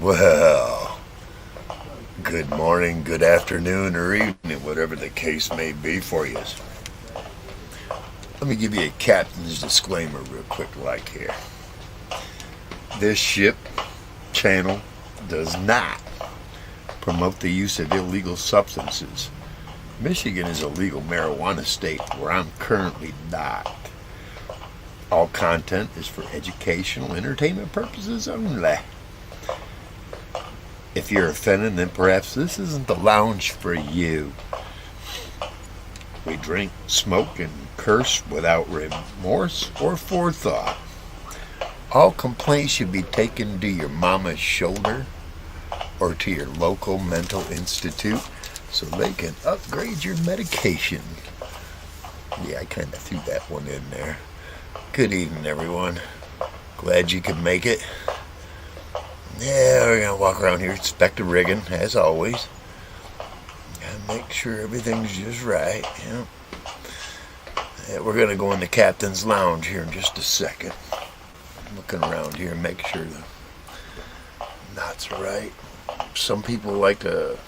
Well, good morning, good afternoon, or evening, whatever the case may be for you. Let me give you a captain's disclaimer real quick like here. This ship channel does not promote the use of illegal substances. Michigan is a legal marijuana state where I'm currently not. All content is for educational entertainment purposes only. If you're offended, then perhaps this isn't the lounge for you. We drink, smoke, and curse without remorse or forethought. All complaints should be taken to your mama's shoulder or to your local mental institute so they can upgrade your medication. Yeah, I kind of threw that one in there. Good evening, everyone. Glad you could make it. Yeah, we're going to walk around here, inspect the rigging, as always. Gotta make sure everything's just right. Yeah, we're going to go in the captain's lounge here in just a second. Looking around here and make sure the knots are right. Some people like to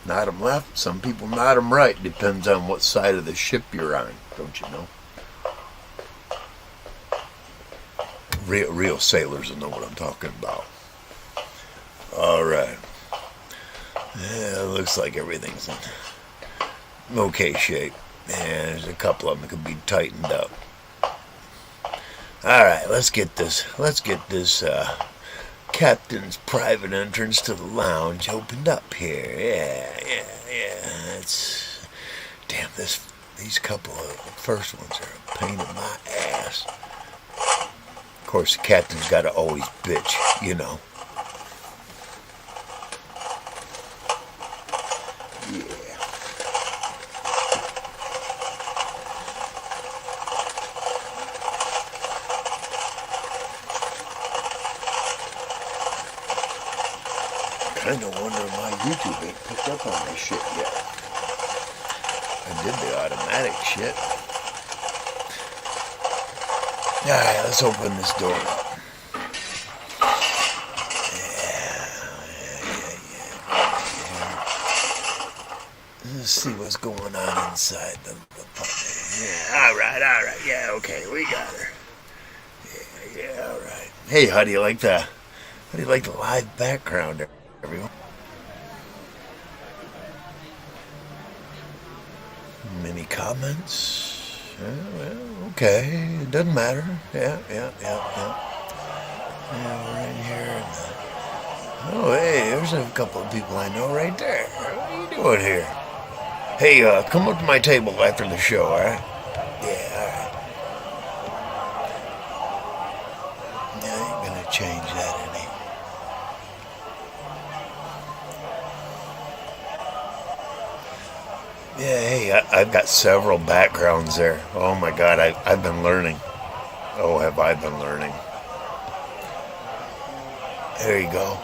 knot them left, some people knot them right. Depends on what side of the ship you're on, don't you know? Real sailors will know what I'm talking about. Alright. Yeah, it looks like everything's in okay shape. And there's a couple of them that could be tightened up. Alright, let's get this captain's private entrance to the lounge opened up here. Yeah. It's damn, these couple of first ones are a pain in my ass. Of course, the captain's got to always bitch, you know. Yeah. Kind of wonder why YouTube ain't picked up on this shit yet. I did the automatic shit. Alright, let's open this door up. Let's see what's going on inside the yeah, alright. Yeah, okay, we got her. Yeah, alright. Hey, how do you like the live background there, everyone? Any comments? Well, okay, it doesn't matter. Yeah. Yeah, we're in here. Oh, hey, there's a couple of people I know right there. What are you doing here? Hey, come up to my table after the show, alright? Yeah, alright. Yeah, ain't gonna change that any. Yeah, hey, I've got several backgrounds there. Oh my God, I've been learning. Oh, have I been learning. There you go.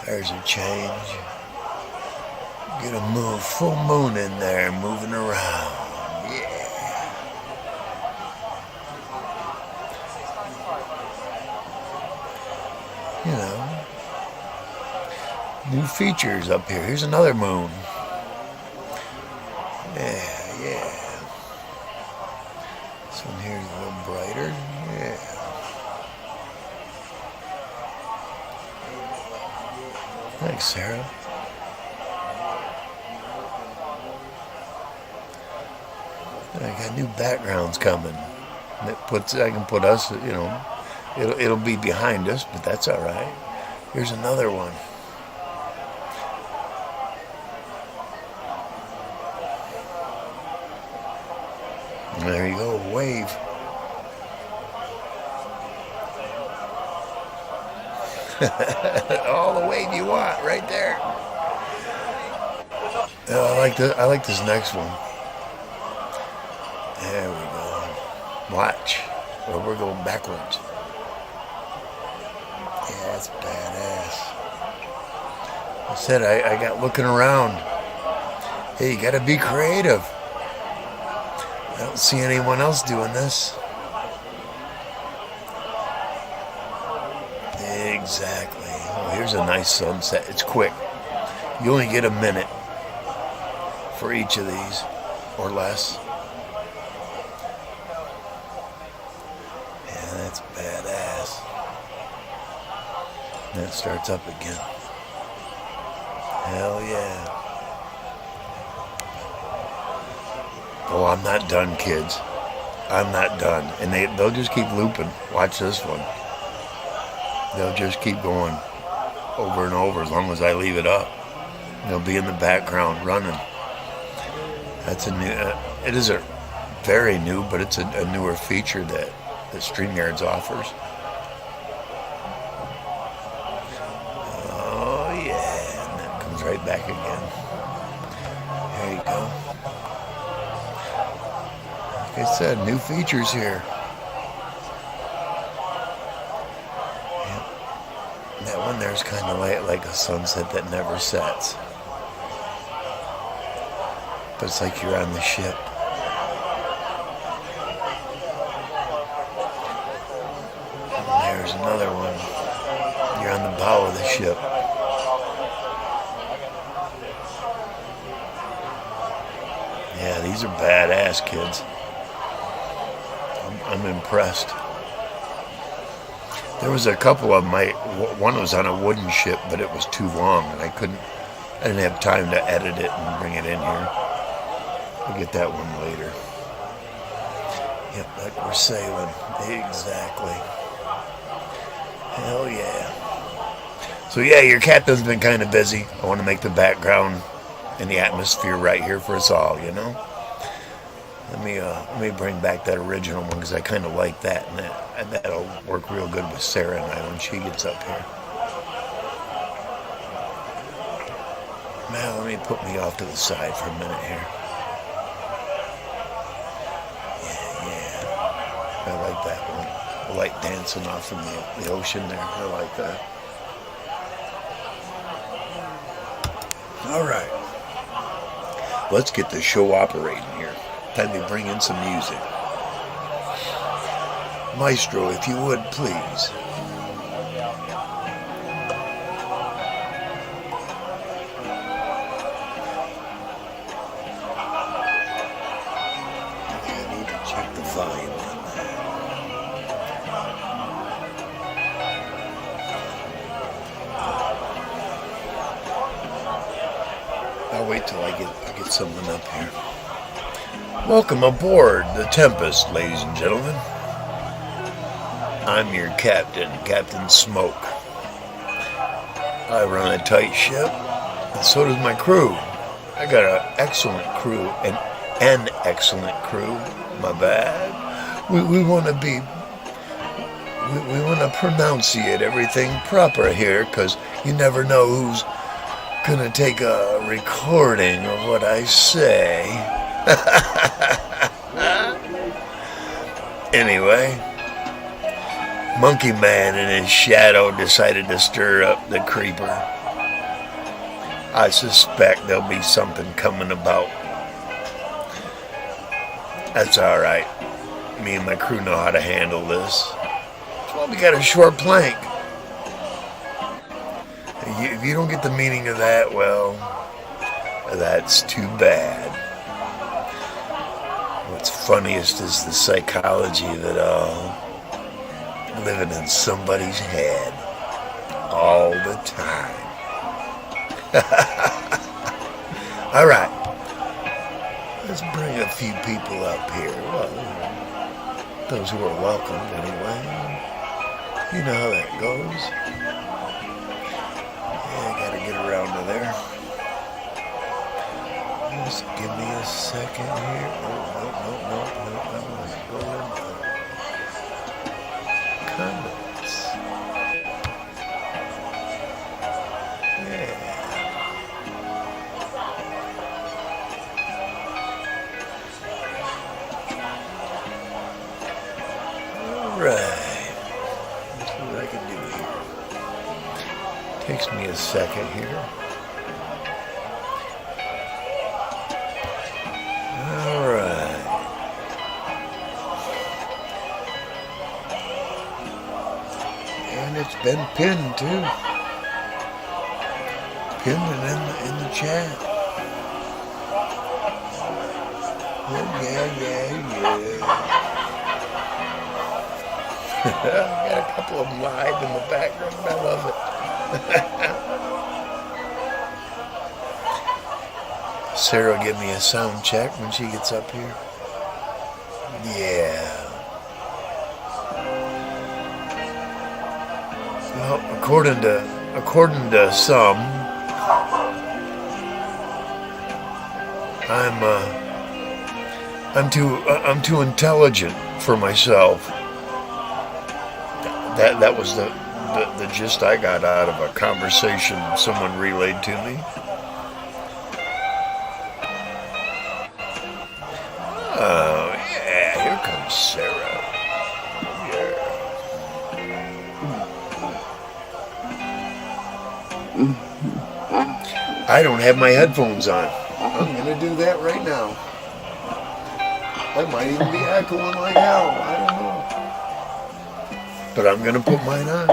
There's a change. Get a move, full moon in there, moving around. Yeah. You know, new features up here. Here's another moon. Yeah. This one here's a little brighter. Yeah. Thanks, Sarah. I got new backgrounds coming. I can put us, you know, it'll be behind us, but that's all right. Here's another one. There you go, wave. All the wave you want, right there. Oh, I like this next one. There we go. Watch. Well, we're going backwards. Yeah, that's badass. I said I got looking around. Hey, you gotta be creative. I don't see anyone else doing this. exactly. Oh, here's a nice sunset. It's quick. You only get a minute for each of these, or less. Yeah, that's badass. And it starts up again. Hell yeah. Oh, I'm not done, kids. I'm not done. And they'll just keep looping. Watch this one. They'll just keep going over and over as long as I leave it up. They'll be in the background running. That's a new, it is a very new, but it's a newer feature that StreamYards offers. Oh yeah, and that comes right back again. There you go. Like I said, new features here. Yep. That one there's kind of like a sunset that never sets. But it's like you're on the ship. And there's another one. You're on the bow of the ship. Yeah, these are badass, kids. I'm impressed. There was a couple of one was on a wooden ship, but it was too long, and I didn't have time to edit it and bring it in here. We'll get that one later. Yep, like we're sailing. Exactly. Hell yeah. So yeah, your captain's been kind of busy. I want to make the background and the atmosphere right here for us all, you know? Let me bring back that original one because I kind of like that, and that'll work real good with Sarah and I when she gets up here. Now let me put me off to the side for a minute here. Yeah. I like that one. The light dancing off in the ocean there. I like that. All right. Let's get the show operating here. Time to bring in some music. Maestro, if you would, please. I need to check the volume on that. I'll wait till I get someone up here. Welcome aboard the Tempest, ladies and gentlemen. I'm your captain, Captain Smoke. I run a tight ship, and so does my crew. I got an excellent crew, an excellent crew. My bad. We want to be. We want to pronunciate everything proper here, because you never know who's gonna take a recording of what I say. Anyway, Monkey Man and his shadow decided to stir up the creeper. I suspect there'll be something coming about. That's alright. Me and my crew know how to handle this. Well, we got a short plank. If you don't get the meaning of that, well, that's too bad. What's funniest is the psychology of it all. Living in somebody's head all the time. All right. Let's bring a few people up here. Well, those who are welcome, anyway. You know how that goes. Yeah, I gotta get around to there. Just give me a second here. No. I want to go into comments. Yeah. All right. Let's see what I can do here. Takes me a second here. it's been pinned too. Pinned and in the chat. Oh, yeah. I got a couple of them live in the background. I love it. Sarah will give me a sound check when she gets up here. Yeah. Well, according to some, I'm too intelligent for myself. That was the gist I got out of a conversation someone relayed to me. Oh yeah, here comes Sarah. Yeah. I don't have my headphones on. I'm gonna do that right now. I might even be echoing like hell. I don't know. But I'm going to put mine on.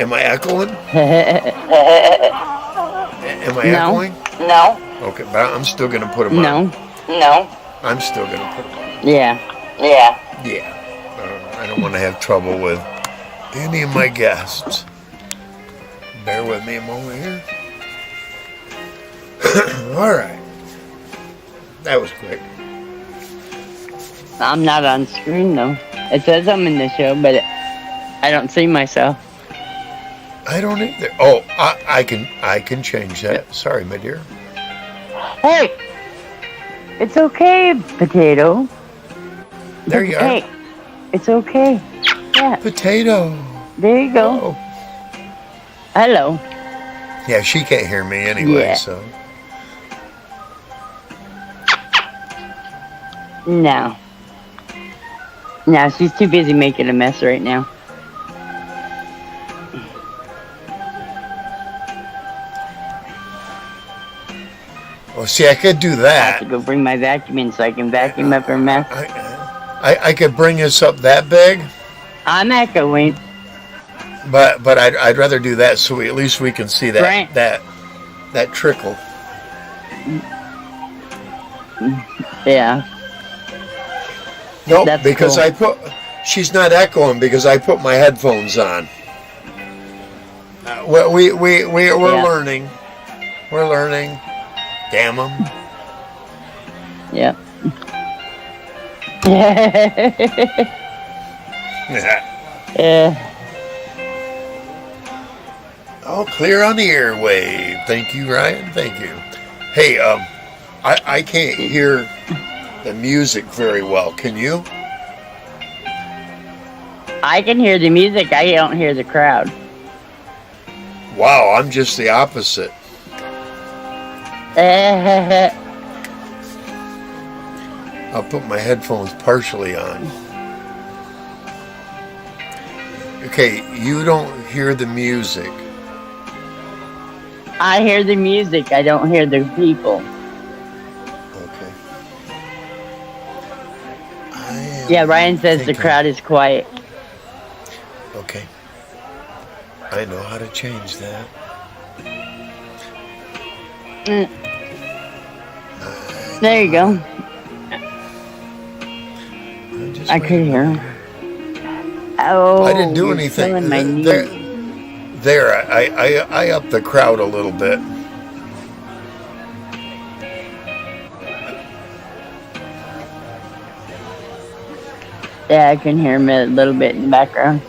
Am I echoing? Am I echoing? No. Okay, but I'm still going to put them on. No. I'm still going to put them on. Yeah. Yeah. I don't want to have trouble with any of my guests. Bear with me a moment here. All right. That was quick. I'm not on screen though. It says I'm in the show, but I don't see myself. I don't either. Oh, I can change that. Sorry, my dear. Hey, it's okay, potato. There you are. Hey, it's okay. Yeah. Potato. There you go. Oh. Hello. Yeah, she can't hear me anyway, Yeah. so. No. No, she's too busy making a mess right now. Well, see, I could do I have that. to go bring my vacuum in so I can vacuum up her mess. I could bring us up that big, I'm echoing. but I'd rather do that so at least we can see that Right. that trickle. Yeah. Nope, That's because cool. she's not echoing because I put my headphones on. Well, we're Yeah. learning. We're learning. Damn them. Yep. All clear on the airwave. Thank you, Ryan. Thank you. Hey, I can't hear the music very well. Can you? I can hear the music. I don't hear the crowd. Wow, I'm just the opposite. I'll put my headphones partially on. Okay, you don't hear the music. I hear the music. I don't hear the people. Okay. Yeah, Ryan says the crowd is quiet. Okay. I know how to change that. There you go. I could hear him. Oh, I didn't do you're anything. killing my knee. There, I upped the crowd a little bit. Yeah, I can hear him a little bit in the background.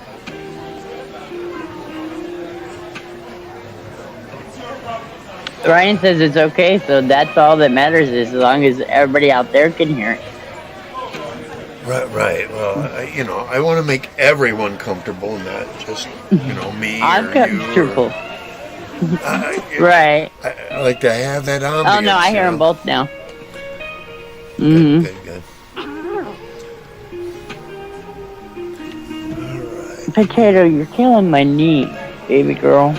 Ryan says it's okay, so that's all that matters, is as long as everybody out there can hear it. Right. Well, I want to make everyone comfortable, not just, me I'm or you. comfortable. Right. Right. I like to have that ambiance. Oh no, I hear them both now. Good. Potato, you're killing my knee, baby girl.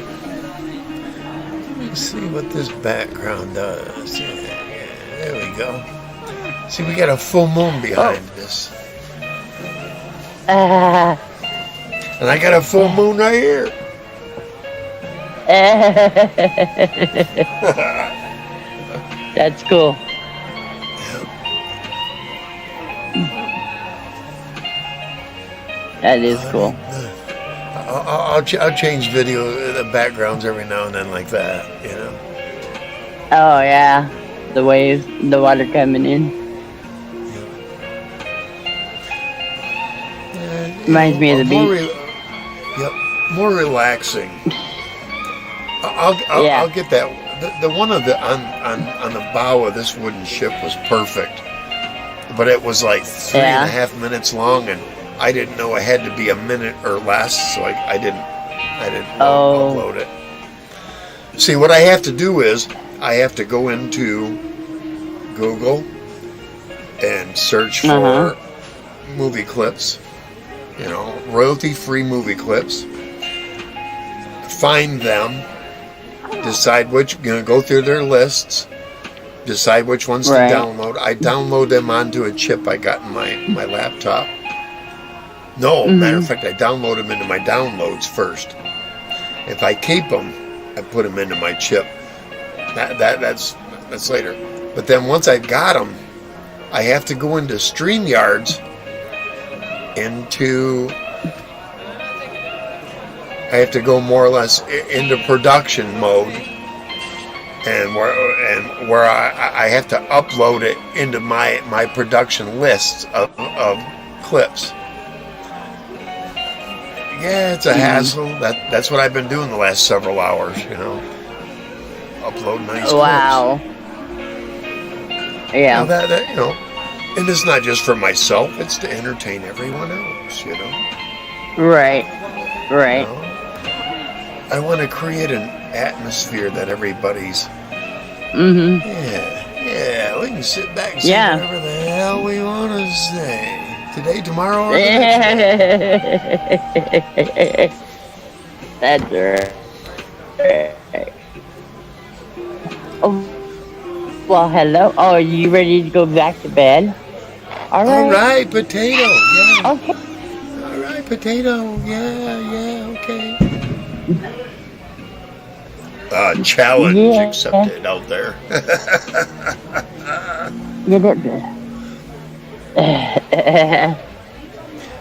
Let's see what this background does. Yeah, there we go. See, we got a full moon behind us. I And I got a full moon right here. That's cool. That is cool. I'll change video the backgrounds every now and then like that, you know. Oh yeah, the waves, the water coming in. Reminds me of the beach. Yep, more relaxing. I'll get that. The one of the on the bow of this wooden ship was perfect, but it was like 3.5 minutes long, and I didn't know it had to be a minute or less, so I didn't upload it. See, what I have to do is I have to go into Google and search for movie clips, you know, royalty-free movie clips, find them, decide which, you know, go through their lists, decide which ones to download. I download them onto a chip I got in my laptop. No, matter of fact, I download them into my downloads first. If I keep them, I put them into my chip. That's later. But then once I've got them, I have to go into StreamYards, I have to go more or less into production mode, and where I have to upload it into my production lists of clips. Yeah, it's a hassle. That's what I've been doing the last several hours, you know. Upload nice clips. Wow. Yeah. Now that you know, and it's not just for myself; it's to entertain everyone else, you know. Right. Right. You know? I want to create an atmosphere that everybody's. Yeah. We can sit back and say whatever the hell we want to say. Today, tomorrow, or the next day. That's right. Oh, well, hello. Oh, are you ready to go back to bed? All right, potato. Yeah. Okay. All right, potato. Yeah, okay. Challenge accepted out there.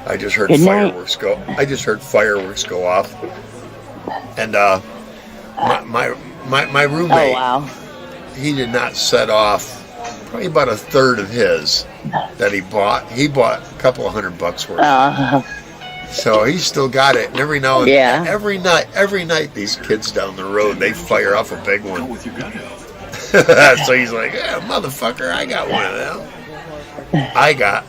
I just heard fireworks go. I just heard fireworks go off, and my roommate. Oh wow. He did not set off. Probably about a third of his that he bought. He bought a couple of $100 worth. So he's still got it. And every now and then, every night, these kids down the road, they fire off a big one. So he's like, yeah, motherfucker, I got one of them. I got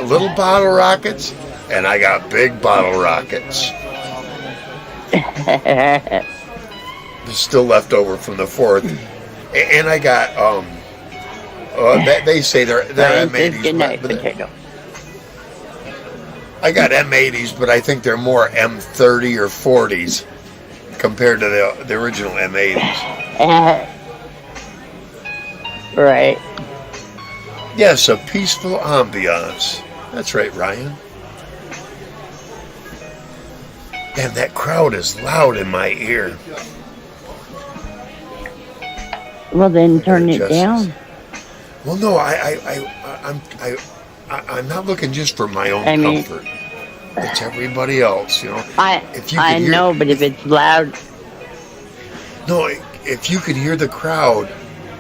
little bottle rockets, and I got big bottle rockets. There's still left over from the 4th. And I got, they say they're M80s. I got M80s, but I think they're more M30 or 40s compared to the original M80s. Right. Yes, a peaceful ambiance. That's right, Ryan. And that crowd is loud in my ear. Well, then turn it down. Well, no, I'm not looking just for my own comfort. It's everybody else, you know. I know, but if it's loud. No, if you could hear the crowd,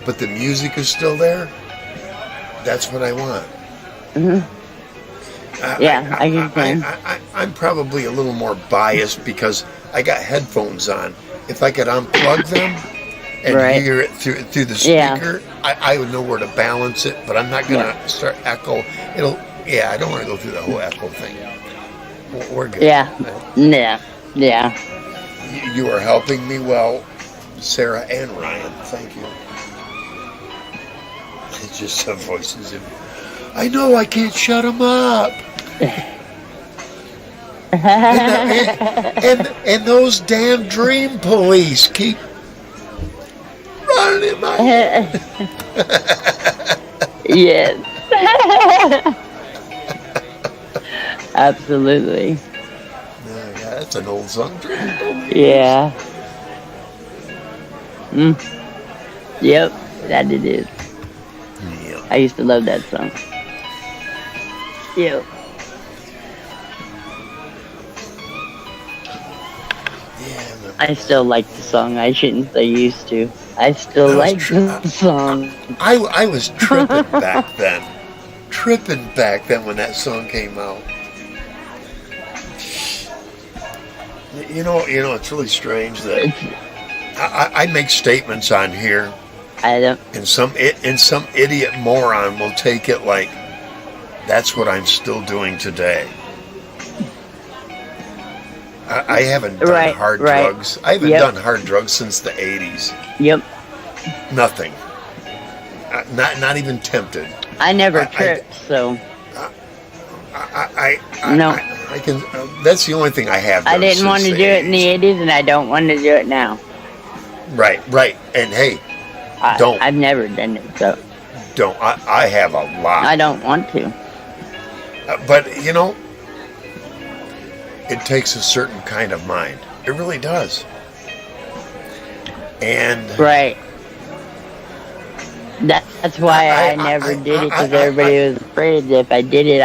but the music is still there, that's what I want. I'm probably a little more biased because I got headphones on. If I could unplug them and hear it through the speaker, I would know where to balance it, but I'm not going to start echo. I don't want to go through the whole echo thing. We're good. Yeah. You are helping me well, Sarah and Ryan. Thank you. It's just some voices in me. I know I can't shut them up. and those damn dream police keep running in my head. Yes. Absolutely. That's an old song. Yeah. Yep, that it is. Yeah. I used to love that song. Yep. Yeah. I still like the song. I shouldn't say used to. I still like the song. I was tripping back then. Tripping back then when that song came out. You know, it's really strange that I make statements on here, I don't. and some idiot moron will take it like that's what I'm still doing today. I haven't done hard drugs. I haven't done hard drugs since the 80s. Yep. Nothing. Not even tempted. I never tripped, so. No. I can. That's the only thing I have done. I didn't want to do it in the 80s, and I don't want to do it now. Right. And hey, don't. I've never done it, so. Don't. I have a lot. I don't want to. But, it takes a certain kind of mind. It really does. And right. That's why I never did it, because everybody was afraid that if I did it,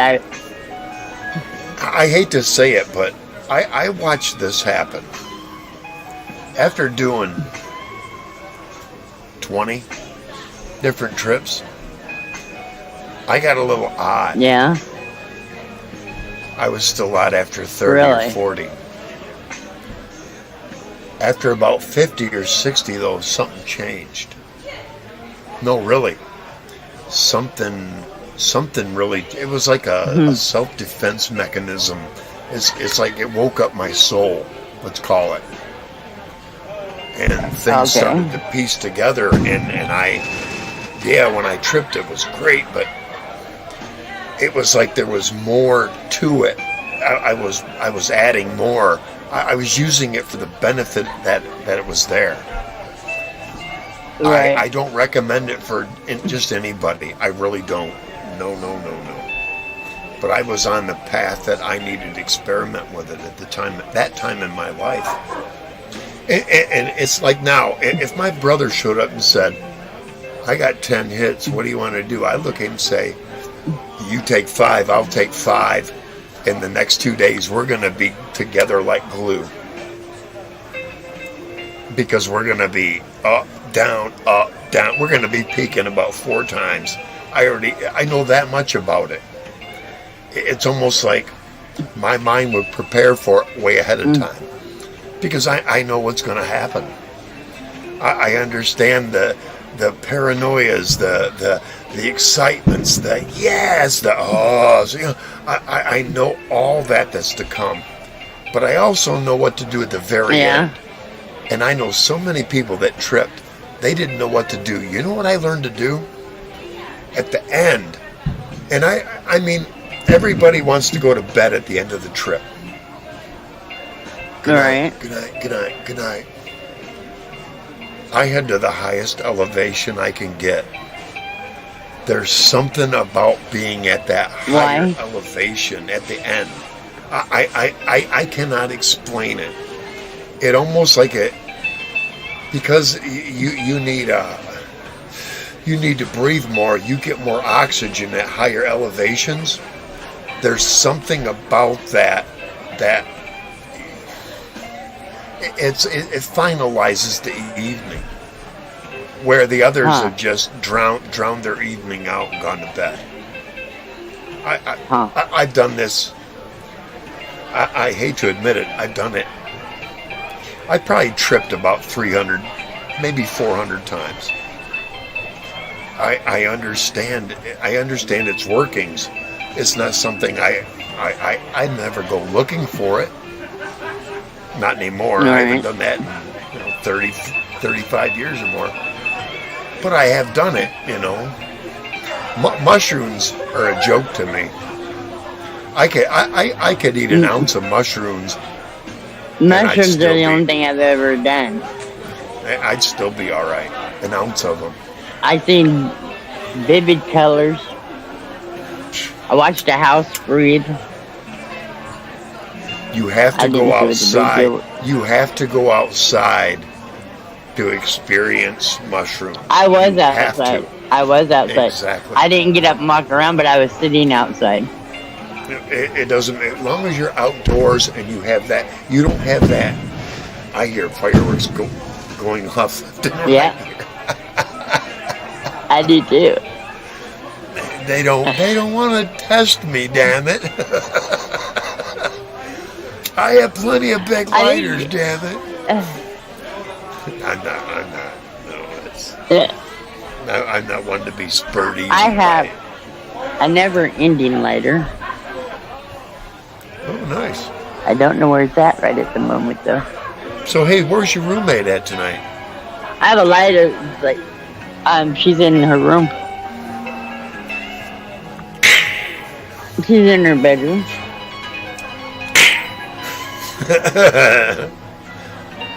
I hate to say it, but I watched this happen. After doing 20 different trips, I got a little odd. Yeah. I was still out after 30 really? Or 40. After about 50 or 60, though, something changed. No, really. Something really, it was like a self-defense mechanism. It's like it woke up my soul, let's call it. And things started to piece together, and when I tripped, it was great, but it was like there was more to it. I was adding more. I was using it for the benefit that it was there. Right. I don't recommend it for just anybody. I really don't. No. But I was on the path that I needed to experiment with it at that time in my life. And it's like now, if my brother showed up and said, I got 10 hits, what do you want to do? I look at him and say, you take 5, I'll take 5. In the next 2 days, we're going to be together like glue. Because we're going to be up, down, up, down. We're going to be peaking about 4 times. I know that much about it. It's almost like my mind would prepare for it way ahead of time. Because I know what's going to happen. I understand the paranoias, the excitements, the yes, the ohs. I know all that's to come. But I also know what to do at the very end. And I know so many people that tripped, they didn't know what to do. You know what I learned to do? At the end. And I mean, everybody wants to go to bed at the end of the trip. Good night, good night. I head to the highest elevation I can get. There's something about being at that higher elevation at the end. I cannot explain it. It almost like it, because you need to breathe more. You get more oxygen at higher elevations. There's something about that it finalizes the evening, where the others have just drowned their evening out and gone to bed. I've done this. I hate to admit it. I've done it. I probably tripped about 300, maybe 400 times. I understand. I understand its workings. It's not something I never go looking for it. Not anymore. Right. I haven't done that in 30, 35 years or more. But I have done it, Mushrooms are a joke to me. I could eat an ounce of mushrooms. Mushrooms are the only thing I've ever done. I'd still be all right. An ounce of them. I've seen vivid colors. I watched a house breathe. You have I to didn't go see what the big outside. deal. You have to go outside to experience mushrooms. I was You have outside. to. I was outside. Exactly. I didn't get up and walk around, but I was sitting outside. It doesn't, as long as you're outdoors and you have that, you don't have that. I hear fireworks going off. Yeah. I do too. They don't want to test me, damn it. I have plenty of big lighters, damn it. I'm not. No, I'm not one to be spurty. I have a never-ending lighter. Oh, nice. I don't know where it's at right at the moment, though. So, hey, where's your roommate at tonight? I have a lighter, like, she's in her room. She's in her bedroom.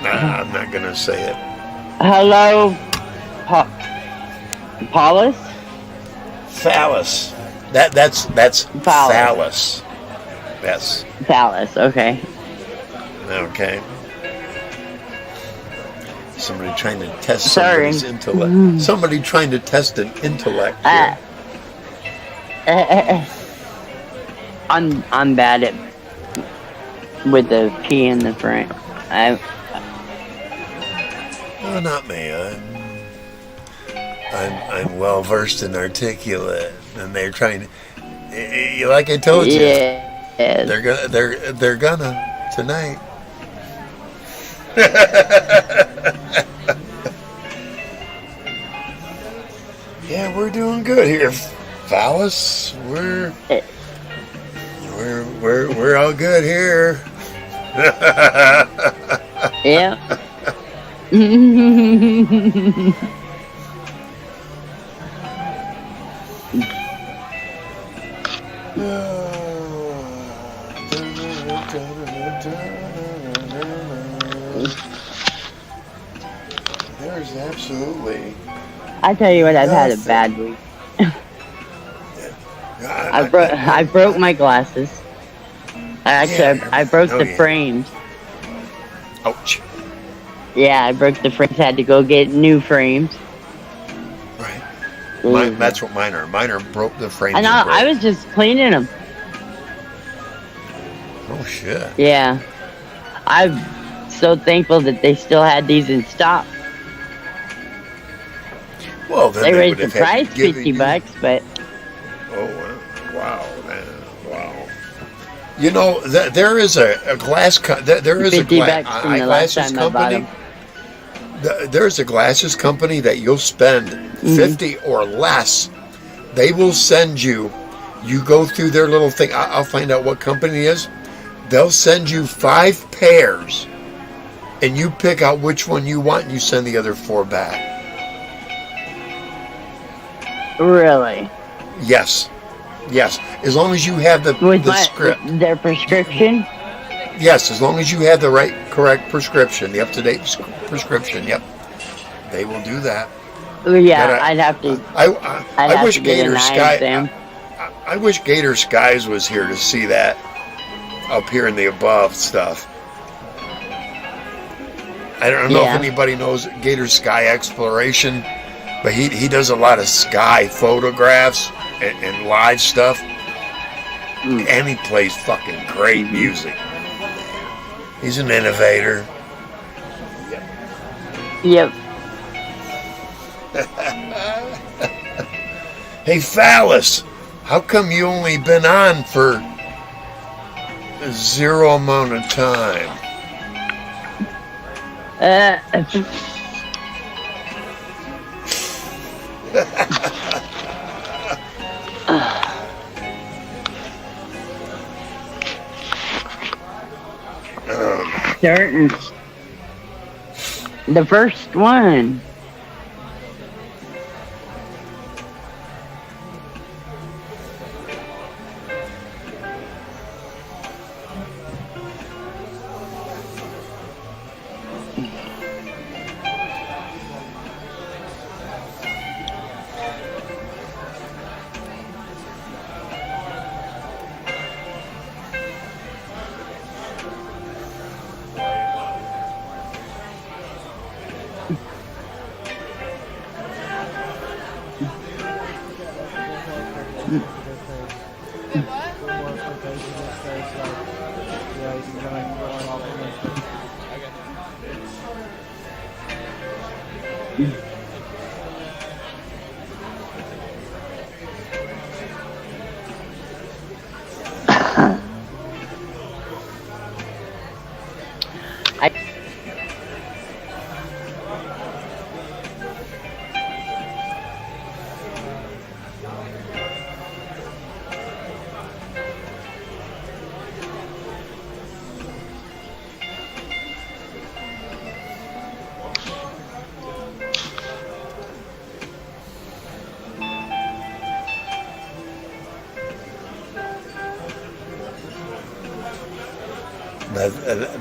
Nah, I'm not gonna say it. Hello, Paulus? Phallus. That's phallus. Yes. Phallus, okay. Okay. Somebody trying to test Sorry. somebody's intellect. Somebody trying to test an intellect here. I'm bad at with the P in the front. Oh, not me. I'm well versed and articulate, and they're trying to. Like I told you, Yes. they're gonna tonight. Yeah, we're doing good here, Phallus. We're all good here. Yeah. There's absolutely. I tell you what, I've had a bad week. I broke my glasses. Actually, I broke the frames. Ouch. Yeah, I broke the frames. Had to go get new frames. Right. That's what mine are. Mine are broke the frames. I know. I was just cleaning them. Oh shit. Yeah. I'm so thankful that they still had these in stock. Well, then They raised would the have had price to give $50, you- but Oh wow, man, wow. You know, there is a glass. There is a $50 from the last eyeglasses time I bought company. them. There's a glasses company that you'll spend $50 or less. They will send you. You go through their little thing. I'll find out what company it is. They'll send you 5 pairs, and you pick out which one you want, and you send the other 4 back. Really? Yes. As long as you have the script. Their prescription? Yes, as long as you have the correct prescription, the up-to-date prescription. Yep, they will do that. Yeah, But I'd have to. I wish to get Gator an eye Sky. exam. I wish Gator Skies was here to see that up here in the above stuff. I don't know if anybody knows Gator Sky Exploration, but he does a lot of sky photographs and live stuff, and he plays fucking great music. He's an innovator. Yep. Hey, Phallus, how come you only been on for a 0 amount of time? Certain. The first one.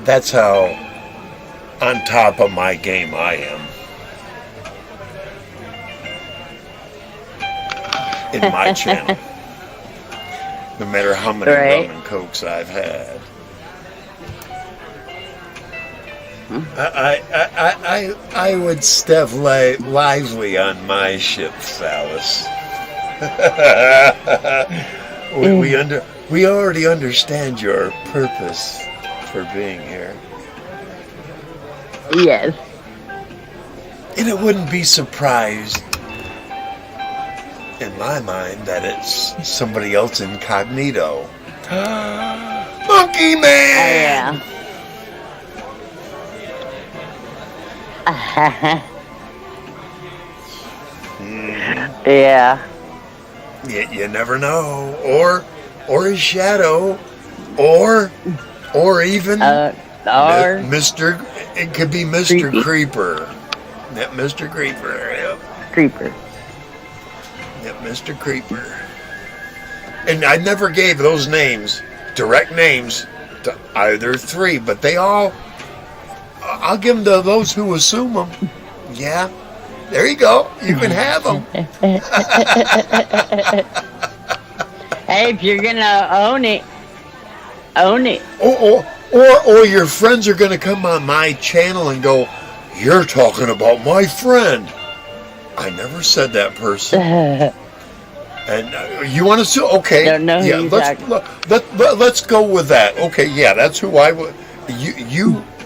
That's how on top of my game I am. In my channel. No matter how many Right. rum and cokes I've had. I would step lively on my ship, Phallus. we already understand your purpose for being here. Yes. And it wouldn't be surprised in my mind that it's somebody else incognito. Monkey Man! Yeah. Yeah. You never know. Or his shadow. Or even Or Mr. It could be Mr. Creepy. Creeper. Yep, Mr. Creeper. Yep. Creeper. Yep, Mr. Creeper. And I never gave those names, direct names, to either three, but they all, I'll give them to those who assume them. Yeah, there you go. You can have them. Hey, if you're gonna own it, own it. Or your friends are going to come on my channel and go, "You're talking about my friend." I never said that person. And you want to see? Okay, Don't know who yeah. you're Let's go with that. Okay, yeah, that's who I would.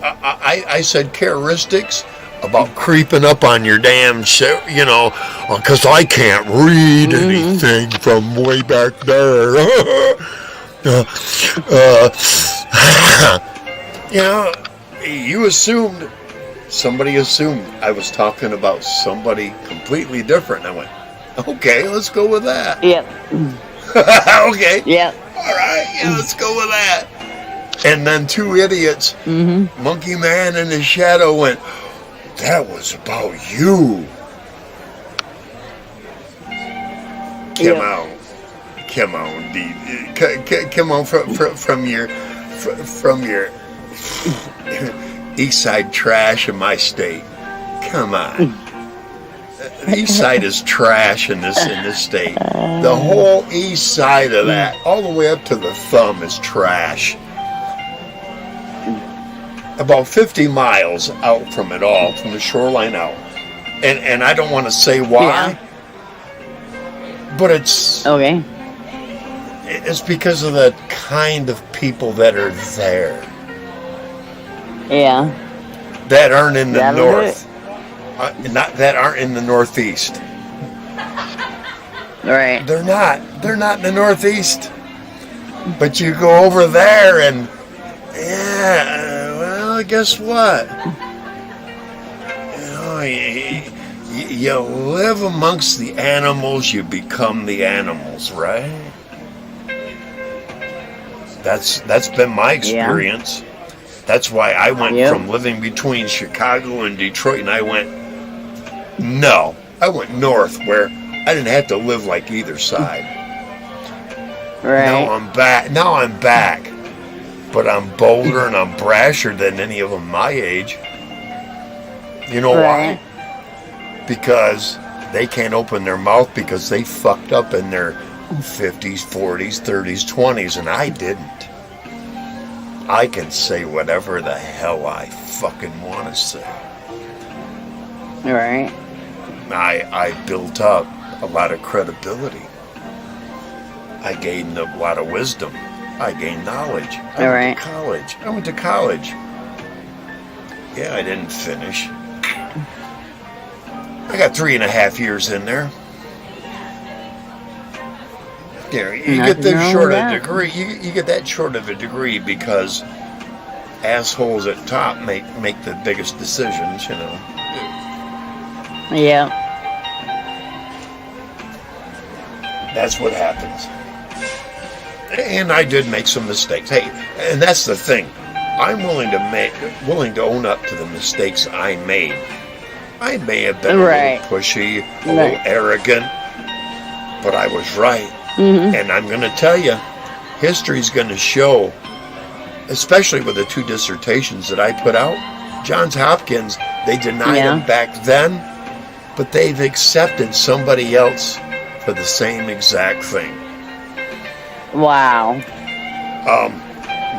I said characteristics about creeping up on your damn show, because I can't read anything from way back there. Somebody assumed I was talking about somebody completely different. I went, okay, let's go with that. Yep. Okay. Yep. All right, yeah, let's go with that. And then two idiots, Monkey Man and his shadow, went, that was about you. Come on, come on from your East Side trash in my state. Come on. The East Side is trash in this state. The whole East Side of that, all the way up to the thumb, is trash. About 50 miles out from it all, from the shoreline out. And I don't want to say why, but it's because of the kind of people that are there. Yeah. That aren't in the That'll north. That aren't in the northeast. Right. They're not in the northeast. But you go over there and well, guess what? You live amongst the animals, you become the animals, right? That's been my experience. Yeah. That's why I went from living between Chicago and Detroit, and I went north, where I didn't have to live like either side. Right. Now I'm back. But I'm bolder and I'm brasher than any of them my age. You know why? Because they can't open their mouth because they fucked up in their 50s, 40s, 30s, 20s, and I didn't. I can say whatever the hell I fucking want to say. Right. I built up a lot of credibility. I gained a lot of wisdom. I gained knowledge. All right. I went to college. Yeah, I didn't finish. I got 3.5 years in there. Yeah, you get that short of a degree. You get that short of a degree because assholes at top make the biggest decisions, you know. Yeah. That's what happens. And I did make some mistakes. Hey, and that's the thing. I'm willing to own up to the mistakes I made. I may have been a little pushy, a little arrogant, but I was right. Mm-hmm. And I'm going to tell you, history's going to show, especially with the 2 dissertations that I put out. Johns Hopkins, they denied them back then, but they've accepted somebody else for the same exact thing. Wow.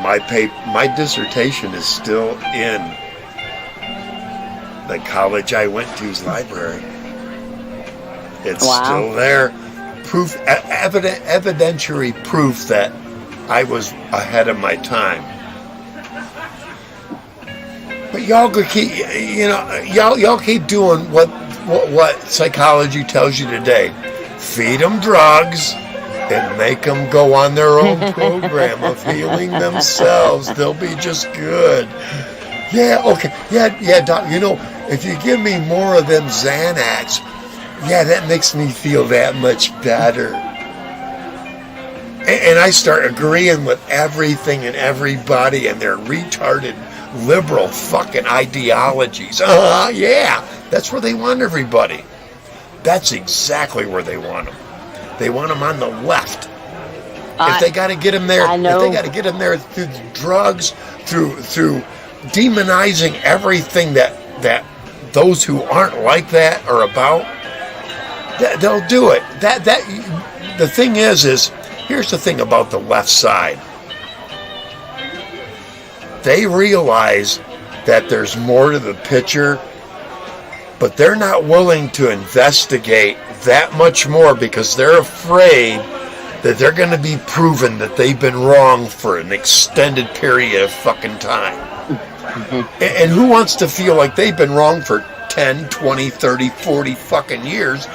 My dissertation is still in the college I went to's library. It's still there. Proof, evidentiary proof that I was ahead of my time. But y'all could keep, y'all keep doing what psychology tells you today. Feed them drugs and make them go on their own program of healing themselves. They'll be just good. Yeah, okay. Yeah, Doc, if you give me more of them Xanax, yeah, that makes me feel that much better. And I start agreeing with everything and everybody and their retarded liberal fucking ideologies. Yeah, that's where they want everybody. That's exactly where they want them. They want them on the left. If they got to get them there, if they got to get them there through drugs, through demonizing everything that those who aren't like that are about, they'll do it. The thing is here's the thing about the left side. They realize that there's more to the picture, but they're not willing to investigate that much more because they're afraid that they're going to be proven that they've been wrong for an extended period of fucking time. And who wants to feel like they've been wrong for 10, 20, 30, 40 fucking years?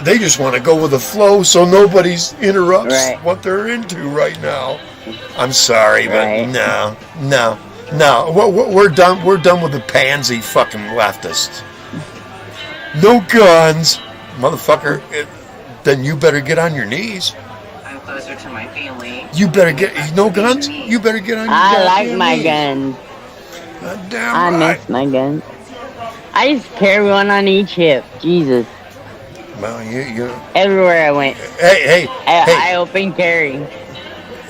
They just want to go with the flow so nobody's interrupts what they're into right now. I'm sorry, but no. We're done. We're done with the pansy fucking leftists. No guns, motherfucker. Then you better get on your knees. I'm closer to my family. You better get no guns. You better get on your I like my knees. guns. Damn I miss my guns. I just carry one on each hip. Jesus. Well, you. Everywhere I went. Hey. I open carry.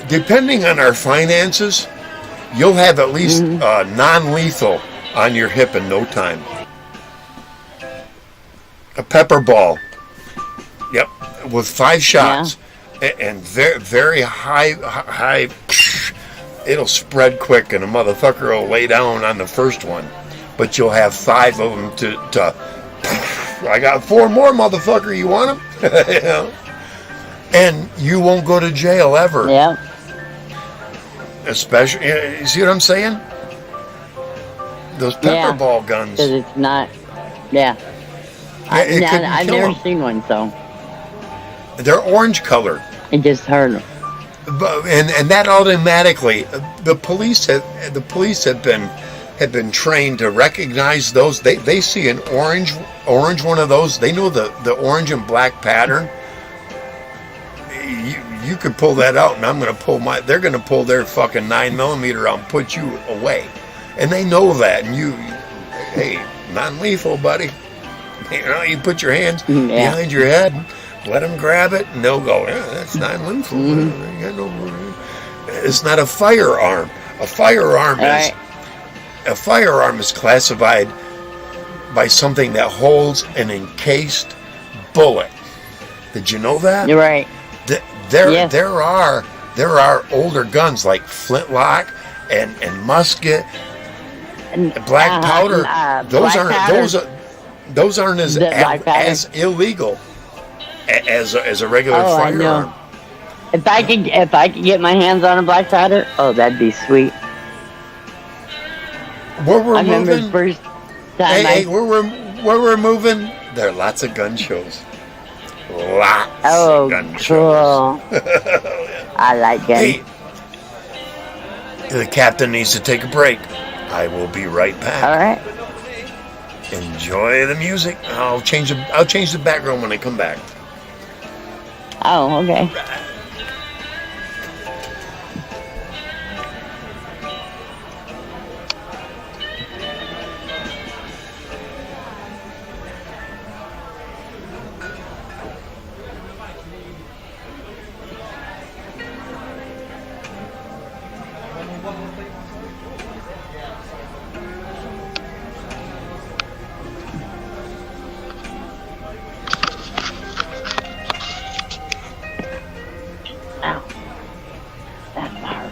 Depending on our finances, you'll have at least non-lethal on your hip in no time. A pepper ball. Yep, with 5 shots, and very, very high. It'll spread quick, and a motherfucker will lay down on the first one. But you'll have 5 of them to I got 4 more, motherfucker. You want them? And you won't go to jail ever. Yeah. Especially, you see what I'm saying? Those pepper ball guns. Because it's not. Yeah. I've never seen one, so. They're orange colored. It just hurt them. But, and that automatically, the police have been trained to recognize those. They see an orange one of those. They know the orange and black pattern. You could pull that out, and I'm going to pull they're going to pull their fucking 9mm out and put you away, and they know that. And hey, non-lethal, buddy. You put your hands behind your head, let them grab it, and they'll go, yeah, that's non-lethal. It's not a firearm. A firearm is classified by something that holds an encased bullet. Did you know that? You're right. There are older guns like flintlock and musket and black powder. Those aren't as illegal as a regular firearm. If I could get my hands on a black powder, oh, that'd be sweet. Where we're I remember the moving, first time hey, where we're moving, there are lots of gun shows. Lots oh, of gun cool. shows. I like guns. Hey, the captain needs to take a break. I will be right back. All right. Enjoy the music. I'll change the background when I come back. Oh, okay. Ow. That's hard.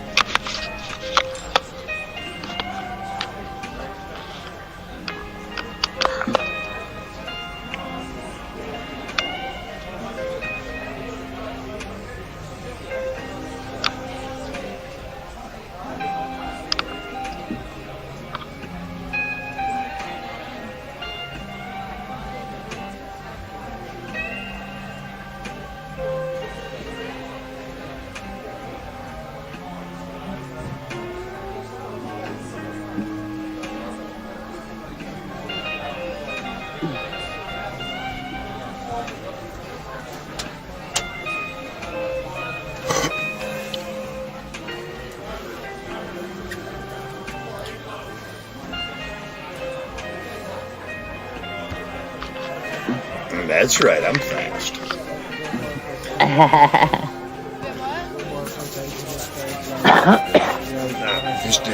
That's right, I'm fast.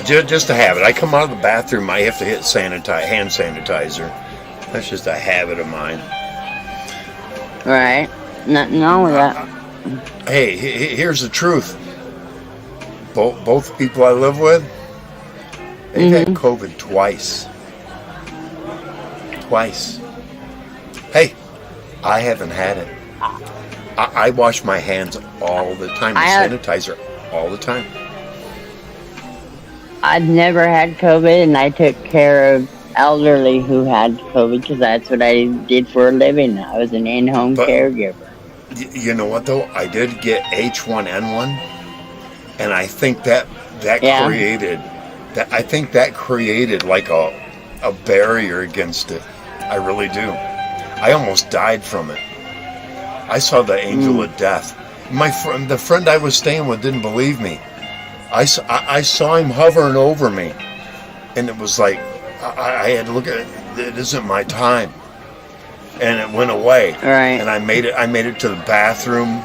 Just a habit. I come out of the bathroom, I have to hit hand sanitizer. That's just a habit of mine. Right. Nothing wrong with that. Hey, here's the truth. Both people I live with, they've had COVID twice. Twice. Hey, I haven't had it. I wash my hands all the time with sanitizer all the time. I'd never had COVID, and I took care of elderly who had COVID because that's what I did for a living. I was an in-home caregiver. You know what though? I did get H1N1, and I think that created that. I think that created like a barrier against it. I really do. I almost died from it. I saw the angel of death. The friend I was staying with didn't believe me. I saw him hovering over me, and it was like I had to look at it. It isn't my time, and it went away. Right. And I made it to the bathroom.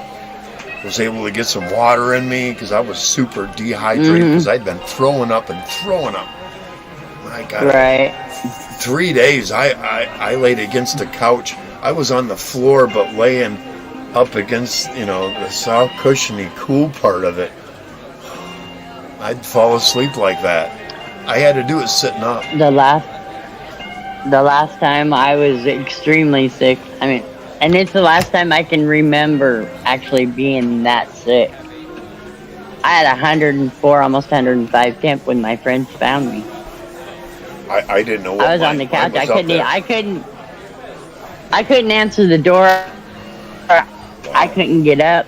Was able to get some water in me because I was super dehydrated because I'd been throwing up. My God. Right. 3 days I laid against the couch. I was on the floor but laying up against, the soft cushiony cool part of it. I'd fall asleep like that. I had to do it sitting up. The last time I was extremely sick. I mean, and it's the last time I can remember actually being that sick. I had 104, almost 105 temp when my friends found me. I didn't know what I was on the couch. I couldn't answer the door. I couldn't get up.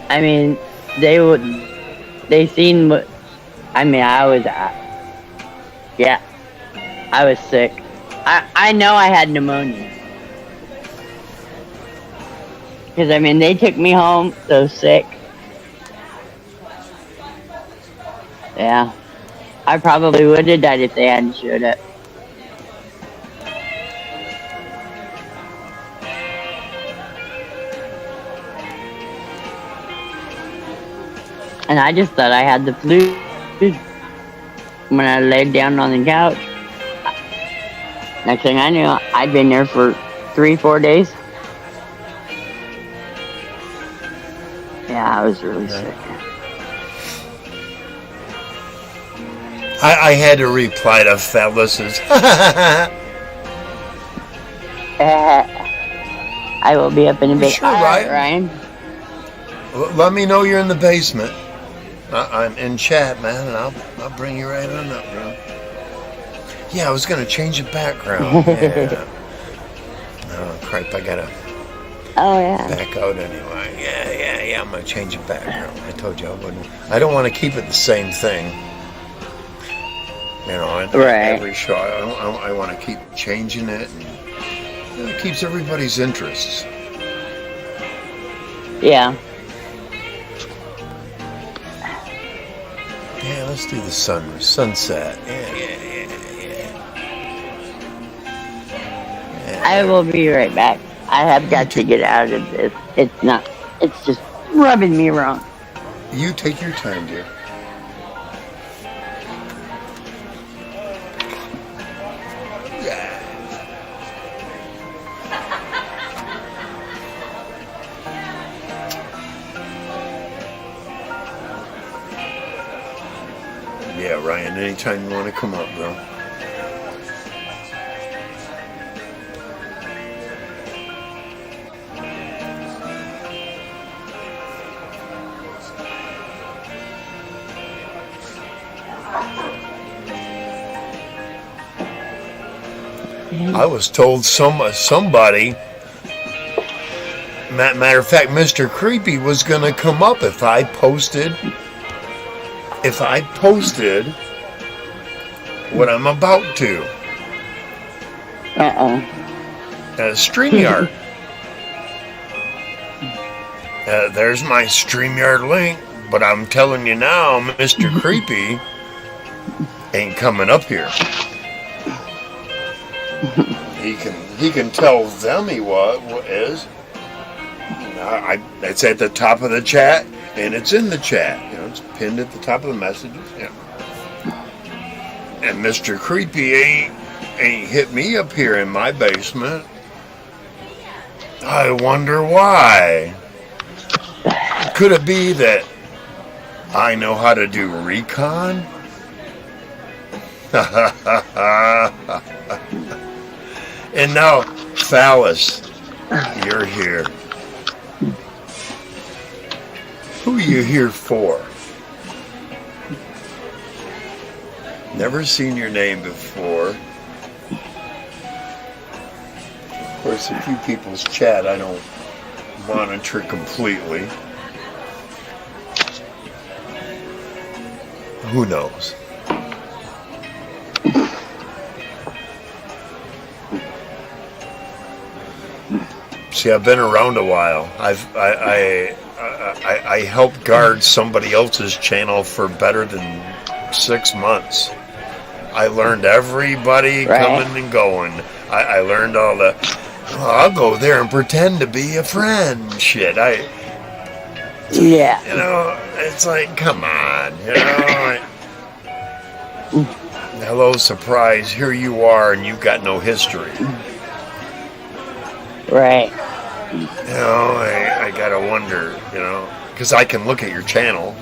I mean, they seen what, I mean, I was sick. I know I had pneumonia. Because, I mean, they took me home so sick. Yeah. I probably would have died if they hadn't showed up. And I just thought I had the flu when I laid down on the couch. Next thing I knew, I'd been there for 3-4 days. Yeah, I was really sick. I had to reply to Fellas's. I will be up in a bit. Sure, All right, Ryan. Let me know you're in the basement. I'm in chat, man, and I'll bring you right on up, bro. Yeah, I was gonna change the background. Yeah. Oh crap! I gotta Oh yeah. back out anyway. Yeah. I'm gonna change the background. I told you I wouldn't. I don't want to keep it the same thing. You know, Right. every show. I want to keep changing it, and it keeps everybody's interests. Yeah. Yeah, let's do the sunset. Yeah. I will be right back. I have got to get out of this. It's just rubbing me wrong. You take your time, dear. Yeah. Yeah, Ryan, anytime you want to come up, bro. I was told somebody, matter of fact, Mr. Creepy was going to come up if I posted what I'm about to. StreamYard. There's my StreamYard link, but I'm telling you now, Mr. Creepy ain't coming up here. He can tell them what is. It's at the top of the chat, and it's in the chat. You know, it's pinned at the top of the messages. Yeah. And Mr. Creepy ain't hit me up here in my basement. I wonder why. Could it be that I know how to do recon? And now, Phallus, you're here. Who are you here for? Never seen your name before. Of course, a few people's chat I don't monitor completely. Who knows? See, I've been around a while. I helped guard somebody else's channel for better than 6 months. I learned everybody coming and going. I learned all the, I'll go there and pretend to be a friend shit. Yeah. You know, it's like, come on, you know. Hello, surprise, here you are, and you've got no history. Right. You know, I gotta wonder, you know, because I can look at your channel.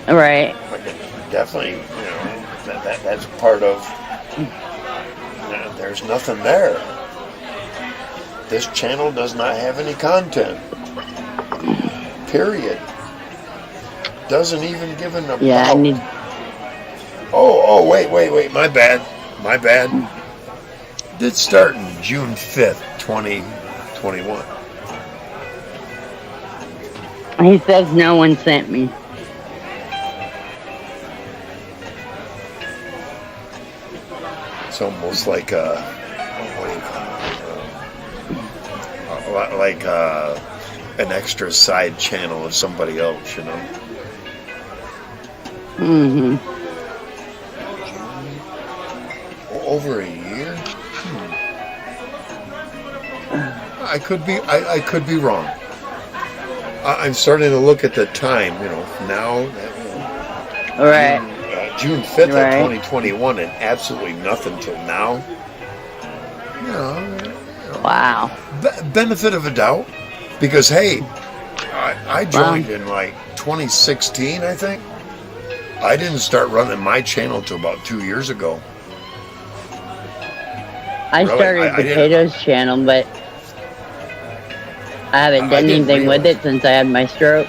Right. I can definitely, you know, that's part of, you know, there's nothing there. This channel does not have any content. Period. Doesn't even give an about. Yeah, I need... Oh, wait, my bad. Did start in June 5th, 2021. He says no one sent me. It's almost like a, what do you call it? Like an extra side channel of somebody else, you know? Mm-hmm. Over a year? I could be wrong. I'm starting to look at the time, you know, now. Right. June 5th of 2021, and absolutely nothing till now. You know, wow. Benefit of a doubt, because hey, I joined in like 2016, I think. I didn't start running my channel till about 2 years ago. I started Potato's channel, but I haven't I done didn't anything with realize- it since I had my stroke.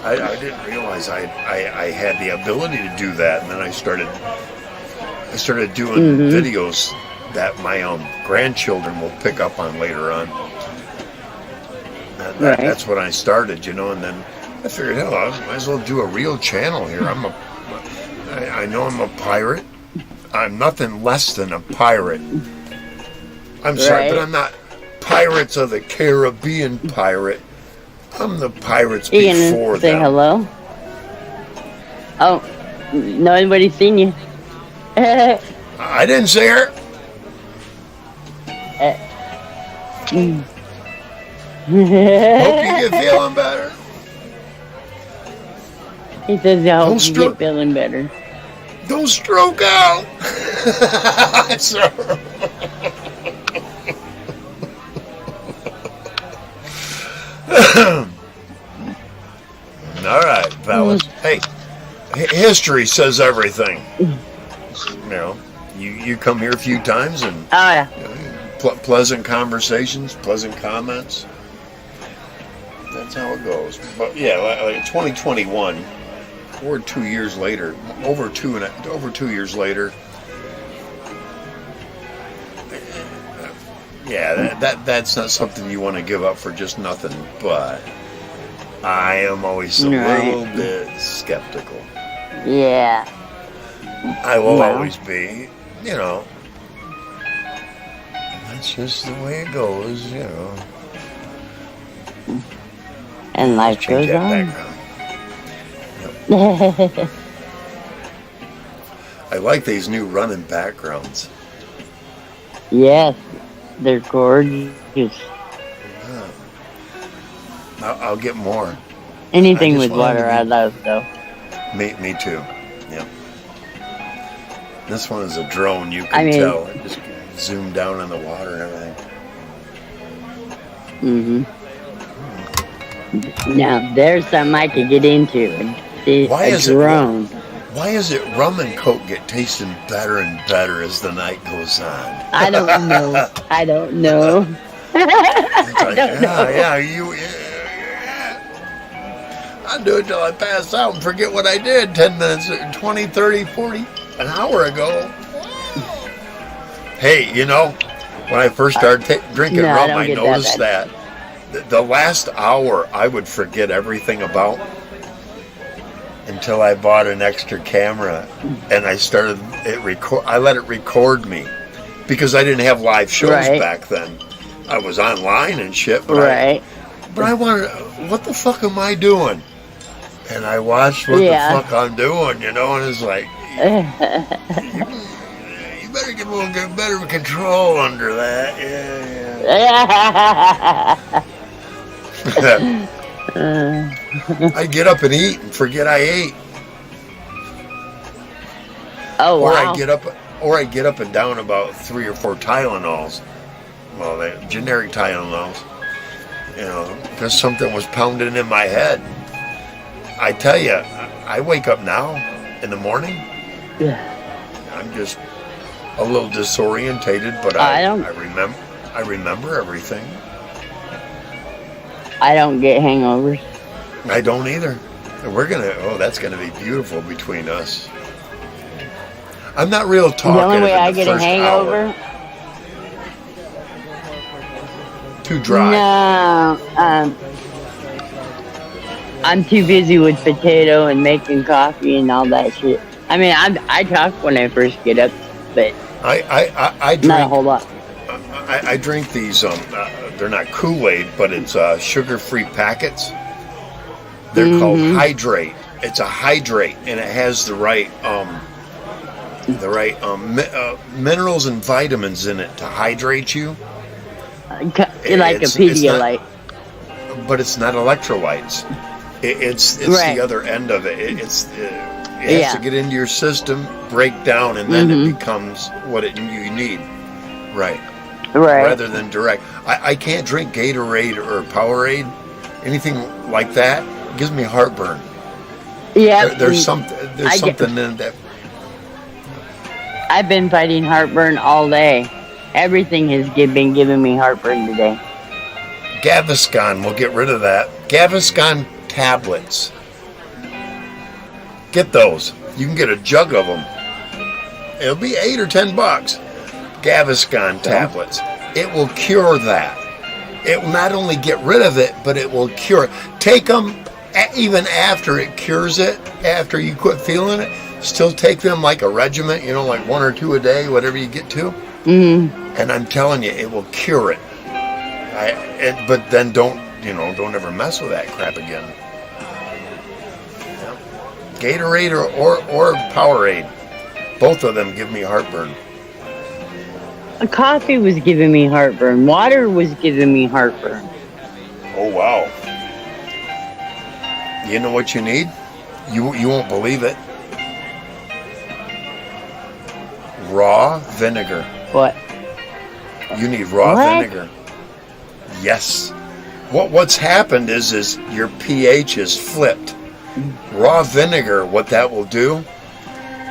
I didn't realize I had the ability to do that, and then I started doing Mhm. videos that my grandchildren will pick up on later on. Right. That's when I started, and then I figured, hell, I might as well do a real channel here. I know I'm a pirate. I'm nothing less than a pirate. I'm sorry, Right. but I'm not Pirates of the Caribbean pirate. I'm the pirates You before gonna say them. hello? Oh, nobody's seen you. I didn't see her. Hope you get feeling better. He says, I hope you stroke- get feeling better. Don't stroke out. Sorry. All right, fellas. Hey, history says everything. You come here a few times and Oh, yeah. pleasant conversations, pleasant comments. That's how it goes. But yeah, like 2021, we're 2 years later, over 2 years later. Yeah, that's not something you want to give up for just nothing. But I am always a Right. little bit skeptical. Yeah. I will Well. always be, That's just the way it goes, And life Change goes that on. background. I like these new running backgrounds. Yes, they're gorgeous. I'll get more. Anything I just with wanted water, to be- I love, though. Me too. Yep. This one is a drone. You can I mean- tell. It just zoomed down on the water and everything. Now, there's something I could get into. Why A is it- drone. Why is it rum and coke get tasting better and better as the night goes on? I don't know. I don't know. It's like, don't know. yeah. I do it till I pass out and forget what I did 10 minutes, 20, 30, 40, an hour ago. Hey, when I first started drinking No, I rum, don't I get that noticed bad. that the last hour I would forget everything about until I bought an extra camera and I started I let it record me because I didn't have live shows Right. back then. I was online and shit, but Right. I wanted, what the fuck am I doing? And I watched what Yeah. the fuck I'm doing, and it's like, you better get a little bit better control under that. Yeah. I'd get up and eat and forget I ate. Oh, Or wow. I'd get up and down about 3 or 4 Tylenols. Well, they generic Tylenols. Because something was pounding in my head. I tell you, I wake up now in the morning. I'm just a little disorientated, but I remember everything. I don't get hangovers. I don't either. That's gonna be beautiful between us. I'm not real talkative. The only way in I the get a first hangover, hour. Too dry. no, I'm too busy with potato and making coffee and all that shit. I mean, I talk when I first get up, but I drink. not a whole lot. I drink these. They're not Kool-Aid, but it's sugar-free packets. They're called Hydrate. It's a hydrate, and it has the right minerals and vitamins in it to hydrate you. Like a It's Pedialyte. But it's not electrolytes. It's Right. the other end of it. It has Yeah. to get into your system, break down, and then it becomes what you need. Right. Right. Rather than direct. I can't drink Gatorade or Powerade, anything like that. It gives me heartburn. Yeah. There's something in that. I've been fighting heartburn all day. Everything has been giving me heartburn today. Gaviscon will get rid of that. Gaviscon tablets. Get those. You can get a jug of them. It'll be $8 or $10. Gaviscon tablets. It will cure that. It will not only get rid of it, but it will cure it. Take them even after it cures it, after you quit feeling it. Still take them like a regiment, like 1 or 2 a day, whatever you get to. Mm-hmm. And I'm telling you, it will cure it. But then don't ever mess with that crap again. Yeah. Gatorade or Powerade. Both of them give me heartburn. Coffee was giving me heartburn. Water was giving me heartburn. Oh, wow. You know what you need? You won't believe it. Raw vinegar. What? You need raw What? vinegar. Yes. What's happened is your pH is flipped. Raw vinegar, what that will do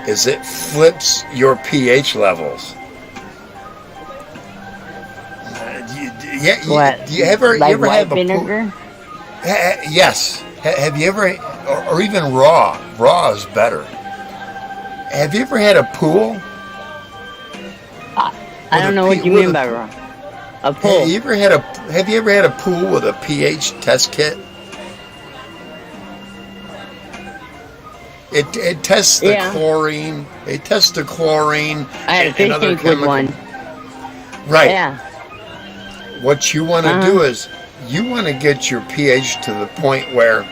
is it flips your pH levels. What? You ever Like white white have vinegar? Yes. Have you ever, or even raw? Raw is better. Have you ever had a pool? I don't know what you mean by raw. A pool. Have you ever had a pool with a pH test kit? It tests the chlorine. It tests the chlorine. I had a fish tank with one. Right. Yeah. What you want to do is you want to get your pH to the point where,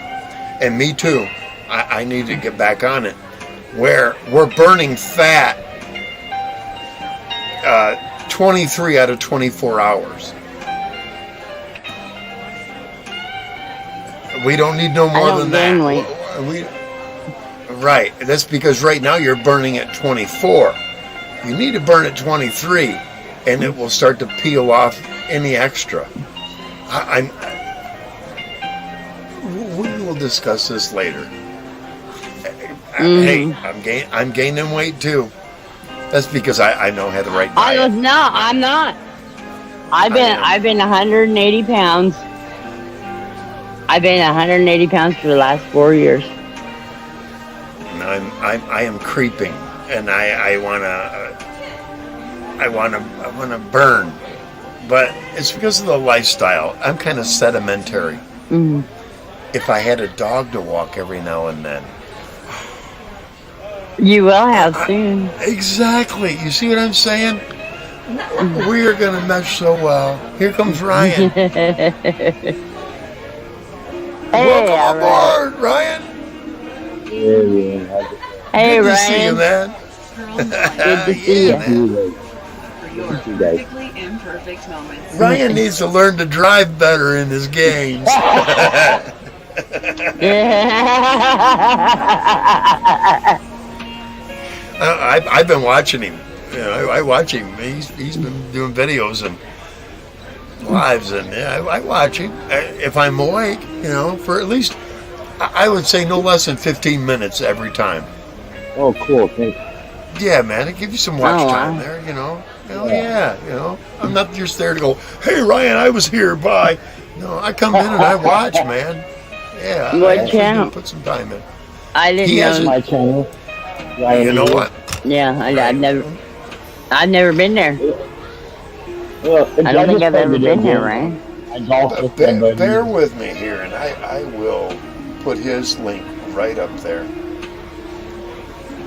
and me too, I need to get back on it, where we're burning fat 23 out of 24 hours. We don't need no more than that. Right. That's because right now you're burning at 24. You need to burn at 23, and it will start to peel off any extra. We will discuss this later. Hey, I'm gaining weight too. That's because I know how the right diet. No, I'm not. I've been 180 pounds. I've been 180 pounds for the last 4 years. And I am creeping, and I wanna burn, but it's because of the lifestyle. I'm kind of sedimentary. Mm-hmm. If I had a dog to walk every now and then. You will have soon. Exactly. You see what I'm saying? We are going to mesh so well. Here comes Ryan. Welcome aboard, Ryan. Hey, Good to Ryan. see you, man. Good to see you. For your perfectly imperfect moments. Ryan needs to learn to drive better in his games. I've been watching him. I watch him. He's been doing videos and lives, and I watch him. If I'm awake, for at least, I would say no less than 15 minutes every time. Oh, cool. Thanks. Yeah, man, it gives you some watch time there, I'm not just there to go, hey, Ryan, I was here, bye. No, I come in and I watch, man. Yeah, What channel? Put some time in. I didn't know. My channel. You know what? Yeah, I've never been there. Well, I don't think I've ever been there, Ryan. I golf with Bear with me here, and I will put his link right up there.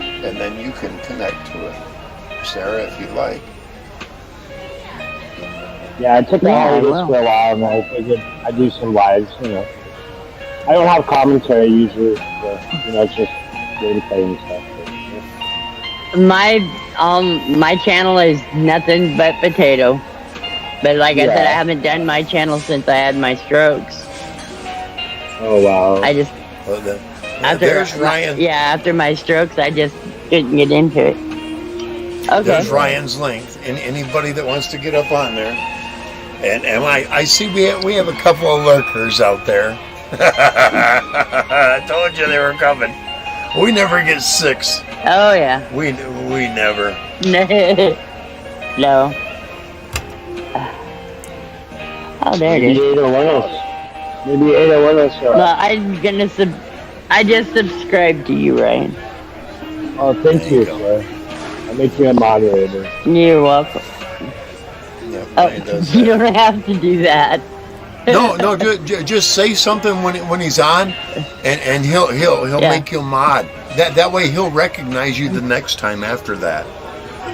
And then you can connect to it, Sarah, if you'd like. Yeah, I took all of this for a while, and I figured I'd do some lives, I don't have commentary usually, so, it's just gameplay and stuff. My channel is nothing but potato. But like I said, I haven't done my channel since I had my strokes. Oh, wow. I just... There's Ryan. Yeah, after my strokes, I just couldn't get into it. Okay. There's Ryan's link. And anybody that wants to get up on there. And I see we have a couple of lurkers out there. I told you they were coming. We never get 6. Oh, yeah. We never. No. Oh, there it Maybe is. Ada Reynolds. Maybe Ada Reynolds. Well, I'm gonna I just subscribed to you, Ryan. Oh, thank There you you, go. sir. I'll make you a moderator. You're welcome. Yeah, Oh, Ryan does you that. don't have to do that. No, just say something when he's on, and he'll Yeah. make you a mod. That way he'll recognize you the next time after that.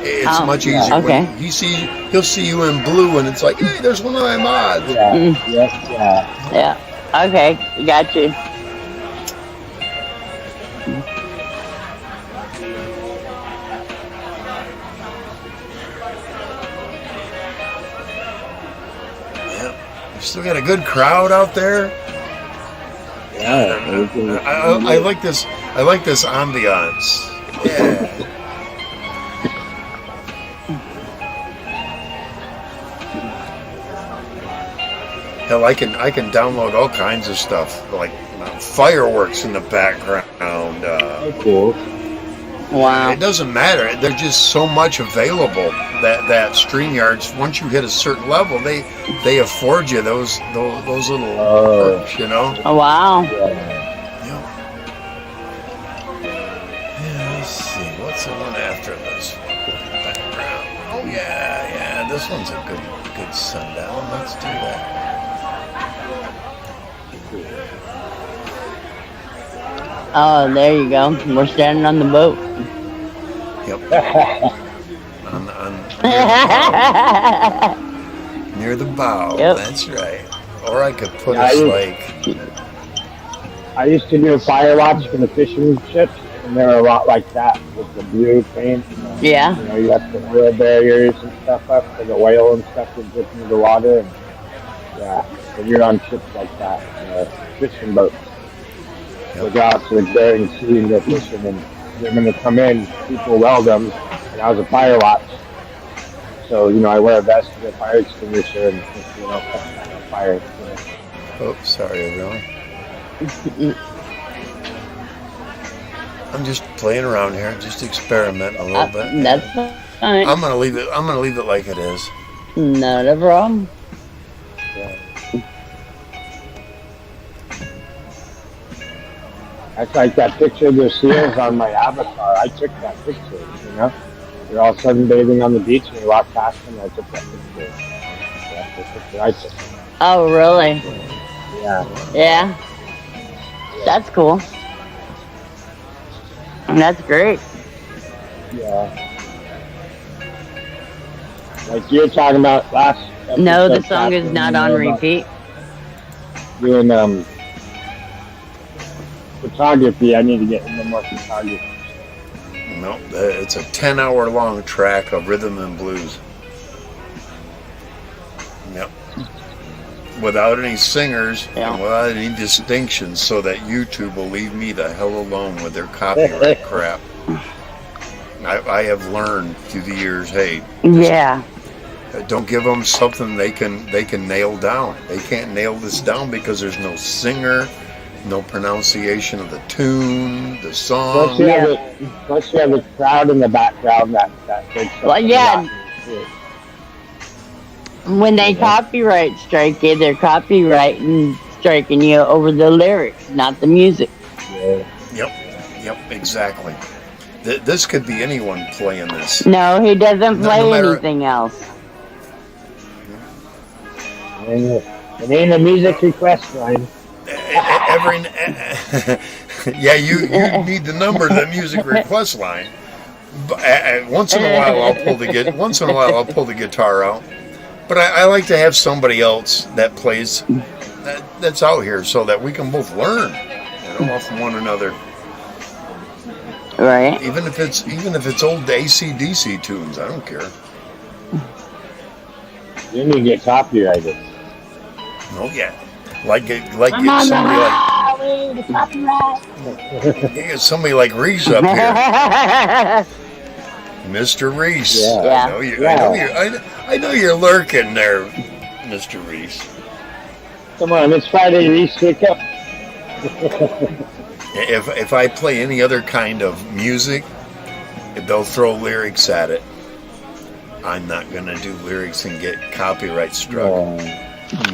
It's Oh, much yeah. easier Okay. when he'll see you in blue, and it's like, hey, there's one of my mods. Yeah. Mm. Yes. Yeah. Yeah. Okay, got you. Yeah, you still got a good crowd out there. Yeah. I like this. I like this ambiance. Yeah. Hell, I can download all kinds of stuff like fireworks in the background. Cool. Wow. It doesn't matter. There's just so much available that StreamYards. Once you hit a certain level, they afford you those little Oh. perks, you know. Oh, wow. Yeah. Yeah, let's see. What's the one after this? Background. Oh yeah. This one's a good sundown. Let's do that. Oh, there you go. We're standing on the boat. Yep. on near the bow. Yep. That's right. Or I could put Yeah, us I- like. I used to do a fire watch for the fishing ships, and they're a lot like that with the blue paint. Yeah. You know, you have the oil barriers and stuff up for the oil and stuff to dip into the water. And, yeah, when you're on ships like that, fishing boats. They go out to the Bering Sea and go fishing, and they're going to come in, people weld them, and I was a fire watch. So, I wear a vest with a fire extinguisher and, put out fire. Oh, sorry, everyone. I'm just playing around here, just experimenting a little bit. That's fine. I'm gonna leave it like it is. Not a problem. That's like that picture of the seals on my avatar. I took that picture, They're all sunbathing on the beach, and we walked past them, and I took that picture. That's the picture I took. Oh, really? Yeah. Yeah. That's cool. That's great. Yeah. Like you were talking about last No, the episode, song is Catherine, not on about repeat. Doing photography. I need to get into more photography. No, it's a 10-hour long track of rhythm and blues. Yep. Without any singers Yeah. and without any distinctions, so that YouTube will leave me the hell alone with their copyright crap. I have learned through the years, hey, Yeah. don't give them something they can nail down. They can't nail this down because there's no singer, no pronunciation of the tune, the song. Plus you have the crowd in the background that takes up Well, yeah. a lot. When they copyright strike you, they're copyrighting striking you over the lyrics, not the music. Yeah. Yep, exactly. This could be anyone playing this. No, he doesn't No play matter- anything else. And it ain't a music request line. Yeah, you need the number of the music request line. But once in a while, I'll pull the guitar out. But I like to have somebody else that plays that's out here, so that we can both learn, off one another. Right. Even if it's old AC/DC tunes, I don't care. You need to get copyrighted. Oh yeah, like somebody like Reese up here. Mr. Reese. Yeah. I know you're lurking there, Mr. Reese. Come on, it's Friday, Reese. Wake up. If I play any other kind of music, they'll throw lyrics at it. I'm not gonna do lyrics and get copyright struck.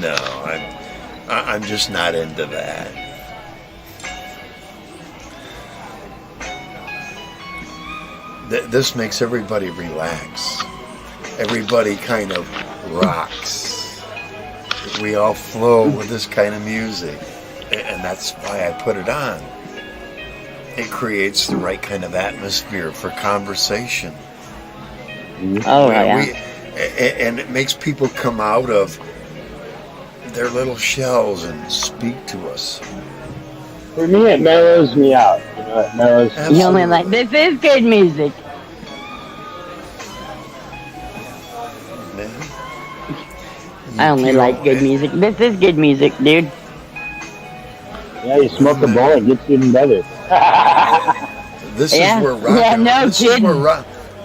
No. I'm just not into that. This makes everybody relax. Everybody kind of rocks. We all flow with this kind of music. And that's why I put it on. It creates the right kind of atmosphere for conversation. Oh, yeah. And it makes people come out of their little shells and speak to us. For me, it mellows me out. You know, it mellows. You only like, this is good music. Man. I only like good music. This is good music, dude. Yeah, you smoke a bowl, it gets even better. This Yeah. is where rock Yeah, and no this is kidding. where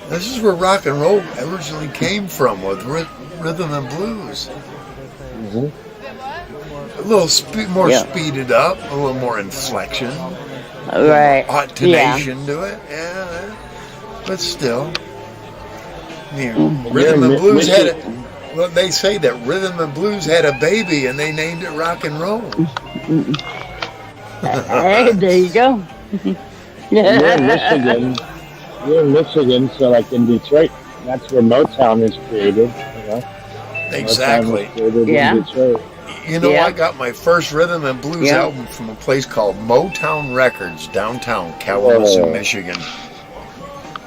this is where rock and roll originally came from, with rhythm and blues. Mhm. A little more Yeah. speeded up, a little more inflection, Right. automation to it. Yeah, but still, you know, Mm. rhythm Yeah, and blues had it. Michigan- Well, they say that rhythm and blues had a baby, and they named it rock and roll. Hey, there you go. You're in Michigan. You're in Michigan, so like in Detroit, that's where Motown is created. You know, Exactly. Motown was created Yeah. in Detroit. You know, Yeah. I got my first rhythm and blues Yeah. album from a place called Motown Records, downtown Kalamazoo, Whoa. Michigan.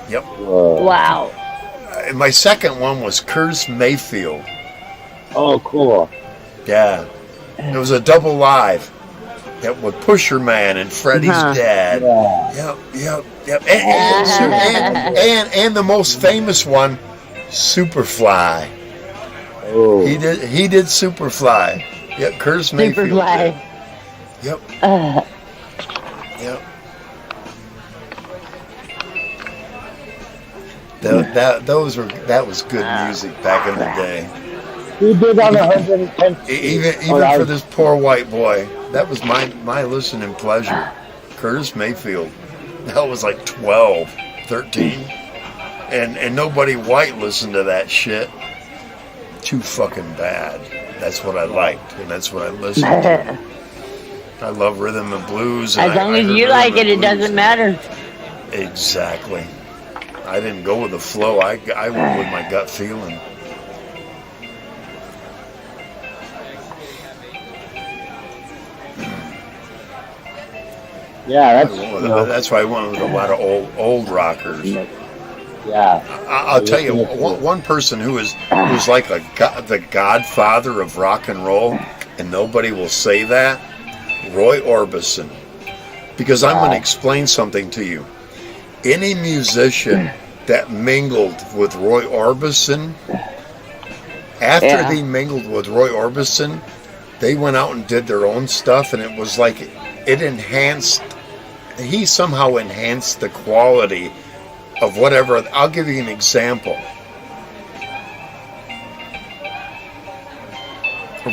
Yep. Whoa. Wow. And my second one was Curtis Mayfield. Oh, cool. Yeah. It was a double live. That with Pusher Man and Freddie's Uh-huh. dad. Yeah. Yep. And the most famous one, Superfly. Oh. He did Superfly. Yep, Curtis Mayfield. Superfly. did. Yep. Yep. That was good music back in the day. He did on 110. Even for this poor white boy, that was my listening pleasure. Curtis Mayfield. That was like 12, 13. And nobody white listened to that shit. Too fucking bad. That's what I liked, and that's what I listened to. I love rhythm and blues. And As long I as heard you rhythm like and it, it blues. doesn't matter. Exactly. I didn't go with the flow. I went with my gut feeling. Yeah, That's why I went with a lot of old rockers. Yeah. I'll tell you, one person who was like the godfather of rock and roll, and nobody will say that, Roy Orbison. Because I'm going to explain something to you. Any musician that mingled with Roy Orbison, after they mingled with Roy Orbison, they went out and did their own stuff, and it was like it enhanced. He somehow enhanced the quality of whatever. I'll give you an example.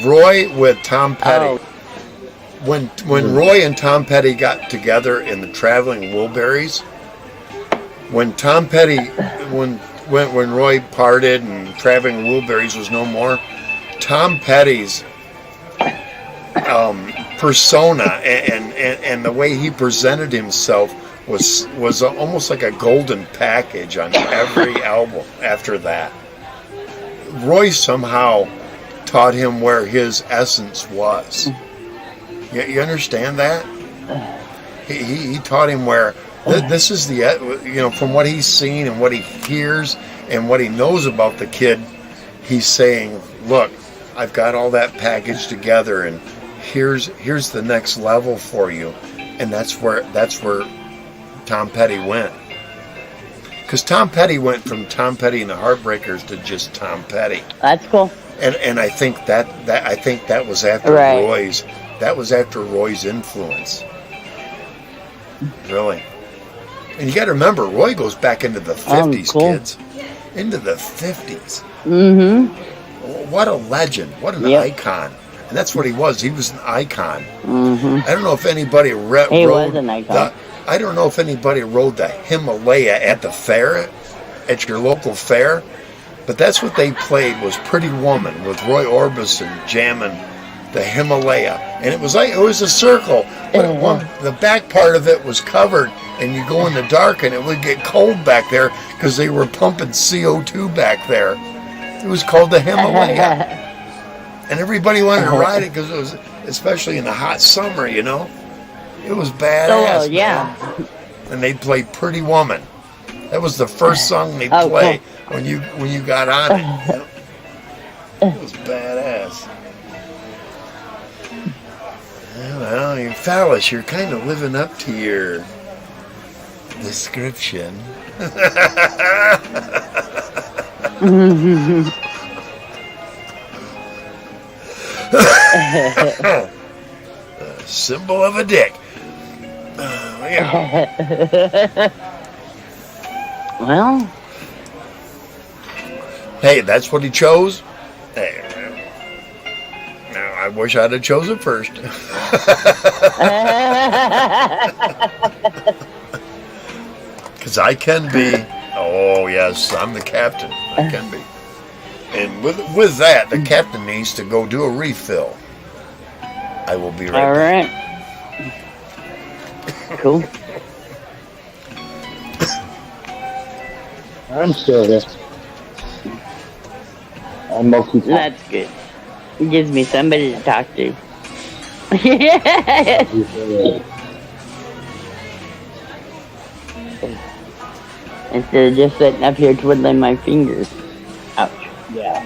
Roy with Tom Petty. Oh. When Roy and Tom Petty got together in the Traveling Wilburys, when Tom Petty, when Roy parted and Traveling Wilburys was no more, Tom Petty's persona and the way he presented himself was almost like a golden package on every album after that. Roy somehow taught him where his essence was. You understand that? He taught him where this is the, from what he's seen and what he hears and what he knows about the kid, he's saying, look, I've got all that packaged together, and here's the next level for you. And that's where Tom Petty went. Because Tom Petty went from Tom Petty and the Heartbreakers to just Tom Petty. That's cool. And I think that was after Roy's influence. Really. And you got to remember, Roy goes back into the 50s, cool. kids. Into the 50s. Mm-hmm. What a legend. What an icon. And that's what he was. He was an icon. Mm-hmm. I don't know if anybody He rode was an icon. I don't know if anybody rode the Himalaya at the fair, at your local fair, but that's what they played was Pretty Woman with Roy Orbison jamming the Himalaya, and it was a circle, but the back part of it was covered, and you go in the dark, and it would get cold back there because they were pumping CO2 back there. It was called the Himalaya, and everybody wanted to ride it because it was, especially in the hot summer, you know, it was badass. Oh, yeah. Man. And they played "Pretty Woman." That was the first song they Oh, played when you got on it. It was badass. Well, you Phallus, you're kind of living up to your description. Symbol of a dick. Yeah. Well, Hey, that's what he chose. Hey, now I wish I'd have chosen first. Because I can be. Oh yes, I'm the captain. I can be. And with that, the captain needs to go do a refill. I will be right all back. right. Cool. I'm still here. I'm mostly That's good. It gives me somebody to talk to. Instead of just sitting up here twiddling my fingers. Ouch. Yeah.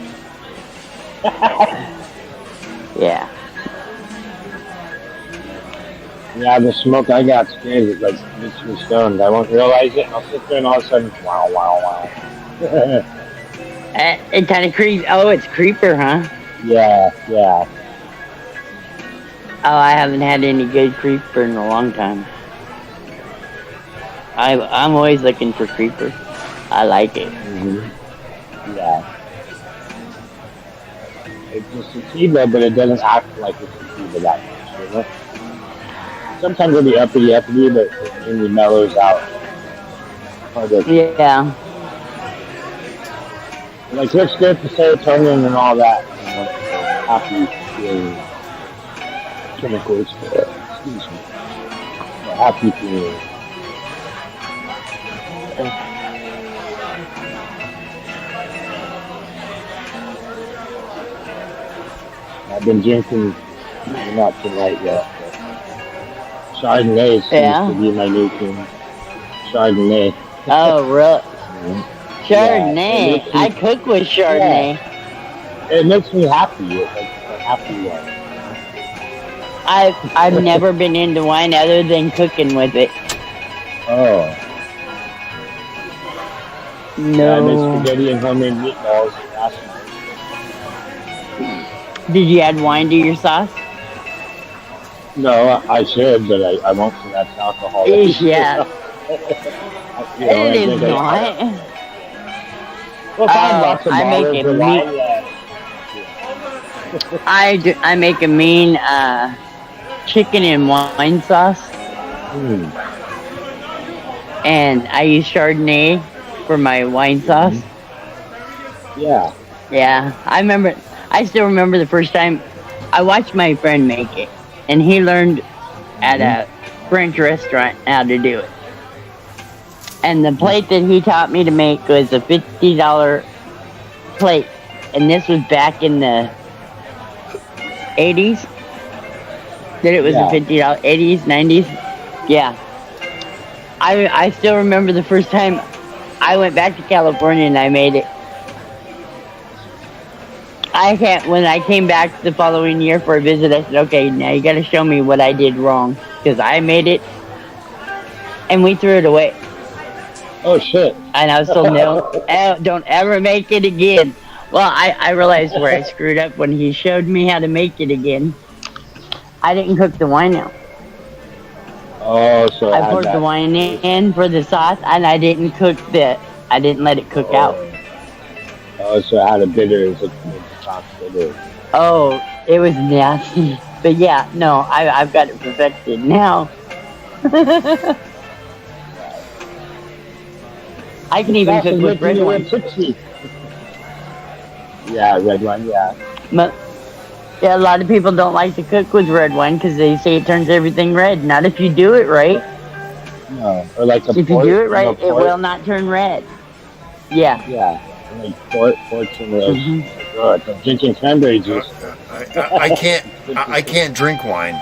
Yeah. Yeah, the smoke I got scared. It like makes me stoned. I won't realize it, and I'll sit there, and all of a sudden, wow, wow, wow. It kind of creeps. Oh, it's creeper, huh? Yeah, yeah. Oh, I haven't had any good creeper in a long time. I'm always looking for creeper. I like it. Yeah. It's just a sativa, but it doesn't act like it's a sativa that much, you know? Sometimes it'll be uppity, but when it mellows out. Yeah. Like, let's get the serotonin and all that. You know, happy feeling chemicals. Excuse me. Happy feeling. I've been drinking, not tonight yet, but Chardonnay seems to be my new thing. Chardonnay. Oh, really? Chardonnay. Yeah, I cook with Chardonnay. Yeah. It makes me happy. It's like a happy one. I've never been into wine other than cooking with it. Oh. No. Yeah, I made spaghetti and homemade meatballs last night. Did you add wine to your sauce? No, I should, but I won't, so that's alcohol. Yeah. You know, It is not. Well, if I have lots of I make bottles it of wine, I make a mean chicken and wine sauce, and I use Chardonnay for my wine sauce. Yeah. Yeah, I still remember the first time I watched my friend make it, and he learned at a French restaurant how to do it. And the plate that he taught me to make was a $50 plate, and this was back in the 80s. That it was a $50 80s, 90s. Yeah. I still remember the first time I went back to California and I made it. When I came back the following year for a visit, I said, okay, now you gotta show me what I did wrong. Because I made it, and we threw it away. Oh, shit. And I was told, no, don't ever make it again. Well, I realized where I screwed up when he showed me how to make it again. I didn't cook the wine out. Oh, so I poured the wine in for the sauce, and I didn't let it cook out. Oh, so I had a bitter, it's like sauce bitter. Oh, it was nasty. But yeah, no, I've got it perfected now. I can even cook with red wine. Yeah, red wine, yeah. Yeah, a lot of people don't like to cook with red wine because they say it turns everything red. Not if you do it right. No, or like a If you port, do it right, it port? will not turn red. Yeah. Yeah, like ports and those. Mhm. Good. I'm drinking cranberry juice. I can't drink wine.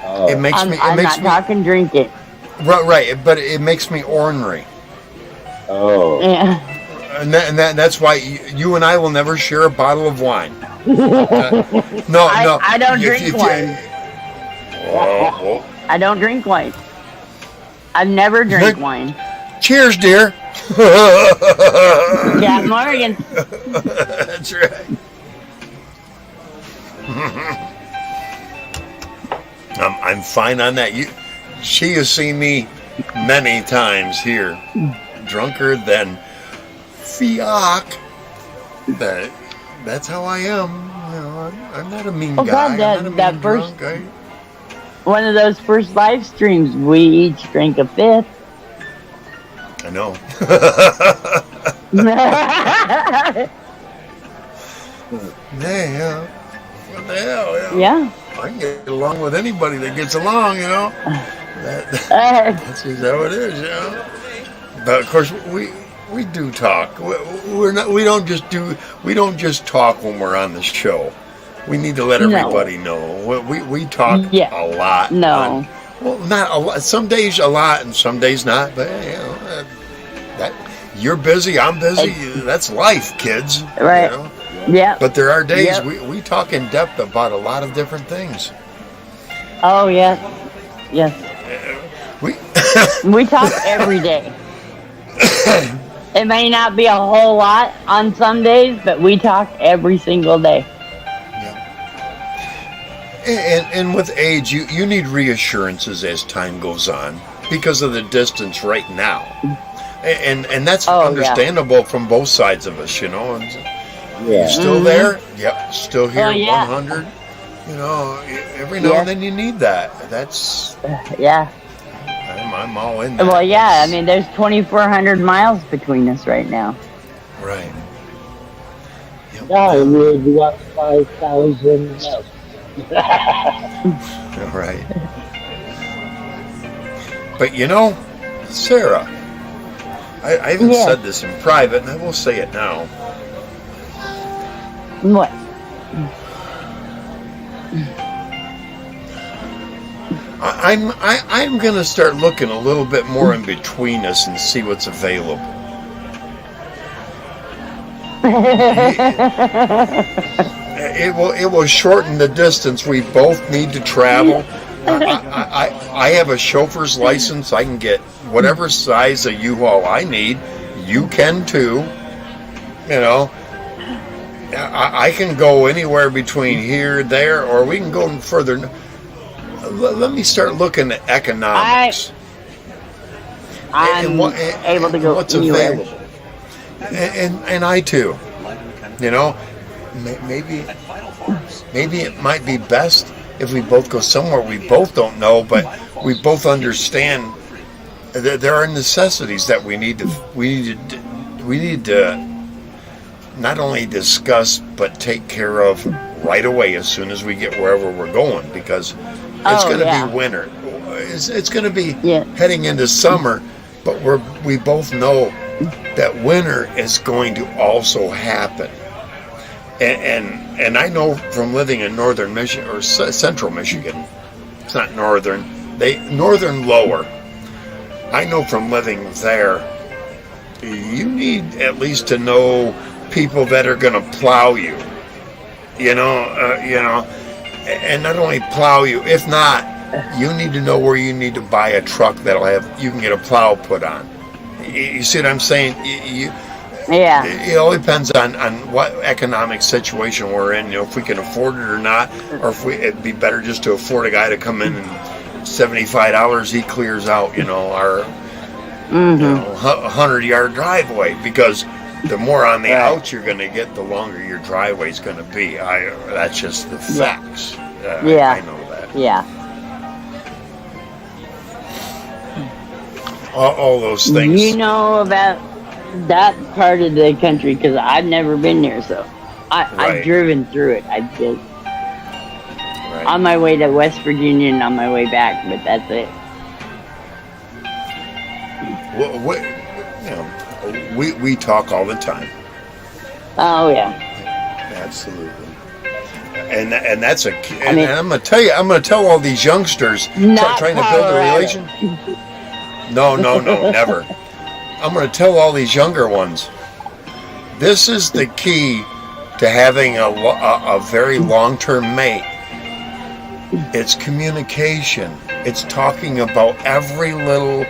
Oh. It makes I'm, me. It I'm makes not me. talking drink it. Right, but it makes me ornery, Oh. Yeah. and that's why you and I will never share a bottle of wine. No, I don't drink wine. Well, I don't drink wine. I've never drank Good. wine. cheers, dear. Yeah, Morgan. That's right. I'm fine on that. She has seen me many times here, drunker than Fiac. That's how I am. You know, I'm not a mean Oh, guy. God, I'm not a that mean first- drunk. One of those first live streams, we each drank a fifth. I know. Yeah. What the hell? Yeah. I can get along with anybody that gets along, you know. That's just how it is, you know. But of course, we do talk. We don't just talk when we're on the show. We need to let No. everybody know. We talk Yeah. a lot. No. Well, not a lot. Some days a lot, and some days not. But you know, that you're busy, I'm busy. That's life, kids. Right. You know? Yeah. But there are days Yep. we talk in depth about a lot of different things. Oh, yes. Yes. We We talk every day. It may not be a whole lot on some days, but we talk every single day. and with age, you need reassurances as time goes on because of the distance right now, and that's Oh, yeah. understandable from both sides of us, you know. And Yeah. you still there? Yep, still here. Oh, yeah. 100. You know, every now Yeah. and then you need that. That's Yeah. I'm all in. That. Well, yeah. I mean, there's 2,400 miles between us right now. Right. Yep. I would walk 5,000 miles. Right. But you know, Sarah, I haven't Yeah. said this in private, and I will say it now. What? I'm gonna start looking a little bit more in between us and see what's available. It will shorten the distance we both need to travel. I have a chauffeur's license. I can get whatever size of U-Haul I need. You can too. You know, I can go anywhere between here, there, or we can go further. Let me start looking at economics. I'm able to go what's anywhere. available. And I too. You know, maybe it might be best if we both go somewhere we both don't know, but we both understand that there are necessities that we need to not only discuss but take care of right away as soon as we get wherever we're going, because it's going to be winter. It's going to be heading into summer, but we both know that winter is going to also happen. And I know from living in northern Michigan or central Michigan, it's not northern, northern lower. I know from living there, you need at least to know people that are going to plow you. You know, and not only plow you, if not, you need to know where you need to buy a truck you can get a plow put on. You see what I'm saying? Yeah. It all depends on what economic situation we're in. You know, if we can afford it or not, or if it'd be better just to afford a guy to come in and $75 he clears out. You know, our 100-yard driveway, because the more on the outs you're going to get, the longer your driveway's going to be. That's just the facts. I know that. Yeah. All those things. You know about that part of the country because I've never been there, so I've driven through it. on my way to West Virginia and on my way back, but that's it. We talk all the time. Oh yeah. Absolutely. And that's a. I mean- and I'm gonna tell you. I'm gonna tell all these youngsters Not trying to build a Colorado. relation. No, never. I'm gonna tell all these younger ones. This is the key to having a very long-term mate. It's communication. It's talking about every little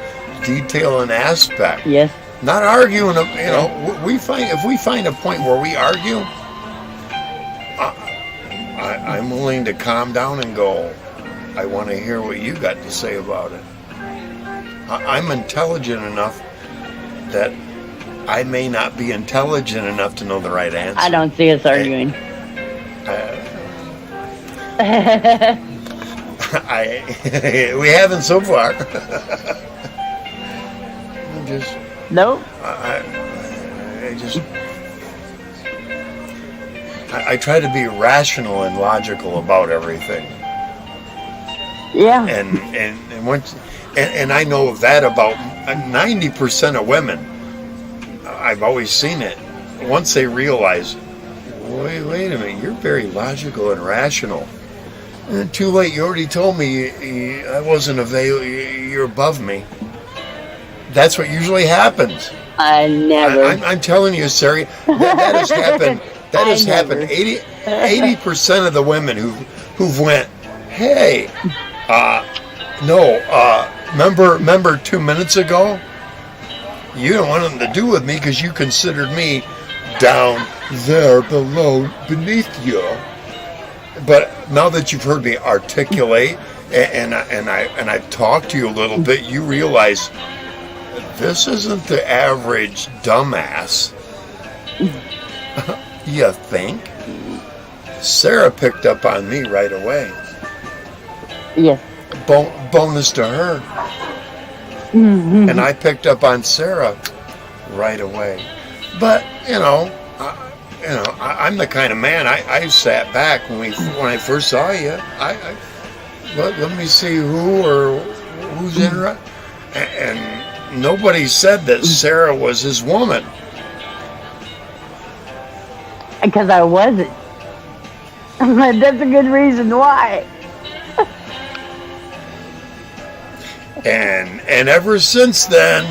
detail and aspect. Yes. Not arguing. You know, if we find a point where we argue, I'm willing to calm down and go, I want to hear what you got to say about it. I'm intelligent enough that I may not be intelligent enough to know the right answer. I don't see us arguing. We haven't so far. Nope. I try to be rational and logical about everything. Yeah. And I know that about 90% of women. I've always seen it. Once they realize, wait a minute, you're very logical and rational. And too late, you already told me I wasn't available. You're above me. That's what usually happens. I never. I'm telling you, Sari, that has happened. That has happened. 80% of the women who've went, hey, remember 2 minutes ago? You don't want nothing to do with me because you considered me down there below, beneath you. But now that you've heard me articulate and I've talked to you a little bit, you realize this isn't the average dumbass. You think? Sarah picked up on me right away. Yes. Bonus to her. And I picked up on Sarah right away. But I'm the kind of man. I sat back when I first saw you. Let me see who's interested. And nobody said that Sarah was his woman. Because I wasn't. That's a good reason why. And ever since then,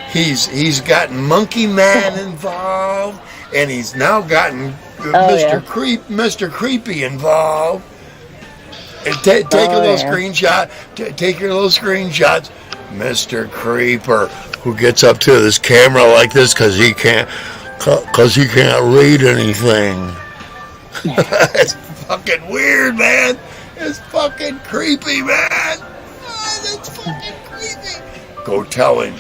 he's gotten Monkey Man involved, and he's now gotten Mr. Creepy involved. And take a little screenshot. Take your little screenshots. Mr. Creeper, who gets up to this camera like this because he can't read anything. It's fucking weird, man. It's fucking creepy, man. That's fucking creepy. Go tell him.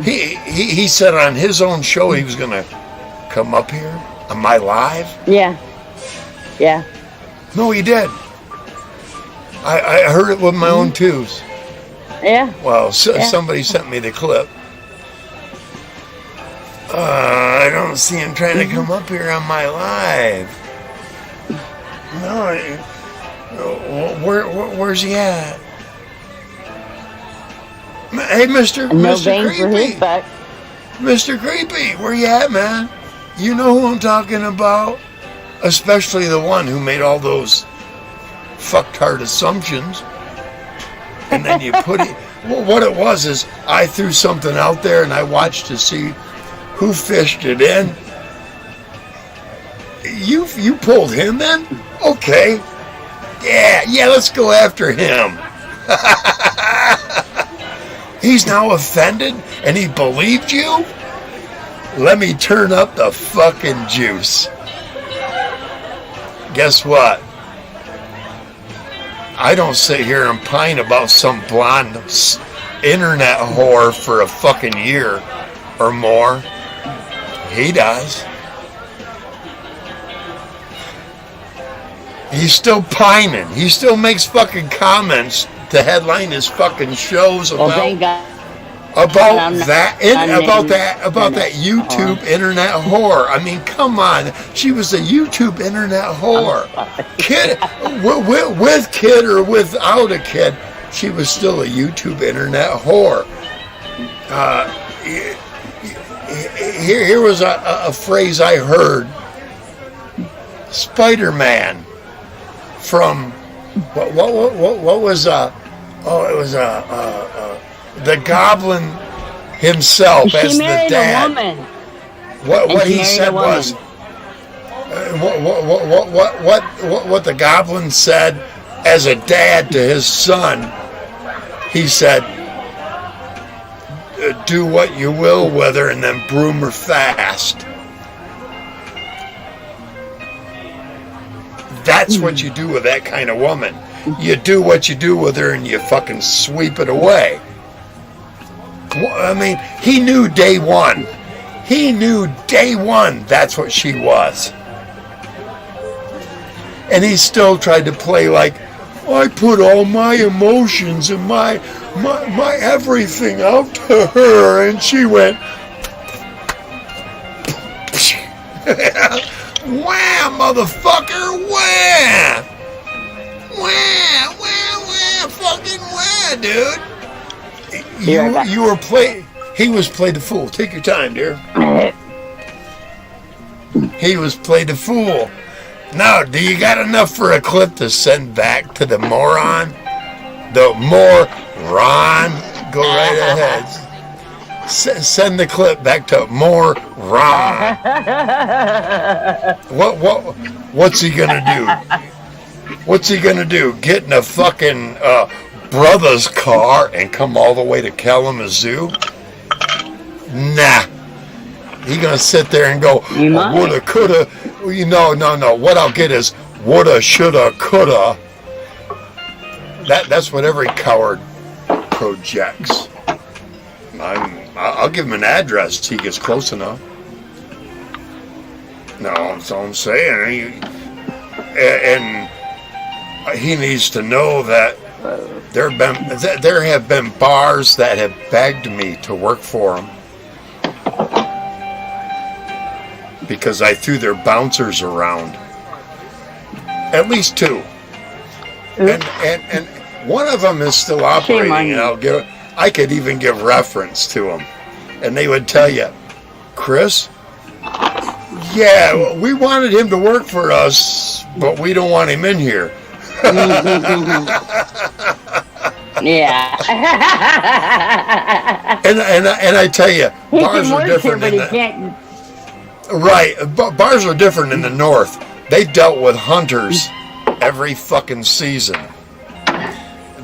He said on his own show he was gonna come up here on my live. Yeah. Yeah. No, he did. I heard it with my own twos. Yeah. Well, somebody sent me the clip. I don't see him trying to come up here on my live. No, where's he at? Hey, Mr. No Mr. bang for his Creepy. buck. Mr. Creepy, where you at, man? You know who I'm talking about? Especially the one who made all those fucktard assumptions. And then you put it... Well, what it was is I threw something out there and I watched to see who fished it in. You pulled him in? Okay. Yeah, let's go after him. He's now offended and he believed you? Let me turn up the fucking juice. Guess what? I don't sit here and pine about some blonde internet whore for a fucking year or more. He does. He's still pining. He still makes fucking comments to headline his fucking shows about... Well, thank God. about I'm not- that I'm about not- that YouTube internet whore. I mean, come on. She was a YouTube internet whore. Kid with kid or without a kid, she was still a YouTube internet whore. Here was a phrase I heard. Spider-Man from what was the Goblin himself She as the married a dad. woman. What she he married said a woman. was what the Goblin said as a dad to his son. He said, "Do what you will with her, and then broom her fast." That's what you do with that kind of woman. You do what you do with her, and you fucking sweep it away. I mean, he knew day one. He knew day one that's what she was. And he still tried to play like, I put all my emotions and my everything out to her, and she went, wham, motherfucker, wham! Wham, wham, wham, fucking wham, dude. You were play. He was played the fool. Take your time, dear. He was played the fool. Now, do you got enough for a clip to send back to the moron? The moron. Go right ahead. Send the clip back to moron. What's he gonna do? What's he gonna do? Get in a fucking brother's car and come all the way to Kalamazoo? Nah. He gonna sit there and go, woulda, coulda. No. What I'll get is woulda, shoulda, coulda. That's what every coward projects. I'll give him an address till he gets close enough. No, that's all I'm saying. And he needs to know that there have been bars that have begged me to work for them because I threw their bouncers around. At least two. And one of them is still operating, and I could even give reference to them. And they would tell you, Chris, yeah, we wanted him to work for us, but we don't want him in here. Yeah. and I tell you, bars are different in the right. Bars are different in the north. They dealt with hunters every fucking season.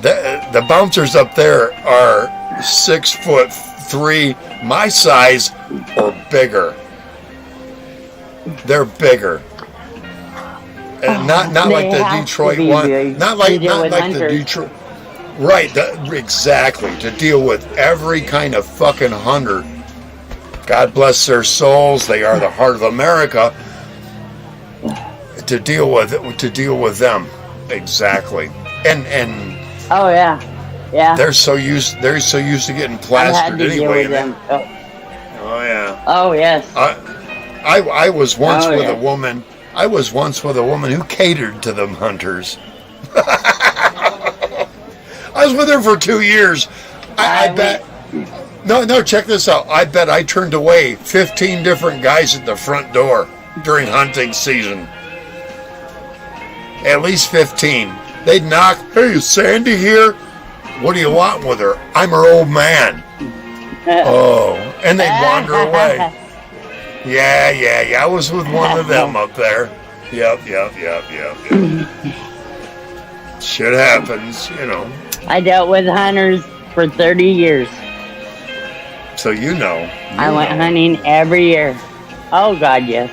The bouncers up there are 6'3", my size or bigger. They're bigger. Not like the Detroit one. Not like the Detroit. Right, exactly. To deal with every kind of fucking hunter. God bless their souls. They are the heart of America. To deal with them, exactly. And oh yeah. They're so used to getting plastered anyway. Oh yeah. Oh yes. I was once with a woman. I was once with a woman who catered to them hunters. I was with her for 2 years. I bet. No, check this out. I bet I turned away 15 different guys at the front door during hunting season. At least 15. They'd knock, hey, is Sandy here? What do you want with her? I'm her old man. Oh, and they'd wander away. Yeah. I was with one of them up there. Yep. Shit happens, I dealt with hunters for 30 years. So I went hunting every year. Oh God, yes.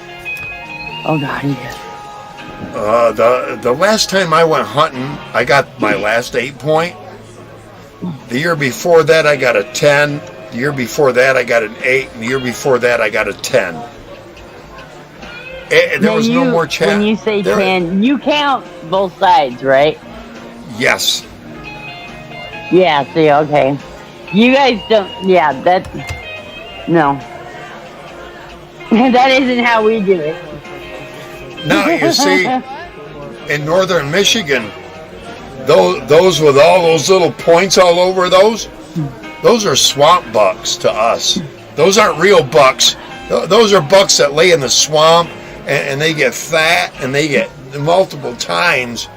The last time I went hunting, I got my last 8 point. The year before that, I got a 10. The year before that, I got an 8. And the year before that, I got a 10. There was no more chat. When you say 10, you count both sides, right? Yes. Yeah, see, okay. You guys don't. Yeah, that. No. That isn't how we do it. Now, you see, in northern Michigan, those with all those little points all over those are swamp bucks to us. Those aren't real bucks. Those are bucks that lay in the swamp, and they get fat, and they get multiple times.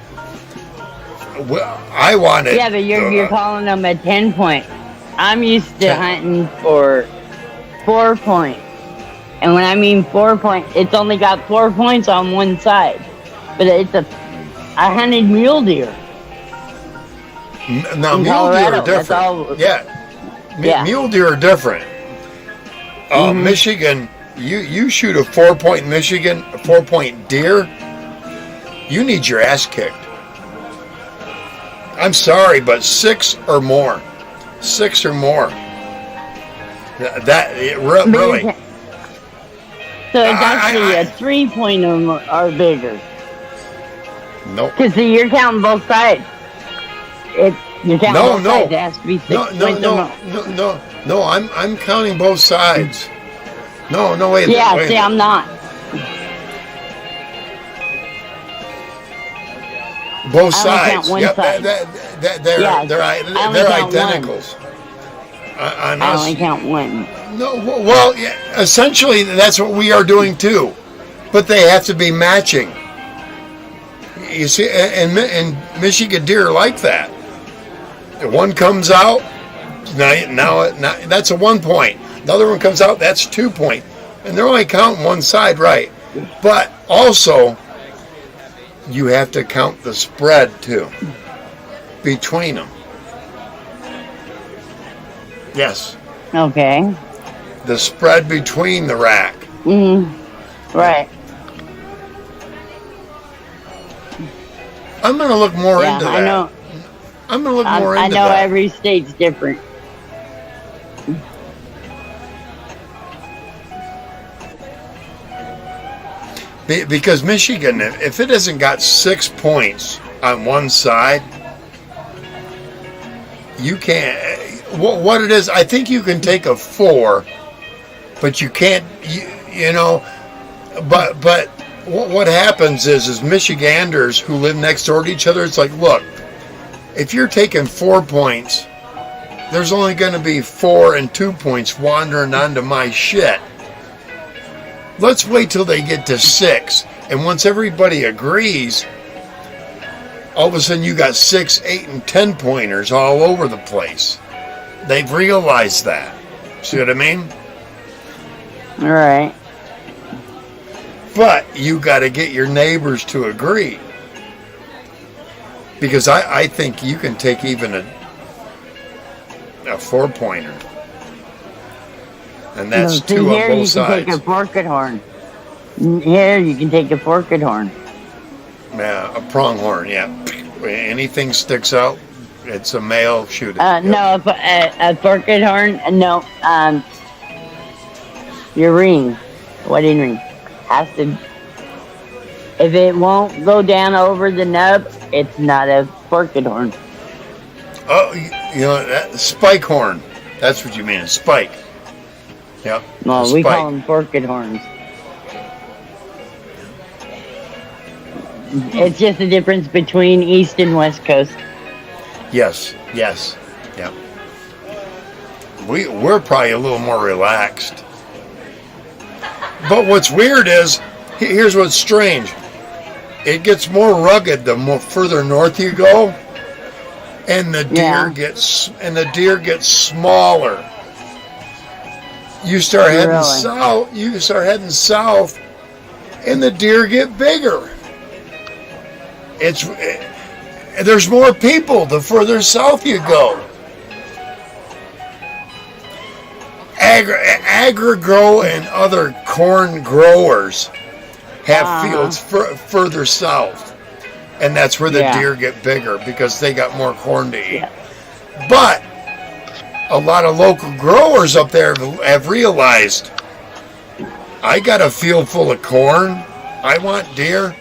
Well, I wanted. Yeah, but you're calling them a 10-point. I'm used to hunting for 4 point. And when I mean 4 point, it's only got 4 points on one side. But it's I hunted mule deer. Now, in mule Colorado. deer are different. Yeah. Mule deer are different. Michigan, you shoot a 4 point in Michigan, a 4 point deer, you need your ass kicked. I'm sorry, but 6 or more. 6 or more. Really. So it's actually a 3 point or bigger. Nope. Because you're counting both sides. You're counting both sides. It has to be 6 points or more. No, I'm counting both sides. No, wait. Yeah, wait. see, I'm not. Both I only sides. count one Yep, side. they're only count identicals. I only count one. No, well, yeah, essentially that's what we are doing too, but they have to be matching. You see, and Michigan deer like that. One comes out, now that's a 1 point. The other one comes out, that's 2 point, and they're only counting one side, right? But also, you have to count the spread too between them. Yes. Okay. The spread between the rack. Right. I'm going to look more into that. I know. I'm going to look more into I know that. every state's different. Because Michigan, if it hasn't got 6 points on one side, you can't. What it is, I think you can take a 4, but you can't. You know, but what happens is Michiganders who live next door to each other, it's like, look, if you're taking 4 points, there's only going to be 4 and 2 points wandering onto my shit. Let's wait till they get to 6, and once everybody agrees, all of a sudden you got 6, 8, and 10 pointers all over the place. They've realized that. See what I mean? All right. But you got to get your neighbors to agree. Because I think you can take even a 4-pointer. And that's 2 on both sides. Here you can take a forked horn. Here you can take a forked horn. Yeah, a pronghorn, yeah. Anything sticks out, it's a male, shoot it. No, a forked horn, no. Your ring, wedding ring, has to. If it won't go down over the nub, it's not a forked horn. Oh, you know, spike horn. That's what you mean, a spike. Yep. Well, we call them forked horns. It's just the difference between East and West Coast. Yes. Yep. We're probably a little more relaxed. But what's weird is, here's what's strange. It gets more rugged the more further north you go, and the deer gets smaller. You start heading south. You start heading south, and the deer get bigger. There's more people the further south you go. Agri-Grow and other corn growers have fields further south, and that's where the deer get bigger because they got more corn to eat. Yeah. But a lot of local growers up there have realized, I got a field full of corn, I want deer,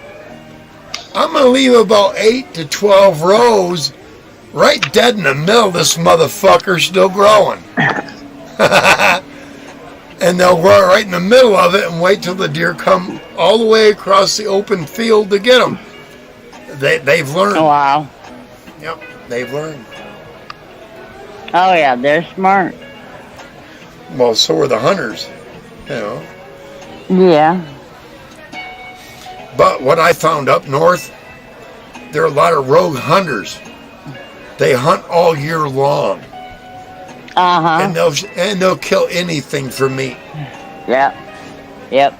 I'm going to leave about 8 to 12 rows right dead in the middle, this motherfucker's still growing. And they'll grow right in the middle of it and wait till the deer come all the way across the open field to get them. They've learned. Wow. Yep, they've learned. Oh yeah, they're smart. Well, so are the hunters, you know. Yeah. But what I found up north, there are a lot of rogue hunters. They hunt all year long, Uh-huh. and they'll kill anything for meat. Yep. Yep.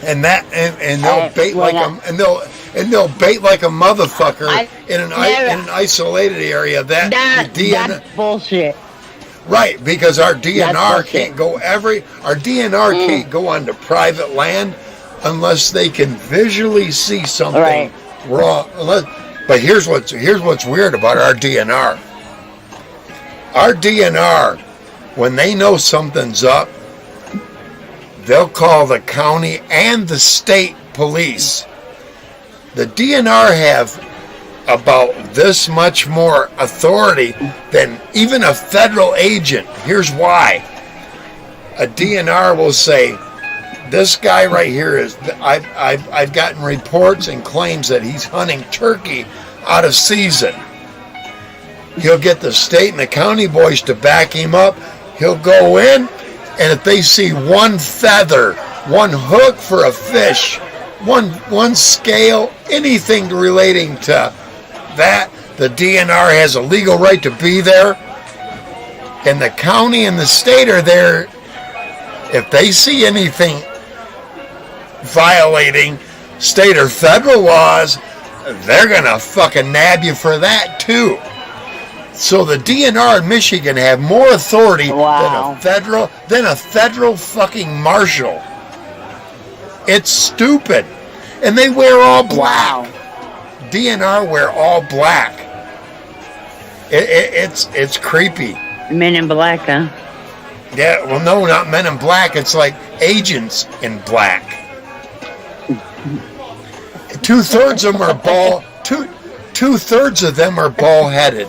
And they'll bait well, like they'll bait like a motherfucker in an yeah. isolated area. That's bullshit. Right, because our DNR bullshit. can't go can't go onto private land unless they can visually see something Right. wrong. But here's what's weird about our DNR. Our DNR, when they know something's up, they'll call the county and the state police. The DNR have about this much more authority than even a federal agent. Here's why. A DNR will say, this guy right here is, I've gotten reports and claims that he's hunting turkey out of season. He'll get the state and the county boys to back him up. He'll go in, and if they see one feather, one hook for a fish, one scale, anything relating to that, the DNR has a legal right to be there. And the county and the state are there. If they see anything violating state or federal laws, they're gonna fucking nab you for that too. So the DNR in Michigan have more authority Wow. than a federal fucking marshal. It's stupid. And they wear all black. Wow. DNR wear all black. It's creepy. Men in Black, huh? Yeah, well, no, not men in black. It's like agents in black. 2/3 of them are bald. Two-thirds of them are bald-headed.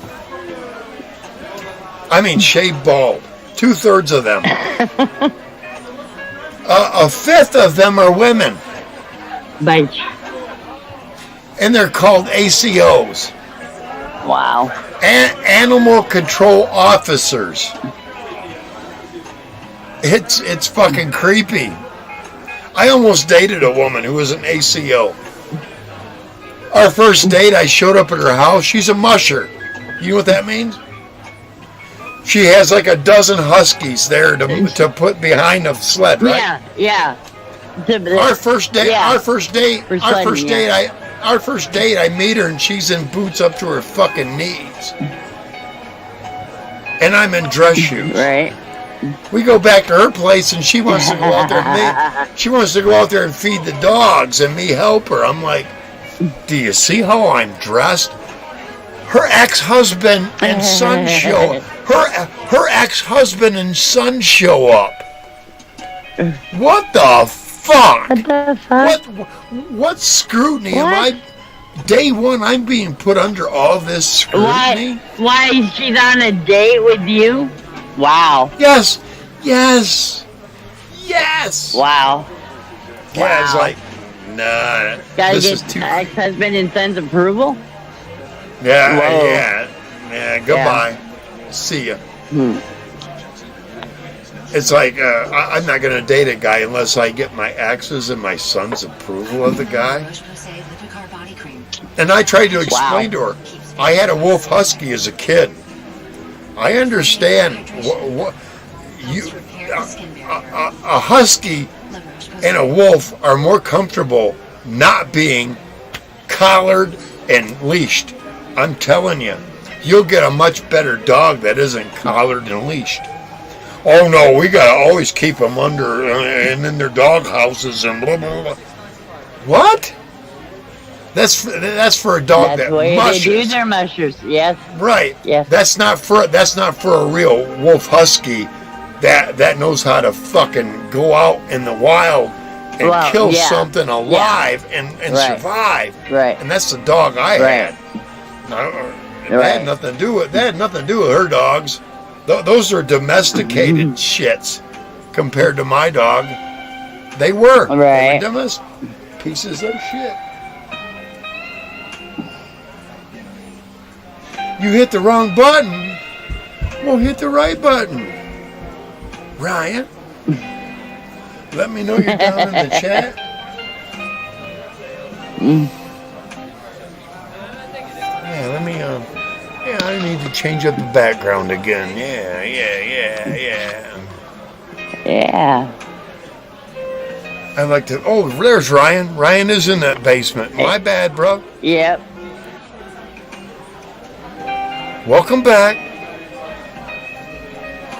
I mean, shaved bald. 2/3 of them. A fifth of them are women, Bunch. and they're called ACOs. Wow. Animal control officers. It's fucking creepy. I almost dated a woman who was an ACO. Our first date, I showed up at her house. She's a musher. You know what that means? She has like a dozen huskies there to put behind a sled, right? Yeah. Our first date. Yeah. Our first date. For Our sledding, first date. Our first date. I meet her and she's in boots up to her fucking knees, and I'm in dress shoes. Right. We go back to her place and she wants to go out there. She wants to go out there and feed the dogs and me help her. I'm like, do you see how I'm dressed? Her ex-husband and son show. Her ex-husband and son show up. What the fuck? What the fuck? What scrutiny What? am I? Day one, I'm being put under all this scrutiny. Why she's on a date with you? Wow. Yes. Wow. Yeah, it's Wow. like, nah. Gotta This is get too. ex-husband and son's approval? Yeah. Whoa. Goodbye. See ya. It's like I'm not gonna date a guy unless I get my ex's and my son's approval of the guy. And I tried to explain to her, I had a wolf husky as a kid. I understand what a husky and a wolf are more comfortable not being collared and leashed. I'm telling you, you'll get a much better dog that isn't collared and leashed. Oh no, we gotta always keep them under and in their dog houses and blah blah blah. What? That's for a dog That's that the way mushes. they do their mushers. Yes. Right. Yes. That's not for a real wolf husky that knows how to fucking go out in the wild and kill something alive and Right. survive. Right. And that's the dog I Right. had. That had nothing to do with her dogs. Those are domesticated shits compared to my dog. They were. Right. They were pieces of shit. You hit the wrong button. Well, hit the right button. Ryan, let me know you're down in the chat. Yeah, let me, I need to change up the background again. Yeah. Yeah. I like to, oh, there's Ryan. Ryan is in that basement. My bad, bro. Yep. Welcome back.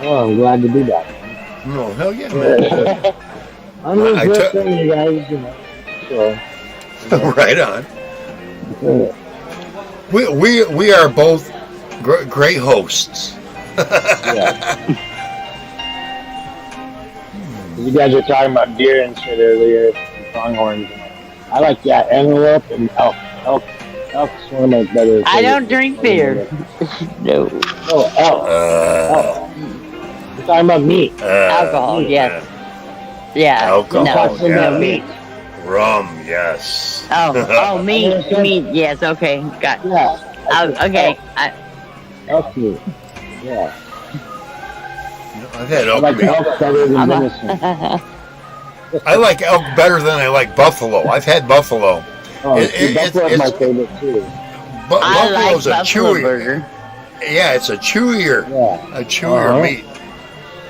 Oh, I'm glad to do that. No, hell yeah, man. I'm just listening, you guys, so. Right on. We are both great hosts. Yeah. You guys were talking about deer and shit earlier, and pronghorns. I like antelope and elk. Elk's one of my better. I don't drink beer. No. Oh, elk. We're talking about meat. Alcohol, yes. Yeah. Alcohol, No. Talking about meat. Rum, yes. Oh, meat, yes, okay, got. Yeah. Okay, Elk meat. Yeah. I've had I elk like meat. elk better than venison. I like elk better than I like buffalo. I've had buffalo. Oh, buffalo's my favorite too. I like Buffalo's a buffalo chewier. burger. Yeah, it's a chewier Yeah. meat.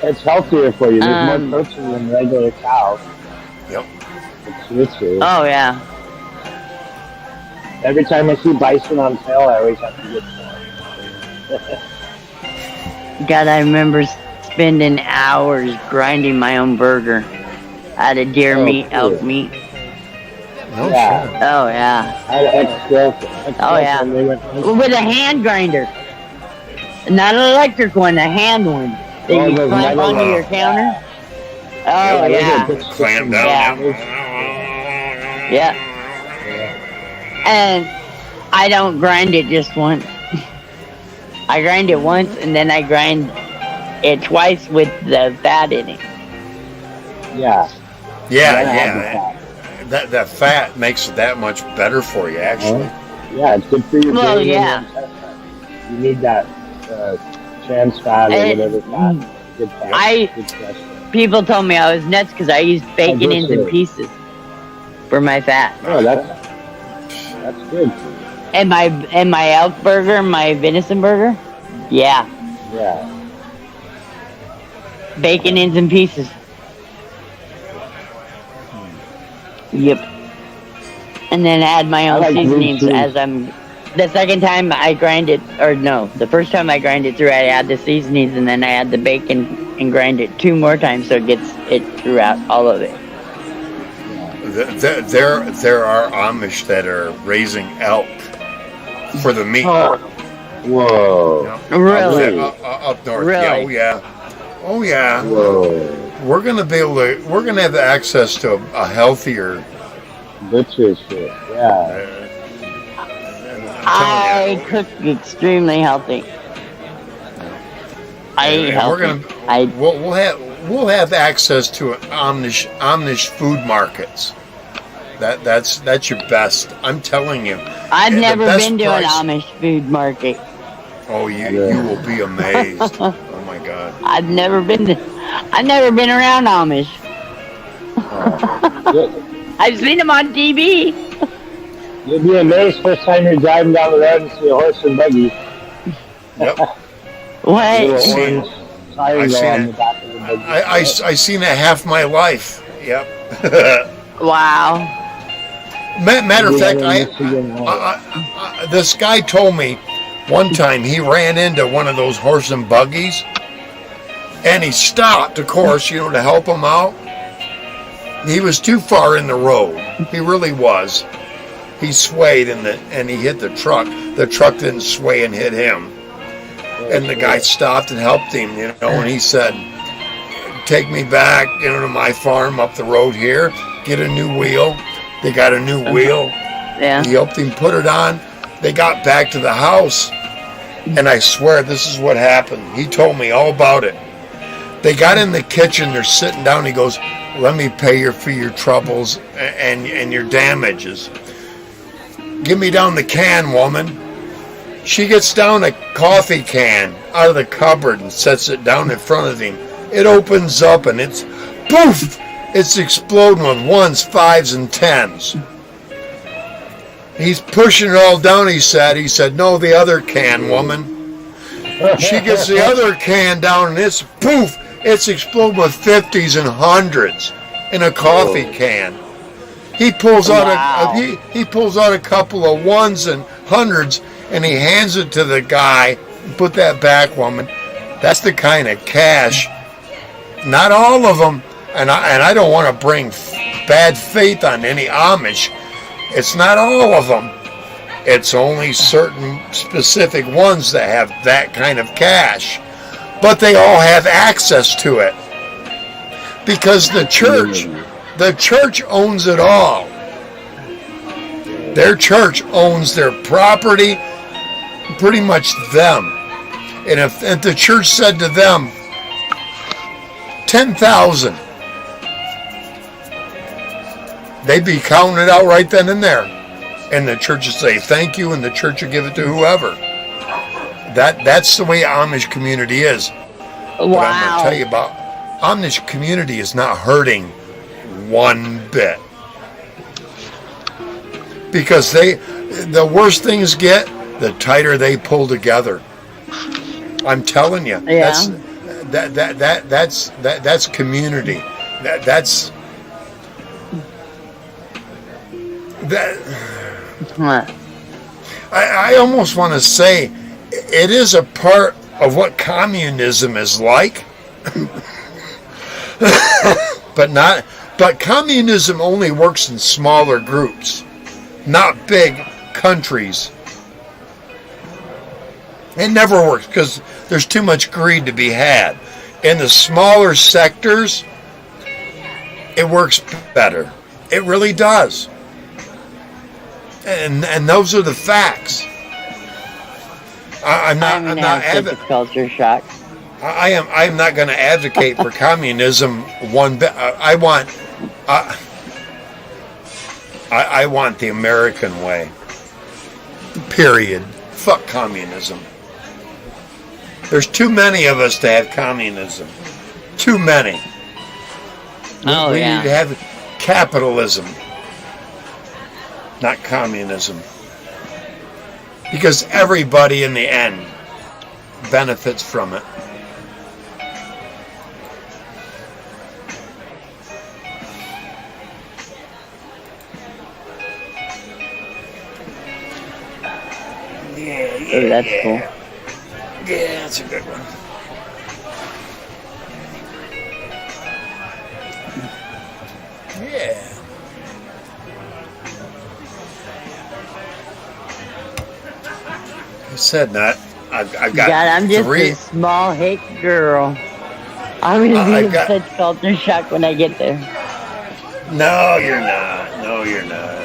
It's healthier for you. There's more protein than regular cow. Yep. It's richer. Oh yeah. Every time I see bison on sale, I always have to get more. God, I remember spending hours grinding my own burger out of deer meat, cool. elk meat. No Yeah. shit. Oh yeah. I had Oh, yeah. With a hand grinder. Not an electric one, a hand one. That Oh, you those clamp metal onto your ones. counter. Oh yeah. Clamp down. Yeah. And I don't grind it just once. I grind it once and then I grind it twice with the fat in it. Yeah. Yeah. That fat makes it that much better for you, actually. Yeah, it's good for your Well, brain and yeah. intestines. You need that trans fat or whatever fat. Good fat. Good cholesterol. People told me I was nuts because I used bacon ends and pieces for my fat. Oh, that's good. And my elk burger, my venison burger, yeah, Yeah. bacon ends and pieces. Yep. And then add my own I like green seasonings cheese. as I'm. The second time I grind it, or no, the first time I grind it through, I add the seasonings and then I add the bacon and grind it 2 more times so it gets it throughout all of it. There are Amish that are raising elk for the meat. Whoa. Really? Up north. Really? Yeah. Oh yeah. Whoa. We're gonna have access to a healthier. Butcher shit. Yeah. I cook extremely healthy. I eat healthy. We'll have access to Amish food markets. That's your best. I'm telling you. I've And the never best been to an price- Amish food market. Oh, you will be amazed. Oh my God. I've never been around Amish. I've seen them on TV. You'll be amazed first time you're driving down the road and see a horse and buggy. Yep. What? Little seen- orange triangle I've seen on it. the back of the buggy. I seen it half my life. Yep. Wow. Matter of fact, Michigan, this guy told me one time he ran into one of those horse and buggies, and he stopped, of course, to help him out. He was too far in the road. He really was. He swayed and he hit the truck. The truck didn't sway and hit him. And the guy stopped and helped him, and he said, "Take me back, to my farm up the road here. Get a new wheel." They got a new wheel. Yeah. He helped him put it on. They got back to the house, and I swear this is what happened. He told me all about it. They got in the kitchen, they're sitting down, he goes, let me pay you for your troubles and your damages. Give me down the can, woman. She gets down a coffee can out of the cupboard and sets it down in front of him. It opens up and it's poof! It's exploding with ones, fives, and tens. He's pushing it all down, he said. He said, no, the other can, woman. She gets the other can down and it's poof! It's exploding with 50s and hundreds in a coffee can. He pulls out he pulls out a couple of ones and hundreds and he hands it to the guy. Put that back, woman. That's the kind of cash. Not all of them, and I don't want to bring bad faith on any Amish. It's not all of them. It's only certain specific ones that have that kind of cash. But they all have access to it. Because the church owns it all. Their church owns their property, pretty much them. And if the church said to them, 10,000, they'd be counting it out right then and there. And the church would say thank you, and the church would give it to whoever. That's the way Amish community is. Wow. But I'm going to tell you about Amish community is not hurting one bit. Because the worse things get, the tighter they pull together. I'm telling you. Yeah. That's community. That's What? I almost want to say it is a part of what communism is like. But communism only works in smaller groups, not big countries. It never works because there's too much greed to be had. In the smaller sectors, it works better. It really does. And those are the facts. I'm not culture shock. I am not going to advocate for communism one bit. I want the American way. Period. Fuck communism. There's too many of us to have communism. Too many. Oh, we yeah. need to have capitalism, not communism. Because everybody in the end benefits from it. Oh, that's cool. Yeah, that's a good one. Yeah. I said that. I've got God, I'm just three. a small hick girl. I'm gonna be in such culture shock when I get there. No, you're not. No, you're not.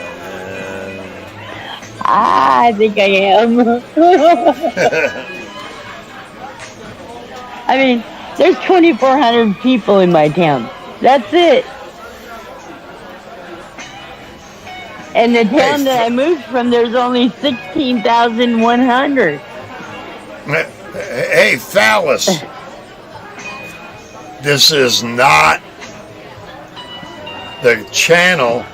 I think I am. I mean, there's 2,400 people in my town. That's it. And the town that I moved from, there's only 16,100. Hey, Phallus. This is not the channel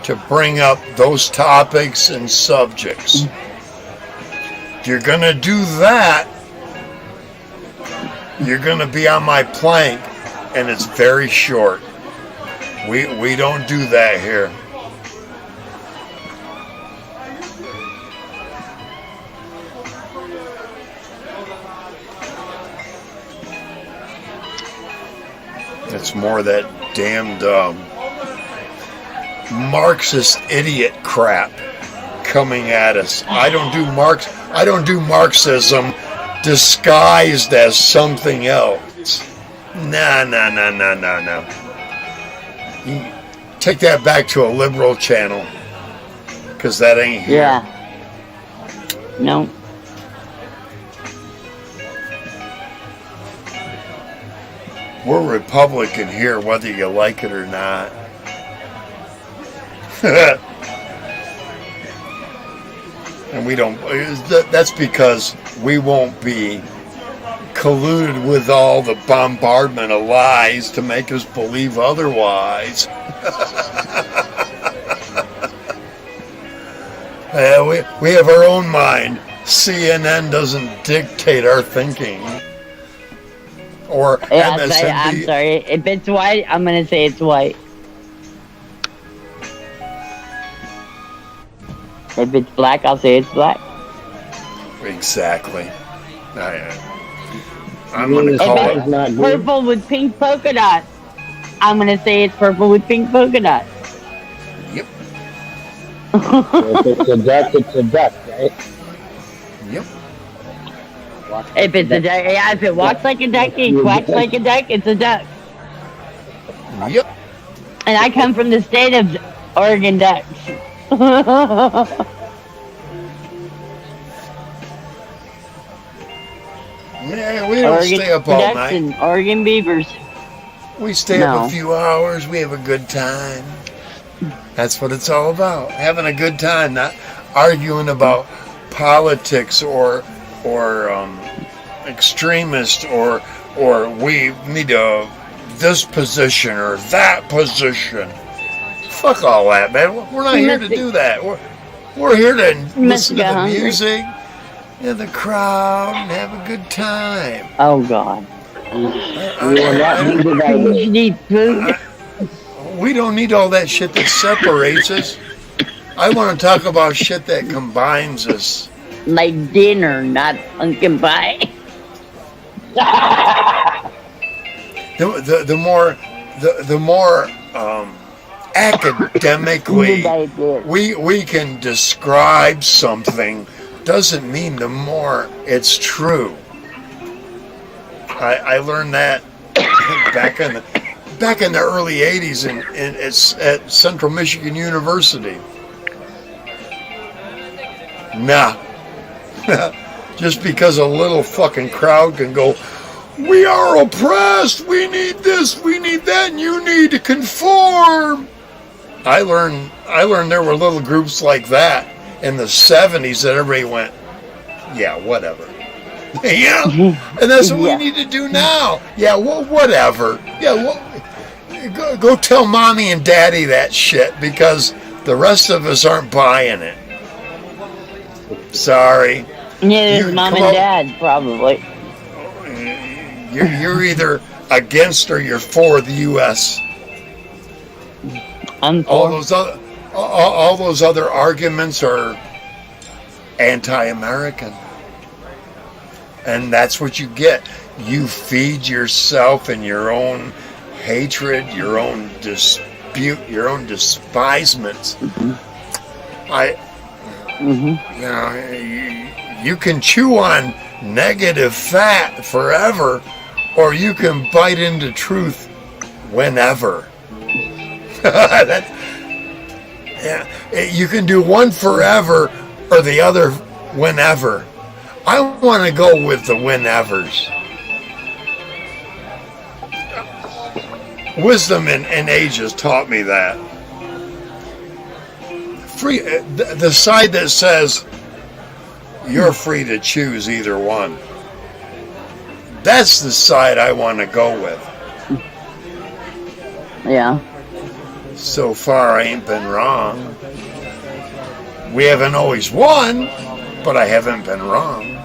to bring up those topics and subjects. If you're going to do that, you're going to be on my plank, and it's very short. We don't do that here. It's more that damned Marxist idiot crap coming at us. I don't do Marxism disguised as something else. No. You take that back to a liberal channel, because that ain't here. Yeah. No. We're Republican here, whether you like it or not. And we don't, that's because we won't be colluded with all the bombardment of lies to make us believe otherwise. We have our own mind. CNN doesn't dictate our thinking. Or Yeah, MSNBC. I'm sorry. If it's white, I'm gonna say it's white. If it's black, I'll say it's black. Exactly. I'm going to If call it's it. not good. purple with pink polka dots, I'm gonna say it's purple with pink polka dots. Yep. So if it's a duck, it's a duck, right? Yep. If it's a duck, yeah, if it walks like a duck, it quacks like a duck, it's a duck. Yep. And I come from the state of Oregon Ducks. Yeah, we don't Oregon stay up all Ducks night. and Oregon Beavers. We stay up No. a few hours. We have a good time. That's what it's all about. Having a good time, not arguing about politics or extremist or we need this position or that position. Fuck all that, man. We're not here to do that. We're here to listen to go the hungry. music and the crowd and have a good time. Oh God. We will not be divided. You need food. We don't need all that shit that separates us. I want to talk about shit that combines us. Like dinner, not pumpkin pie. The more academically we can describe something doesn't mean the more it's true. I learned that back in the early '80s at Central Michigan University. Nah. Just because a little fucking crowd can go, we are oppressed, we need this, we need that, and you need to conform. I learned there were little groups like that in the 70s that everybody went, yeah, whatever. Yeah, and that's what Yeah. we need to do now. Yeah, well, whatever. Yeah, well, go tell mommy and daddy that shit because the rest of us aren't buying it. Sorry. Neither You- is mom come and on. dad, probably. You're either against or you're for the U.S. I'm All for. those other arguments are anti-American, and that's what you get. You feed yourself in your own hatred, your own dispute, your own despisements. You know, you can chew on negative fat forever, or you can bite into truth whenever. You can do one forever or the other whenever. I want to go with the whenevers. Wisdom and age has taught me that. Free, the side that says you're free to choose either one. That's the side I want to go with. Yeah. So far, I ain't been wrong. We haven't always won, but I haven't been wrong.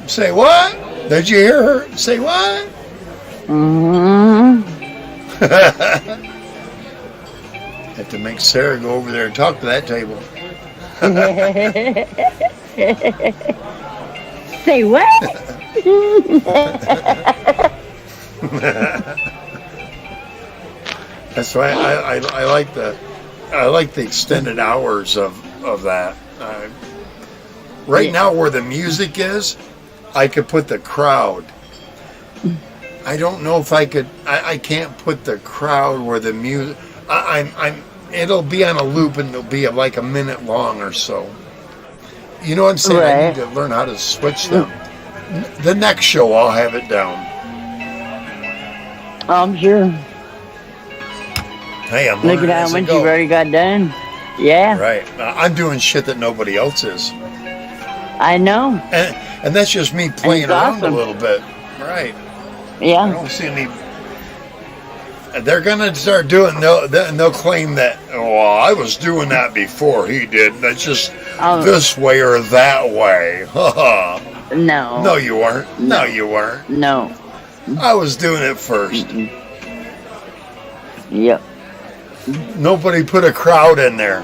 Say what? Did you hear her? Say what? Mm-hmm. Have to make Sarah go over there and talk to that table. Say what? That's why I like the extended hours of that. Right now, where the music is, I could put the crowd. I don't know if I could. I can't put the crowd where the music. it'll be on a loop and it'll be like a minute long or so. You know what I'm saying? I Right. need to learn how to switch them. The next show, I'll have it down. I'm sure. Hey, I'm Look learning at how as I much go. you've already got done. Yeah, Right. I'm doing shit that nobody else is. I know. And that's just me playing it's around awesome. a little bit. Right. I Yeah. don't see any. They're gonna start doing. They'll claim that. Oh, I was doing that before he did. That's just Oh. this way or that way. No. No, you weren't. No, you weren't. No. I was doing it first. Yep. Nobody put a crowd in there.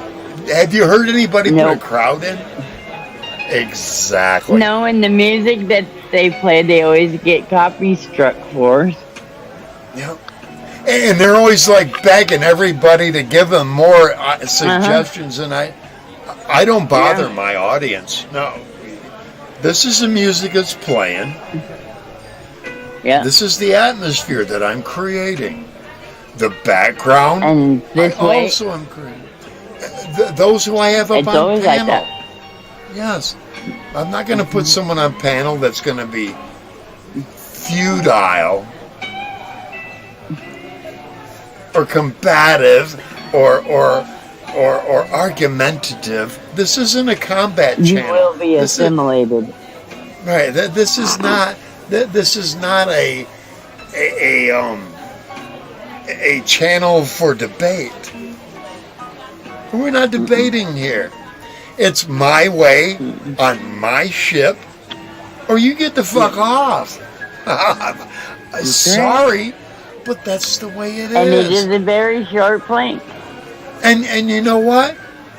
Have you heard anybody Nope. put a crowd in? Exactly. No, and the music that they play, they always get copy struck for. Yep. And they're always like begging everybody to give them more suggestions, and I don't bother Yeah. my audience. No, this is the music that's playing. Yeah. This is the atmosphere that I'm creating. The background, And this I way, also am creating. Those who I have up it's on always like panel. that. Yes, I'm not going to put someone on panel that's going to be futile or combative or argumentative. This isn't a combat You channel. will be This is- assimilated. right. This is not. This is not a channel for debate. We're not debating here. It's my way on my ship, or you get the fuck off. Sorry, but that's the way it And it is. is a very short plank. And you know what?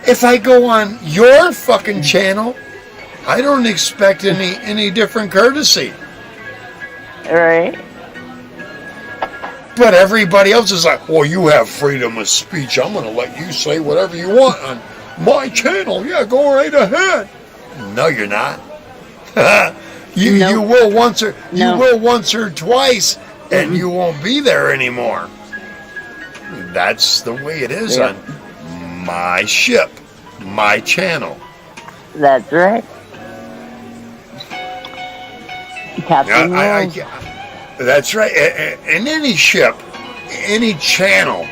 If I go on your fucking channel, I don't expect any different courtesy. Right? But everybody else is like, well, you have freedom of speech. I'm going to let you say whatever you want on my channel. Yeah, go right ahead. No, you're not. You Nope. will once or you No. will once or twice, and you won't be there anymore. That's the way it is Yeah. on my ship, my channel. That's right. Captain rules. That's right. In any ship, any channel,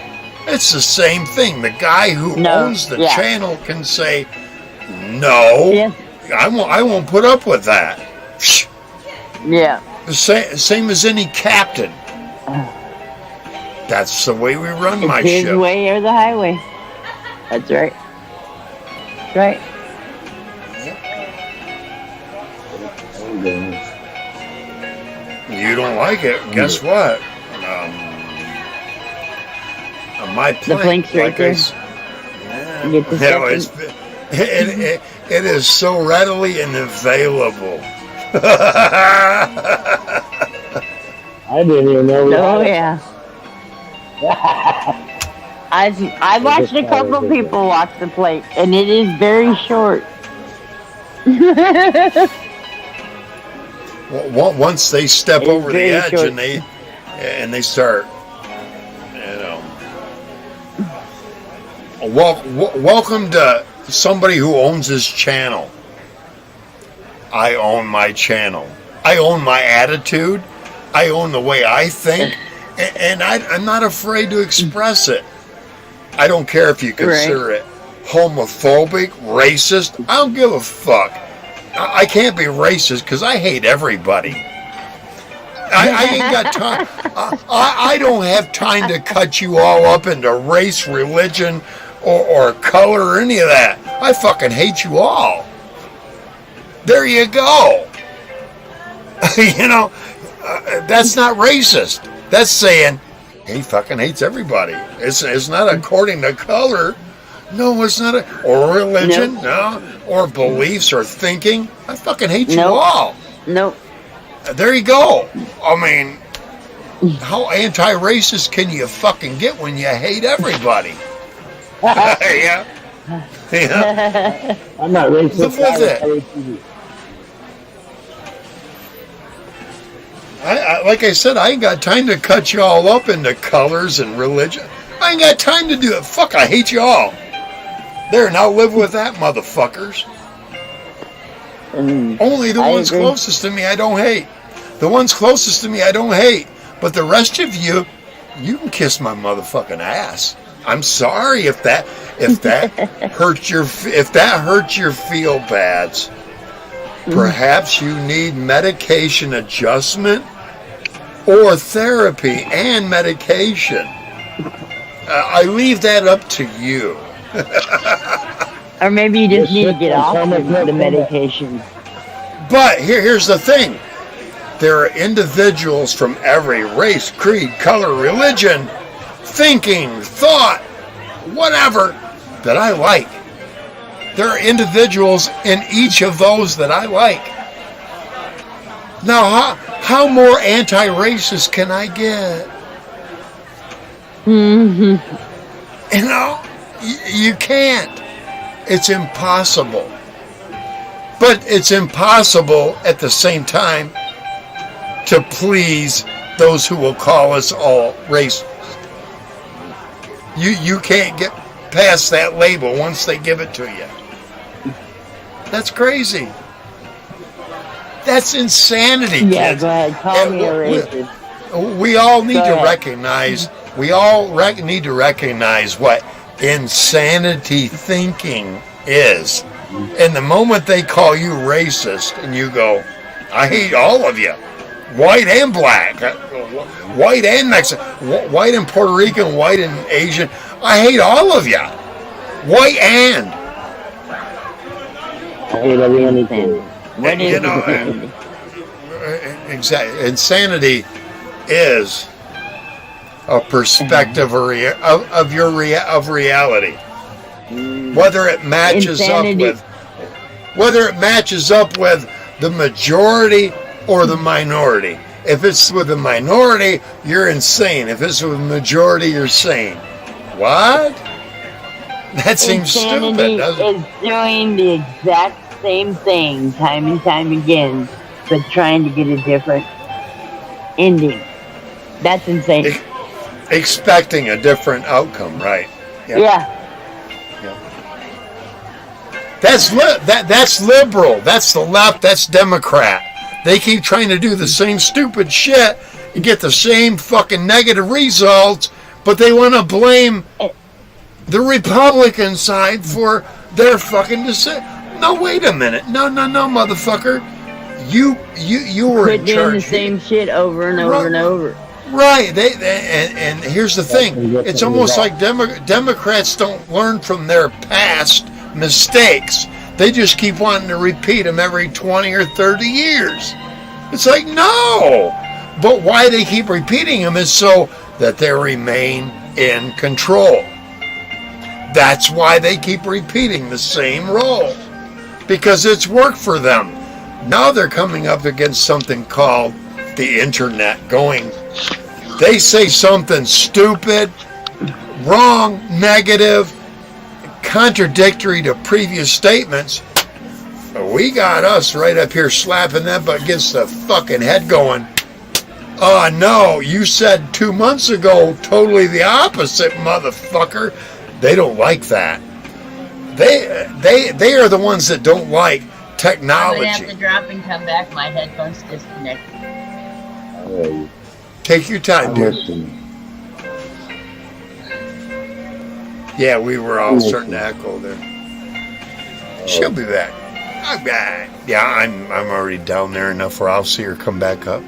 it's the same thing. The guy who No, owns the yeah. channel can say, "No, Yes. I won't put up with that." Psh, Yeah. the same as any captain. That's the way we run my It's his ship. way or the highway. That's right. That's right. You don't like it? Guess what? My plank, plank's right like I there. s- You get the No, second. it is so readily and available. I didn't even know we Oh had it. yeah. I've watched a couple people walk the plank, and it is very short. Once they step It's over the very edge short. and they start, welcome to somebody who owns his channel. I own my channel. I own my attitude. I own the way I think, and I'm not afraid to express it. I don't care if you consider it homophobic, racist. I don't give a fuck. I can't be racist because I hate everybody. I ain't got time. I don't have time to cut you all up into race, religion, or color or any of that. I fucking hate you all. There you go. That's not racist. That's saying he fucking hates everybody. It's not according to color. No, it's not. Or religion. No. Or beliefs or thinking. I fucking hate you Nope. all. Nope. There you go. I mean, how anti-racist can you fucking get when you hate everybody? Yeah. Yeah. I'm not racist. Look at that. I hate you. Like I said, I ain't got time to cut you all up into colors and religion. I I ain't got time to do it. Fuck, I hate you all. There, now live with that, motherfuckers. Only the I ones agree. closest to me I don't hate. The ones closest to me I don't hate. But the rest of you, you can kiss my motherfucking ass. I'm sorry if that hurts your feel bads. Perhaps you need medication adjustment or therapy and medication. I leave that up to you. Or maybe you just Your need to get system off come with the no medication. But here's the thing. There are individuals from every race, creed, color, religion, thinking, thought, whatever, that I like. There are individuals in each of those that I like. Now, how more anti-racist can I get? Mm-hmm. You know, you can't. It's impossible. But it's impossible at the same time to please those who will call us all racist. You can't get past that label once they give it to you. That's crazy. That's insanity, Yeah, kids. go ahead. Call me a we- racist. We all need Go to ahead. recognize. We all need to recognize what insanity thinking is. And the moment they call you racist, and you go, "I hate all of you, white and black, white and Mexican, white and Puerto Rican, white and Asian. I hate all of you, white and." I hate everyone too. What is You know, insanity? Exactly. Insanity is a perspective of reality. Whether it matches Insanity. up with the majority or the minority. If it's with the minority, you're insane. If it's with the majority, you're sane. What? That seems Insanity stupid, doesn't it? is doing the exact same thing time and time again, but trying to get a different ending. That's insane. Expecting a different outcome, right? Yeah. That's liberal. That's the left. That's Democrat. They keep trying to do the same stupid shit and get the same fucking negative results, but they want to blame the Republican side for their fucking decision. No, wait a minute. No, motherfucker. You were Quit in doing charge. the same shit over and over and over. Right. And here's the thing. It's almost like Democrats don't learn from their past mistakes. They just keep wanting to repeat them every 20 or 30 years. It's like, no. But why they keep repeating them is so that they remain in control. That's why they keep repeating the same role. Because it's worked for them. Now they're coming up against something called the internet going. They say something stupid, wrong, negative, contradictory to previous statements. We got us right up here slapping them against the fucking head going, "Oh no, you said 2 months ago totally the opposite, motherfucker." They don't like that. They are the ones that don't like I'm gonna have technology. to drop and come back. My headphones disconnected. Oh, Take your time, I'm dude. listening. Yeah, we were all starting to echo there. Oh. She'll be back. I'm back. Yeah, I'm already down there enough where I'll see her come back up.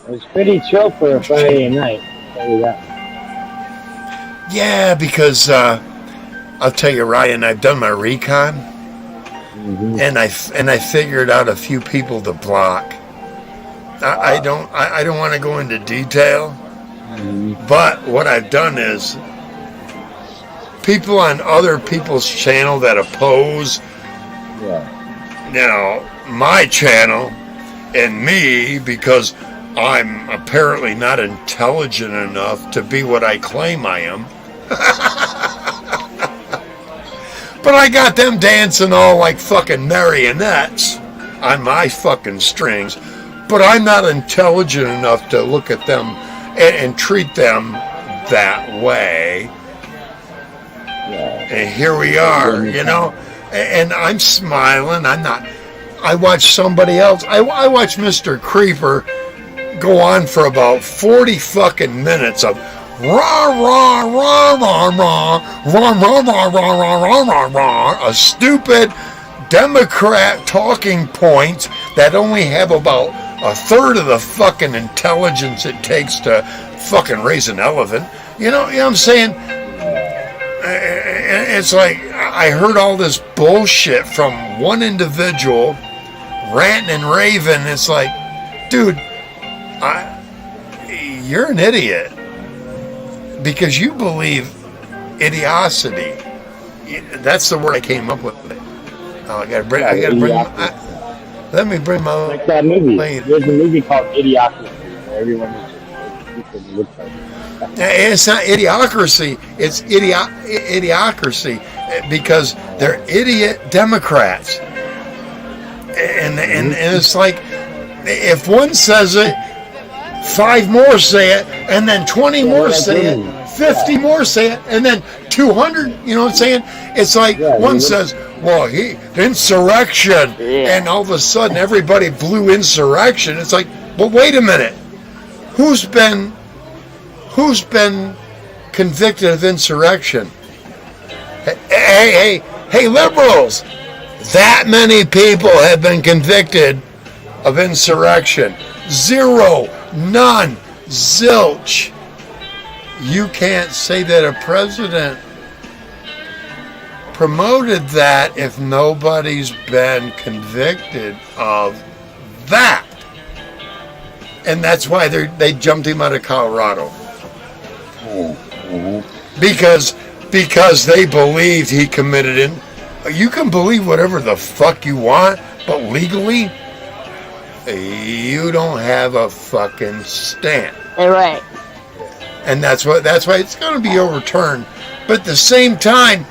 It's pretty chill for a Friday night. I'll tell you that. Yeah, because I'll tell you, Ryan, I've done my recon, and I figured out a few people to block. I don't want to go into detail, but what I've done is people on other people's channel that oppose, Yeah. my channel and me, because I'm apparently not intelligent enough to be what I claim I am. But I got them dancing all like fucking marionettes on my fucking strings. but I'm not intelligent enough to look at them and treat them that way. Yeah. And here we are, you know, and I'm smiling. I'm not. I watch somebody else. I watch Mr. Creeper go on for about 40 fucking minutes of rah rah rah rah rah rah rah rah rah rah rah rah, a stupid Democrat talking points that only have about a third of the fucking intelligence it takes to fucking raise an elephant. You know what I'm saying? It's like I heard all this bullshit from one individual ranting and raving. It's like, dude, you're an idiot because you believe idiocity. That's the word I came up with. Oh, let me bring my. Like that movie. There's a movie called Idiocracy where everyone is looks like. It's not idiocracy. It's idiocracy because they're idiot Democrats, and it's like if one says it, 5 more say it, and then 20 more say it, 50 more say it, and then 200. You know what I'm saying? It's like one says, "Well, insurrection," and all of a sudden everybody blew insurrection. It's like, but wait a minute, who's been convicted of insurrection? Hey, liberals! That many people have been convicted of insurrection. 0, none, zilch. You can't say that a president promoted that if nobody's been convicted of that. And that's why they jumped him out of Colorado. Because they believed he committed it. You can believe whatever the fuck you want, but legally, you don't have a fucking stamp. Right. And that's why it's going to be overturned. But at the same time,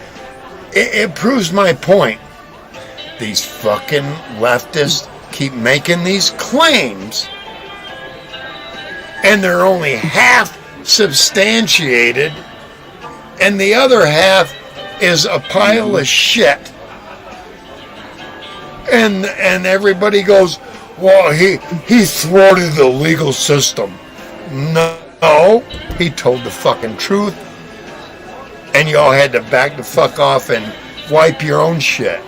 it proves my point. These fucking leftists keep making these claims, and they're only half substantiated, and the other half is a pile of shit. And everybody goes, well, he thwarted the legal system. No, he told the fucking truth, and y'all had to back the fuck off and wipe your own shit.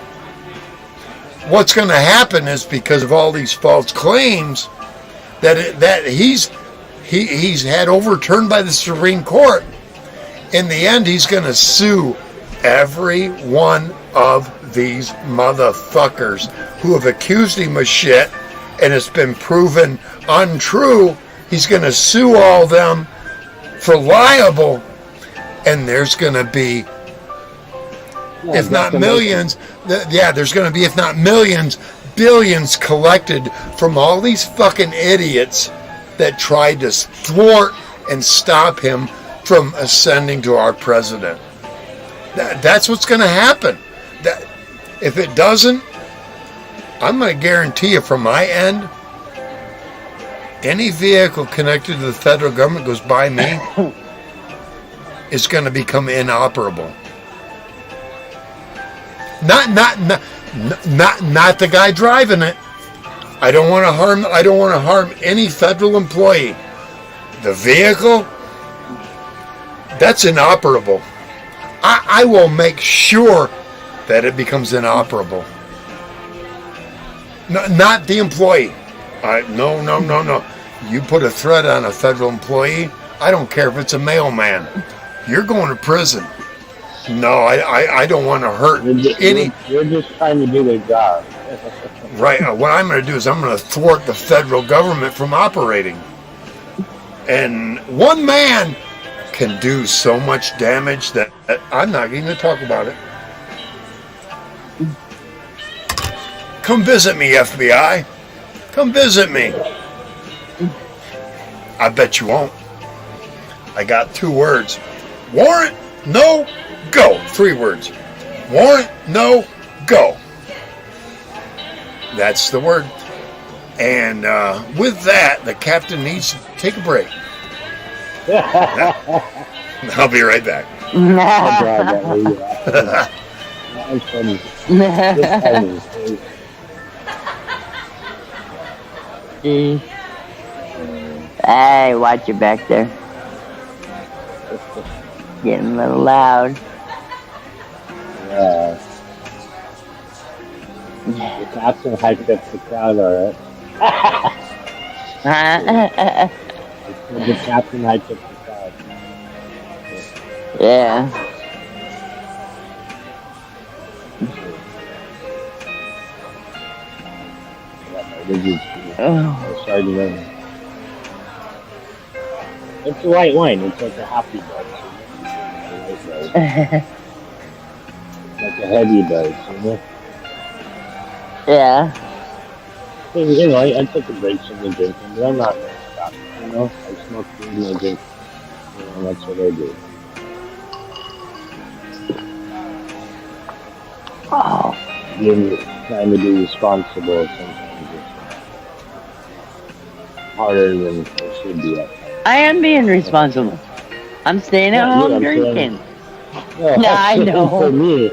What's going to happen is because of all these false claims that he's had overturned by the Supreme Court. In the end, he's going to sue every one of these motherfuckers who have accused him of shit, and it's been proven untrue. He's going to sue all them for libel, and there's going to be, if not millions, there's going to be, if not millions, billions collected from all these fucking idiots that tried to thwart and stop him from ascending to our president. That's what's going to happen. If it doesn't, I'm going to guarantee you from my end, any vehicle connected to the federal government goes by me is going to become inoperable. Not the guy driving it. I don't want to harm any federal employee. The vehicle, that's inoperable. I will make sure that it becomes inoperable. No, not the employee. No. You put a threat on a federal employee, I don't care if it's a mailman. You're going to prison. No, I don't want to hurt any. You're just trying to do their job. Right. What I'm going to do is I'm going to thwart the federal government from operating. And one man can do so much damage that I'm not even going to talk about it. Come visit me, FBI. Come visit me. I bet you won't. I got 2 words. Warrant, no, go. 3 words. Warrant, no, go. That's the word. And with that, the captain needs to take a break. I'll be right back. I'll drive that way. That's funny. That's funny. Jeez. Hey, watch your back there. Getting a little loud. Yeah. The captain hyped up the crowd, alright. The captain hyped up the crowd. Yeah. Oh. Sorry to learn. It's a white wine. It's like a happy buzz. Like a heavy buzz, you know? Yeah. You know, I took a break from the drinking, but I'm not going to stop. You know, I smoke weed and I drink. You know, that's what I do. Oh. Trying to be responsible sometimes it's harder than it should be. I am being responsible. I'm staying at home drinking. Yeah, No, I know. For me.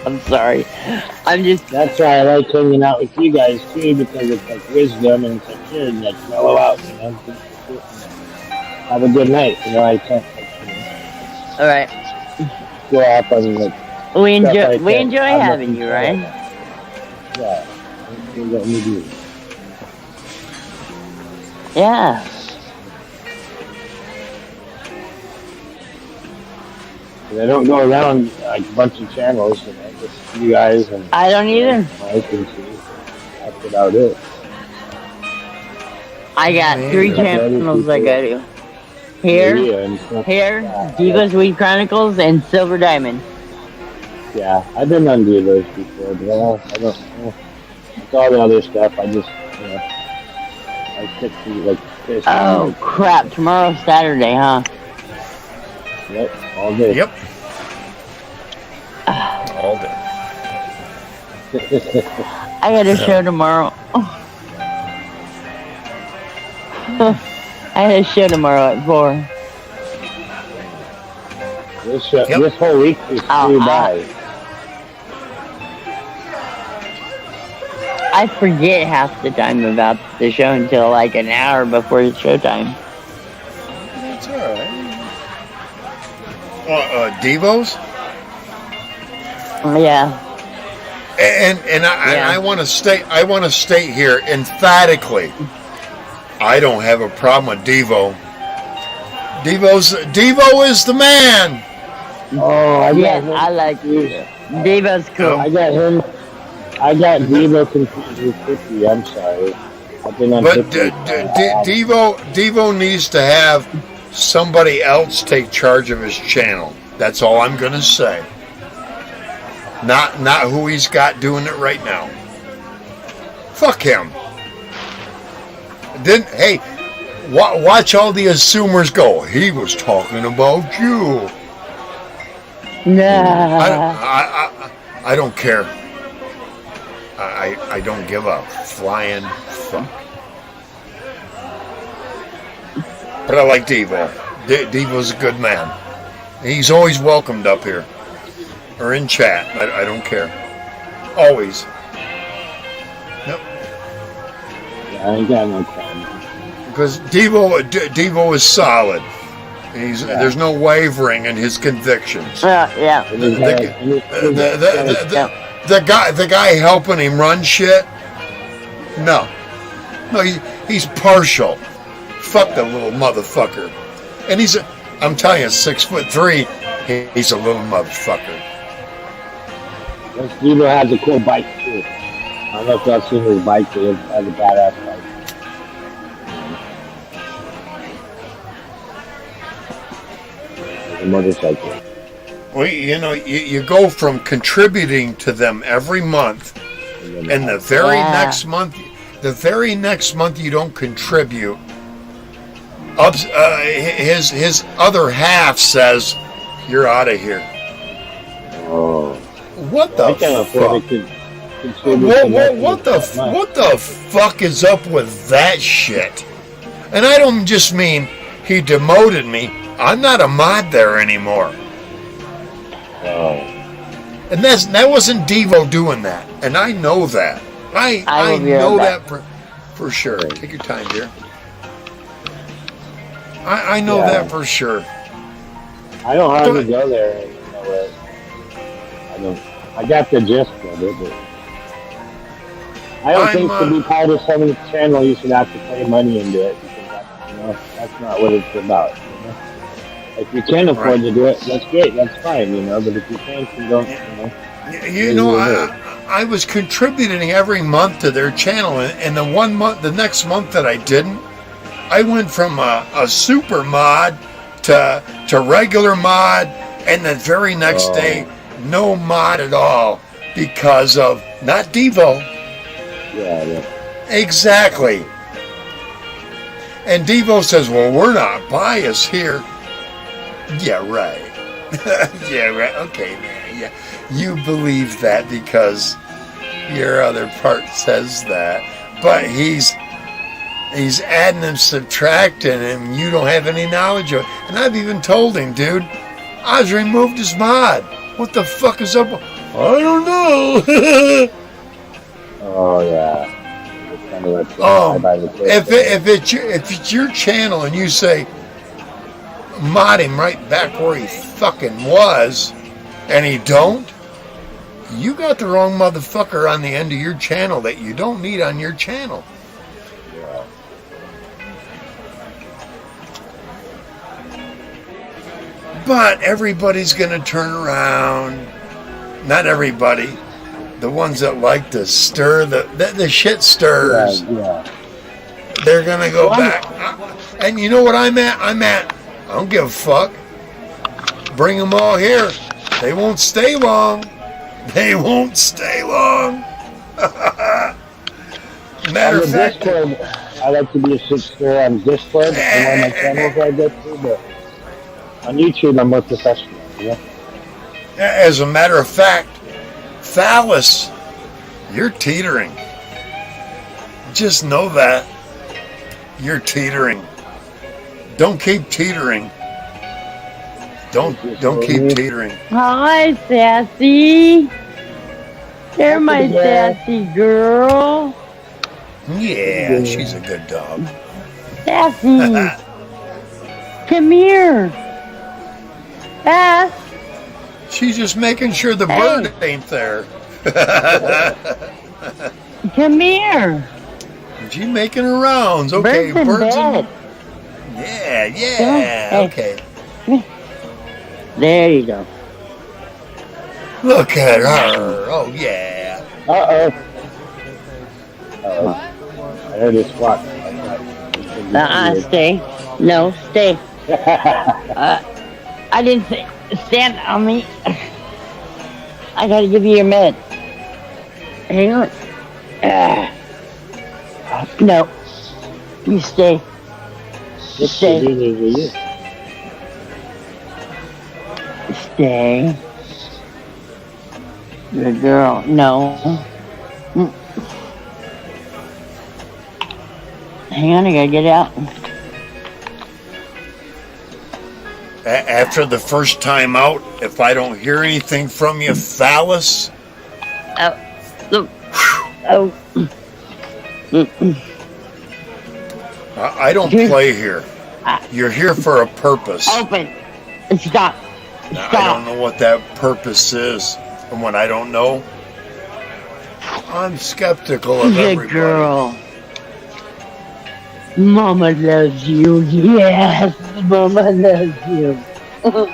I'm sorry. I'm just. That's why I like hanging out with you guys too, because it's like wisdom and it's like here and like mellow out, you know. Have a good night, you know. I can't All right. go off on like. We stuff enjoy. I We can't- enjoy I'm not having you, right? Yeah. That's what we do. Yeah. And I don't go around like a bunch of channels, you know, just you guys and I don't either. Mike and see. That's about it. I got 3 channels I go to. Here, Yeah, and stuff. here, Yeah, Diva's Weed Chronicles, and Silver Diamond. Yeah, I've been on those before, but I don't know. With all the other stuff, I just, you know, I stick to like this. Oh crap! Tomorrow's Saturday, huh? Yep, all day. Yep. All day. I got a show tomorrow. I had a show tomorrow at 4. This whole week is flew by. I forget half the time about the show until like an hour before the showtime. That's all right. Devos? Yeah. And I want to state here emphatically, I don't have a problem with Devo. Devo is the man. Oh, Yes, I like you. Devo's cool. I got Devo confused with 50. I'm sorry. I've been on But 50. Devo needs to have somebody else take charge of his channel. That's all I'm gonna say. Not who he's got doing it right now. Fuck him. Then hey, watch all the assumers go. He was talking about you. Nah. I don't care. I don't give a flying fuck. But I like Devo. Devo's a good man. He's always welcomed up here. Or in chat. I don't care. Always. Yep. Yeah, I ain't got no problem. Because Devo is solid. There's no wavering in his convictions. Yeah. The guy helping him run shit. No, he's partial. Fuck the little motherfucker. And I'm telling you, 6'3". He's a little motherfucker. Devo has a cool bike too. I don't know if y'all seen his bike. He has a badass bike. A motorcycle. Well, you go from contributing to them every month, and the very next month you don't contribute. His other half says, "You're out of here." Oh. What the I can't afford fuck? to. What the fuck is up with that shit? And I don't just mean he demoted me. I'm not a mod there anymore. Oh. And that wasn't Devo doing that. And I know that. I know that for sure. Take your time, dear. I know that for sure. I don't hardly go there. I got the gist of it, but I don't think to be part of someone's channel you should have to pay money into it, because that's not what it's about. If you can afford to do it, that's great, that's fine, but if you can't, you don't, I was contributing every month to their channel, and the next month that I didn't, I went from a super mod to regular mod, and the very next day, no mod at all, because of not Devo. Yeah. Exactly. And Devo says, well, we're not biased here. Yeah, right. Yeah, right. Okay, man. Yeah, you believe that because your other part says that, but he's adding and subtracting, and you don't have any knowledge of it. And I've even told him, dude, I was removed as mod. What the fuck is up? I don't know. Oh yeah. If it's your channel and you say mod him right back where he fucking was, and he don't, you got the wrong motherfucker on the end of your channel that you don't need on your channel. Yeah. But everybody's gonna turn around. Not everybody. The ones that like to stir the shit stirs. Yeah. They're gonna go back. And you know what I'm at? I don't give a fuck. Bring them all here. They won't stay long. Matter of fact, Discord, I like to be a shit-stirrer on Discord and one of my channels I go to, but on YouTube I'm more professional. As a matter of fact, Phallus, you're teetering. Just know that. You're teetering. Don't keep teetering. Don't keep teetering. Hi, Sassy. You're my sassy girl. Yeah, she's a good dog. Sassy. Come here. Sass. She's just making sure the bird ain't there. Come here. She's making her rounds. Okay, birds in bed. Yeah, okay. There you go. Look at her. Oh, yeah. Uh-oh. I heard it squawk. Stay. No, stay. I didn't say, stand on me. I gotta give you your med. Hang on. No. You stay. Stay. Stay. Good girl. No. Hang on, I gotta get out. After the first time out, if I don't hear anything from you, Phallus. I don't play here. You're here for a purpose. Open. Stop. Now, I don't know what that purpose is. And when I don't know, I'm skeptical of everybody. Good girl. Mama loves you. Yes, Mama loves you. Well,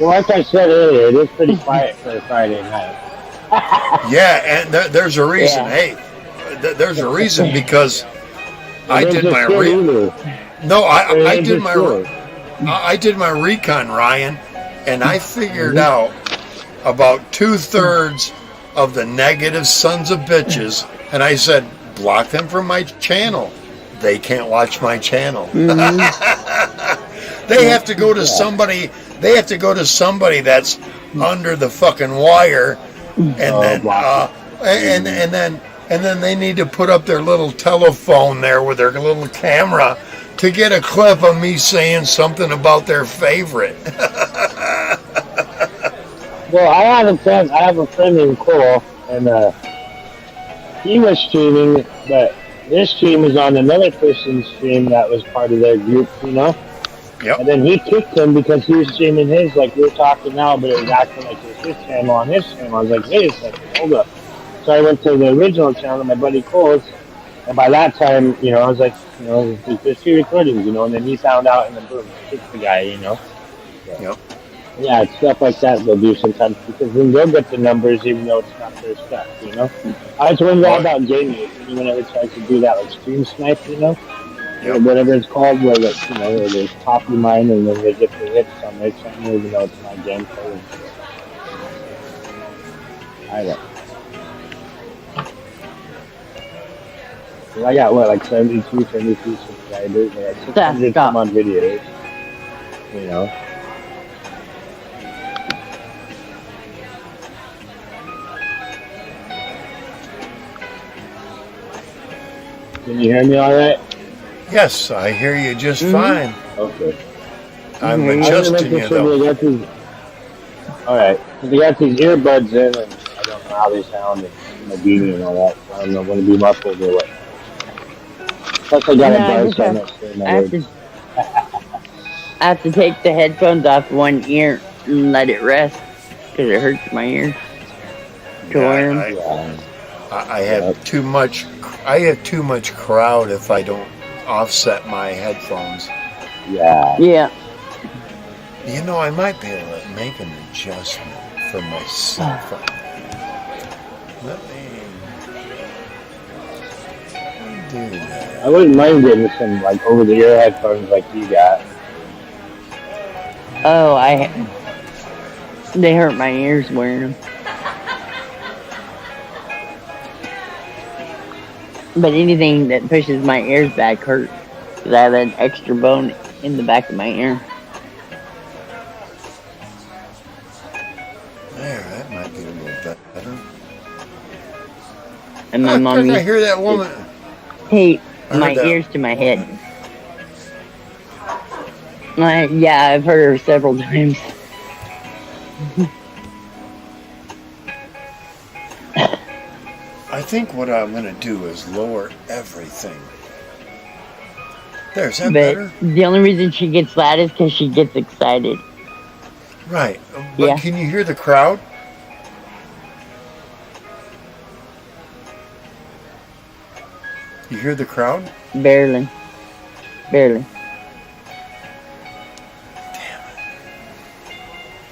like I said earlier, it is pretty quiet for a Friday night. Yeah, and there's a reason. Yeah. Hey, there's a reason because I did my I did my recon, Ryan, and I figured out about 2/3 of the negative sons of bitches, and I said, block them from my channel. They can't watch my channel. They have to go to somebody. They have to go to somebody that's under the fucking wire, and then And then they need to put up their little telephone there with their little camera to get a clip of me saying something about their favorite. Well, I have a friend named Cole, and he was streaming, but this stream was on another person's stream that was part of their group, you know? Yep. And then he kicked him because he was streaming his, like we're talking now, but it was acting like it was his channel on his channel. I was like, wait a second, hold up. So I went to the original channel, my buddy Cole's, and by that time, you know, I was like, you know, there's 2 recordings, you know, and then he found out, and then boom, kicked the guy, you know? Yep. Yeah, it's stuff like that they'll do sometimes, because then they'll get the numbers even though it's not their stuff, you know? I was wondering about gaming, if anyone ever tries to do that, like stream snipe, you know? Yep. Or whatever it's called, where like, you know, where there's top of mine and then they get the hits on their channel, even though it's not gameplay. I don't. Well, I got what, like 73 subscribers, and like 600 some on videos. You know. Can you hear me all right? Yes, I hear you just fine. Okay. I'm adjusting you though. All right. They got these earbuds in, and I don't know how they sound, and my beanie and all that. So I don't know if I'm going to be muffled or what. Plus, I got a buzz, so I'm not saying my words. I have to take the headphones off one ear and let it rest because it hurts my ears. I have too much. I have too much crowd if I don't offset my headphones. Yeah. Yeah. You know, I might be able to make an adjustment for myself. Let me do that. I wouldn't mind getting some like over-the-ear headphones like you got. Oh, they hurt my ears wearing them. But anything that pushes my ears back hurts because I have an extra bone in the back of my ear. There, that might be a little better. And my mom I hear that woman. Tape my ears to my head. Yeah, I've heard her several times. I think what I'm going to do is lower everything. There's that better? The only reason she gets loud is because she gets excited. Right. But can you hear the crowd? You hear the crowd? Barely. Barely. Damn it.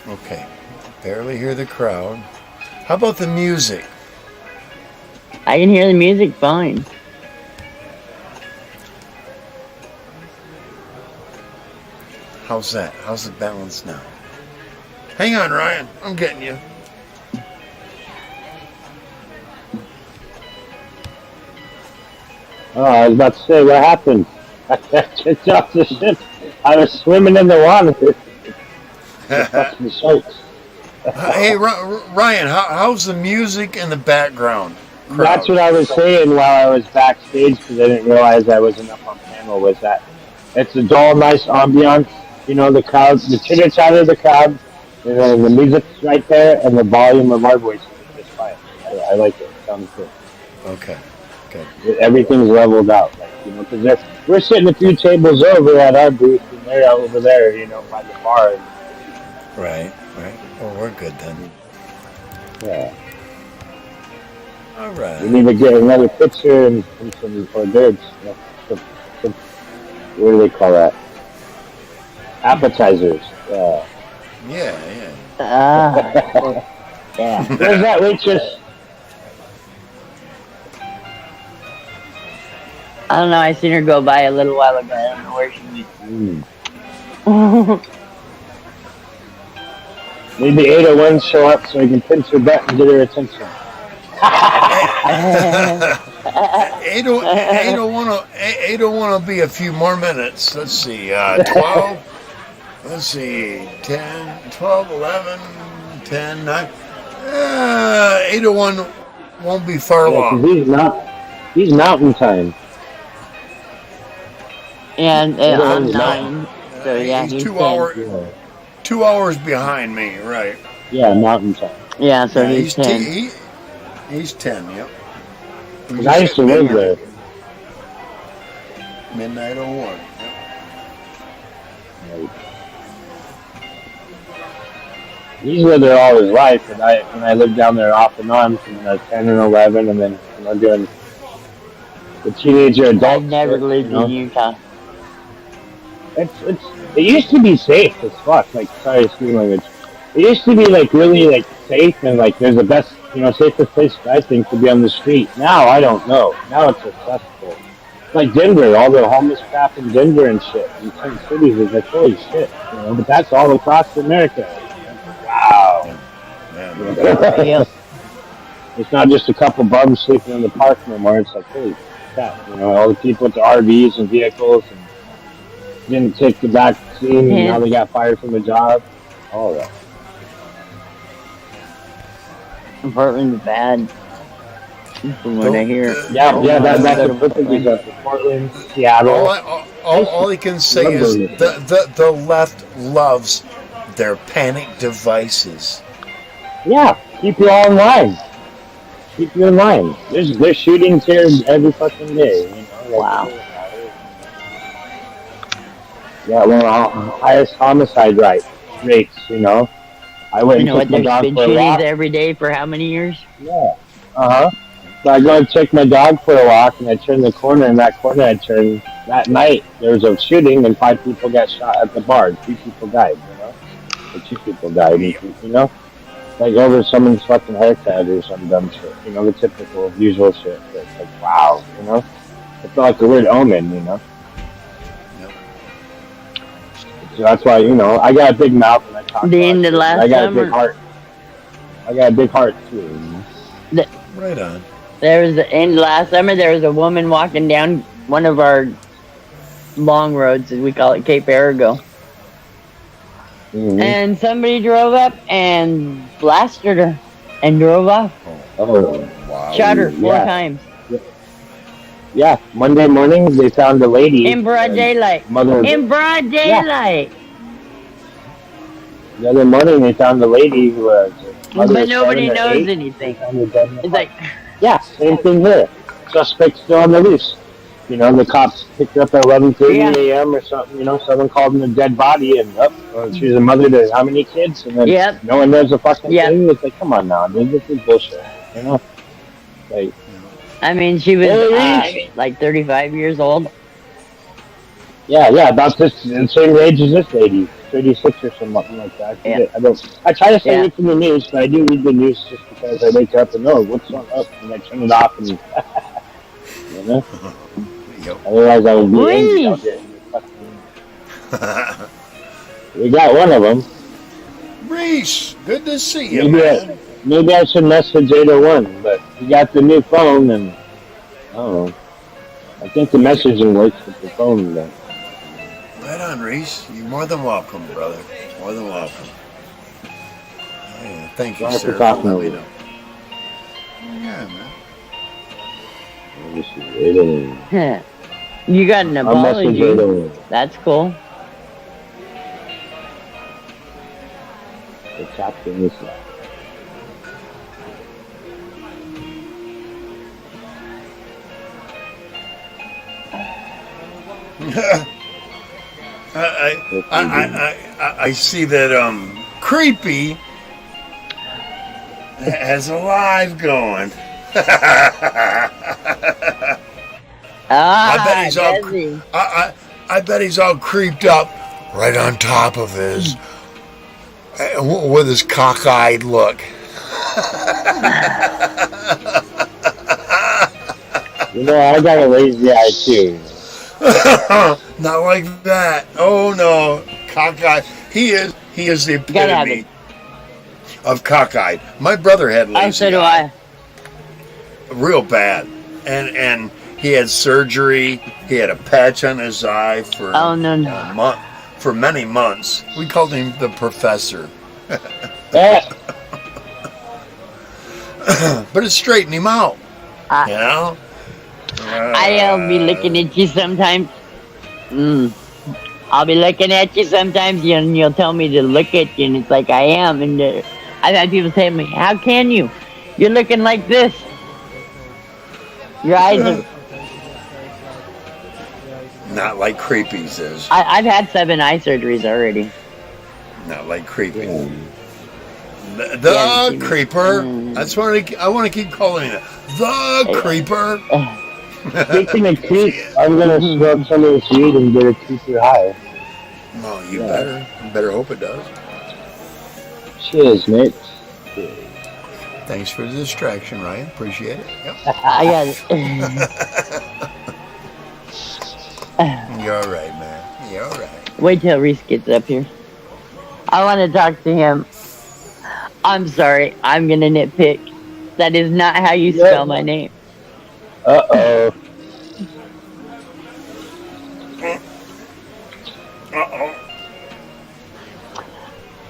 Okay. Barely hear the crowd. How about the music? I can hear the music fine. How's that? How's the balance now? Hang on, Ryan. I'm getting you. Oh, I was about to say, what happened? I kicked off the ship. I was swimming in the water. Hey, Ryan, how's the music in the background? Crowd? That's what I was saying while I was backstage because I didn't realize I wasn't up on panel. Was that it's a dull, nice ambiance. You know, the crowd, the chitter chatter of the crowd, and then the music's right there, and the volume of our voices is just fine. I like it. It sounds good. Okay, good. Everything's leveled out, like, you know, because we're sitting a few tables over at our booth, and they're over there, you know, by the bar. Right. Well, we're good then. Yeah. All right. We need to get another picture and some hors d'oeuvres. You know, what do they call that? Appetizers. Yeah. Yeah. Where's that waitress? I don't know. I seen her go by a little while ago. I don't know where she went. Maybe 801 show up so we can pinch her butt and get her attention. 801 will be a few more minutes. Let's see, 12. Let's see, 10, 12, 11, 10, 9. 801 Won't be far Yeah, 'cause long. he's mountain time. And Yeah, I'm he's 9. So yeah, He's he's 2 10. hours Yeah, 2 hours behind me, right? yeah, mountain time. Yeah, so Yeah, he's 10. he's 10. Yep. We 'Cause just I used to hit live midnight. there. Midnight 01. Like, he's lived there all his life, and I lived down there off and on from when I was 10 and 11, and then doing the teenager adult. I've never shit, lived in Utah. It used to be safe as fuck. Like, sorry, excuse my language. It used to be like really like safe and like there's the best, safest place I think to be on the street. Now I don't know. Now it's a cesspool. Like Denver, all the homeless crap in Denver and shit. In certain cities is like holy shit, But that's all across America. Wow. Yeah. Yep. It's not just a couple bums sleeping in the park no more. It's like holy crap. All the people with the RVs and vehicles and didn't take the back scene and Yeah. now they got fired from the job. All that. Portland's bad. From what I hear. Yeah, that's Go to a perfect Portland. example. Portland, Seattle. All I can say is the left loves their panic devices. Yeah, keep you all in line. Keep you in line. There's shootings here every fucking day. Wow. Yeah, one of the highest homicide rates. I went You and know what? took my There's dog been for a shootings walk. every day for how many years? Yeah. So I go and take my dog for a walk, and I turn the corner, and that corner I turned, that night, there was a shooting, and 5 people got shot at the bar. 2 people died, Or 2 people died, Like over someone's fucking haircut or some dumb shit, the typical, usual shit. But it's like, wow, It felt like a weird omen, Yep. So that's why, I got a big mouth and I talk The a lot end of of shit, but last I got a summer. big heart. I got a big heart, too, Right on. There was in last summer. There was a woman walking down one of our long roads, as we call it, Cape Arago, Mhm. and somebody drove up and blasted her and drove off. Oh, Wow. Shot her 4 yeah. times yeah. Monday morning, they found a lady. in broad and daylight. Mother, In broad daylight. the other morning, they found a lady who was. mother But of nobody 7 or knows 8. anything. They found her dead in the It's park. like, Yeah, same thing here. Suspect still on the loose. The cops picked her up at 11:30 Yeah. a.m. or something. Someone called in a dead body, and she was a mother to how many kids? And then Yep. no one knows a fucking Yep. thing. It's like, come on now, dude, this is bullshit. Like, I mean, she was Hey. like 35 years old. yeah, about the same age as this lady, 36 or something like that. Yeah. I try to stay Yeah. away from the news, but I do read the news just because I wake up and know what's on up, and I turn it off, and Yep. otherwise I would be angry out Please. there. We got one of them. Reese, good to see you, Maybe man. I should message 801, but he got the new phone, and I don't know. I think the messaging works with the phone, though. Right on, Reese. You're more than welcome, brother. More than welcome. Oh, yeah. Thank you, Sorry sir. for talking Let over me you. know. Yeah, man. Let me see, 801. You got an I'll message apology. 801. That's cool. The captain is that. I see that Creepy has a live going. Ah, I bet he's all. Desi. I bet he's all creeped up, right on top of his, with his cockeyed look. I got a lazy eye too. Not like that. Oh no, cockeyed. He is the gotta have epitome of cockeyed. My brother had lazy Oh, so do eye, I. real bad, and he had surgery. He had a patch on his eye for Oh, no. for many months. We called him the professor. Yeah. but it's straightening him out. I- You know? I'll be looking at you sometimes. I'll be looking at you sometimes, and you'll tell me to look at you, and it's like I am. And I've had people say to me, "How can you? You're looking like this. Your eyes are." Not like Creepy's is. I've had 7 eye surgeries already. Not like Creepy. The Yeah, Creeper. That's what I want to keep calling it. The Creeper. Speaking of teeth, I'm gonna smoke some of this weed and get a teeth high. Oh, you better. You better hope it does. Cheers, mate. Thanks for the distraction, Ryan. Appreciate it. Yep. I got it. You're all right, man. You're all right. Wait till Reese gets up here. I want to talk to him. I'm sorry. I'm gonna nitpick. That is not how you spell my name. Uh-oh. Uh-oh.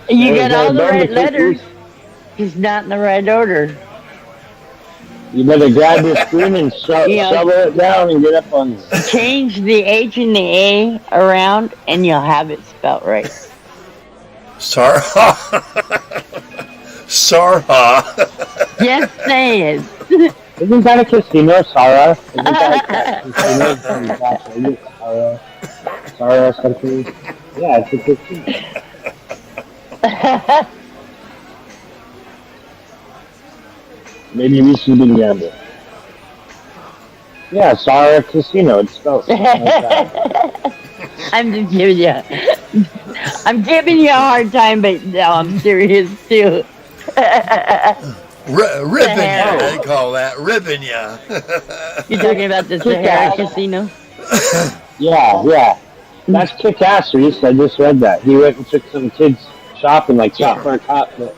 You Hey, got all the Dad, right don't letters. confuse- Just not in the right order. You better grab your spoon and Yeah. shovel it down and get up on it. Change the H and the A around, and you'll have it spelt right. Sarha. Sarha. Just saying. Isn't that a casino, Sarah? Isn't that a casino from Las Vegas, Sarah? Sarah something? Yeah, it's a casino. Maybe we should be gamble. Yeah, Sarah Casino. It's spelled something like that. I'm just giving you. I'm giving you a hard time, but no, I'm serious too. Ribbon Sahara. ya, they call that. Ribbon ya. You talking about the Sahara Casino? Yeah. That's kick-ass, Reese. I just read that. He went and took some kids shopping, like shop for a cop, but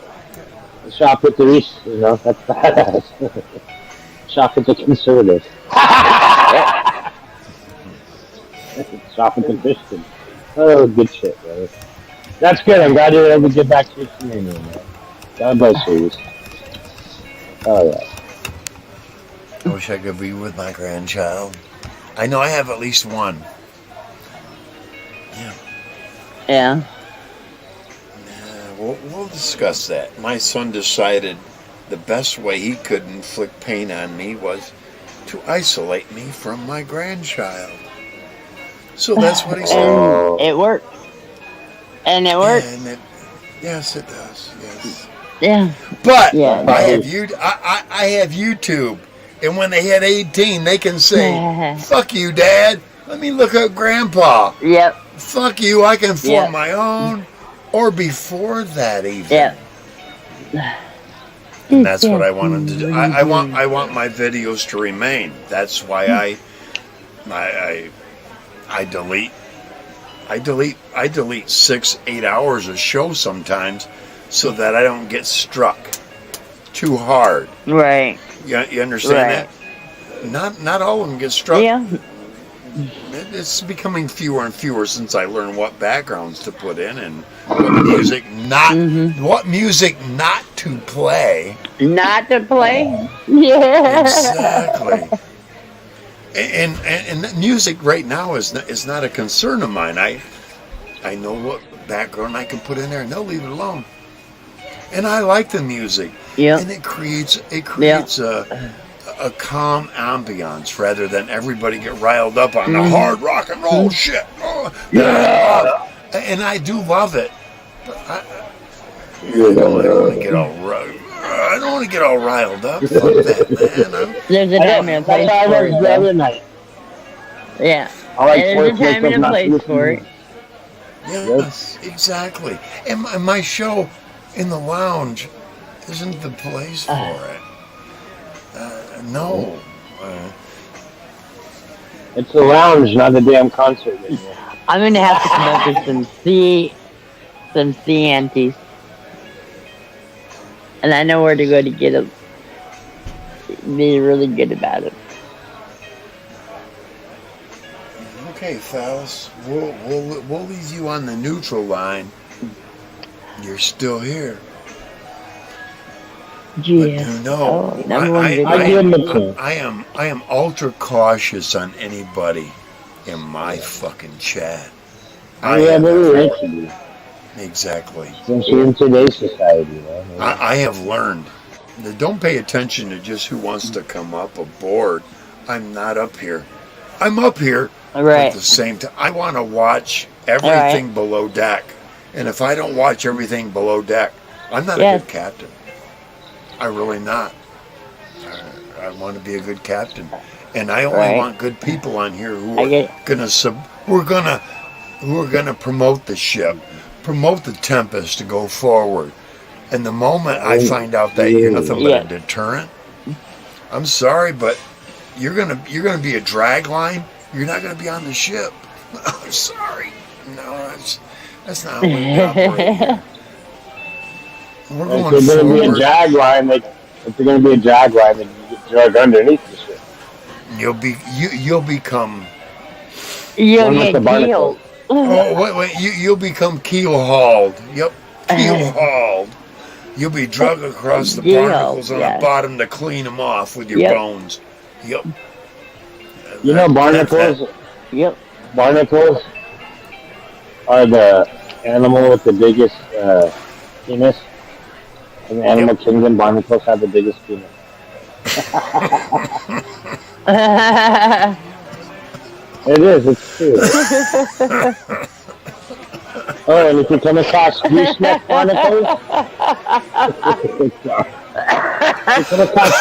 shop with the Reese, you know, that's badass. Shop with the conservative. Shop with the Christian. Oh, good shit, brother. That's good. I'm glad you were able to get back to your communion, man. God bless you, Reese. Oh, yeah. I wish I could be with my grandchild. I know I have at least one. Yeah. We'll discuss that. My son decided the best way he could inflict pain on me was to isolate me from my grandchild. So that's what he said. Oh. And it worked. And it worked. Yes, it does. Yes. Yeah. But Yeah. I have YouTube, and when they hit 18, they can say, "Fuck you, Dad. Let me look at Grandpa. Yep. Fuck you. I can form Yeah. my own." Or before that, even. Yep. And that's what I wanted to do. I want my videos to remain. That's why I delete 6-8 hours of show sometimes, so that I don't get struck too hard. Right. You understand that? Not all of them get struck. Yeah. It's becoming fewer and fewer since I learned what backgrounds to put in and what music not to play. Not to play. Yeah. Exactly. And music right now is not a concern of mine. I know what background I can put in there, and they'll leave it alone. And I like the music. Yeah. And it creates a calm ambiance rather than everybody get riled up on the hard rock and roll shit. Oh, yeah. And I do love it. But I don't want to get all I don't want to get all riled up. Fuck that, man. There's a time and a place That's how for I it. was the other night. Yeah. I like And there's a sports time and a not place listening. for it. Yes, exactly. And my show in the lounge isn't the place for it. No. It's a lounge, not a damn concert. Anymore. I'm gonna have to come up with some sea antes. And I know where to go to get them. Be really good about it. Okay, fellas, we'll leave you on the neutral line. You're still here. GS. no, Oh, number one video. I give him a 10. I am ultra cautious on anybody in my fucking chat. I have every right to be. Exactly. Especially in today's society, man. I have learned that don't pay attention to just who wants to come up aboard. I'm not up here. I'm up here. But Right. at the same time, I want to watch everything below deck. And if I don't watch everything below deck, I'm not Yes. a good captain. I really not. I want to be a good captain, and I only Right. want good people on here who I are get- who are gonna promote the ship, promote the Tempest to go forward. And the moment I find out that you're nothing but Yeah. a deterrent, I'm sorry, but you're gonna be a drag line. You're not gonna be on the ship. I'm sorry. No, that's not how we operate here. We're If going there's going to be a forward. drag line, then you get dragged underneath the ship. You'll become. You'll One with get the barnacle. killed. Oh wait! You'll become keel hauled. Yep, keel hauled. You'll be dragged across the Keel, barnacles on yes. the bottom to clean them off with your Yep. bones. Yep. You know, barnacles Yep. are the animal with the biggest penis. In the animal kingdom, barnacles have the biggest penis. It is, it's true. Oh, and if you come across gooseneck barnacles, if you come across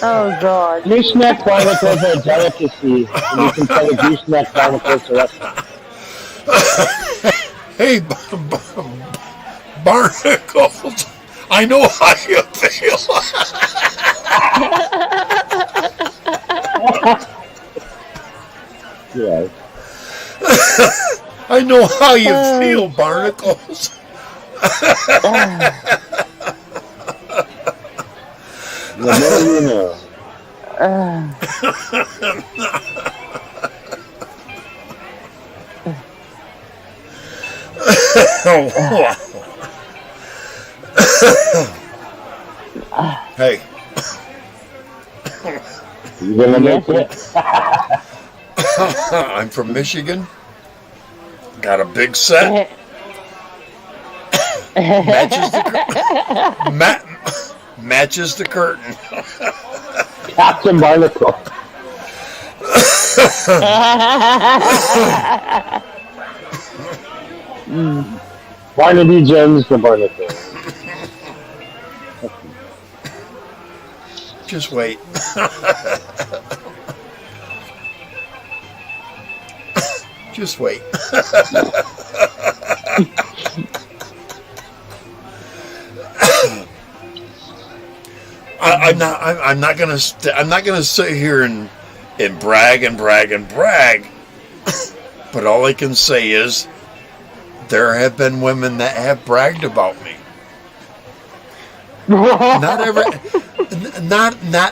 Oh God. gooseneck barnacles are a delicacy, and you can tell the gooseneck barnacles to restaurant. Hey, barnacles. I know how you feel. Yeah. I know how you feel, barnacles. The more you know. Hey, You gonna make it? I'm from Michigan. Got a big set. Matches the matches the curtain. Captain Barnacle. Barnaby Jones the Barnacle. Just wait. Just wait. I'm not gonna sit here and brag. But all I can say is there have been women that have bragged about me. Not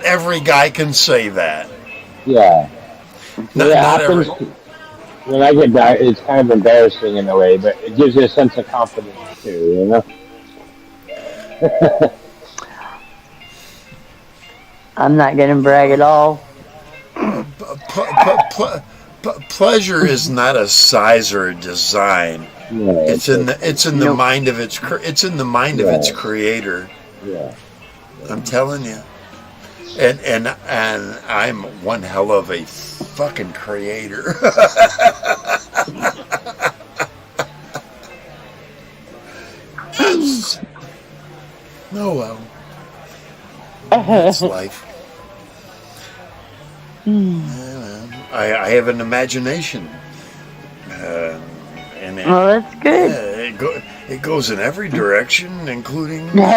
every guy can say that. Yeah. Not It every. happens when I get that, it's kind of embarrassing in a way, but it gives you a sense of confidence too, you know? I'm not gonna brag at all. Pleasure is not a size or a design. Yeah, It's in the Nope. mind of its creator. yeah. I'm telling you. And I'm one hell of a fucking creator. Oh well. That's life. I have an imagination. And it, Well, that's good. it goes in every direction, including. Why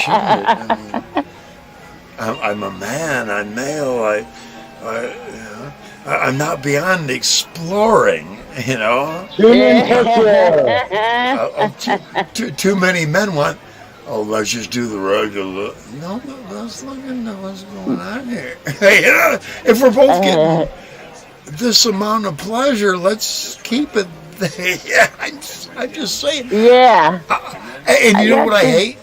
shouldn't it? I mean, I'm a man. I'm male. I'm not beyond exploring. You know. Tune in Tokyo! Too many men want. Oh, let's just do the regular. No, let's look into what's going on here. You know, if we're both getting this amount of pleasure, let's keep it. Yeah, I'm just saying. Yeah. And you know what I gotcha. hate?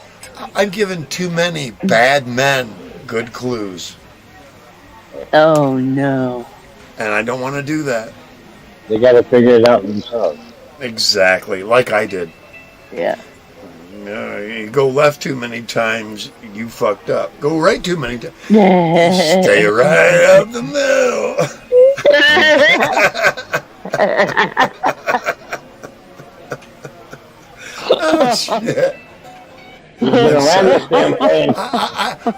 I'm giving too many bad men good clues. Oh no. And I don't want to do that. They got to figure it out themselves. Exactly, like I did. Yeah. You go left too many times, you fucked up. Go right too many times, stay right up the middle. Oh, shit.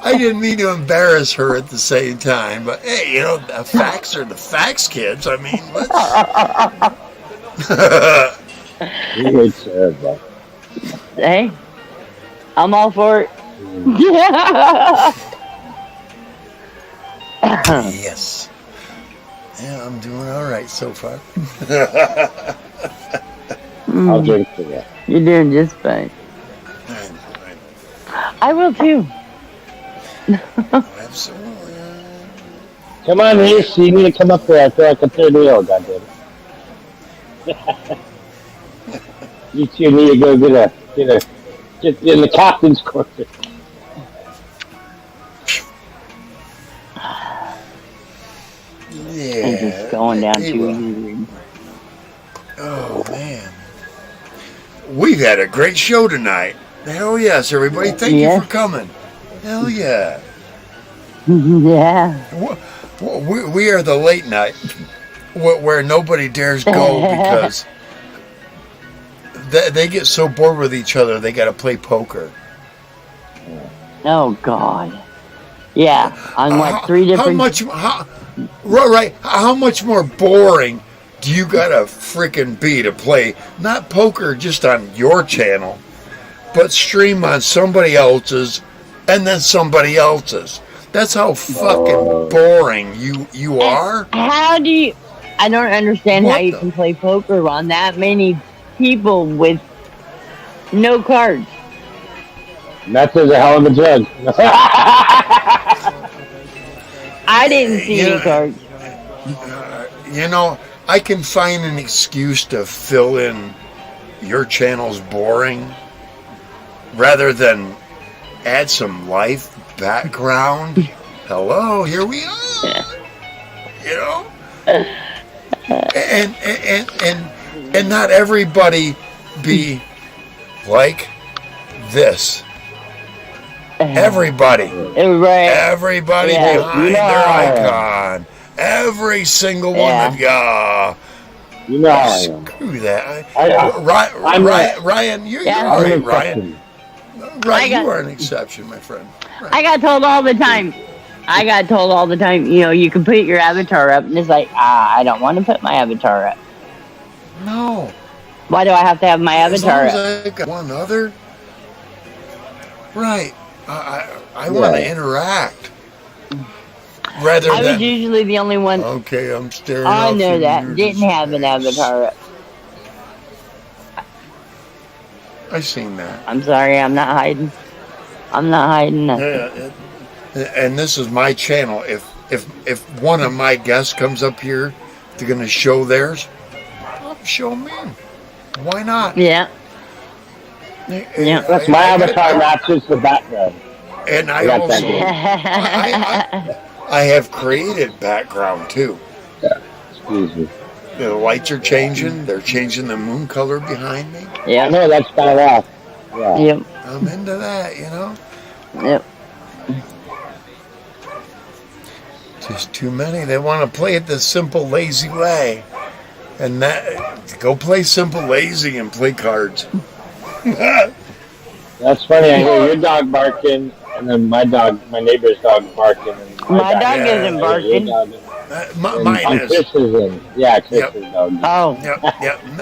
I didn't mean to embarrass her at the same time, but hey, you know, the facts are the facts, kids. I mean, let's. He hates everybody. Hey, I'm all for it. Yes. Yeah, I'm doing all right so far. I'll drink for you. You're doing just fine. I will too. Absolutely. Come on, Reese. You need to come up here. I feel like a third wheel, goddammit. You two need to go get in the captain's quarters. Yeah. I'm just going down Hey, to well. you. Oh, man. We've had a great show tonight. Hell yes, everybody. Thank you Yes. for coming. Hell yeah. Yeah. We are the late night where nobody dares go because they get so bored with each other they got to play poker. Oh God. Yeah. On like three How different. much? Right. How much more boring do you gotta frickin' be to play not poker just on your channel, but stream on somebody else's and then somebody else's? That's how fucking boring you are. How do you? I don't understand how What you the- can play poker on that many people with no cards. Nuts is a hell of a drug. I didn't see Yeah. any cards. You know, I can find an excuse to fill in your channel's boring rather than add some life background. Hello, here we are. You know? And not everybody be like this. Everybody. Right. Everybody Yeah. behind their icon. Every single one Yeah. of y'all. You know how I am. Screw that. I'm Ryan, you're Yeah. all I'm right, an Ryan. exception. Ryan, got- you are an exception, my friend. Right. I got told all the time. You know, you can put your avatar up, and it's like, I don't want to put my avatar up. No. Why do I have to have my As long avatar up? as I got one other. Right. I want to interact. Rather I was than, usually the only one. okay, I'm staring I off know in that your didn't have an space. avatar up. I seen that. I'm sorry, I'm not hiding. I'm not hiding nothing. Yeah, and this is my channel. If one of my guests comes up here, they're gonna show theirs. I'll show me. Why not? Yeah. Yeah. That's my avatar matches the background. And I got also that I have created background too. Excuse me. The lights are changing. They're changing the moon color behind me. I Yep. know that's kind of off. Yeah. Yep. I'm into that, you know. Yep. Just too many. They want to play it the simple, lazy way, and that go play simple, lazy, and play cards. That's funny. I hear your dog barking, and then my neighbor's dog barking. And My dog Yeah. isn't barking. Mine is. Chris is in. Yeah, Chris's Yep. dog. Oh. Yep.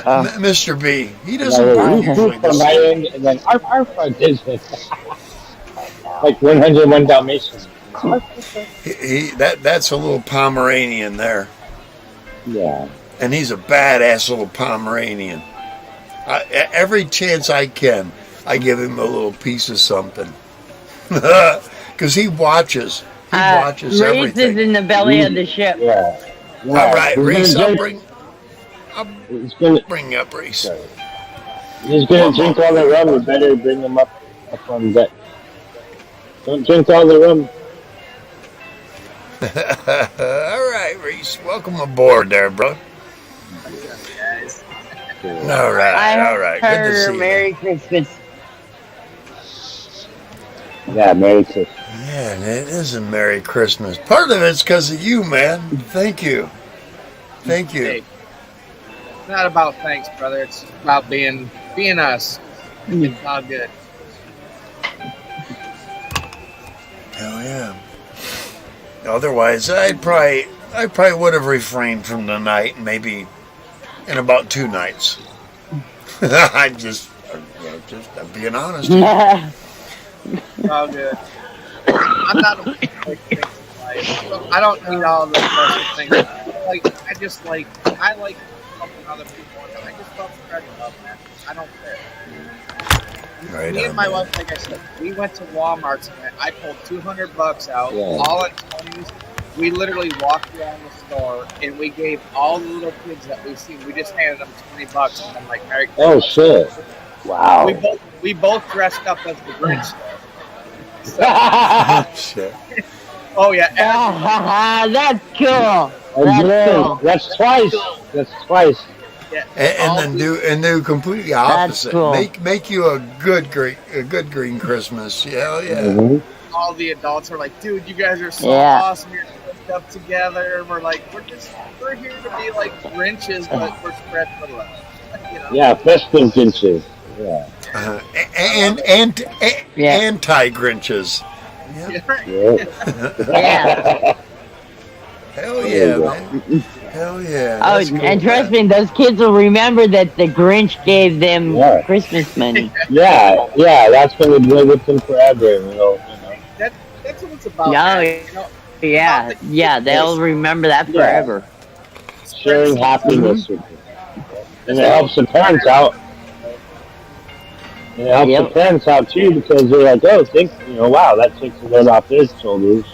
Oh. Mr. B. He doesn't No, bark he usually. pooped from my end, and then our front is like 101 Dalmatians. That's a little Pomeranian there, Yeah. and he's a badass little Pomeranian. Every chance I can, I give him a little piece of something, because he watches. He watches Reese everything. is in the belly of the ship. Yeah. All right, Reese, I'll He's gonna- bring you up, Reese. He's gonna drink all the rum. You better bring him up on deck. Don't drink all the rum. All right, Reese. Welcome aboard there, bro. Guys. All right. Good to Her see you. Merry Christmas. Yeah, Merry Christmas. Yeah, and it is a Merry Christmas. Part of it's because of you, man. Thank you. Thank you. Hey, it's not about thanks, brother. It's about being us. It's all good. Hell yeah. Otherwise, I probably would have refrained from the night, maybe in about 2 nights. I'm being honest. It's all good. I'm not a big things in life. I don't need all the special things. I like helping other people, and I just love spreading love, man. I don't care. Right Me on, and my man. wife, like I said, we went to Walmart tonight. I pulled $200 out, Yeah. all at 20s. We literally walked around the store and we gave all the little kids that we've seen. We just handed them $20 and I'm like, Merry Oh Christmas. shit! Wow. We both dressed up as the Grinch. Shit. Oh yeah, That's cool. That's cool. That's twice. That's twice. And then do completely opposite. cool. Make you a good green Christmas. Hell yeah. Mhm. all the adults are like, dude, you guys are so Yeah. awesome. You're hooked up together. And we're like, we're here to be like Grinches, but we're spreading the love. You know? Yeah, festive Grinches. Yeah. And Yeah. anti-Grinches. Yeah. Yeah. Yeah. Hell There yeah, you go. man. Hell yeah. Oh, That's cool, and trust man. me, those kids will remember that the Grinch gave them Yeah. Christmas money. Yeah, that's gonna live with them forever. You know. That's what it's about. No, man. You know, Yeah, they'll remember that Yeah. forever. Sharing happiness with them. And it helps the parents out. And it helps Yep. the parents out too because they're like, oh, wow, that takes a load off their shoulders.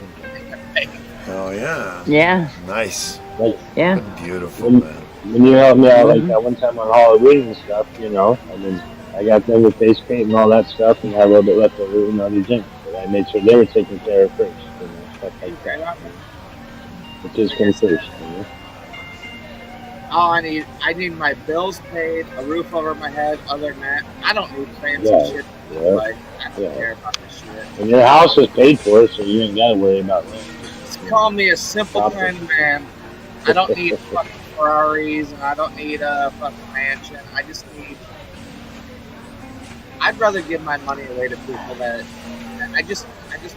Hell yeah. Yeah, Nice. Like yeah. Beautiful, when, man. when you help me out like that one time on Halloween and stuff, and then I got them with face paint and all that stuff, and had a little bit left over in the gym. But I made sure they were taken care of first, stuff like that. Which is good first. all I need my bills paid, a roof over my head. Other than that, I don't need fancy Yeah. shit. Yeah. Like, I don't Yeah. care about this shit. And your house is paid for, so you ain't gotta worry about that. Just call me a simpleton man. I don't need fucking Ferraris and I don't need a fucking mansion. I'd rather give my money away to people that I just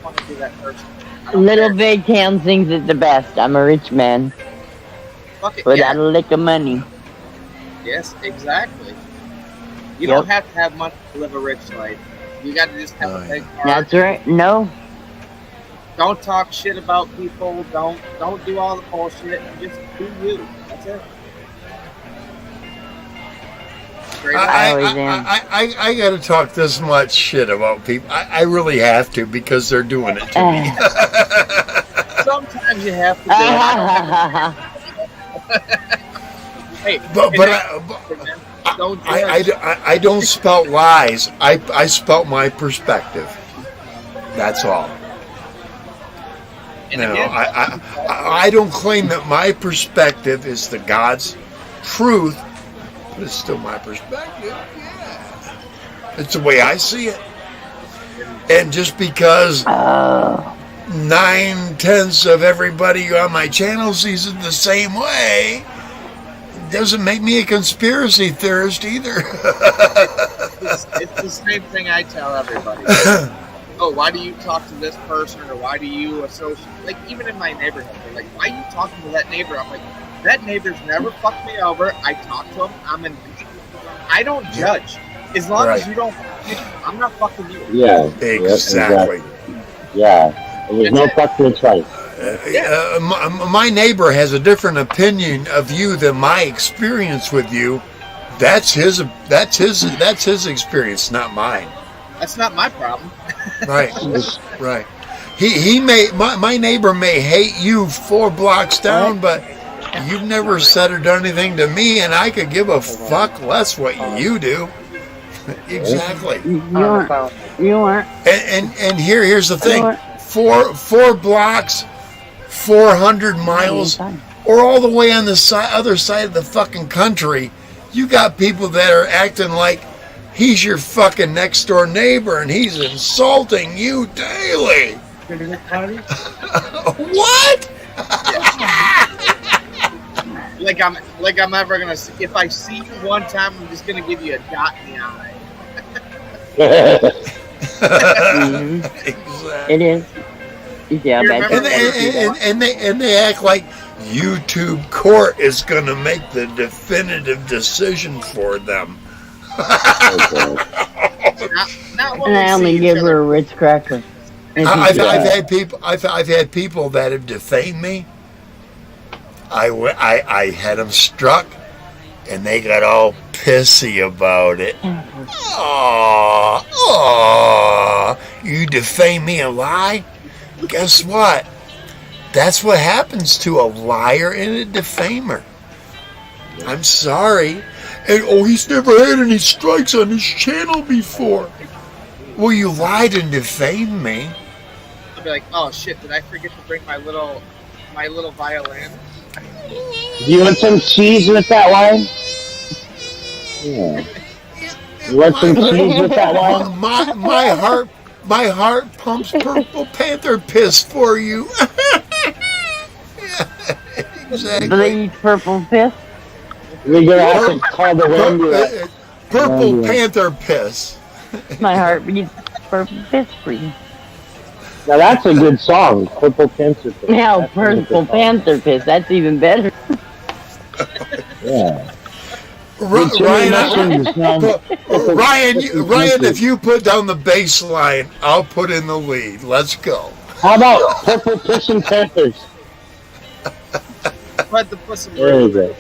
want to be that person. I don't Little care. Big Town sings it the best. I'm a rich man Fuck it, without yeah. a lick of money. Yes, exactly. You Yep. don't have to have money to live a rich life. You got to just have Oh, a big yeah. heart. That's right. No. Don't talk shit about people. Don't do all the bullshit. Just do you. That's it. Straight up. I got to talk this much shit about people. I really have to because they're doing it to me. Sometimes you have to do it. Hey, But don't judge. I don't spout lies. I spout my perspective. That's all. And You know, again, I don't claim that my perspective is the God's truth, but it's still my perspective. Yeah. It's the way I see it. And just because 9/10 of everybody on my channel sees it the same way, doesn't make me a conspiracy theorist either. it's the same thing I tell everybody. Oh, why do you talk to this person, or why do you associate? Like, even in my neighborhood, they're like, why are you talking to that neighbor? I'm like, that neighbor's never fucked me over. I talk to him. I don't judge. As long as Right. you don't, I'm not fucking you. Yeah. Exactly. Yeah. And there's no fucking choice. My neighbor has a different opinion of you than my experience with you. That's his experience, not mine. That's not my problem. Right, right. He may my neighbor may hate you 4 blocks down, but you've never said or done anything to me, and I could give a fuck less what you do. Exactly. You weren't. And here's the thing: Or- four blocks, 400 miles, or all the way on the other side of the fucking country. You got people that are acting like he's your fucking next door neighbor and he's insulting you daily. What? Like I'm ever gonna see. If I see you one time, I'm just gonna give you a dot in the eye. Exactly. It is. Yeah, You bad. remember- And they act like YouTube court is going to make the definitive decision for them. Not when And we I only see each give other. her a Ritz cracker. And I've she's- had people that have defamed me. I had them struck, and they got all pissy about it. Oh, you defame me and lie? Guess what? That's what happens to a liar and a defamer. I'm sorry. And he's never had any strikes on his channel before. Well, you lied and defamed me. I'll be like, oh shit, did I forget to bring my little violin? Do you want some cheese with that wine? Yeah. You want some cheese with that wine? My heart pumps Purple Panther piss for you. Exactly. Bleed purple piss. We're gonna have to call the ambulance. Purple Panther piss. My heart beats purple piss for you. Now that's a good song, Purple Panther. Now That's a good purple song. panther piss. That's even better. Yeah. Ryan, if you put down the bass line, I'll put in the lead. Let's go. How about Purple Pushing Panthers? But the pussy There we go.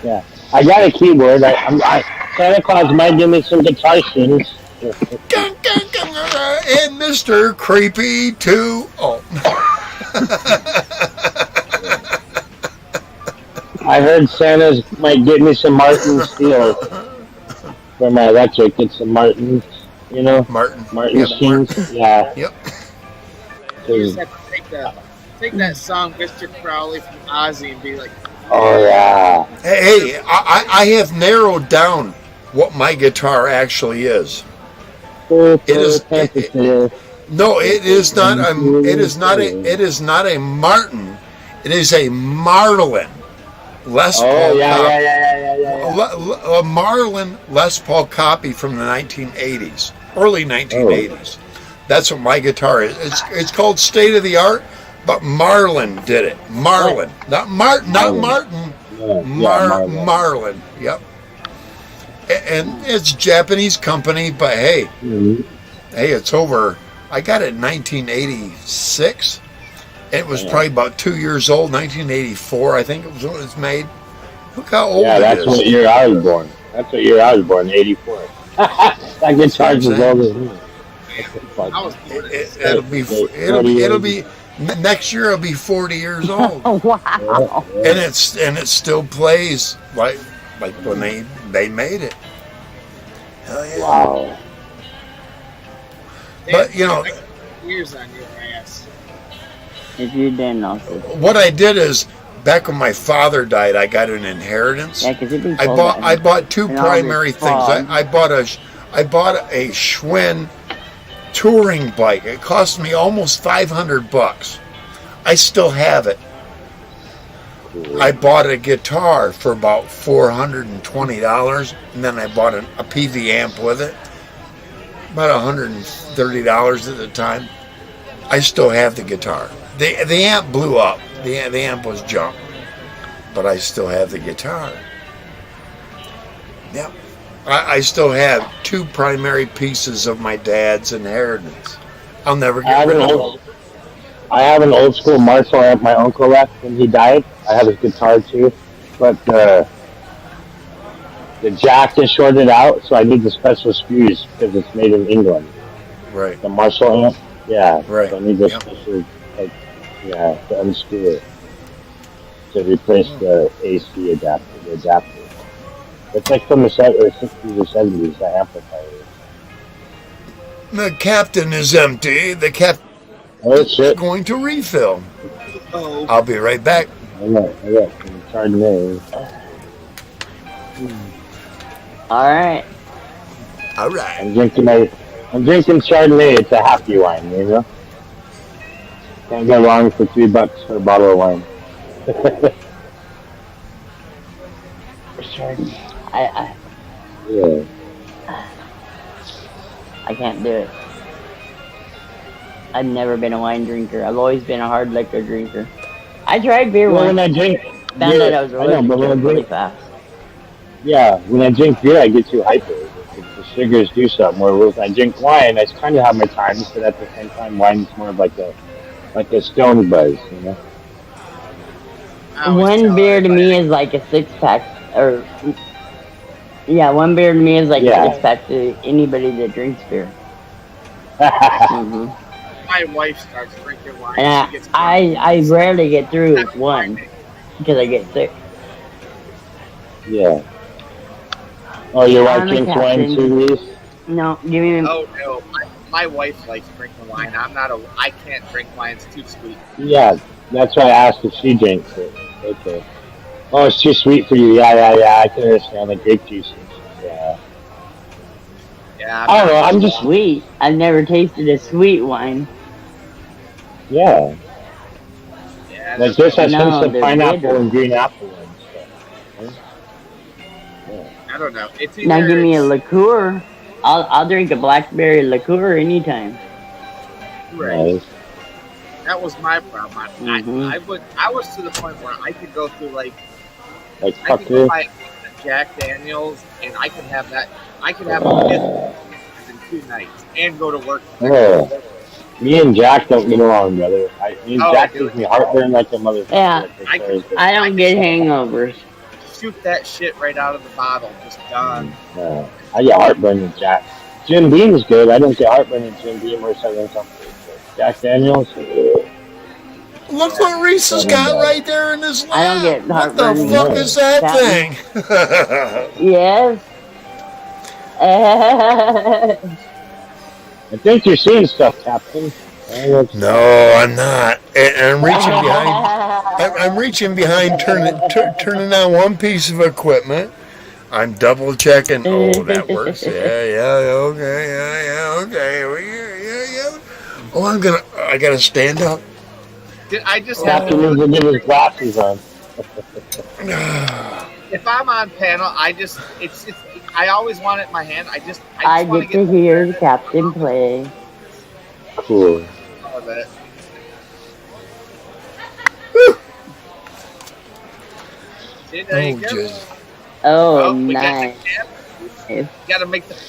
Yeah, I got a keyboard. Santa Claus might give me some guitar strings. And Mr. Creepy too. Oh. I heard Santa's might get me some Martin Steel for my electric. Get some Martins, you know, Martin. Martin Yep, strings. Yeah. Yep. You just have to take that song, Mr. Crowley from Ozzy, and be like, Oh yeah. Hey, I have narrowed down what my guitar actually is. It is- No, it is not. It is not a. It is not a Martin. It is a Marlin Les Paul. Oh yeah, copy. yeah. A Marlin Les Paul copy from the 1980s, early 1980s. That's what my guitar is. It's called State of the Art, but Marlin did it. Marlin, not Martin. Marlin. Yep. And it's a Japanese company, but hey, hey, it's over. I got it in 1986. It was probably about 2 years old. 1984, I think it was when it was made. Look how old Yeah, it that's is. what year I was born. That's what year I was born, 84. That guitar's as old as me. I was born in It'll be next year. It'll be 40 years old, Oh, wow. and it still plays like when they made it. Hell yeah! Wow. But you know years on your ass. If you didn't also. what I did is back when my father died, I got an inheritance. Yeah, because it'd be I cold bought out here. two And all primary this things. fog. I bought a Schwinn touring bike. It cost me almost $500. I still have it. I bought a guitar for about $420, and then I bought a PV amp with it, about $130 at the time. I still have the guitar. The amp blew up. The amp was junk, but I still have the guitar. Yep. I still have two primary pieces of my dad's inheritance. I'll never get rid of them. I have an old school Marshall amp my uncle left when he died. I have his guitar too, but the jack is shorted out, so I need the special screws because it's made in England. Right. The Marshall amp, yeah. Right. So I need the Yep. special, to unscrew it to replace the AC adapter, the adapter. It's like from the 60s or 70s, the amplifier. The captain is empty. The captain Oh, is shit. going to refill. Oh, I'll be right back. I got some Chardonnay. Alright. All right. I'm drinking Chardonnay. It's a happy wine, you know? Can't go wrong for $3 for a bottle of wine. I Yeah. I can't do it. I've never been a wine drinker. I've always been a hard liquor drinker. I tried beer Well, once. when I drink, Found beer, out I was I know, allergic but to when I it really drink, fast. yeah, when I drink beer, I get too hyper. The sugars do something. Whereas when I drink wine, I kind of have my times, but at the same time, wine's more of like a stone buzz, you know? I always One tell beer to me everybody, is like a 6-pack, or yeah, one beer to me is like Yeah. a 6-pack to anybody that drinks beer. hmm my wife starts drinking wine. And She gets I rarely get through with one because I get sick. Yeah. Oh, your wife I'm a drinks wine captain. too, Reese? No, give me. Oh no, my wife likes drinking wine. I can't drink wine. It's too sweet. Yeah, that's why I asked if she drinks it. Okay. Oh, it's too sweet for you. Yeah. I can understand the grape juice. Yeah. Yeah. I don't know. I'm just Sweet. I've never tasted a sweet wine. yeah. Yeah. Like this has No, hints of they're pineapple bitter. and green apple and stuff. I don't know. It's Now either give me a it's- liqueur. I'll drink a blackberry liqueur anytime. Right. Nice. That was my problem. Mhm. I was to the point where I could go through like Like I could go cocktail. buy a Jack Daniels and I can have that. I can have a fifth in 2 nights and go to work. Oh. Me and Jack don't get along, brother. Me and Oh, Jack dude. gives me heartburn like a motherfucker. Yeah. I can I don't get hangovers. shoot that shit right out of the bottle. Just done. No, I get heartburn with Jack. Jim Beam's good. I don't get heartburn with Jim Beam or Southern Comfort. Jack Daniels. Look what Reese has got right there in his I don't lap. get What the heartburn fuck either. is that That- thing? Yes. I think you're seeing stuff, Captain. No, I'm not. And I'm reaching behind. I'm reaching behind, turning on one piece of equipment. I'm double checking. Oh, that works. Yeah, okay, yeah. Oh, I gotta stand up. I just have Captain to. needs to get his glasses on. If I'm on panel, it's. I always want it in my hand. I I just want get to hear the captain play. Cool. all of it. See, there you Oh, go. just Oh, we got nice. the captain.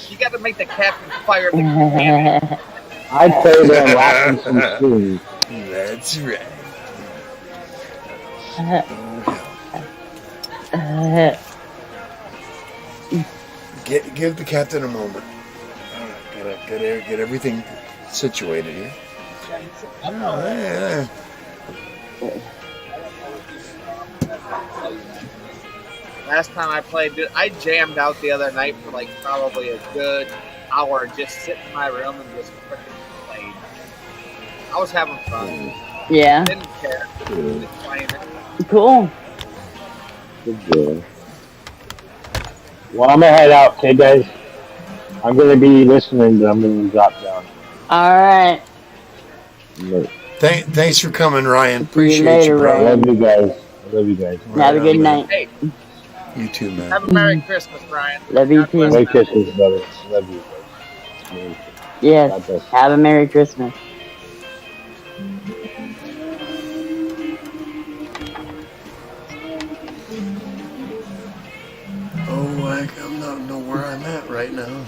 You gotta make the captain fire the I'd say they're laughing some spoons. that's right. Give the captain a moment. All right, gotta get everything situated here. Oh, yeah. Last time I played, dude, I jammed out the other night for like probably a good hour, just sitting in my room and just freaking played. I was having fun. Yeah, Didn't care. Just playing it. cool. Good deal. Well, I'm gonna head out, okay, guys? I'm gonna be listening, but I'm gonna drop down. All right. Thanks for coming, Ryan. See you Appreciate later, you, bro. I love you guys. I love you guys. Have a good night. Hey, You too, man. have a Merry Christmas, Brian. Love you God too. bless, Merry man. Christmas, brother. Love you guys. God Yes. bless. Have a Merry Christmas. Oh, I don't know where I'm at right now.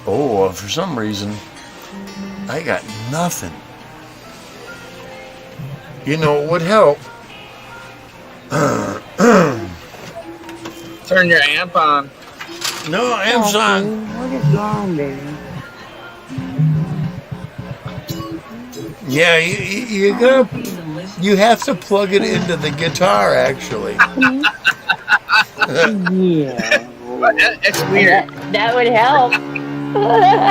Oh, well, for some reason, I got nothing. You know, it would help Turn your amp on. No, Amazon. What is wrong, baby? Yeah, you have to plug it into the guitar, actually. Yeah. It's weird. That would help.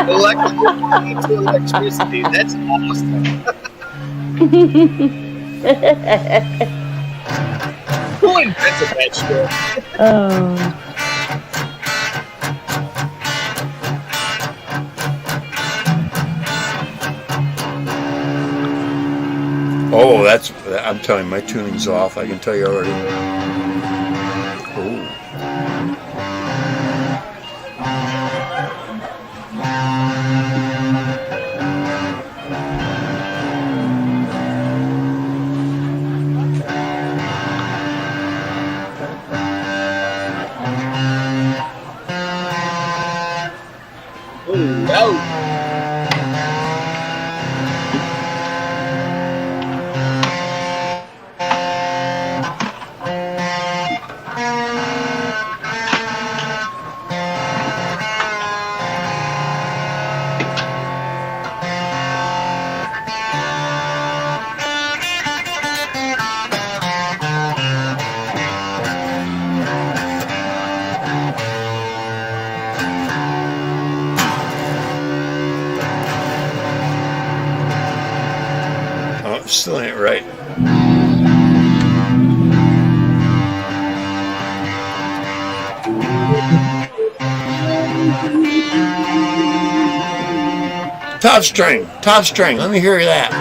Electricity to electricity. That's awesome. Who invented that shit? Oh. Oh, I'm telling you, my tuning's off. I can tell you already. Oh. No. Oh, it still ain't right. Top string, top string. Let me hear that.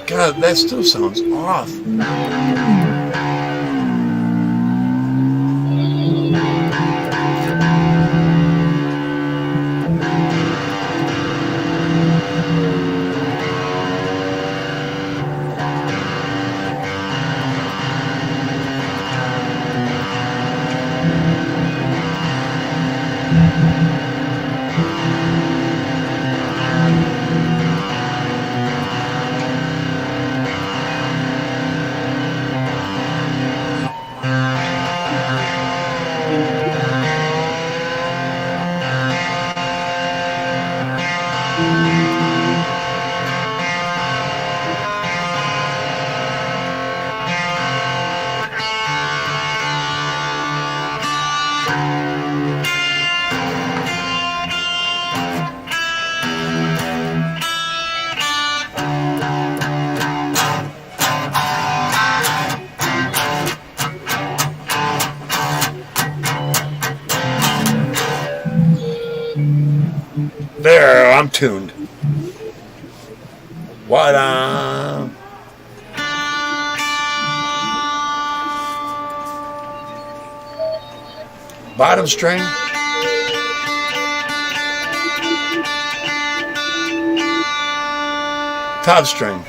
God, that still sounds off. There, I'm tuned. What bottom string. Top string.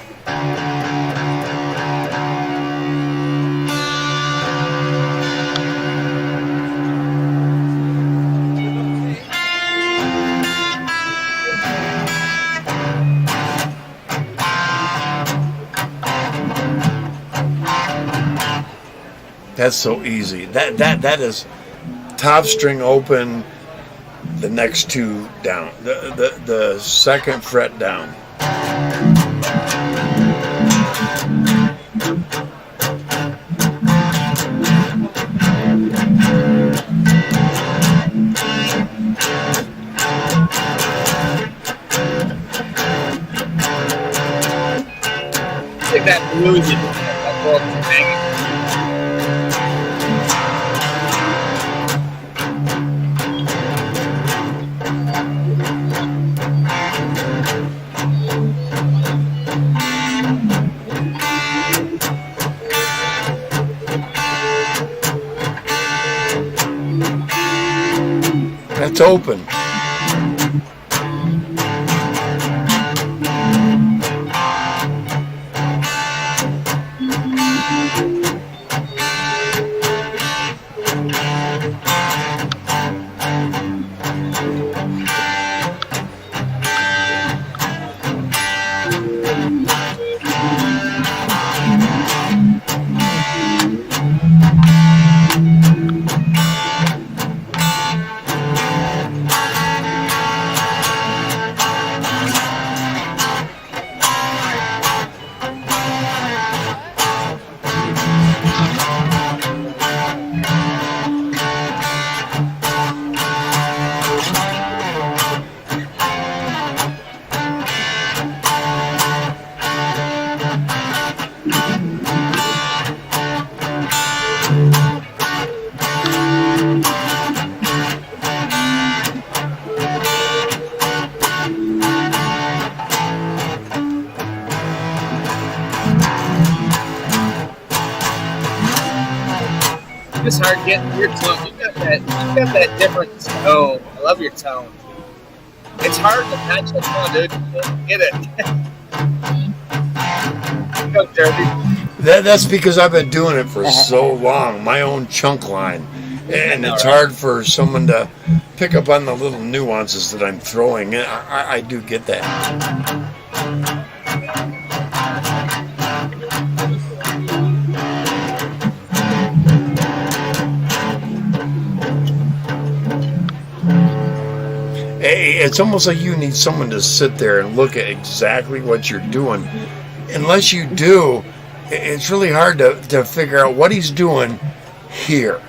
That's so easy. That is top string open, the next two down, the second fret down. Like that blues you that world hanging. That's open. It's hard getting your tone. You got that different tone. I love your tone. It's hard to match that tone, dude. You don't get it. Go, Derby. That's because I've been doing it for so long. My own chunk line, and it's hard for someone to pick up on the little nuances that I'm throwing. I do get that. It's almost like you need someone to sit there and look at exactly what you're doing. Unless you do, it's really hard to figure out what he's doing here.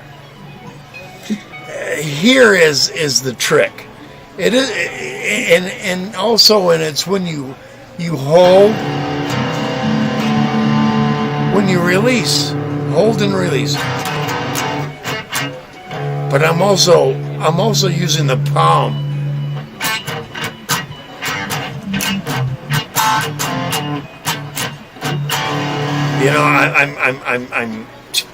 Here is the trick. It is, and also, and it's when you hold, when you release, hold and release. But I'm also using the palm. You know,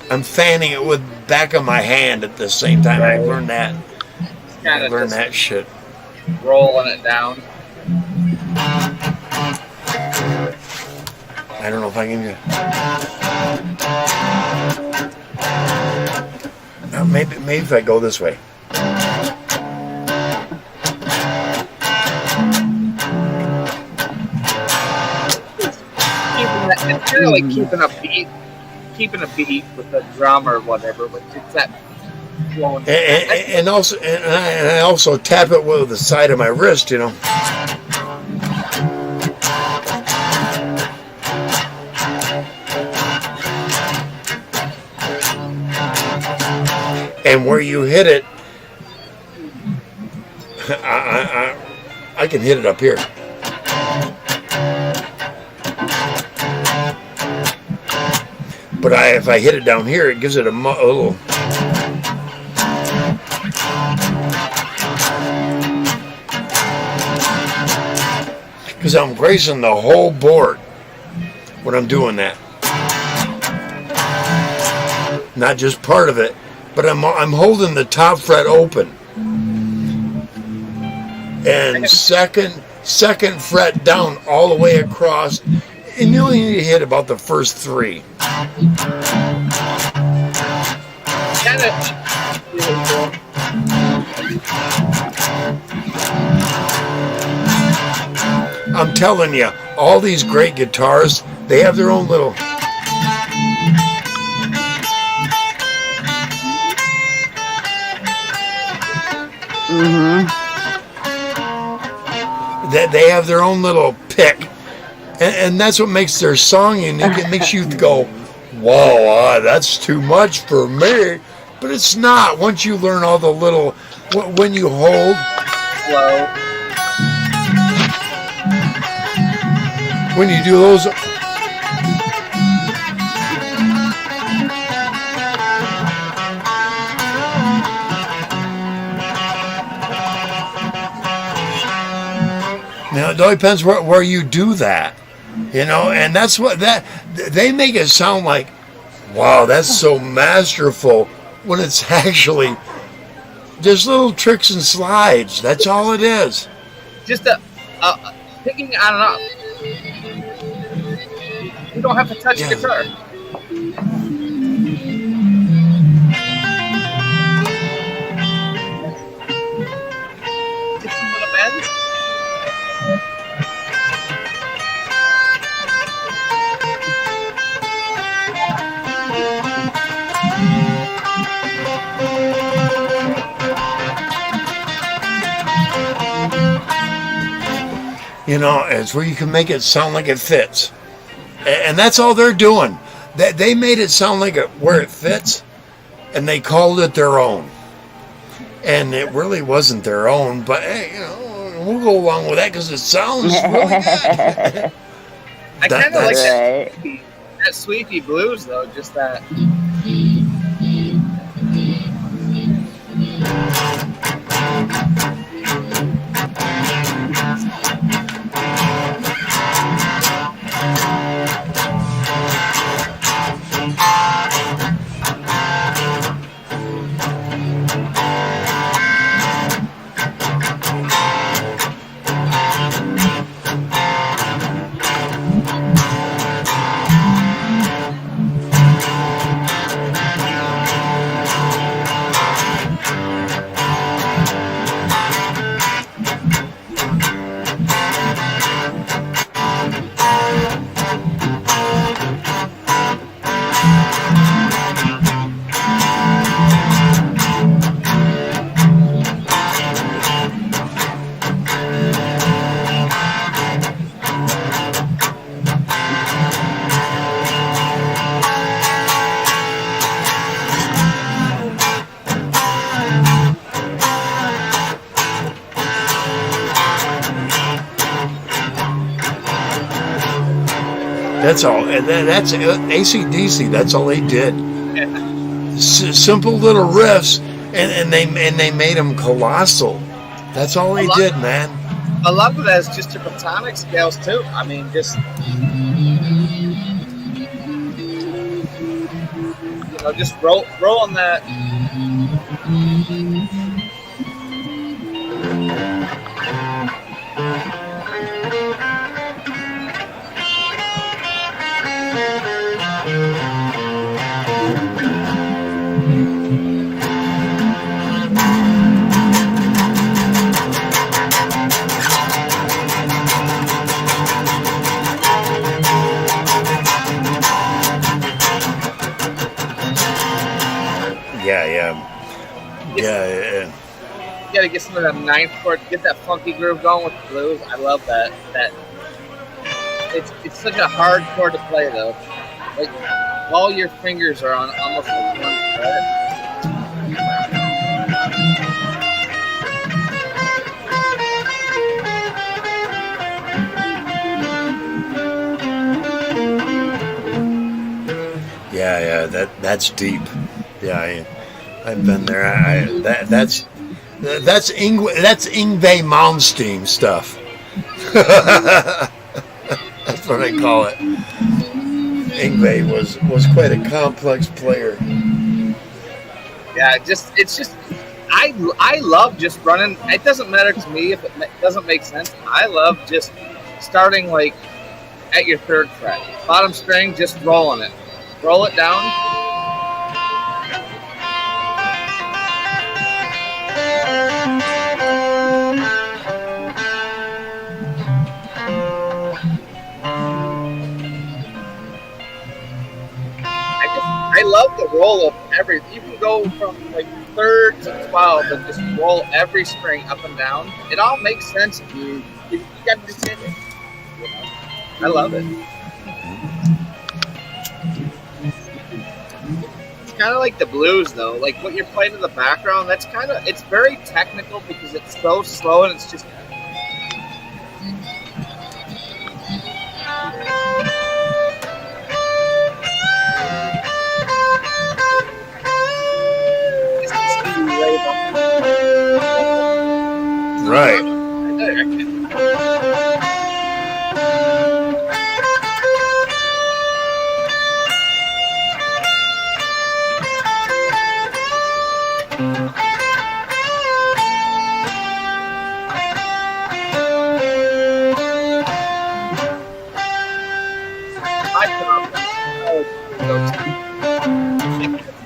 I'm fanning it with back of my hand at the same time. I learned that. I learned that shit. Rolling it down. I don't know if I can. Maybe if I go this way. It's kind of like keeping a beat with the drum or whatever, but it's that flowing. And I also tap it with the side of my wrist, you know. And where you hit it, I can hit it up here. But if I hit it down here, it gives it a little. Because I'm grazing the whole board when I'm doing that. Not just part of it, but I'm holding the top fret open. And second fret down all the way across. And you only need to hit about the first three. I'm telling you, all these great guitars, they have their own little. Mm-hmm. they have their own little pick, and that's what makes their song unique. It makes you go, "Whoa, that's too much for me," but it's not. Once you learn all the little, when you hold, Slow. when you do those. Now, it all depends where you do that, and that's what they make it sound like, wow, that's so masterful, when it's actually just little tricks and slides. That's all it is. Just picking on and off. You don't have to touch the guitar. Just some little bends. It's where you can make it sound like it fits, and that's all they're doing. They made it sound like where it fits, and they called it their own, and it really wasn't their own. But hey, we'll go along with that because it sounds really good. I kind of like Right. that Sweepy Blues though. Just that. That's all. And that's AC/DC. That's all they did. Simple little riffs, and they made them colossal. That's all they did, man. A lot of that is just your platonic scales too. I mean, just just rolling that. Yeah. You gotta get some of that ninth chord, get that funky groove going with the blues. I love that. It's such a hard chord to play though. Like all your fingers are on almost like one fret. Yeah, that's deep. Yeah, I've been there. That's Yngwie Malmsteen stuff. That's what I call it. Yngwie was quite a complex player. Yeah, it's just I love just running. It doesn't matter to me if it doesn't make sense. I love just starting like at your third fret, bottom string, just rolling it. Roll it down. I love the roll of every. You can go from like 3rd to 12 and just roll every string up and down. It all makes sense if you got to just hit it. You know? I love it. It's kind of like the blues, though. Like what you're playing in the background, it's very technical because it's so slow and it's just. Right.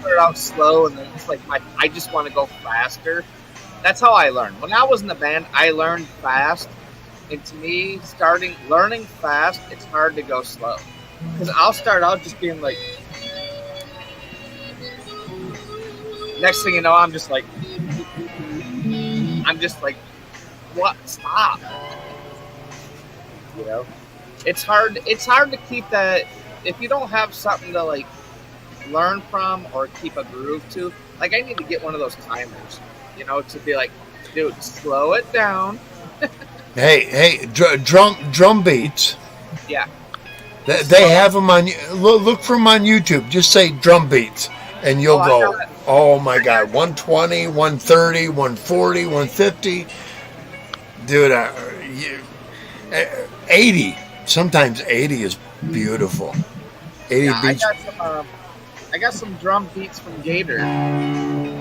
Start out slow and then it's like I just want to go faster. That's how I learned. When I was in the band, I learned fast. And to me, learning fast, it's hard to go slow. Because I'll start out just being like, next thing you know, I'm just like, what? Stop. You know? It's hard to keep that, if you don't have something to like learn from or keep a groove to, like I need to get one of those timers. You know, to be like, dude, slow it down. Hey, drum beats. Yeah. They have them on. Look for them on YouTube. Just say drum beats, and you'll go. Oh my God, 120, 130, 140, 150. Dude, 80. Sometimes 80 is beautiful. 80 beats. I got some drum beats from Gator.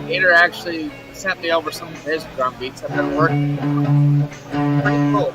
Gator actually sent me over some of his drum beats. I've been working. Pretty cool.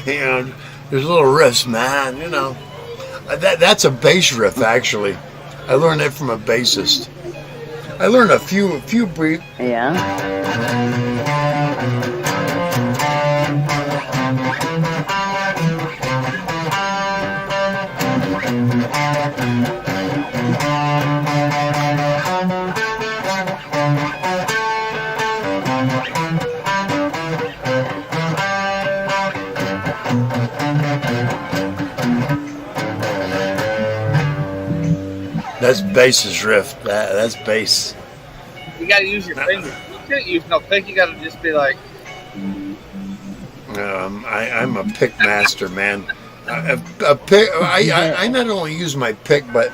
You know, there's a little riffs, man. You know, that's a bass riff. Actually, I learned it from a bassist. I learned a few brief. Yeah. That's bass's riff. That's bass. You gotta use your fingers. You can't use no pick. You gotta just be like. I'm a pick master, man. A pick. I not only use my pick, but.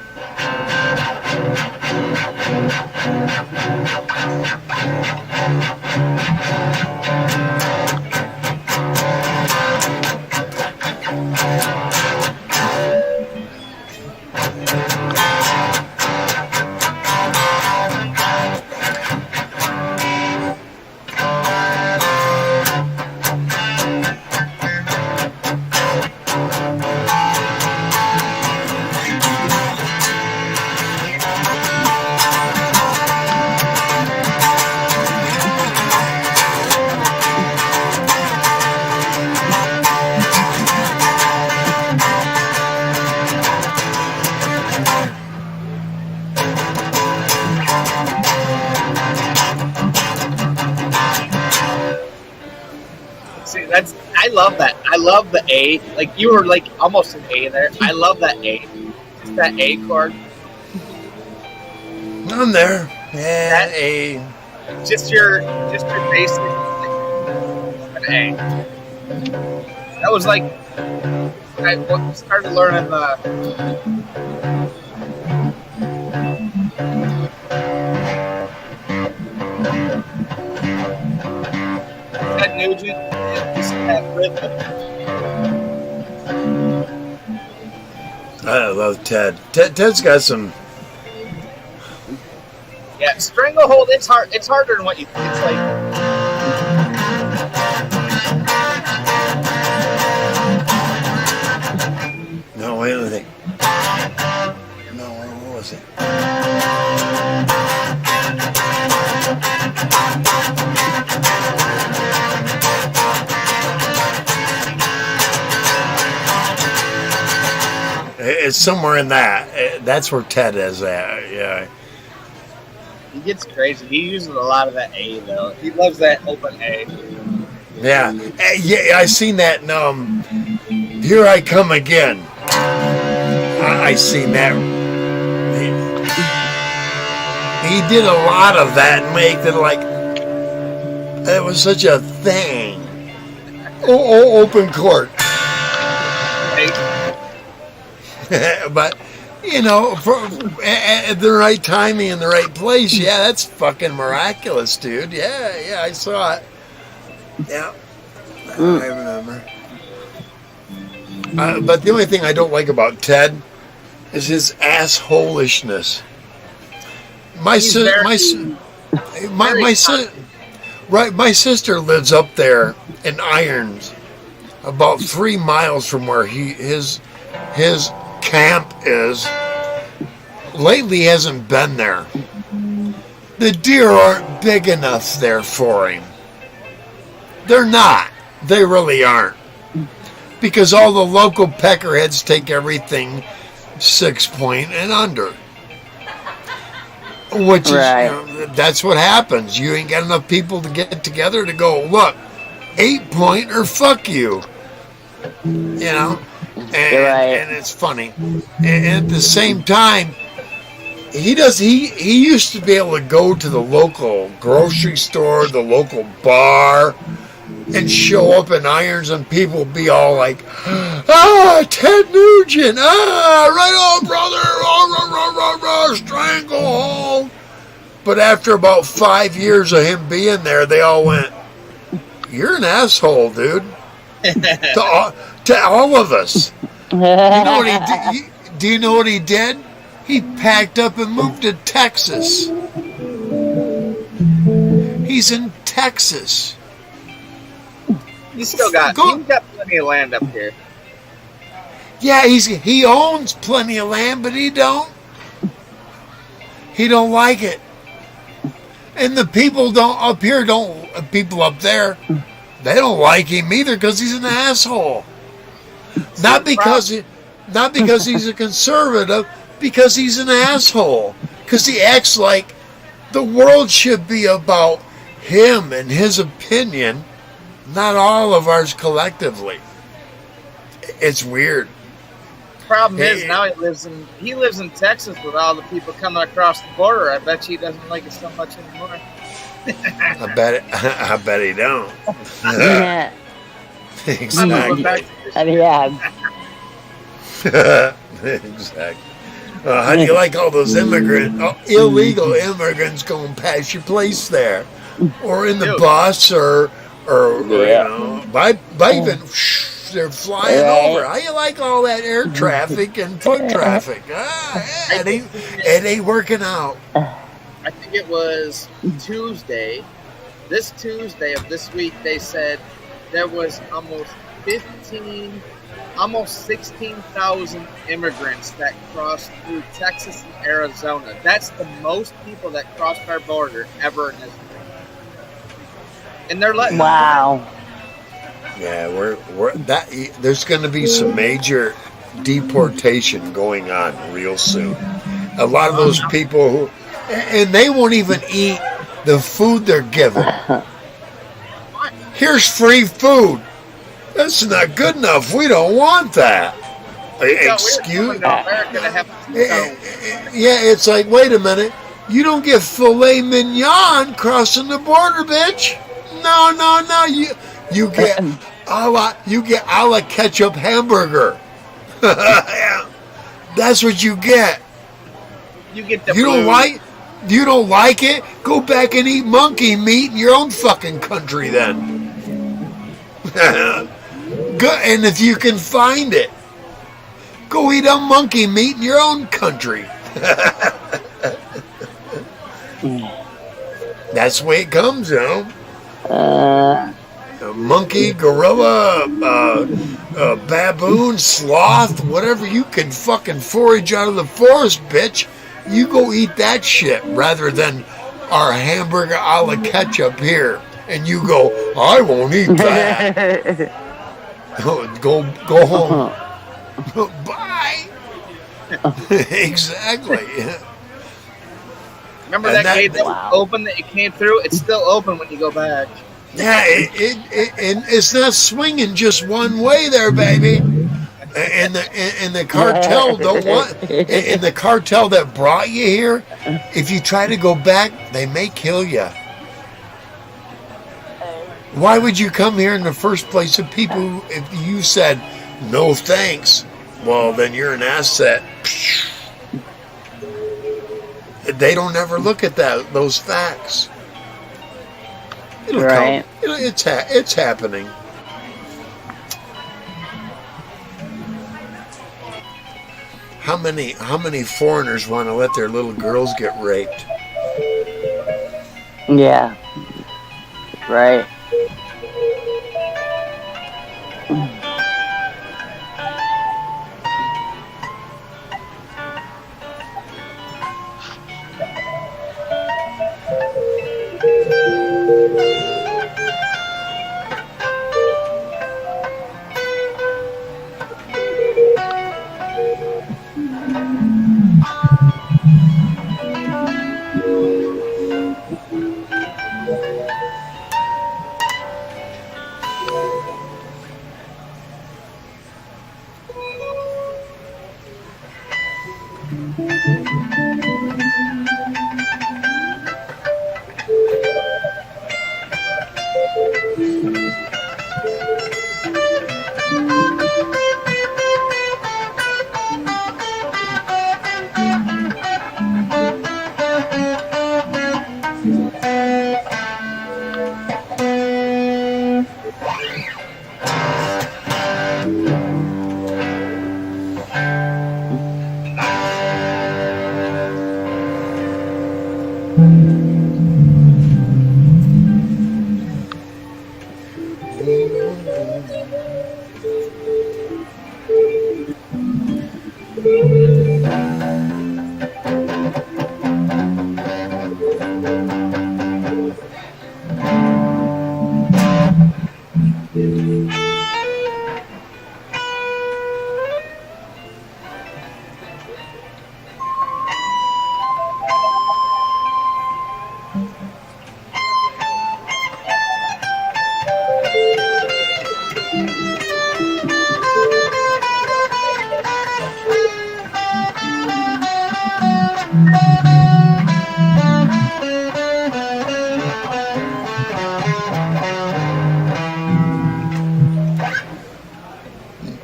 See, I love that. I love the A. Like you were like almost an A there. I love that A. Just that A chord. I'm there. Yeah, A. Just your basic an A. That was like I started learning Ted Nugent used to have rhythm. I love Ted. Ted's got some. Yeah, Stranglehold. It's hard. It's harder than what you think. It's like. No, wait a minute. No, what was it? It's somewhere in that. That's where Ted is at. Yeah. He gets crazy. He uses a lot of that A though. He loves that open A. Yeah. Yeah, I seen that. Here I Come Again. I seen that. He did a lot of that and make it like it was such a thing. Open court. But you know, at the right timing in the right place, yeah, that's fucking miraculous, dude. Yeah, I saw it. Yeah, I remember. But the only thing I don't like about Ted is his assholishness. My sister lives up there in Irons, about 3 miles from where his camp is. Lately, he hasn't been there. The deer aren't big enough there for him. They're not. They really aren't. Because all the local peckerheads take everything 6 point and under. Which is, Right. that's what happens. You ain't got enough people to get together to go, look, 8 point or fuck you. You know? And it's funny. And at the same time, he used to be able to go to the local grocery store, the local bar, and show up in Irons, and people would be all like, Ted Nugent, right on, brother, stranglehold. But after about 5 years of him being there, they all went, you're an asshole, dude. To all of us. You know what he did? Do you know what he did? He packed up and moved to Texas. He's in Texas. He's got plenty of land up here. Yeah, he owns plenty of land, but he don't like it. And the people people up there, they don't like him either because he's an asshole. Not because he's a conservative, because he's an asshole. Because he acts like the world should be about him and his opinion, not all of ours collectively. It's weird. Problem is now he lives in Texas with all the people coming across the border. I bet he doesn't like it so much anymore. I bet he don't. Yeah. Exactly. Yeah. Exactly. How do you like all those illegal immigrants going past your place there, or in the bus, or you know, by even they're flying over? How you like all that air traffic and foot traffic? It ain't working out. I think it was Tuesday. This Tuesday of this week, they said there was almost 16,000 immigrants that crossed through Texas and Arizona. That's the most people that crossed our border ever in history. And they're letting Wow. Yeah, there's going to be some major deportation going on real soon. A lot of those people and they won't even eat the food they're given. Here's free food. That's not good enough. We don't want that. Excuse me. Yeah, it's like, wait a minute. You don't get filet mignon crossing the border, bitch. No. You get a la ketchup hamburger. Yeah. That's what you get. You get the You don't like it? Go back and eat monkey meat in your own fucking country then. Go, and if you can find it, go eat a monkey meat in your own country. That's the way it comes, you know. A monkey, gorilla, baboon, sloth, whatever you can fucking forage out of the forest, bitch. You go eat that shit rather than our hamburger a la ketchup here. And you go, I won't eat that. Go home. Bye. Exactly. Remember And that gate that wow. was open that you came through? It's still open when you go back. Yeah, and it's not swinging just one way there, baby. And the cartel don't want. And the cartel that brought you here, if you try to go back, they may kill you. Why would you come here in the first place? If people, if you said no thanks, well then you're an asset. They don't ever look at those facts. It'll Right. come. It's happening. How many foreigners want to let their little girls get raped? Yeah. Right.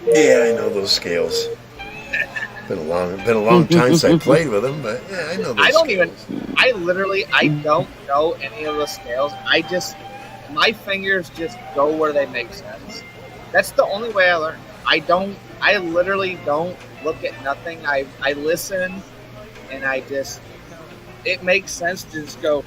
Yeah, I know those scales. Been a long time since I played with them, but yeah, I know those. I don't scales. I don't know any of the scales. My fingers just go where they make sense. That's the only way I learn. I literally don't look at nothing. I listen and it makes sense to just go.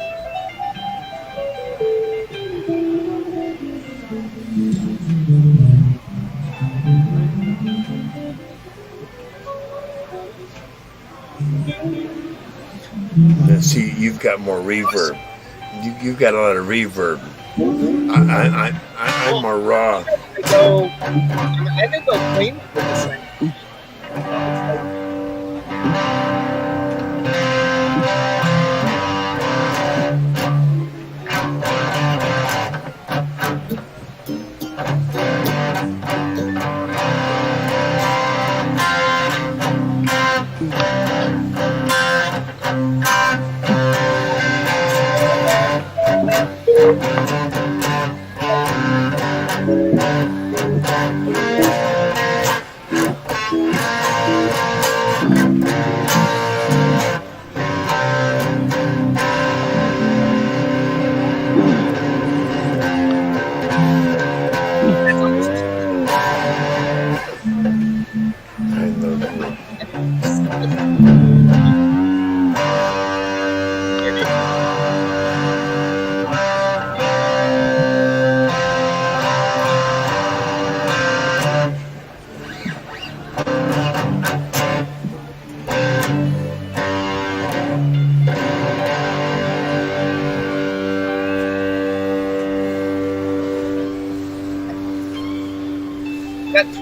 See, you've got more reverb. You've got a lot of reverb. I'm more raw. I can go clean with this thing. I love it.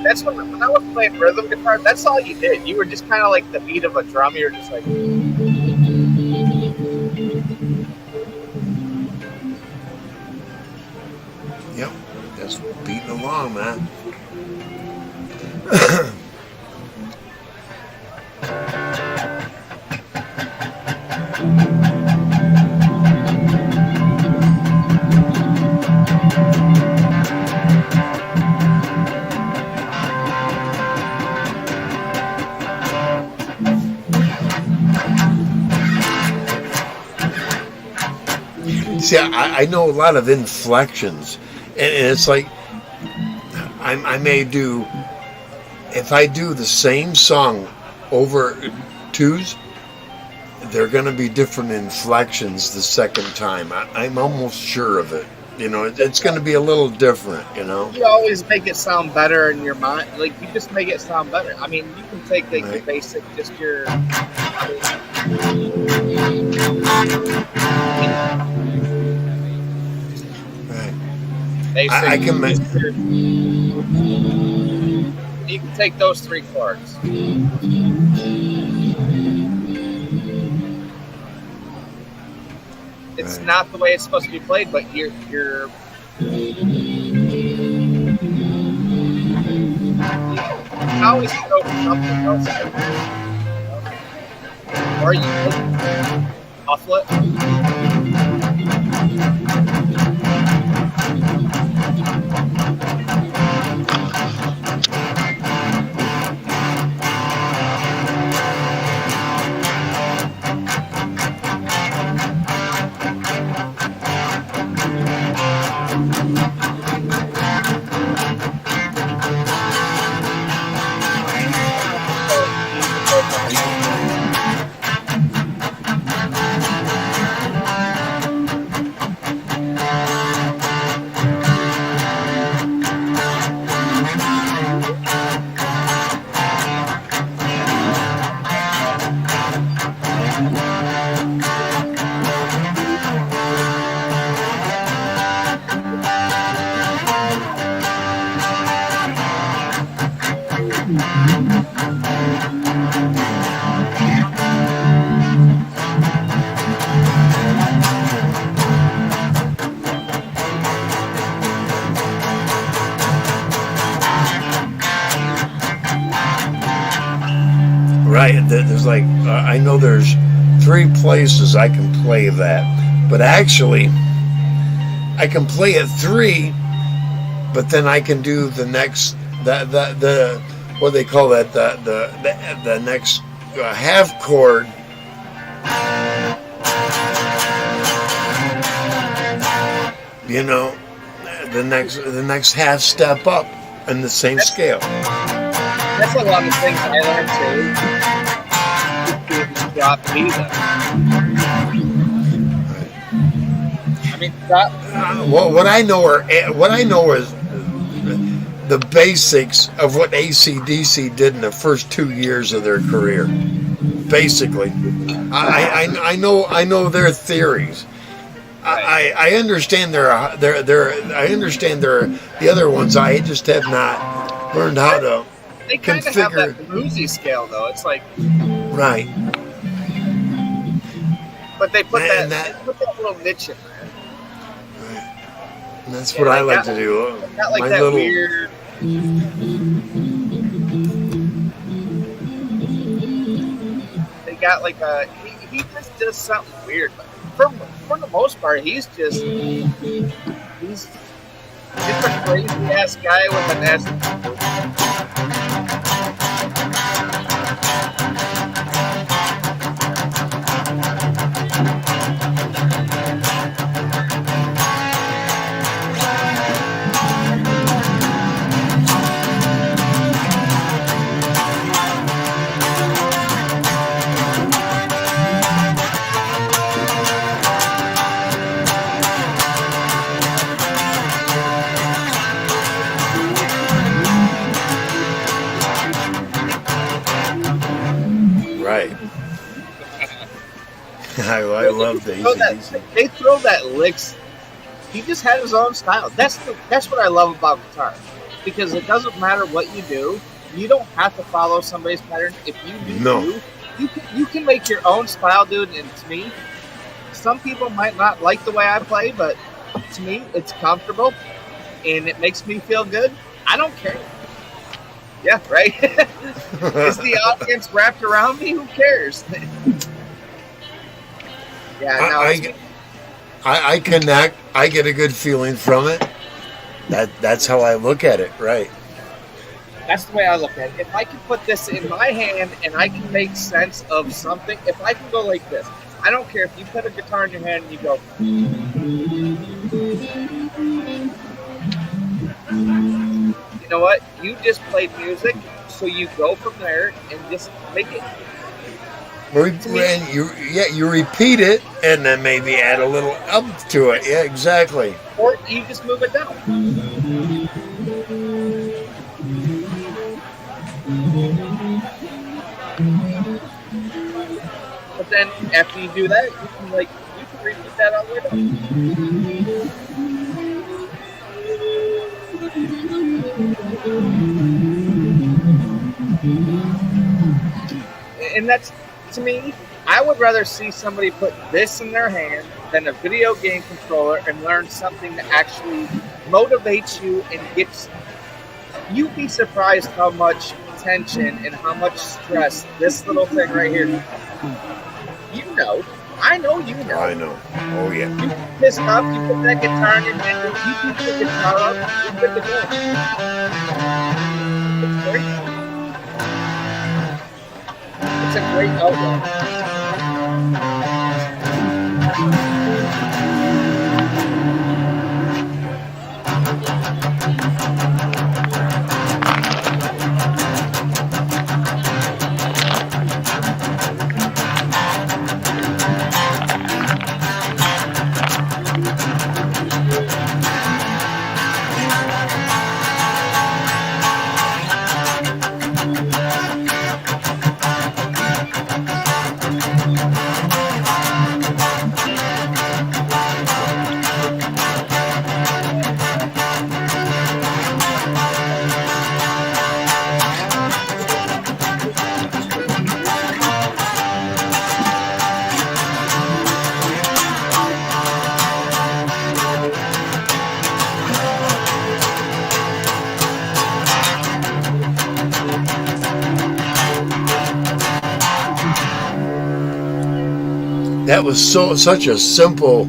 That's when I was playing rhythm guitar. That's all you did. You were just kind of like the beat of a drum. You were just like, Yep, just beating along, man. See, I know a lot of inflections, and it's like I may do, if I do the same song over twos, they're going to be different inflections the second time. I'm almost sure of it. You know, it's going to be a little different, you know. you always make it sound better in your mind. Like, you just make it sound better. I mean, you can take like the Right. basic, just your. Right. Basic, I can make. You can take those three chords. It's Right. not the way it's supposed to be played, but you're you always throw something else in there. Or you can shuffle it. Right, there's like, I know there's 3 places I can play that, but actually, I can play it 3, but then I can do the next, the what they call that, the next half chord. You know, the next half step up in the same scale. That's a lot of things I learned too. Drop B though. I mean, drop. What I know is the basics of what AC/DC did in the first 2 years of their career. Basically, I know their theories. I understand I understand the other ones. I just have not learned how to They kind of have configure. that bluesy scale though. It's like, Right. but they put And they put that little niche in there. And that's Yeah, what I like like that- to do. Not like My that little weird. They got like a. he just does something weird. But for the most part, he's just a crazy ass guy with an ass. Right. I love these. They throw that licks. He just had his own style. That's what I love about guitar, because it doesn't matter what you do. You don't have to follow somebody's pattern. If you do, No. you can make your own style, dude. And to me, some people might not like the way I play, but to me, it's comfortable and it makes me feel good. I don't care. Yeah, right. Is the audience wrapped around me? Who cares? Yeah, no. I connect. I get a good feeling from it. That's how I look at it. Right. That's the way I look at it. If I can put this in my hand and I can make sense of something, if I can go like this, I don't care if you put a guitar in your hand and you go. You know what? You just played music, so you go from there and just make it. And you repeat it and then maybe add a little up to it. Yeah, exactly. Or you just move it down. But then after you do that, you can repeat that all the way down. And that's, to me, I would rather see somebody put this in their hand than a video game controller and learn something that actually motivates you and gets. You'd be surprised how much tension and how much stress this little thing right here. You know, I know you know. I know. Oh yeah. You get pissed off, you put that guitar in your hand, you keep the guitar up, you're good to go. It's great. It's a great outlet. That was such a simple.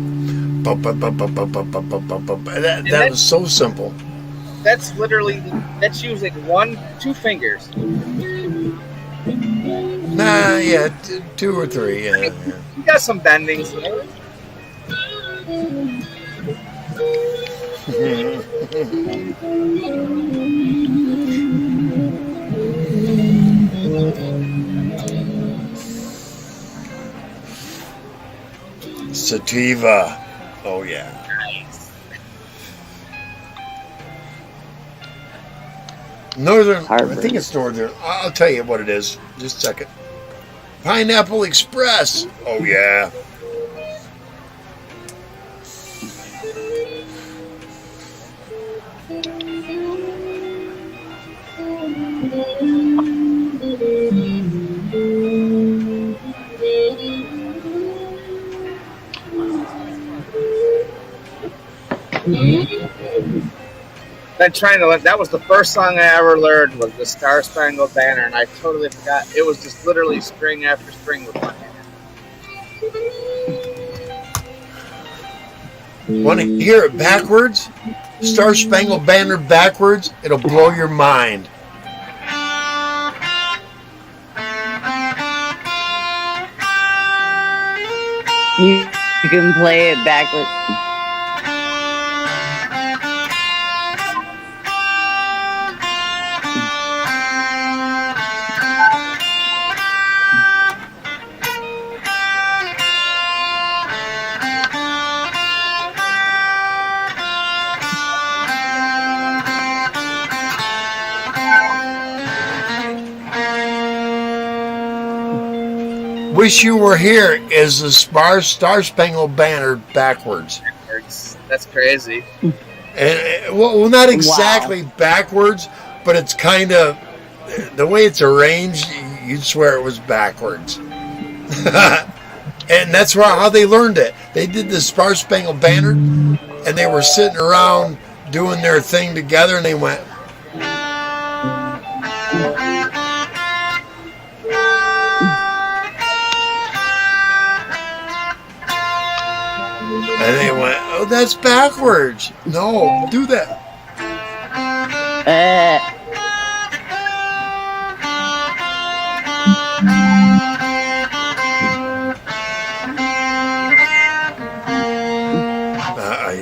That was so simple. That's using 2 fingers. Nah, yeah, 2 or 3. Yeah, yeah. You got some bendings there. Sativa. Oh yeah. Nice. Northern. Harvard. I think it's Northern. I'll tell you what it is. Just a second. Pineapple Express. Oh yeah. Been trying to learn. That was the first song I ever learned was the Star Spangled Banner, and I totally forgot. It was just literally string after string with my hand. Want to hear it backwards? Star Spangled Banner backwards? It'll blow your mind. You can play it backwards. Wish You Were Here is the Star Spangled Banner backwards. That's crazy. And, well, not exactly backwards, but it's kind of the way it's arranged. You'd swear it was backwards, and that's how they learned it. They did the Star Spangled Banner, and they were sitting around doing their thing together, and they went. And they went, oh, that's backwards. No, do that.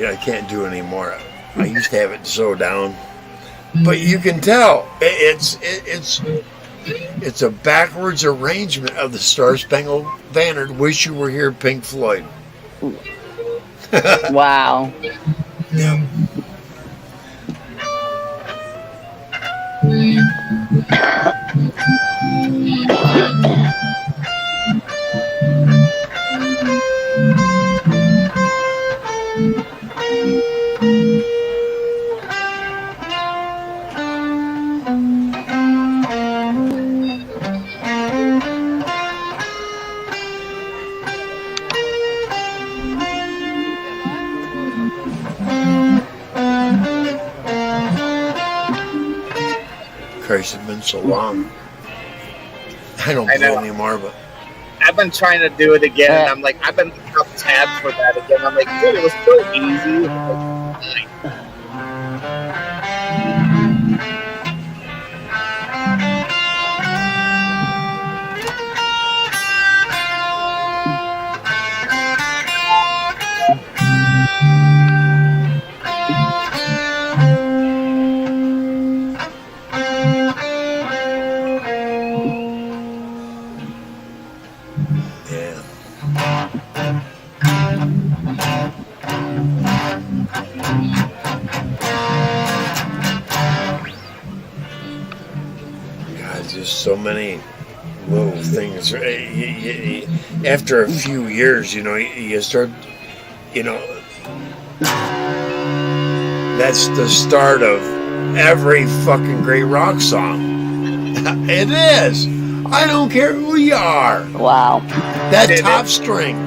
I can't do it anymore. I used to have it so down, but you can tell it's a backwards arrangement of the Star Spangled Banner. Wish You Were Here, Pink Floyd. Wow. Yeah. Christ, it's been so long. I don't know anymore, but I've been trying to do it again, and I'm like, I've been looking up tabs for that again. I'm like, dude, it was so easy. so many little things. After a few years, you start, that's the start of every fucking great rock song. It is. I don't care who you are. Wow. That top string.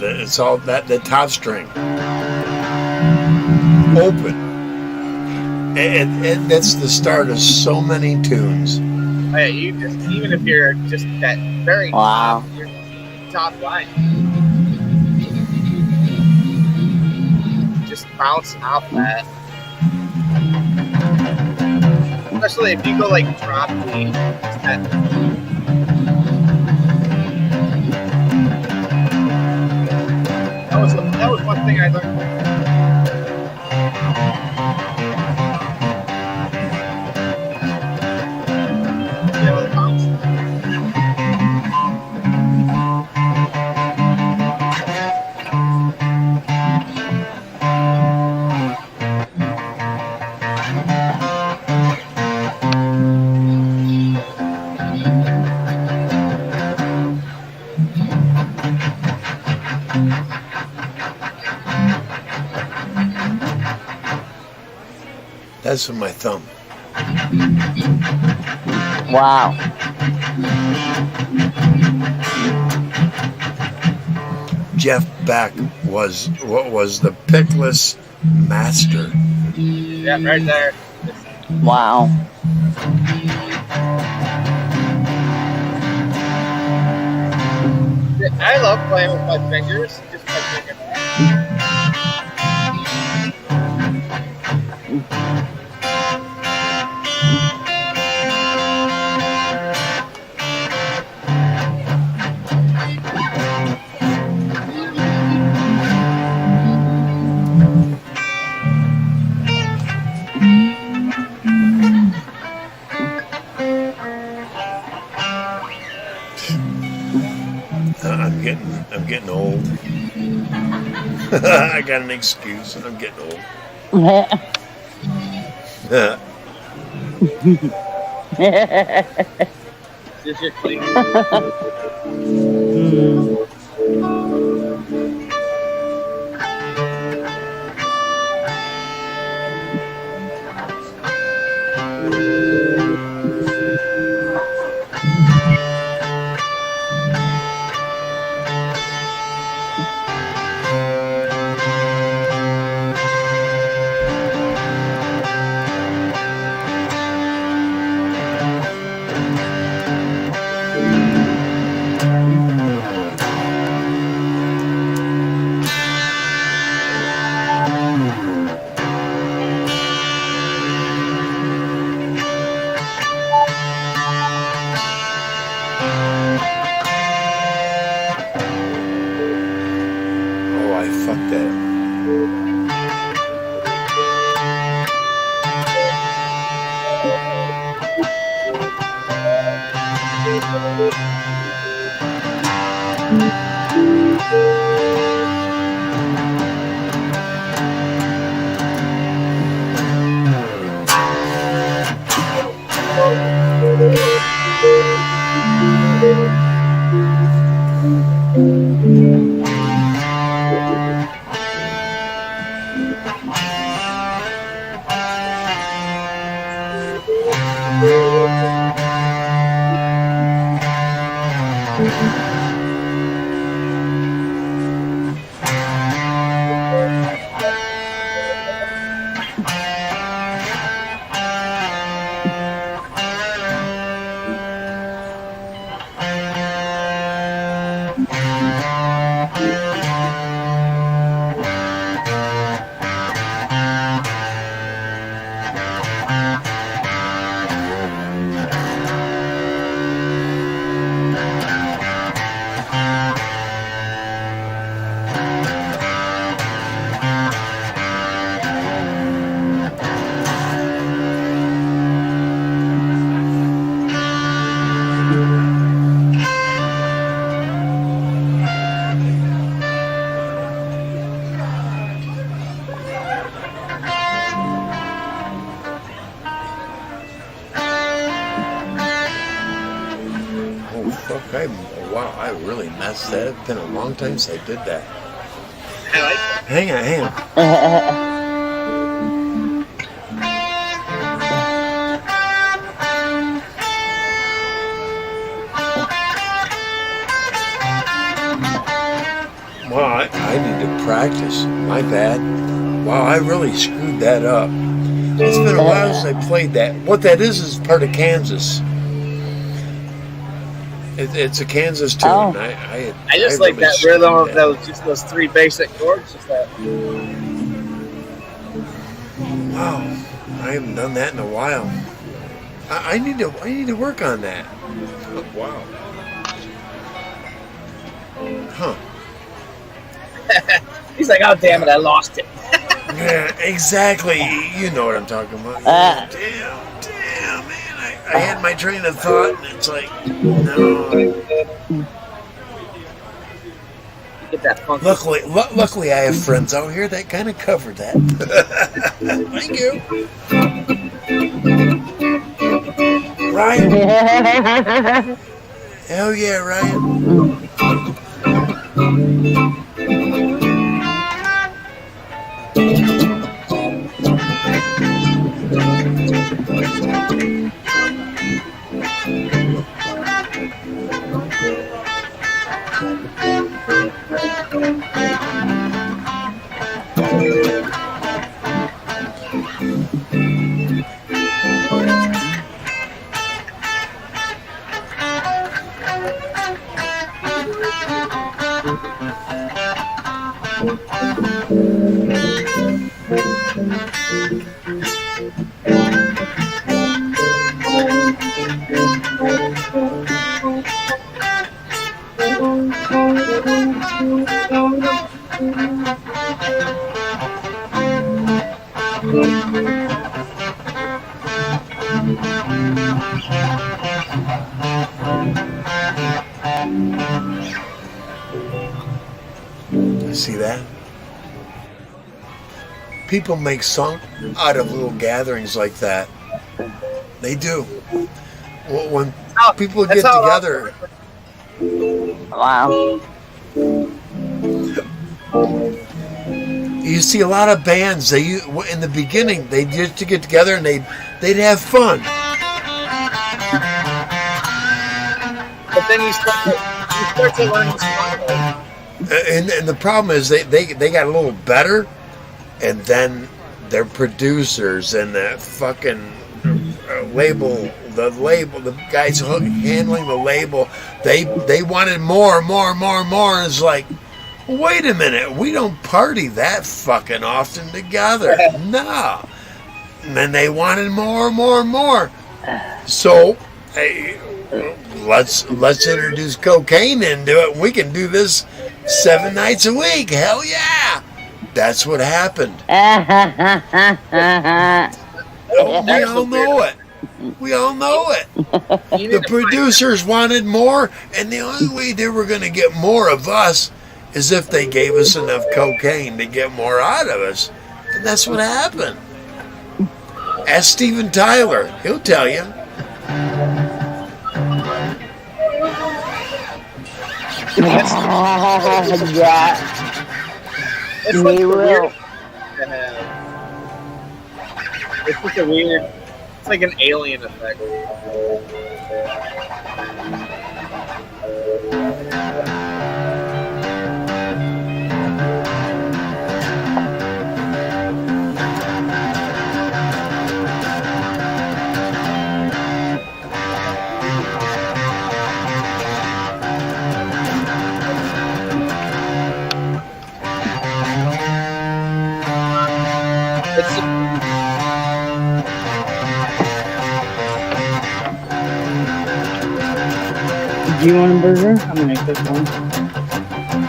It's all that the top string open, and that's the start of so many tunes. Oh, yeah, you just even if you're just that very top, your top line, just bouncing off that. Especially if you go like drop D, that was one thing I learned. That's with my thumb. Wow. Jeff Beck was the pickless master. Yeah, right there. Wow. I love playing with my fingers. Just my fingernails. I'm getting old. I got an excuse, and I'm getting old. Just your clean. Oh, I fucked that. Oh, fuck, wow, I really messed that. It's been a long time since I did that. I like it. Hang on. Wow, I need to practice. My bad. Wow, I really screwed that up. It's been a while since I played that. What that is part of Kansas. It's a Kansas tune. Oh. I just like really that rhythm of Mm. those three basic chords. Just that. Wow, I haven't done that in a while. I need to work on that. Wow. Huh. He's like, oh damn it, I lost it. Yeah, exactly. You know what I'm talking about. Damn, man. I had my train of thought, and it's like, no. Get that funky. Luckily, I have friends out here that kind of covered that. Thank you, Ryan. Hell yeah, Ryan. See that? People make song out of little gatherings like that. They do. Well, when people get That's how- together, Wow. you see a lot of bands. They in the beginning they used to get together and they'd have fun. But then you start to learn the song. And the problem is they got a little better, and then their producers and the fucking the guys handling the label, they wanted more. And it's like, wait a minute, we don't party that fucking often together. No. And then they wanted more. So, hey, let's introduce cocaine into it. We can do this 7 nights a week. Hell yeah. That's what happened. We all know it. We all know it. You need The to producers wanted more, and the only way they were going to get more of us is if they gave us enough cocaine to get more out of us. And that's what happened. Ask Steven Tyler. He'll tell you. Yeah. It's He like a will. weird. It's like a weird. It's like an alien effect. It's Do you want a burger? I'm gonna cook one.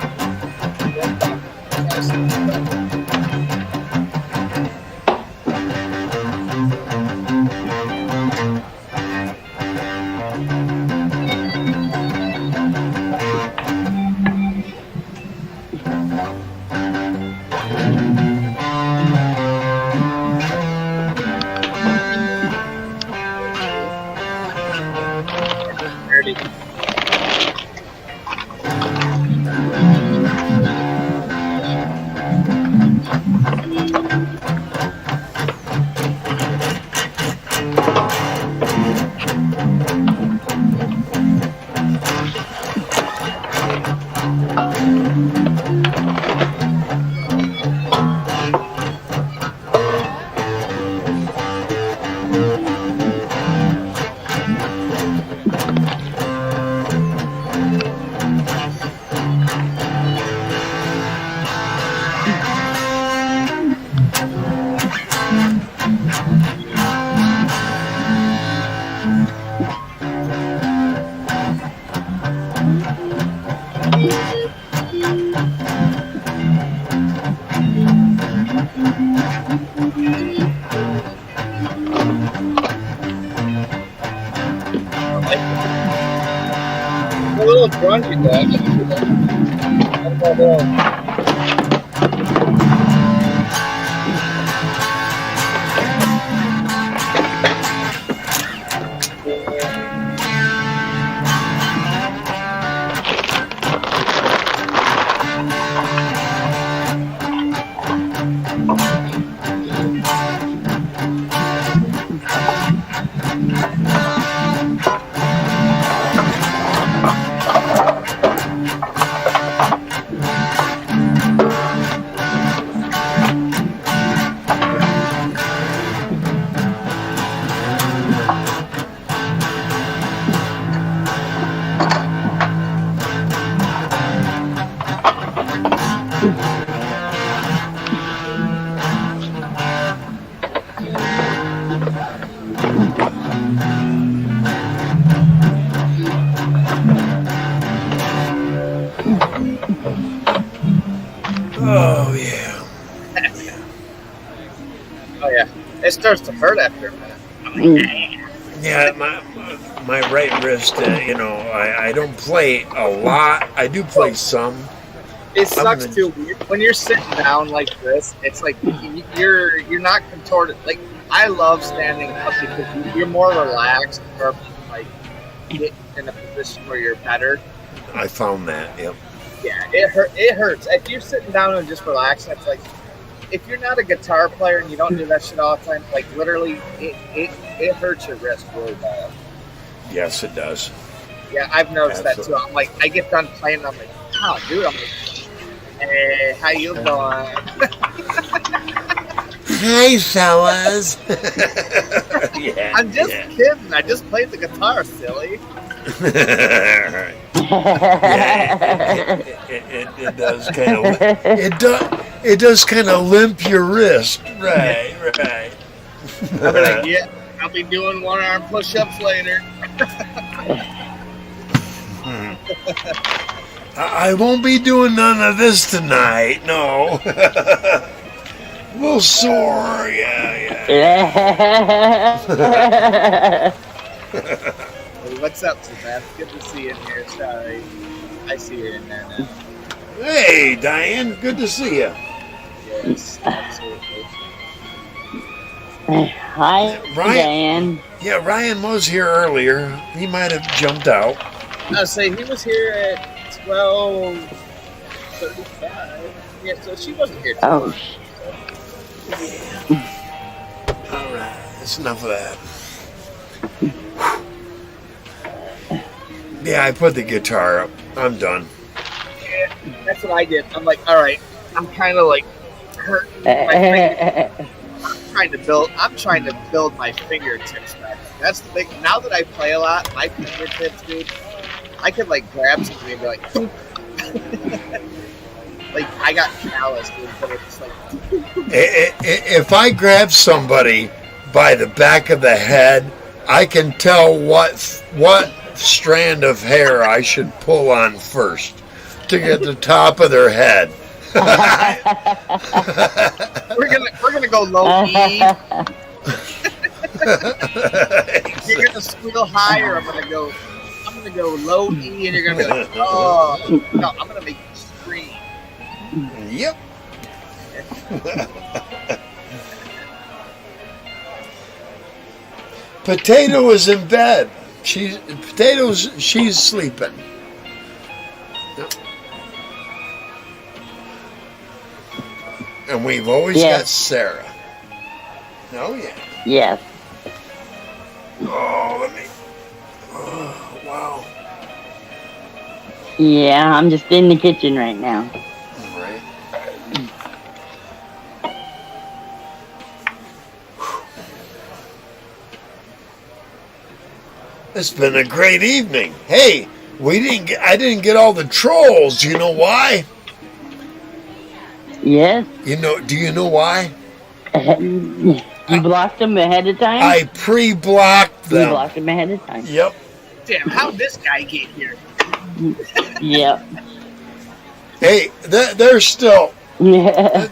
dirty. A little grungy, though. What about that? Oh yeah, it starts to hurt after a minute. Yeah, my right wrist. I don't play a lot. I do play some. It sucks gonna- too when you're sitting down like this. It's like you're not contorted. Like I love standing up because you're more relaxed or like get in a position where you're better. I found that. Yep. Yeah, it hurts. If you're sitting down and just relaxing, it's like if you're not a guitar player and you don't do that shit all the time, like literally it hurts your wrist really bad. Yes, it does. Yeah, I've noticed that Absolutely. too. I'm like, I get done playing, and I'm like, oh, dude, I'm like, hey, how you doing? Hey, fellas. Yeah. I'm just kidding. I just played the guitar, silly. Yeah. It does kind of. It does kind of limp your wrist. Right. I'll be like, yeah, I'll be doing one-arm push-ups later. I won't be doing none of this tonight. No. A little sore. Yeah. Hey, what's up, Suzanne? Good to see you in here. Sorry. I see you in there now. Hey, Diane. Good to see you. Yes, absolutely. Hi, Ryan. Dan. Yeah, Ryan was here earlier. He might have jumped out. I'll say he was here at 12:35. Yeah, so she wasn't here. Oh, All right. That's enough of that. Yeah, I put the guitar up. I'm done. Yeah, that's what I did. I'm like, all right, I'm kind of like hurting. My finger. I'm trying to build my fingertips back. That's the big. Now that I play a lot, my fingertips, dude, I could like grab something and be like, thump. Like I got callous, dude. But it's like, If I grab somebody by the back of the head, I can tell what strand of hair I should pull on first to get the top of their head. we're gonna go low E. You're gonna squeal high, or I'm gonna go low E, and you're gonna be like, oh no, I'm gonna make you scream. Yep. Potato is in bed. She's sleeping. Yep. And we've always Yes. got Sarah. Oh yeah. yes. Oh, let me. Oh, wow. Yeah, I'm just in the kitchen right now. Right. It's been a great evening. Hey, I didn't get all the trolls. You know why? Yes. Do you know why? You blocked them ahead of time? I pre-blocked You them. blocked them ahead of time. Yep. Damn, how'd this guy get here? Yep. Hey, they're still Yeah.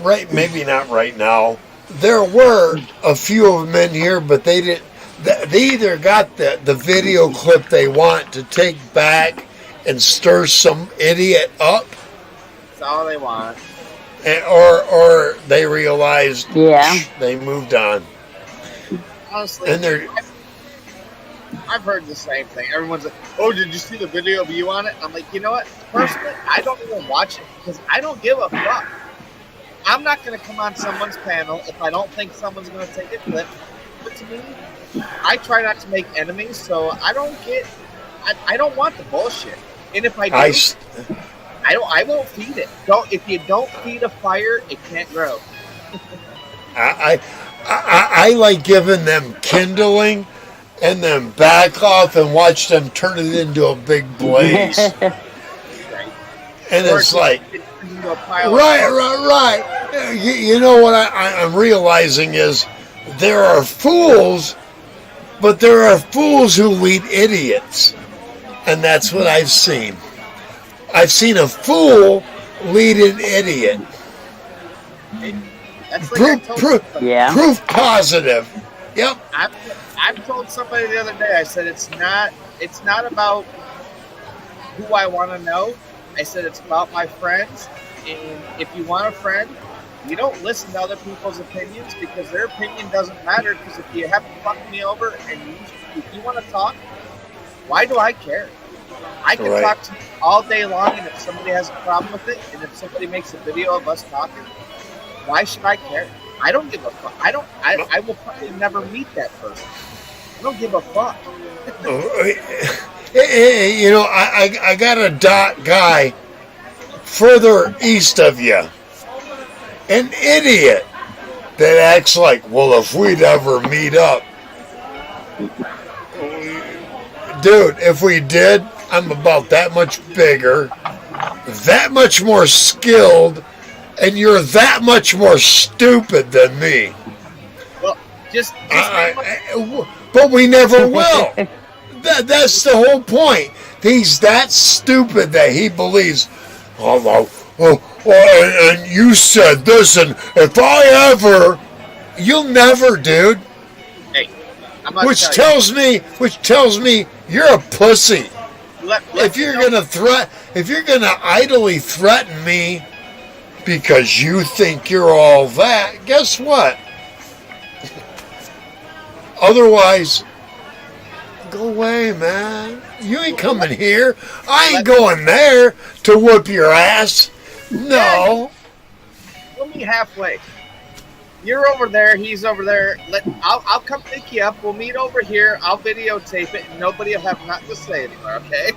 right. Maybe not right now. There were a few of them in here, but they didn't. They either got the video clip they want to take back and stir some idiot up, That's all they want. or they realized Yeah. they moved on. Honestly, And they're I've heard the same thing. Everyone's like, "Oh, did you see the video of you on it?" I'm like, you know what? Personally, I don't even watch it because I don't give a fuck. I'm not going to come on someone's panel if I don't think someone's going to take a clip. But to me, I try not to make enemies, so I don't want the bullshit. And if I do, I won't feed it. If you don't feed a fire, it can't grow. I like giving them kindling and then back off and watch them turn it into a big blaze. Right? And Or it's like, into a pile of right. You know what I'm realizing is there are fools, but there are fools who lead idiots. And that's what I've seen. I've seen a fool lead an idiot. That's like I told somebody. Yeah. Proof positive. Yep. I've told somebody the other day. I said it's not about who I want to know. I said it's about my friends. And if you want a friend, you don't listen to other people's opinions because their opinion doesn't matter. Because if you haven't fucked me over and if you want to talk, why do I care? I can Right. talk to you all day long, and if somebody has a problem with it, and if somebody makes a video of us talking, why should I care? I don't give a fuck. I will probably never meet that person. I don't give a fuck. You know, I got a dot guy further east of you. An idiot that acts like, well, if we'd ever meet up. Dude, if we did, I'm about that much bigger, that much more skilled, and you're that much more stupid than me. Well, just But we never will. That's the whole point. He's that stupid that he believes, and you said this, and if I ever, you'll never, dude. hey, I'm not Which tells me you're a pussy. If you're gonna idly threaten me because you think you're all that, guess what? Otherwise, go away, man. You ain't coming here. I ain't going there to whoop your ass. No. We'll meet halfway. You're over there. He's over there. I'll come pick you up. We'll meet over here. I'll videotape it, and nobody will have nothing to say anymore. Okay?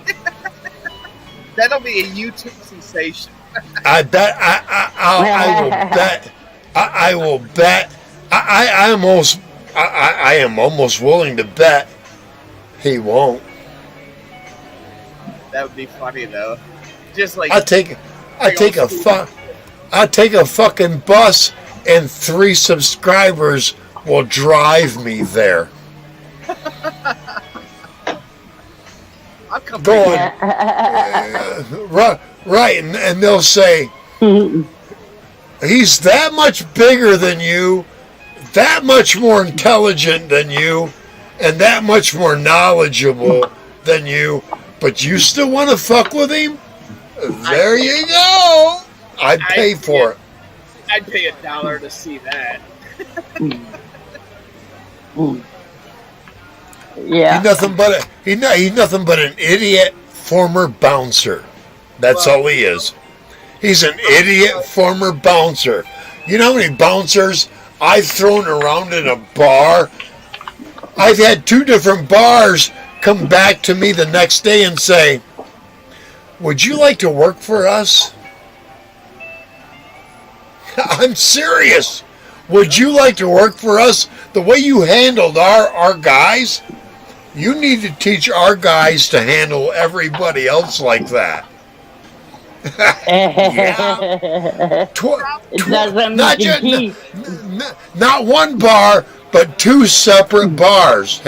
That'll be a YouTube sensation. I will bet. I will bet. I am almost willing to bet he won't. That would be funny though. Just like I take a fucking bus and 3 subscribers will drive me there. I'll come. Going right, and they'll say he's that much bigger than you, that much more intelligent than you, and that much more knowledgeable than you, but you still want to fuck with him? There you go. I'd pay for it. I'd pay $1 to see that. Yeah. He's nothing but an idiot former bouncer. That's all he is. He's an idiot former bouncer. You know how many bouncers I've thrown around in a bar? I've had 2 different bars come back to me the next day and say, would you like to work for us? I'm serious. Would you like to work for us? The way you handled our guys, you need to teach our guys to handle everybody else like that. Yeah. Not one bar, but 2 separate bars.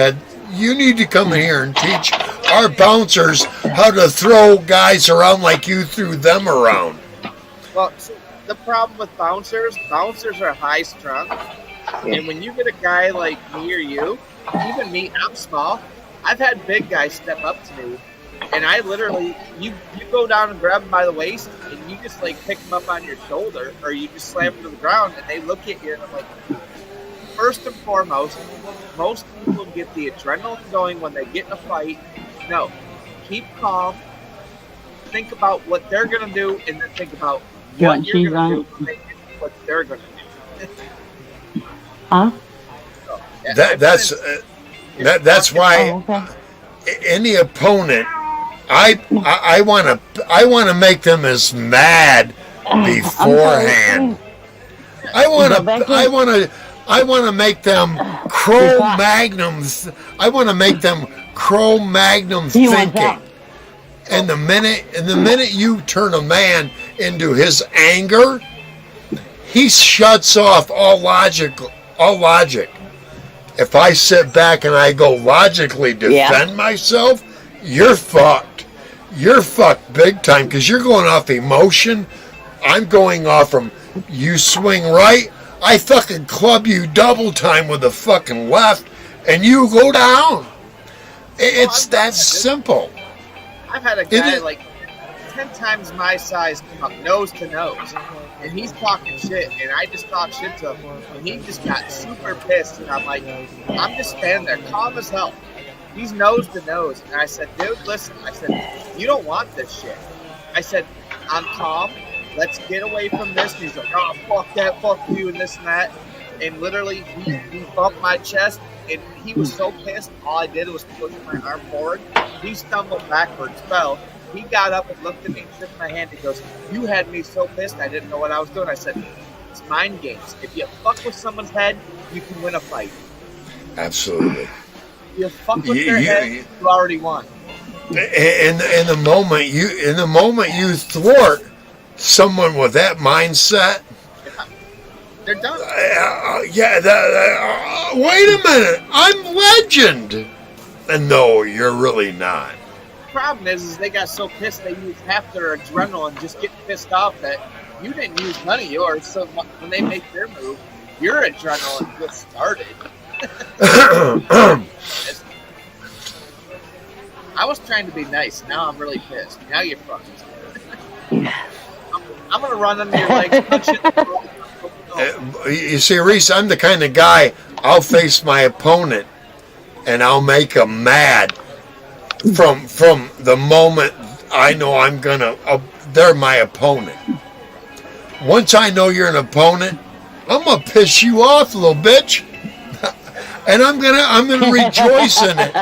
You need to come in here and teach our bouncers how to throw guys around like you threw them around. Well, the problem with bouncers are high strung, and when you get a guy like me or you, even me, I'm small. I've had big guys step up to me, and I literally, you go down and grab them by the waist, and you just like pick them up on your shoulder, or you just slam them to the ground, and they look at you, and I'm like, first and foremost, most people get the adrenaline going when they get in a fight. No, keep calm, think about what they're gonna do, and then think about what you're gonna do when they do what they're gonna do. Huh? So, That's why any opponent, I want to make them as mad beforehand. I want to make them Cro-Magnums. I want to make them Cro-Magnum thinking. And the minute you turn a man into his anger, he shuts off all logic. If I sit back and I go logically defend myself, you're fucked. You're fucked big time because you're going off emotion. I'm going off from you swing right, I fucking club you double time with the fucking left, and you go down. It's that simple. I've had a guy like 10 times my size come up nose to nose, and he's talking shit, and I just talk shit to him, and he just got super pissed, and I'm like, I'm just standing there, calm as hell. He's nose to nose, and I said, dude, listen, I said, you don't want this shit. I said, I'm calm, let's get away from this. And he's like, oh, fuck that, fuck you, and this and that. And literally, he bumped my chest, and he was so pissed, all I did was push my arm forward. He stumbled backwards, fell. He got up and looked at me and shook my hand. He goes, you had me so pissed, I didn't know what I was doing. I said, it's mind games. If you fuck with someone's head, you can win a fight. Absolutely. If you fuck with their head, you already won. In the moment you thwart someone with that mindset, they're done. Wait a minute, I'm legend. And no, you're really not. The problem is they got so pissed they used half their adrenaline just getting pissed off that you didn't use none of yours. So when they make their move, your adrenaline just started. I was trying to be nice. Now I'm really pissed. Now you're fucked. I'm gonna run under your legs. Punch it. You see, Reese, I'm the kind of guy, I'll face my opponent and I'll make him mad from the moment I know they're my opponent. Once I know you're an opponent, I'm gonna piss you off, little bitch. And I'm gonna rejoice in it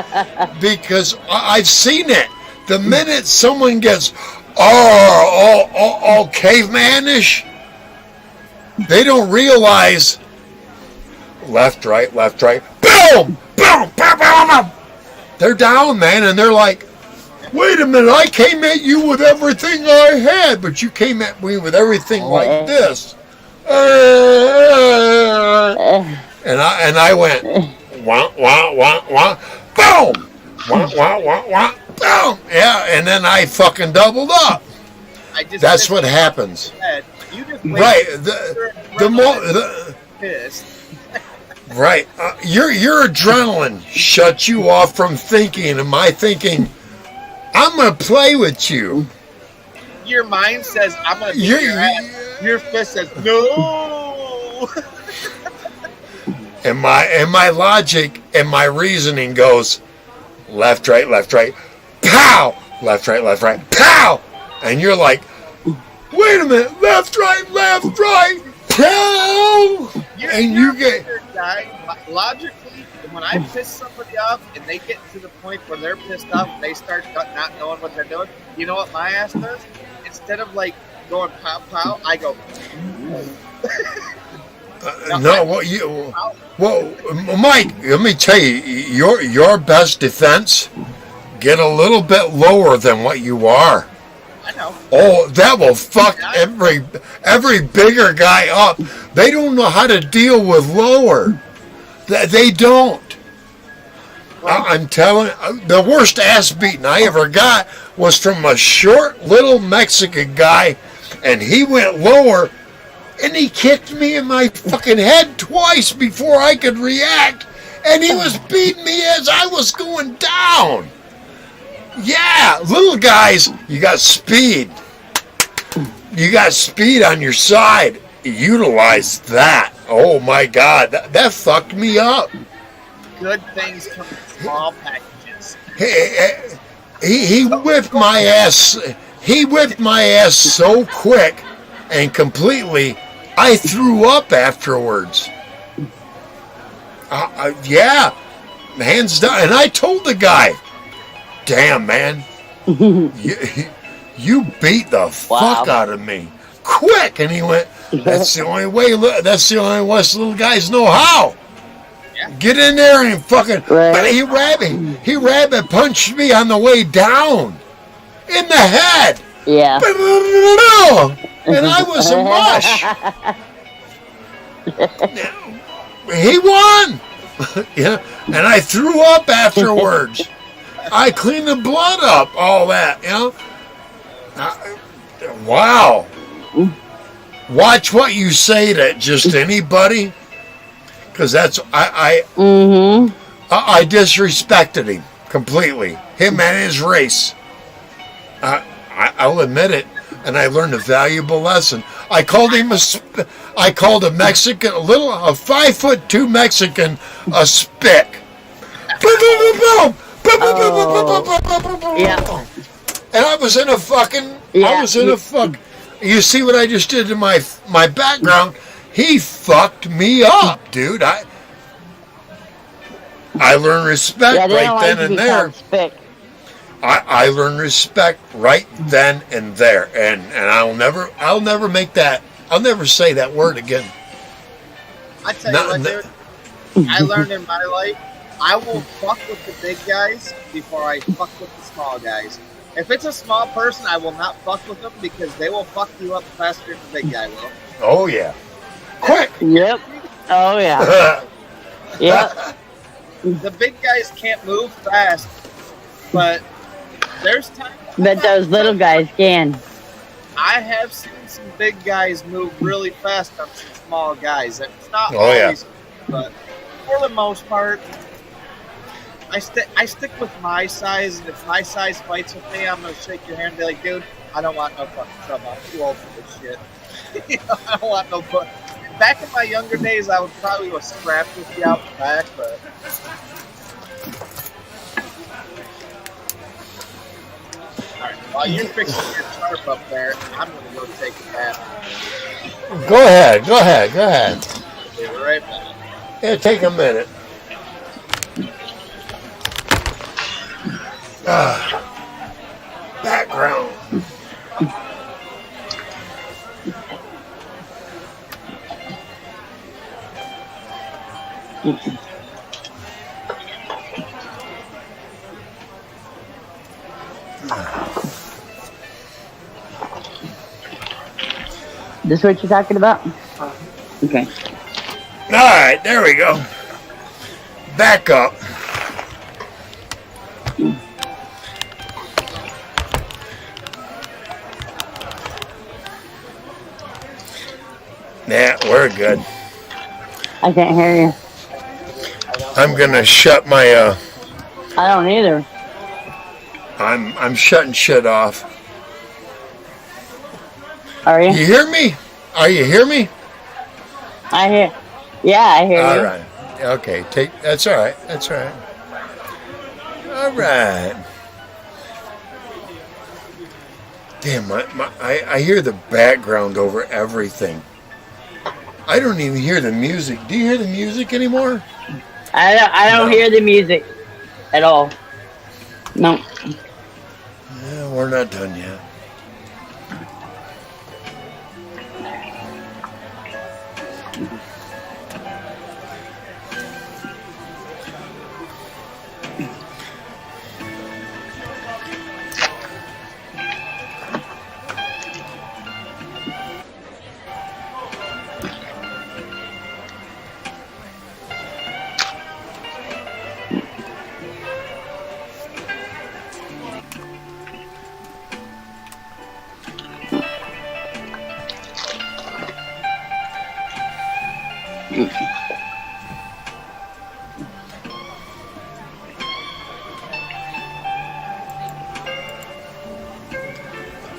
because I've seen it. The minute someone gets all cavemanish, they don't realize left, right, boom, boom, boom, boom. They're down, man, and they're like, wait a minute, I came at you with everything I had, but you came at me with everything like this. And I went, wah, wah, wah, wah, boom! Wah, wah, wah, wah, boom! Yeah, and then I fucking doubled up. That's what happens. Right. Right. Your adrenaline shuts you off from thinking, and my thinking, I'm going to play with you. Your mind says, I'm going to beat your ass. Your fist says, no! And my logic and my reasoning goes left, right, pow! Left, right, pow! And you're like, wait a minute, left, right, pow! And you get... Guy, logically, when I piss somebody off and they get to the point where they're pissed off and they start not knowing what they're doing, you know what my ass does? Instead of like going pow, pow, I go... Mike, let me tell you, your best defense, get a little bit lower than what you are. I know. Oh, that will fuck every bigger guy up. They don't know how to deal with lower. They don't. I'm telling you, the worst ass beating I ever got was from a short little Mexican guy, and he went lower. And he kicked me in my fucking head twice before I could react. And he was beating me as I was going down. Yeah, little guys, you got speed. You got speed on your side. Utilize that. Oh my God, that fucked me up. Good things come in small packages. He whipped my ass. He whipped my ass so quick and completely, I threw up afterwards. Yeah, hands down. And I told the guy, damn, man, you beat the fuck out of me. Quick. And he went, that's the only way us little guys know how. Yeah. Get in there and fucking, but he rabbit punched me on the way down in the head. Yeah. And I was a mush. He won. Yeah. And I threw up afterwards. I cleaned the blood up, all that, you know. Wow. watch what you say to just anybody, because that's I disrespected him completely. Him and his race. I'll admit it, and I learned a valuable lesson. I called him I called a Mexican, a 5'2" Mexican, a spick. Boom, boom, boom, boom. Boom, boom, boom, boom, boom, boom, boom, boom, boom, Yeah. boom. And I was in a fucking. You see what I just did to my background? He fucked me up, dude. I learned respect Yeah, they right don't then like to and be there. called spick. I learned respect right then and there, and I'll never make that. I'll never say that word again. I tell you what, dude. I learned in my life, I will fuck with the big guys before I fuck with the small guys. If it's a small person, I will not fuck with them because they will fuck you up faster than the big guy will. Oh yeah, quick. Yep. Oh yeah. Yep. The big guys can't move fast, but there's times. But those little guys can. I have seen some big guys move really fast on some small guys. It's not Oh, yeah. always, but for the most part, I stick with my size, and if my size fights with me, I'm gonna shake your hand and be like, dude, I don't want no fucking trouble. I'm too old for this shit. I don't want no fun. Back in my younger days, I would probably have scrapped with you out the back, but. Alright, while you're fixing your tarp up there, I'm gonna go take a bath. Go ahead. Be right back. Yeah, take a minute. Background. This what you're talking about? Okay. All right, there we go. Back up. Yeah, we're good. I can't hear you. I'm gonna shut my. I don't either. I'm shutting shit off. Are you? You hear me? Are you hear me? I hear. Yeah, I hear All you. right. Okay. That's all right. That's all right. All right. Damn, I hear the background over everything. I don't even hear the music. Do you hear the music anymore? I don't hear the music at all. No. Yeah, we're not done yet.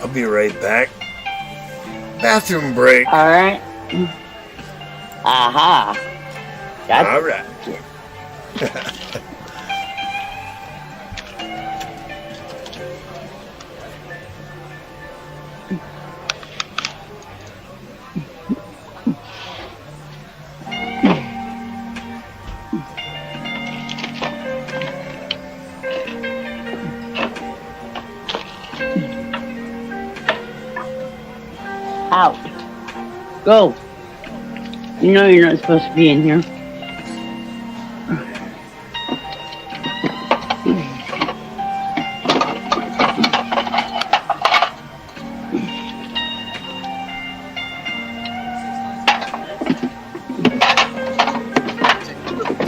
I'll be right back. Bathroom break. All right. Aha. That's All right. out. Go. You know you're not supposed to be in here.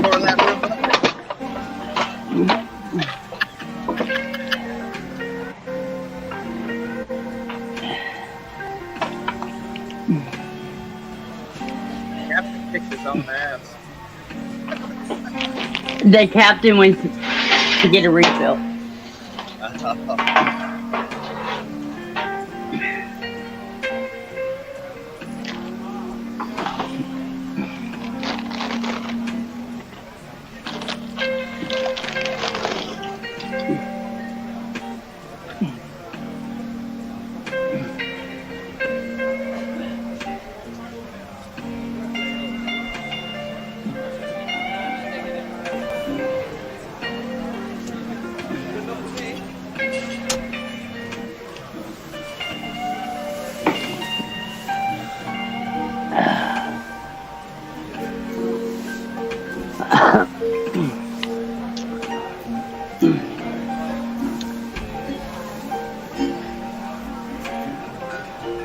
Pour that room up. mask. The captain went to get a refill.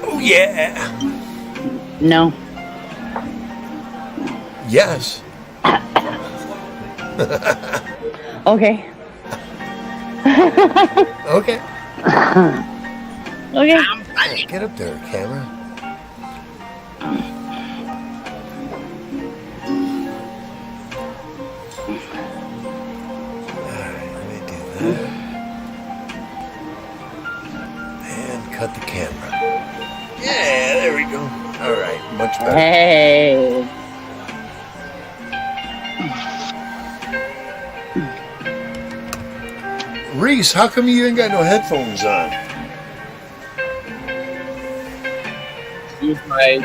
Oh yeah. No. Yes. Okay. Okay. Okay. Get up there, camera. Alright, let me do that. And cut the camera. Yeah, there we go. Alright, much better. Hey. Reese, how come you ain't got no headphones on? Use my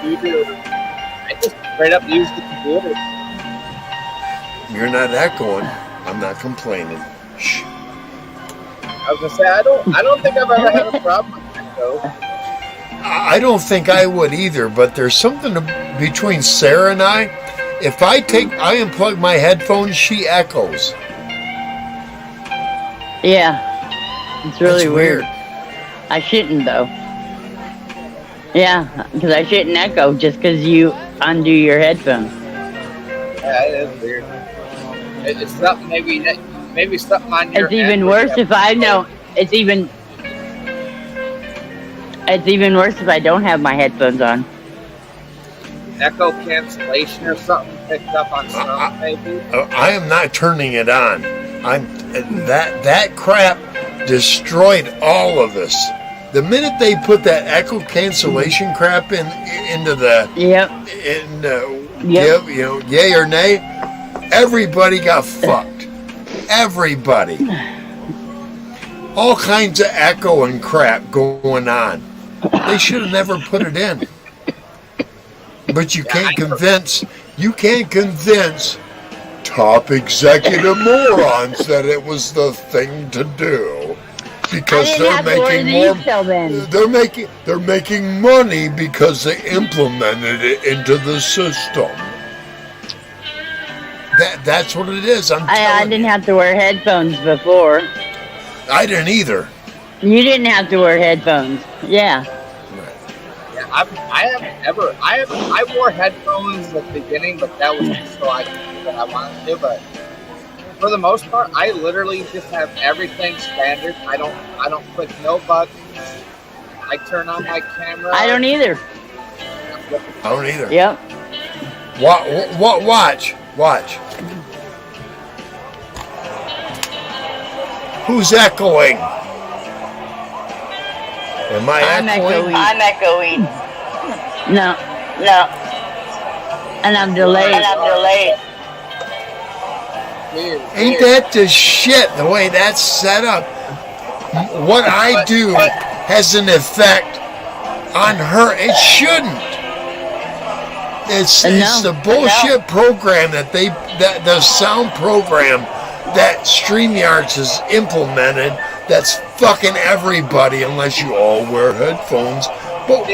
computer. I just straight up use the computer. You're not echoing. I'm not complaining. Shh. I was gonna say I don't think I've ever had a problem with that though. I don't think I would either, but there's something between Sarah and I. If I unplug my headphones, she echoes. Yeah. It's really That's weird. I shouldn't though. Yeah, because I shouldn't echo just because you undo your headphones. Yeah, it is weird. It's something maybe something on your It's even end worse where you if I know. It's even worse if I don't have my headphones on. have echo cancellation or something picked up on something maybe. I am not turning it on. That crap destroyed all of us. The minute they put that echo cancellation crap into the Yep. Yep. Yay or nay, everybody got fucked. Everybody. All kinds of echo and crap going on. They should have never put it in. But you can't convince top executive morons that it was the thing to do. Because they're making money because they implemented it into the system. That's what it is. I didn't have to wear headphones before. I didn't either. You didn't have to wear headphones. Yeah. Yeah, I wore headphones at the beginning, but that was just so I could do what I wanted to. But for the most part, I literally just have everything standard. I don't click no buttons. I turn on my camera. I don't either. I don't either. Yep. Watch. Who's echoing? Am I echoing? I'm echoing. No. And I'm delayed. Weird. Ain't that the shit, the way that's set up? What I do has an effect on her. It shouldn't. It's the bullshit program the sound program that StreamYards has implemented that's fucking everybody unless you all wear headphones. But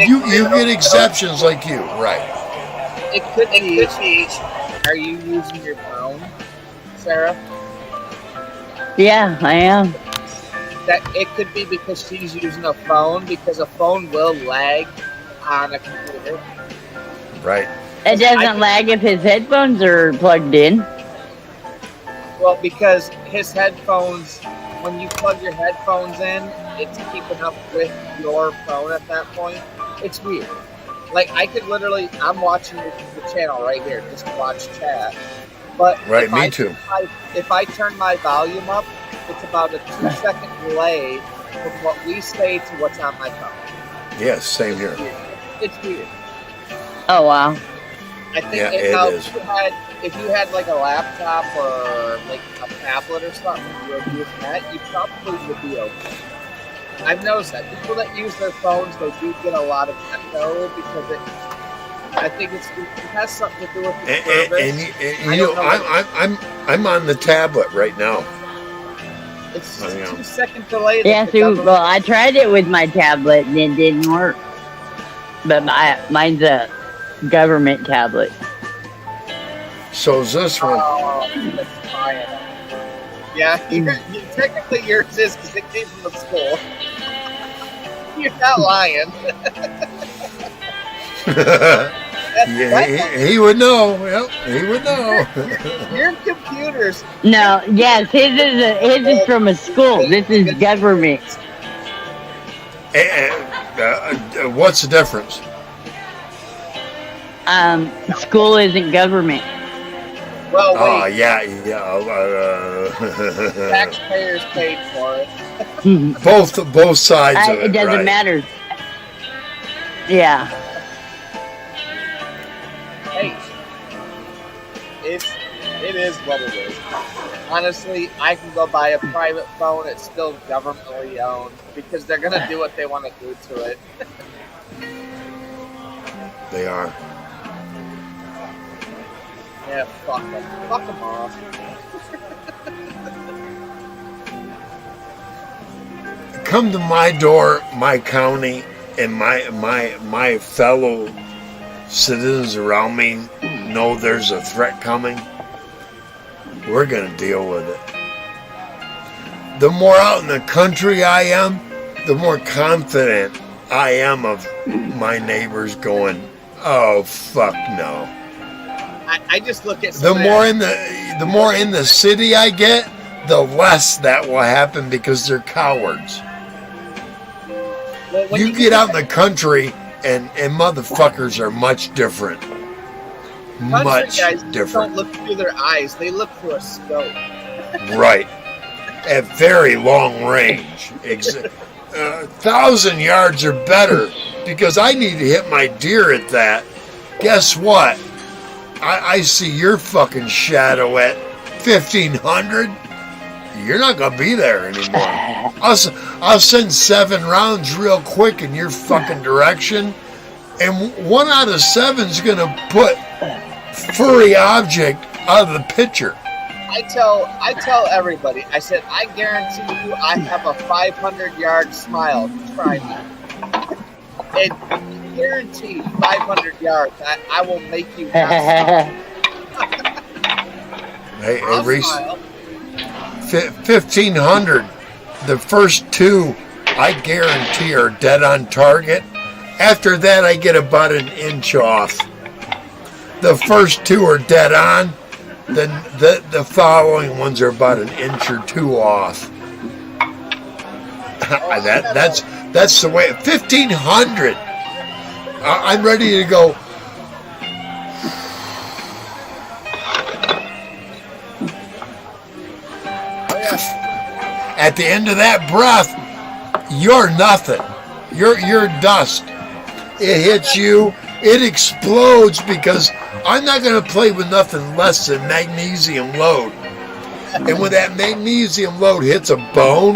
you get exceptions like you, right? It could be. Are you using your phone, Sarah? Yeah, I am. That it could be because she's using a phone, because a phone will lag on a computer. Right. It doesn't lag if his headphones are plugged in. Well, because his headphones, when you plug your headphones in, it's keeping up with your phone at that point. It's weird. Like I could literally, I'm watching the channel right here just to watch chat. But Right, if me I- too. If I turn my volume up, it's about a 2-second delay from what we say to what's on my phone. Yes, same here. It's weird. Oh wow. I think Yeah, it it helps is. if you had like a laptop or like a tablet or something, you were using that, you probably would be okay. I've noticed that people that use their phones, they do get a lot of echo because I think it has something to do with the service. And you know, I'm on the tablet right now. It's just I a know. 2-second delay. Yeah, that see, the well, I tried it with my tablet and it didn't work. But mine's a government tablet. So is this one. Oh, that's fine. Yeah, technically yours is because it came from the school. You're not lying. He would know. Yep, he would know. Your computers. No, yes, his is from a school. This is government. What's the difference? School isn't government. Well, Oh, wait. yeah. Taxpayers paid for it. both sides of it. It doesn't right. matter. Yeah. Hey, it is what it is. Honestly, I can go buy a private phone. It's still governmentally owned because they're gonna do what they want to do to it. They are. Yeah, fuck them. Fuck them off. Come to my door, my county, and my fellow citizens around me know there's a threat coming. We're gonna deal with it. The more out in the country I am, the more confident I am of my neighbors going, oh fuck no. I just look at The somebody more in the city I get, the less that will happen because they're cowards. Well, when You get out in the country and motherfuckers are much different. country Much guys different. don't look through their eyes; they look through a scope. Right. At very long range. 1,000 yards or better because I need to hit my deer at that. Guess what? I see your fucking shadow at 1,500. You're not going to be there anymore. I'll send 7 rounds real quick in your fucking direction, and 1 out of 7 is going to put furry object out of the picture. I tell everybody. I said, I guarantee you, I have a 500-yard smile. Try me. And guaranteed 500 yards. I will make you not smile. Hey, I'll Reese, smile. 1,500. The first 2, I guarantee, are dead on target. After that, I get about an inch off. The first 2 are dead on. Then the following ones are about an inch or 2 off. That's the way. 1,500. I'm ready to go. At the end of that breath, you're nothing. You're dust. It hits you. It explodes because I'm not going to play with nothing less than magnesium load. And when that magnesium load hits a bone,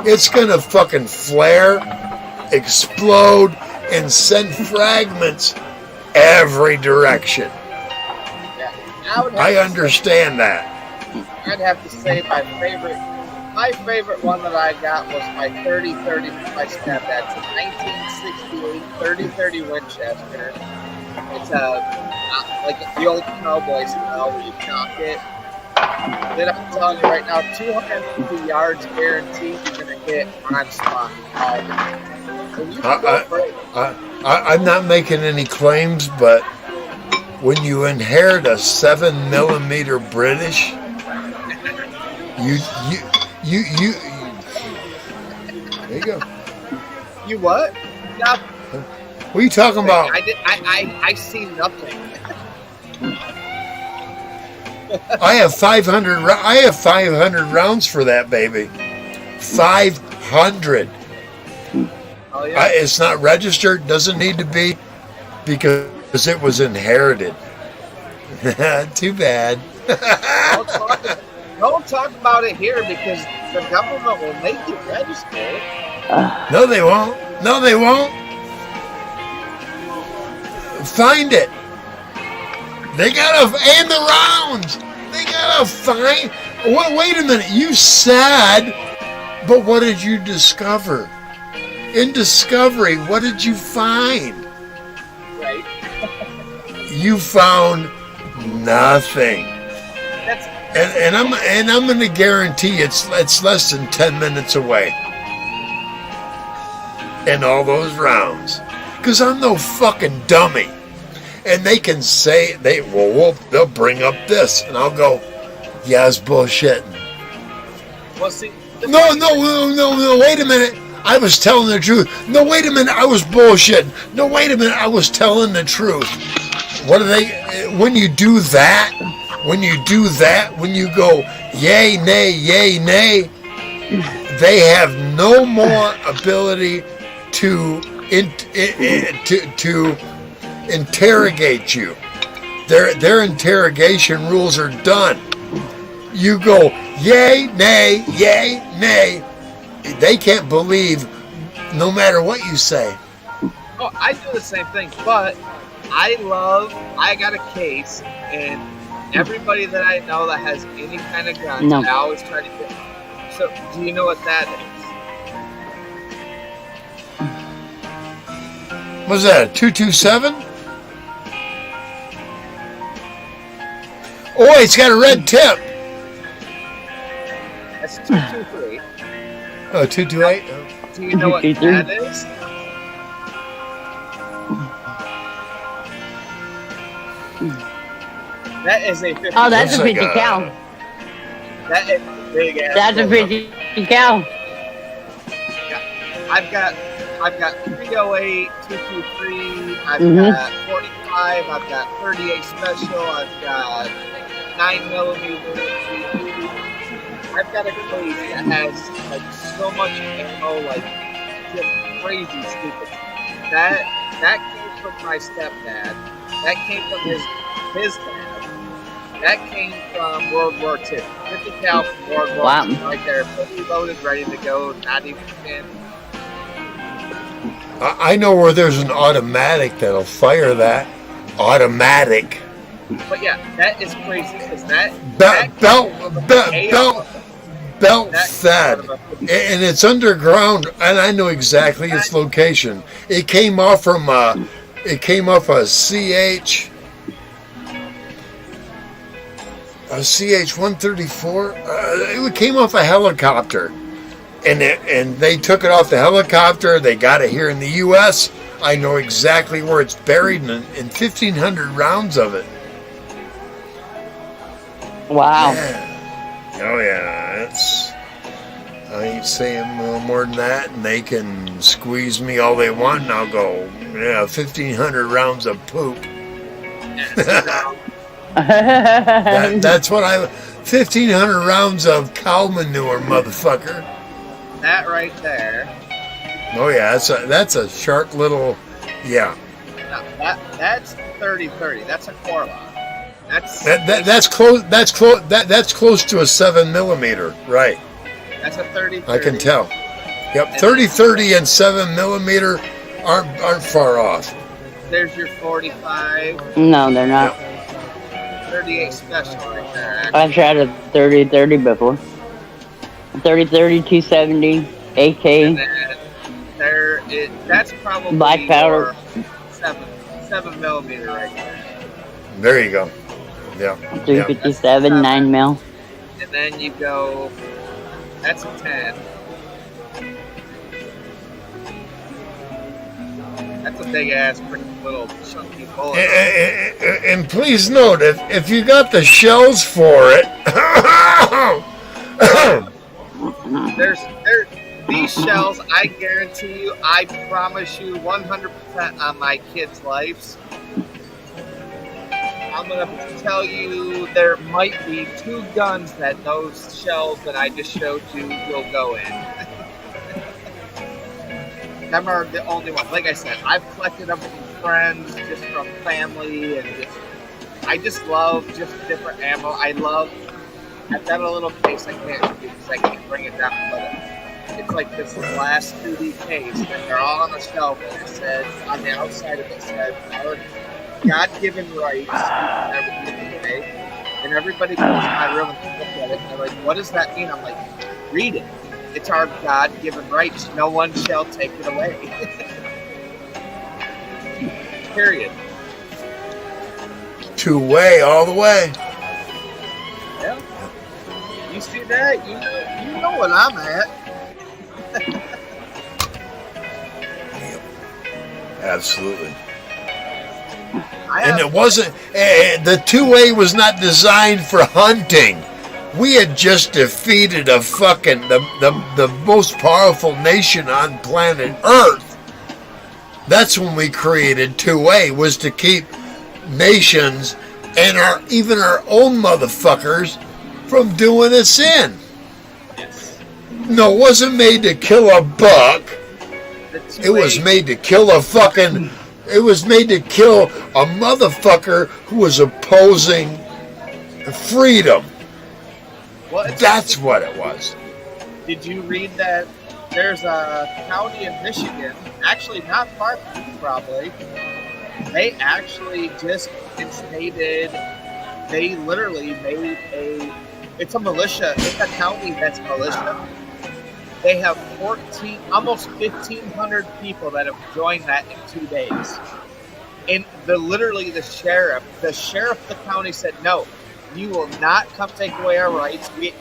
it's going to fucking flare, explode, and send fragments every direction. Yeah. I understand that. I'd have to say my favorite one that I got was my 30-30 from my stepdad. It's a 1968 30-30 Winchester. It's like the old cowboy style where you cock it. Then I'm telling you right now, 250 yards guaranteed you're going to hit on spot. So you can go for it. I'm not making any claims, but when you inherit a 7mm British, you there you go. You what? Yeah. What are you talking about? I see nothing. I have 500. I have 500 rounds for that baby. 500. Oh yeah. It's not registered. Doesn't need to be because it was inherited. Too bad. Don't talk about it here because the government will make you register. No, they won't. No, they won't. Find it. They gotta and the rounds. They gotta find. Wait a minute. You said, but what did you discover? In discovery, what did you find? Right. You found nothing. That's And I'm going to guarantee it's less than 10 minutes away. In all those rounds, because I'm no fucking dummy. And they can say they'll bring up this, and I'll go, yeah, it's bullshit. well. See. No. Wait a minute. I was telling the truth. No, wait a minute. I was bullshitting. No, wait a minute. I was telling the truth. What do they? When you do that, when you go yay, nay, they have no more ability to interrogate you. Their interrogation rules are done. You go yay, nay. They can't believe no matter what you say. Oh, I do the same thing, but I got a case, and everybody that I know that has any kind of guns, No. I always try to get. So, do you know what that is? What's that? 227? Oh, it's got a red tip. That's 223. Oh, 228. Do you know what 223? that is? That is a 50. Oh, that's a Looks like 50 cal. That is a big ass. That's a bullet. 50 cal. I've got 308, 223. I've Mhm. got 45. I've got 38 special. I've got 9mm. I've got a crazy that has like so much ammo, like just crazy stupid. That came from my stepdad. That came from his dad. That came from World War II. 50 cal from World War Wow. II, right there, fully loaded, ready to go. Not even in. I know where there's an automatic that'll fire that. Automatic. But yeah, that is crazy because that Belt that fed. And it's underground, and I know exactly its location. It came off from a CH 134. It came off a helicopter, and they took it off the helicopter. They got it here in the U.S. I know exactly where it's buried, and 1,500 rounds of it. Wow. Yeah. Oh yeah, I ain't saying no more than that, and they can squeeze me all they want, and I'll go, yeah, 1,500 rounds of poop. That's what 1,500 rounds of cow manure, motherfucker. That right there. Oh yeah, that's a sharp little, yeah. No, that's 30-30. That's a core lock. That's close. That's close to a 7mm, right? That's a 30-30. I can tell. Yep, 30-30 and 7mm aren't far off. There's your 45, No, they're not. 38 special right there. I've tried a 30-30 before. 30-30, 270, And AK. then that's probably Black powder. your 7mm right there. There you go. Yeah. 357, 9 mil. And then you go, that's a 10. That's a big ass, pretty little chunky bullet. And please note, if you got the shells for it, These shells, I guarantee you, I promise you 100% on my kids' lives. I'm going to tell you there might be 2 guns that those shells that I just showed you will go in. Them are the only ones. Like I said, I've collected them from friends, just from family, and I just love just different ammo. I've got a little case I can't show you because I can't bring it down, but it's like this glass 2D case, and they're all on a shelf, and it said, on the outside of it said, our God-given rights, everything today, and everybody comes to my room and look at it, and they're like, what does that mean? I'm like, read it. It's our God-given rights. No one shall take it away. Period. 2-way all the way. Yeah. You see that? You know what I'm at. Absolutely. And it wasn't, the 2-way was not designed for hunting. We had just defeated a fucking, the most powerful nation on planet Earth. That's when we created 2-way, was to keep nations and even our own motherfuckers from doing us in. Yes. No, it wasn't made to kill a buck. It was made to kill a fucking... It was made to kill a motherfucker who was opposing freedom. Well, That's what it was. Did you read that there's a county in Michigan, actually not far from you probably, they actually just instated, they literally made it's a militia, it's a county that's militia. They have almost 1,500 people that have joined that in 2 days. And literally the sheriff of the county said, no, you will not come take away our rights. We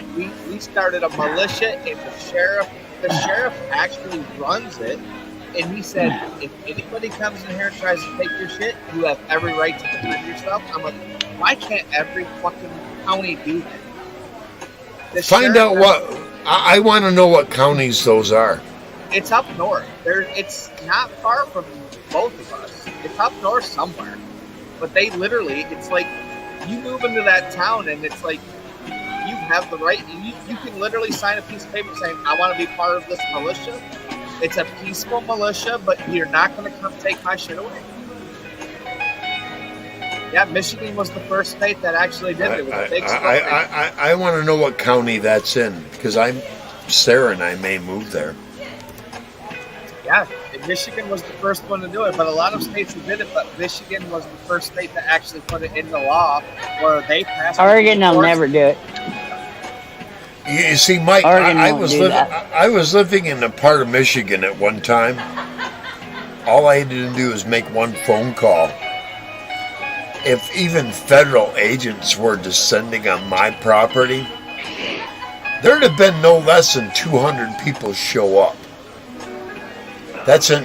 started a militia, and the sheriff actually runs it. And he said, if anybody comes in here and tries to take your shit, you have every right to defend yourself. I'm like, why can't every fucking county do that? Find out what... I want to know what counties those are. It's up north. It's not far from both of us. It's up north somewhere. But they literally, it's like, you move into that town and it's like, you have the right, you can literally sign a piece of paper saying, I want to be part of this militia. It's a peaceful militia, but you're not going to come take my shit away. Yeah, Michigan was the first state that actually did it. With a big I want to know what county that's in, because Sarah and I may move there. Yeah, Michigan was the first one to do it, but a lot of states did it, but Michigan was the first state to actually put it into law, where they passed it. Oregon will never do it. You see, Mike, I was living in a part of Michigan at one time. All I had to do was make one phone call. If even federal agents were descending on my property, there'd have been no less than 200 people show up. That's one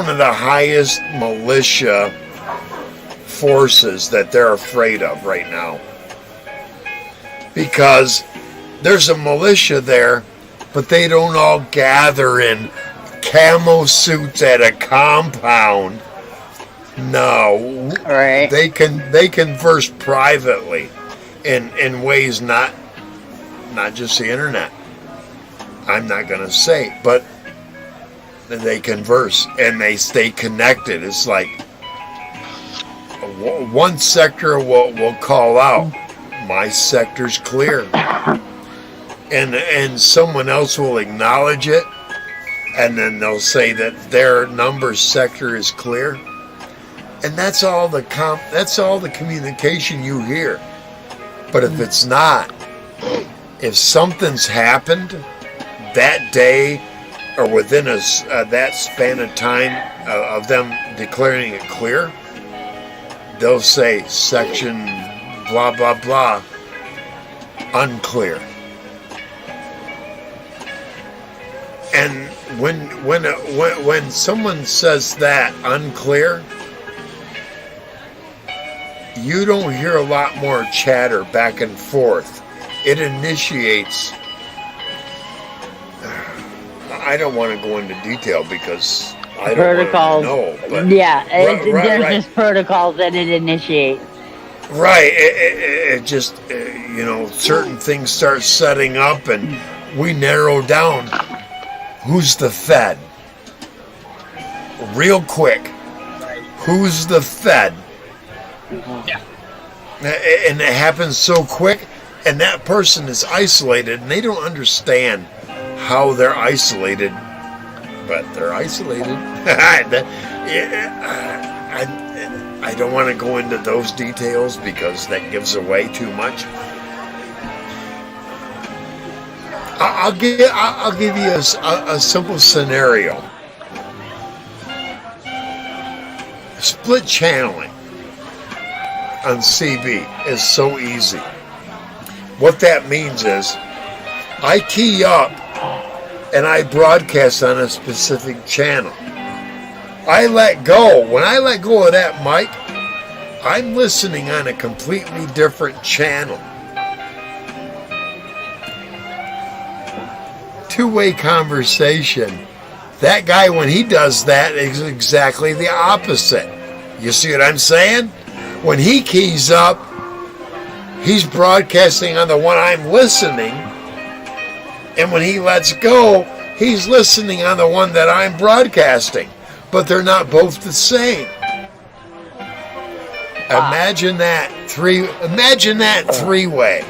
of the highest militia forces that they're afraid of right now. Because there's a militia there, but they don't all gather in camo suits at a compound. No, right. They converse privately in ways not just the internet. I'm not gonna say, but they converse and they stay connected. It's like one sector will call out, my sector's clear, and someone else will acknowledge it. And then they'll say that their number sector is clear, and that's all the communication you hear. But if it's not, if something's happened that day or within that span of time of them declaring it clear, they'll say section blah blah blah unclear. And when someone says that unclear, you don't hear a lot more chatter back and forth. It initiates. I don't want to go into detail because I don't Protocols. know. But Yeah, there's right. just protocols that it initiates. Right. It just, certain things start setting up, and we narrow down who's the Fed. Real quick. Who's the Fed? Yeah. And it happens so quick, and that person is isolated, and they don't understand how they're isolated, but they're isolated. I don't want to go into those details because that gives away too much. I'll give you a simple scenario. Split channeling on CB is so easy. What that means is I key up and I broadcast on a specific channel. I let go. When I let go of that mic, I'm listening on a completely different channel. Two-way conversation. That guy, when he does that, is exactly the opposite. You see what I'm saying? When he keys up, he's broadcasting on the one I'm listening. And when he lets go, he's listening on the one that I'm broadcasting. But they're not both the same. Imagine that three-way.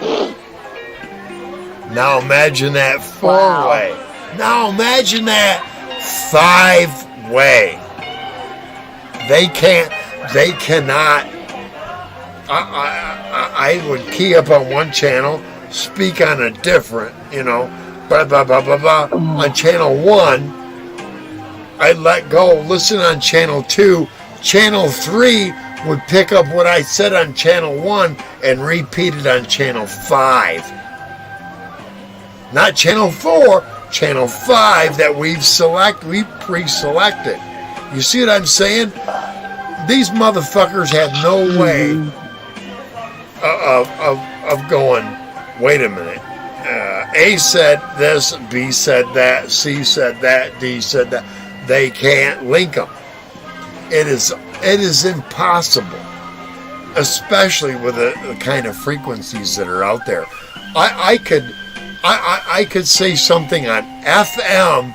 Now imagine that four-way. Now imagine that five-way. They cannot. I would key up on one channel, speak on a different, blah, blah, blah, blah, blah. On channel 1, I'd let go, listen on channel 2. Channel 3 would pick up what I said on channel 1 and repeat it on channel 5. Not channel 4, channel 5 that we pre-selected. You see what I'm saying? These motherfuckers have no way of going, wait a minute. A said this, B said that, C said that, D said that. They can't link them. It is impossible, especially with the kind of frequencies that are out there. I could say something on FM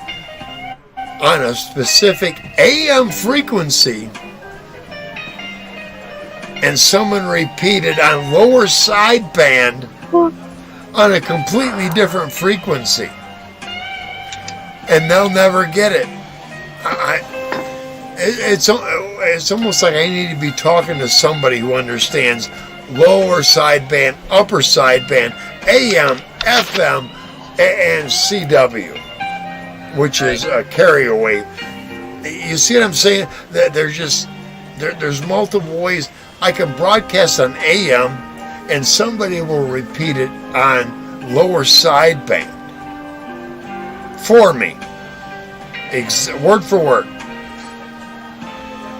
on a specific AM frequency, and someone repeated on lower sideband on a completely different frequency, and they'll never get it. It's almost like I need to be talking to somebody who understands lower sideband, upper sideband, AM, FM, and CW, which is a carrier wave. You see what I'm saying? There's multiple ways I can broadcast on AM, and somebody will repeat it on lower sideband for me. Word for word.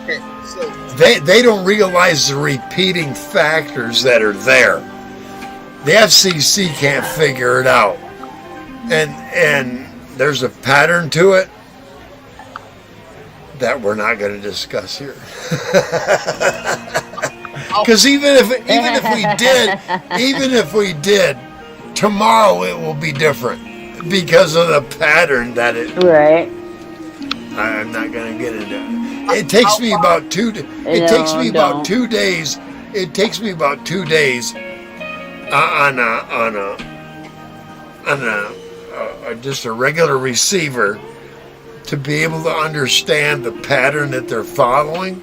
Okay, so They don't realize the repeating factors that are there. The FCC can't figure it out, and there's a pattern to it that we're not going to discuss here. Because even if we did, tomorrow it will be different because of the pattern that it. Right. I'm not going to get into it. It takes me about 2 days. It takes me about 2 days. It takes me about 2 days on just a regular receiver to be able to understand the pattern that they're following,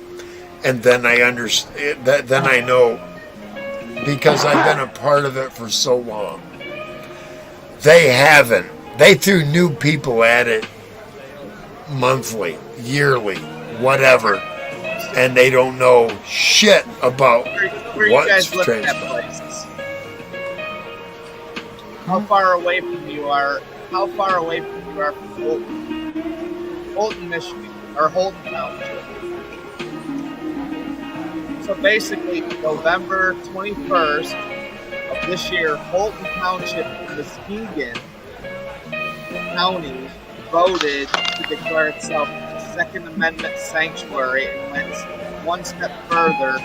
and then I understand that. Then I know, because I've been a part of it for so long. They haven't. They threw new people at it monthly, yearly, whatever, and they don't know shit about where you what's guys looking at transpiring. places? How far away from you are? How far away from you are from Holton, Michigan, or Holton Township? So So basically, November 21st of this year, Holton Township in Muskegon County voted to declare itself a Second Amendment sanctuary and went one step further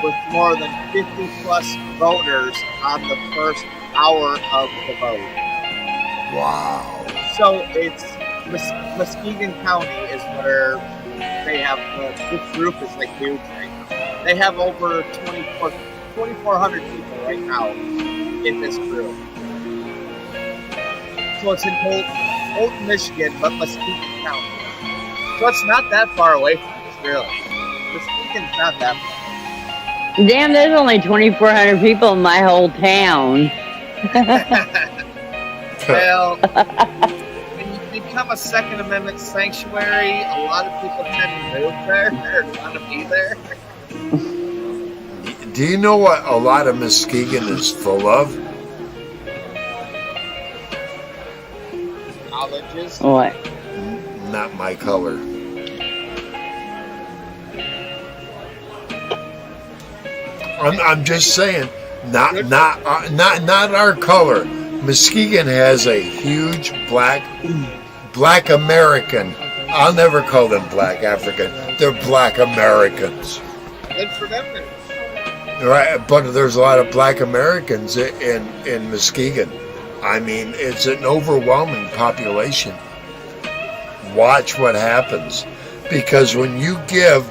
with more than 50 plus voters on the first hour of the vote. Wow. So it's Muskegon County is where they have this group is like huge right now. They have over 2,400 people right now in this group. So it's in Holton, Michigan, but Muskegon County. So it's not that far away from us, really. Muskegon's not that far. Damn, there's only 2,400 people in my whole town. Well, when you become a Second Amendment sanctuary, a lot of people tend to move there or want to be there. Do you know what a lot of Muskegon is full of? Colleges. What? Not my color. I'm just saying, not our color. Muskegon has a huge black American. I'll never call them black African. They're black Americans. Good for them then. Right, but there's a lot of black Americans in Muskegon. I mean, it's an overwhelming population. Watch what happens. Because when you give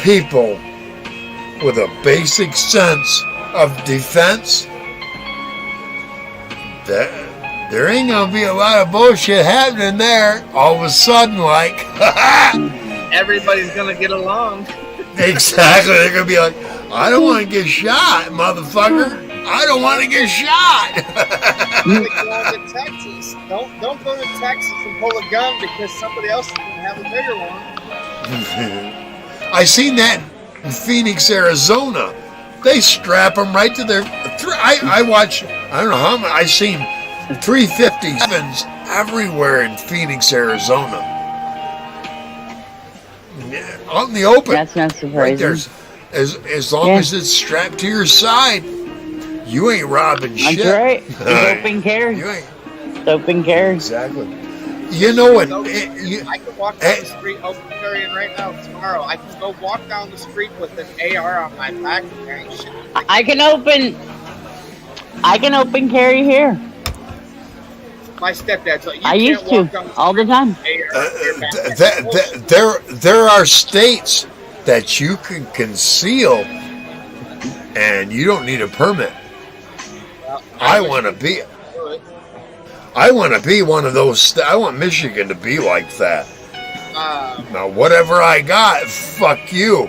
people with a basic sense of defense, there ain't gonna be a lot of bullshit happening there. All of a sudden, like, Everybody's gonna get along. exactly, they're gonna be like, I don't want to get shot, motherfucker. I don't want to get shot. Like going to Texas. Don't go to Texas and pull a gun because somebody else is gonna have a bigger one. I seen that in Phoenix, Arizona. They strap them right to their. I watch. I don't know how many. I seen 357s everywhere in Phoenix, Arizona. Out in the open. That's not Right surprising. there's as long as it's strapped to your side, you ain't robbing That's shit. right. It's open carry. You ain't It's open carry. exactly. You know what? I can walk down the street open carrying right now tomorrow. I can go walk down the street with an AR on my back and carrying shit. I can open carry here. My stepdad's like, you I can't used walk to down the all the time. street with AR on your back. There are states that you can conceal, and you don't need a permit. Well, I wish want to we be. could do it. I want to be one of those. I want Michigan to be like that. Now, whatever I got, fuck you.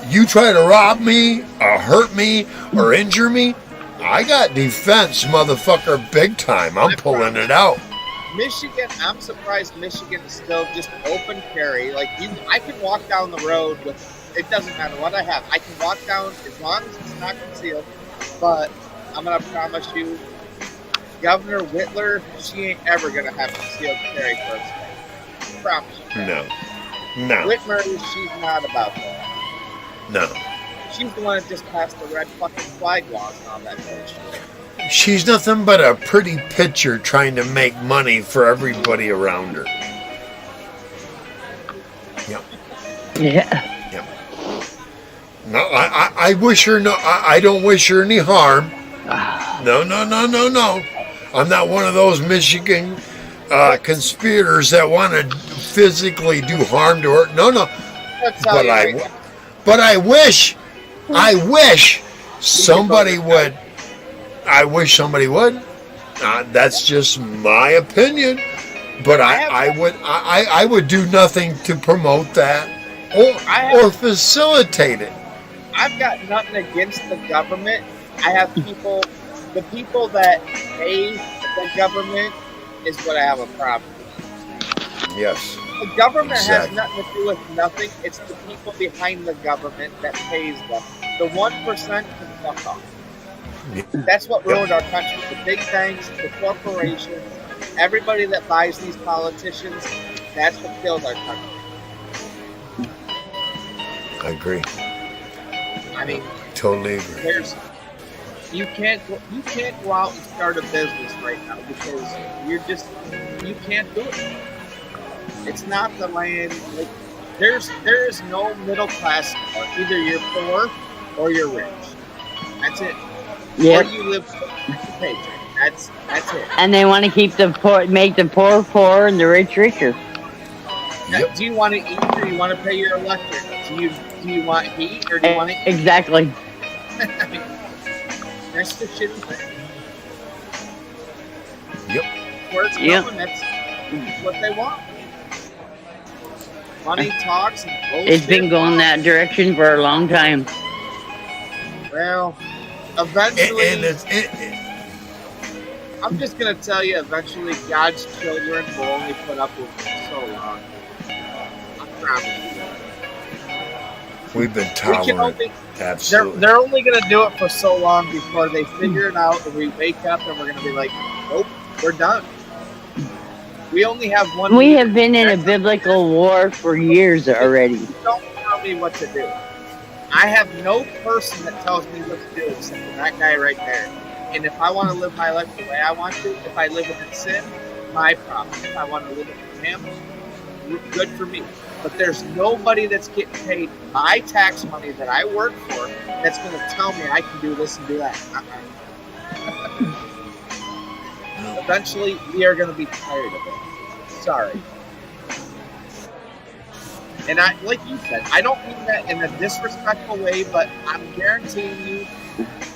You try to rob me, or hurt me, or injure me, I got defense, motherfucker, big time. I'm pulling it out. Michigan, I'm surprised Michigan is still just open carry. Like I can walk down the road with. It doesn't matter what I have. I can walk down as long as it's not concealed. But I'm gonna promise you, Governor Whitler, she ain't ever gonna have concealed carry for us. Promise you. No. Whitmer, she's not about that. No. She's the one that just passed the red fucking flag laws and all that bullshit. She's nothing but a pretty picture trying to make money for everybody around her. Yep. Yeah. No, I wish her no. I don't wish her any harm. No. I'm not one of those Michigan conspirators that want to physically do harm to her. No. That's how But you I, make it. but I wish somebody would. I wish somebody would. That's just my opinion. But I would do nothing to promote that or facilitate it. I've got nothing against the government. I have people, the people that pay the government is what I have a problem with. Yes. The government Exactly. has nothing to do with nothing. It's the people behind the government that pays them. The 1% can fuck off. That's what ruined our country. The big banks, the corporations, everybody that buys these politicians, that's what killed our country. I agree. I mean, Totally agree. you can't go out and start a business right now because you can't do it. It's not the land. Like, there is no middle class anymore. Either you're poor or you're rich. That's it. Yep. Or you live paycheck. That's it. And they want to keep the poor, make the poor poorer and the rich richer. Now, Yep. do you want to eat or you want to pay your electric? Do you want heat or do you want to eat? Exactly. I mean, that's the shitty thing. Yep. Where it's Yep. going, that's what they want. Money talks and bullshit. It's been going that direction for a long time. Well, eventually, And it's, I'm just gonna tell you, eventually, God's children will only put up with it so long. I promise you. we've been We can tolerant. only, Absolutely. they're only gonna do it for so long before they figure it out, and we wake up and we're gonna be like, nope, we're done. We only have one. We leader. have been in a biblical war for years already. Don't tell me what to do. I have no person that tells me what to do except for that guy right there. And if I want to live my life the way I want to, if I live in sin, my problem. If I want to live in him, good for me. But there's nobody that's getting paid my tax money that I work for that's going to tell me I can do this and do that. Eventually, we are going to be tired of it. Sorry. And I, like you said, I don't mean that in a disrespectful way, but I'm guaranteeing you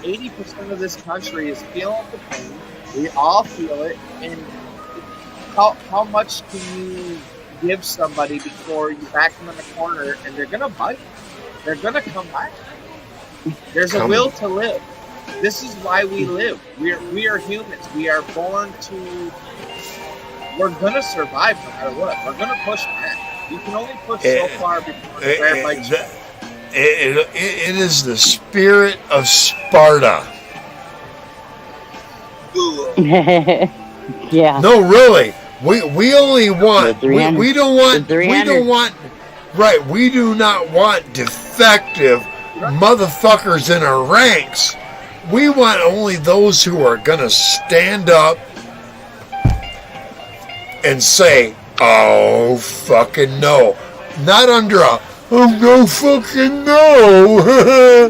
80% of this country is feeling the pain. We all feel it. And how much can you give somebody before you back them in the corner and they're going to bite? They're going to come back. There's a will to live. This is why we live. We are humans. We are born to... We're going to survive no matter what. We're going to push back. You can only push so far before the bear bites you. It is the spirit of Sparta. Yeah. No, really. We only want. The 300 We don't want. the We 300 don't want. Right. We do not want defective motherfuckers in our ranks. We want only those who are gonna stand up and say, "Oh fucking no," not under a "oh no fucking no."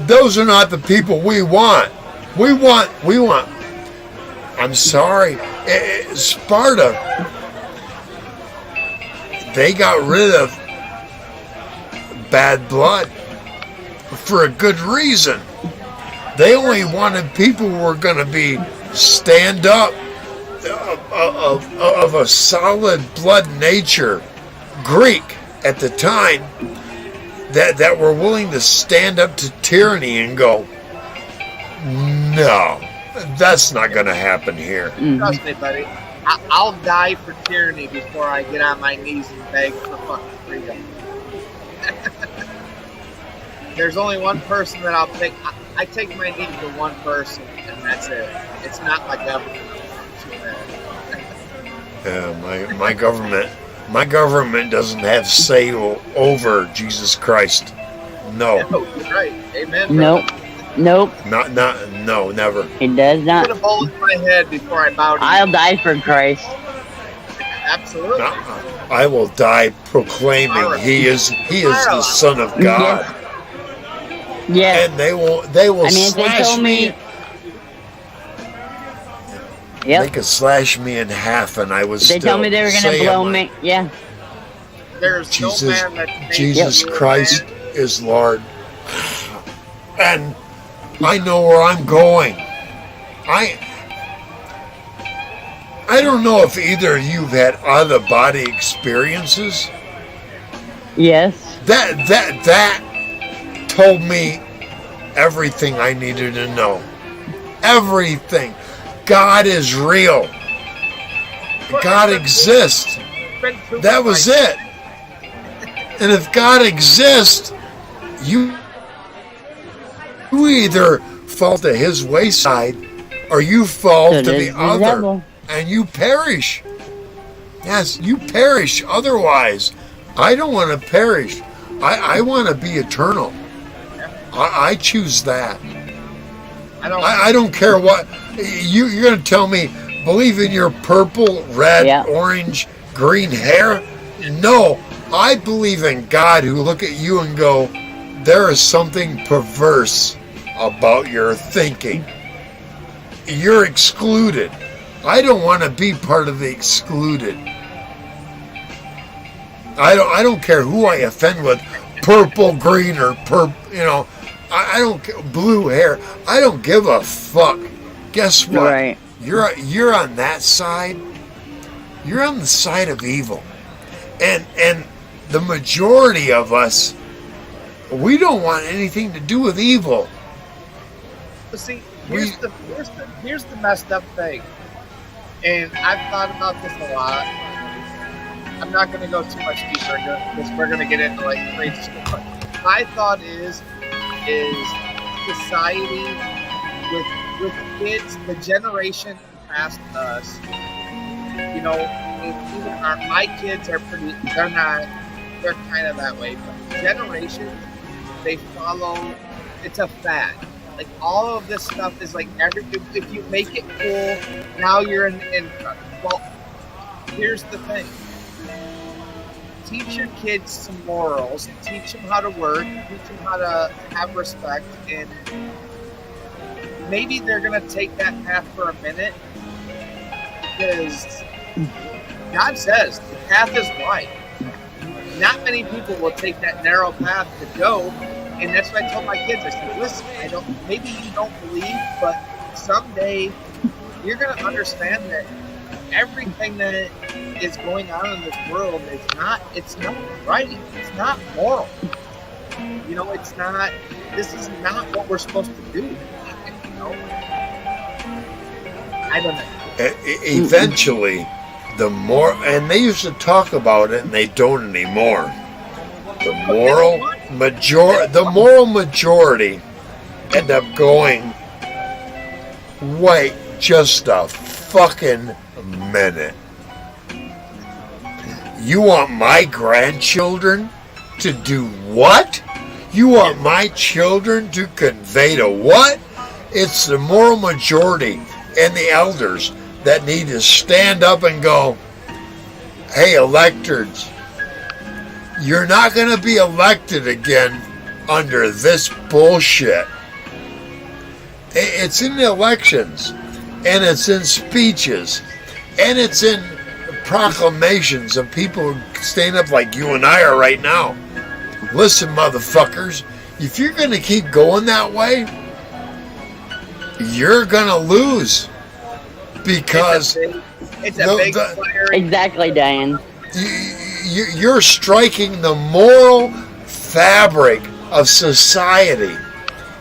Those are not the people we want. We want. I'm sorry, Sparta. They got rid of bad blood for a good reason. They only wanted people who were going to be stand up of a solid blood nature, Greek at the time, that were willing to stand up to tyranny and go, no, that's not going to happen here. Trust me, buddy. I'll die for tyranny before I get on my knees and beg for fucking freedom. There's only one person that I'll take. I take my knee to one person, and that's it. It's not my government. My government doesn't have say over Jesus Christ. No. No, you're right. Amen. Bro. Nope. No, never. It does Put not. a bullet in my head before I bow to you. I'll die for Christ. Absolutely. I will die proclaiming he is the Son of God. Yes. And they will I mean, if they slash told me. me. Yep. They could slash me in half, and I was They still told me they were gonna saying, blow like, me. Yeah. There's Jesus, no man that can Jesus make you a Christ man. is Lord, and I know where I'm going. I don't know if either of you've had out of body experiences. Yes. That told me everything I needed to know. Everything. God is real. God exists. That was it. And if God exists, you either fall to his wayside or you fall to the other, devil. and you perish. Yes, you perish. Otherwise, I don't want to perish. I want to be eternal. I choose that. I don't. I don't care what you're going to tell me. Believe in your purple, red, Yeah. orange, green hair? No, I believe in God who look at you and go, there is something perverse about your thinking. You're excluded. I don't want to be part of the excluded. I don't care who I offend with purple, green, or I don't care, blue hair. I don't give a fuck. Guess what? Right. You're on that side. You're on the side of evil, and the majority of us, we don't want anything to do with evil. But see, here's the messed up thing, and I've thought about this a lot. I'm not going to go too much deeper into it because we're going to get into like crazy stuff. But my thought is society with kids, the generation past us. You know, even my kids are pretty. They're kind of that way. But generations, they follow. It's a fad. Like all of this stuff is like if you make it cool, now you're in. Well, here's the thing. Teach your kids some morals. Teach them how to work. Teach them how to have respect. And maybe they're going to take that path for a minute because God says the path is wide. Not many people will take that narrow path to go. And that's what I told my kids. I said, listen, maybe you don't believe, but someday you're going to understand that everything that is going on in this world it's not right. It's not moral. You know, it's not. This is not what we're supposed to do. You know, I don't know. Eventually, the more, and they used to talk about it, and they don't anymore. The moral majority end up going, wait just a fucking minute. You want my grandchildren to do what? You want my children to convey to what? It's the moral majority and the elders that need to stand up and go, hey, electors, you're not going to be elected again under this bullshit. It's in the elections, and it's in speeches, and it's in proclamations of people standing up like you and I are right now. Listen, motherfuckers, if you're going to keep going that way, you're going to lose. Because it's a big fire. Exactly, Diane. You're striking the moral fabric of society.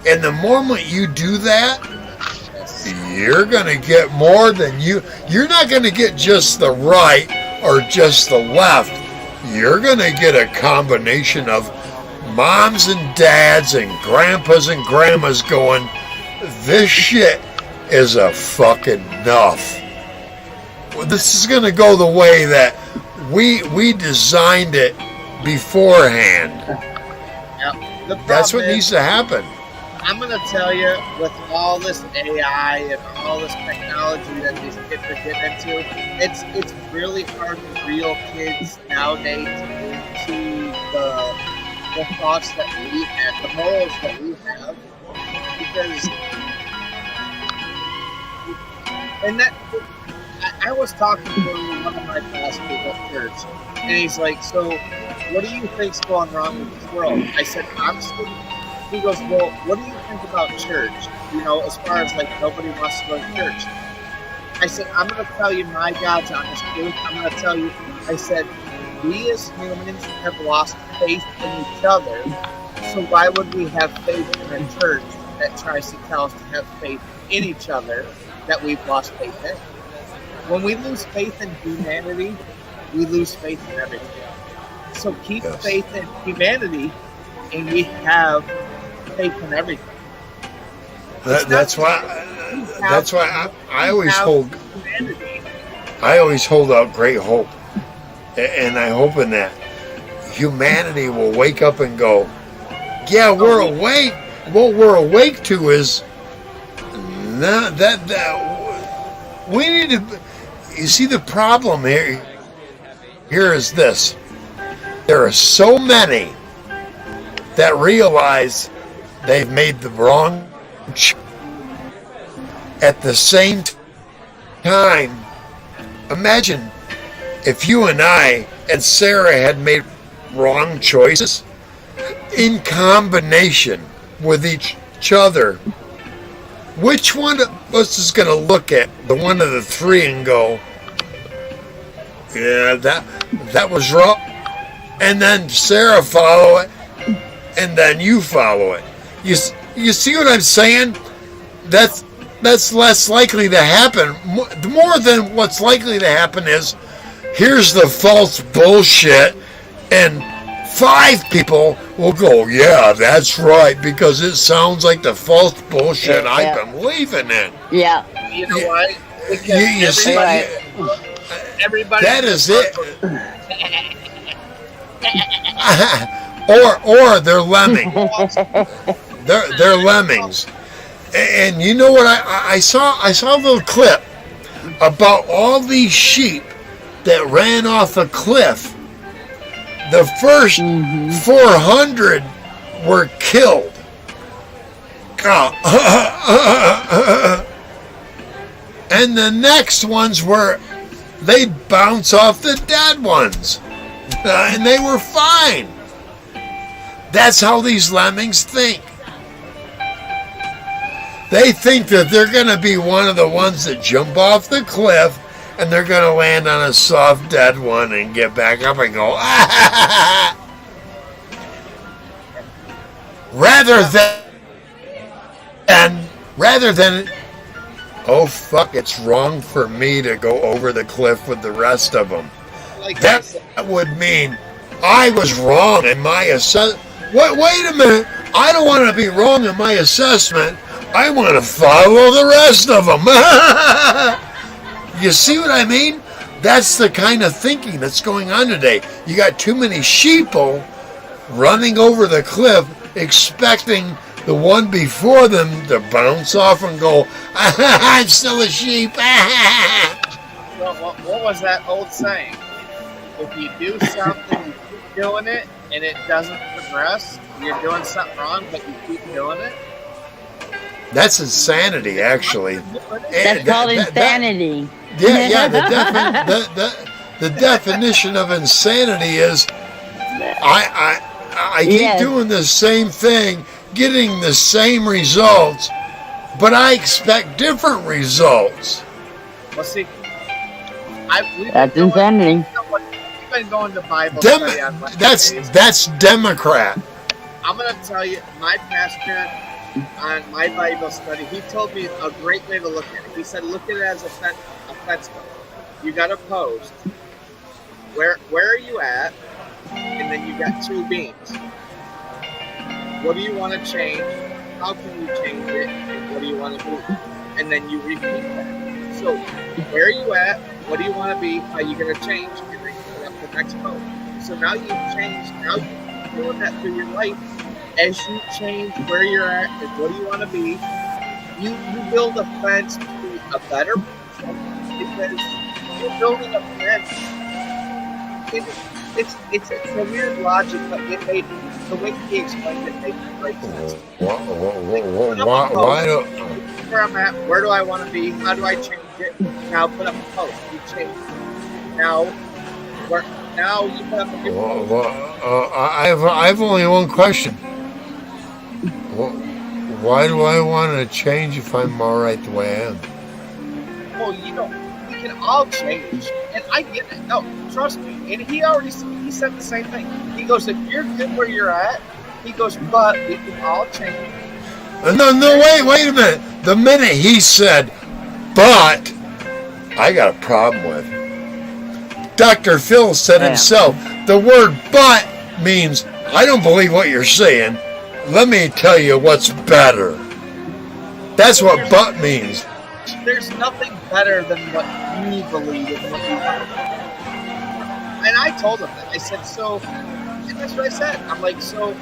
And the moment you do that, you're going to get more than you're not going to get just the right or just the left. You're going to get a combination of moms and dads and grandpas and grandmas going, this shit is a fucking enough. This is going to go the way that we designed it beforehand. Yep. That's what needs to happen. I'm going to tell you, with all this AI and all this technology that these kids are getting into, it's really hard to reel kids nowadays into the thoughts that we have, the morals that we have, because I was talking to one of my pastors at church, and he's like, so what do you think's going wrong with this world? I said, honestly. He goes, well, what do you think about church? You know, as far as like nobody wants to go to church. I said, I'm going to tell you my God's honest truth. I'm going to tell you, I said, we as humans have lost faith in each other. So why would we have faith in a church that tries to tell us to have faith in each other that we've lost faith in? When we lose faith in humanity, we lose faith in everything. So keep faith in humanity, and we have faith in everything. That's why I always hold humanity. I always hold out great hope, and I hope in that humanity will wake up and go, yeah, we're awake, what we're awake to is that we need to. You see, the problem here is this: there are so many that realize they've made the wrong choice. At the same time, imagine if you and I and Sarah had made wrong choices in combination with each other. Which one of us is going to look at the one of the three and go, yeah, that was wrong, and then Sarah follow it, and then you follow it. You see what I'm saying? That's less likely to happen. More than what's likely to happen is, here's the false bullshit, and 5 people will go, yeah, that's right, because it sounds like the false bullshit I've been believing in. Yeah. You know what? You see, Everybody. that is it. or they're lemmings. They're lemmings. And you know what? I saw a little clip about all these sheep that ran off a cliff. The first 400 were killed. And the next ones they'd bounce off the dead ones. And they were fine. That's how these lemmings think. They think that they're going to be one of the ones that jump off the cliff, and they're going to land on a soft, dead one and get back up and go, ah! Rather than, oh, fuck, it's wrong for me to go over the cliff with the rest of them. That would mean I was wrong in my assessment. Wait a minute. I don't want to be wrong in my assessment. I want to follow the rest of them. You see what I mean? That's the kind of thinking that's going on today. You got too many sheeple running over the cliff expecting the one before them to bounce off and go, I'm still a sheep. What was that old saying? If you do something, you keep doing it, and it doesn't progress, you're doing something wrong, but you keep doing it. That's insanity, actually. That's called insanity. The definition of insanity is I keep doing the same thing, getting the same results, but I expect different results. Well, see, that's insanity. We've been going to Bible study on Wednesdays. That's Democrat. I'm going to tell you, my pastor on my Bible study, he told me a great way to look at it. He said, look at it as a fence post. You got a post. Where are you at? And then you got 2 beams. What do you want to change? How can you change it? And what do you want to move? And then you repeat that. So, where are you at? What do you want to be? How are you going to change? And then you put up the next post. So now you've changed. Now you're doing that through your life. As you change where you're at and what do you want to be, you build a fence to be a better person because you're building a fence. It's a weird logic, but the way he explained it makes great sense. Why don't... Where I'm at, where do I want to be? How do I change it? Now put up a post. You change it. Now you put up a new post. I have only one question. Why do I want to change if I'm all right the way I am? Well, we can all change, and I get it. No, trust me. And he said the same thing. He goes, if you're good where you're at, he goes, but we can all change. No, wait a minute. The minute he said, but, I got a problem with it. Dr. Phil said himself, the word but means, I don't believe what you're saying. Let me tell you what's better. That's what but means. There's nothing better than what you believe and what you want. And I told him that. I said, and that's what I said. I'm like, so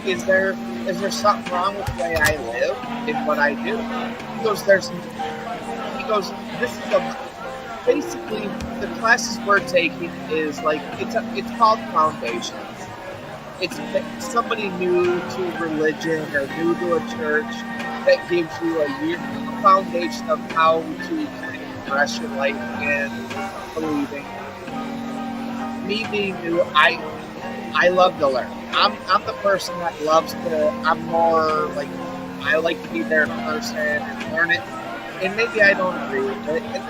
is there is there something wrong with the way I live and what I do? He goes, this is basically the classes we're taking is like, it's called Foundations. It's somebody new to religion or new to a church that gives you a foundation of how to kind of progress your life in believing. Me being new, I love to learn. I'm the person that loves to. I'm more like I like to be there in person and learn it. And maybe I don't agree with it, and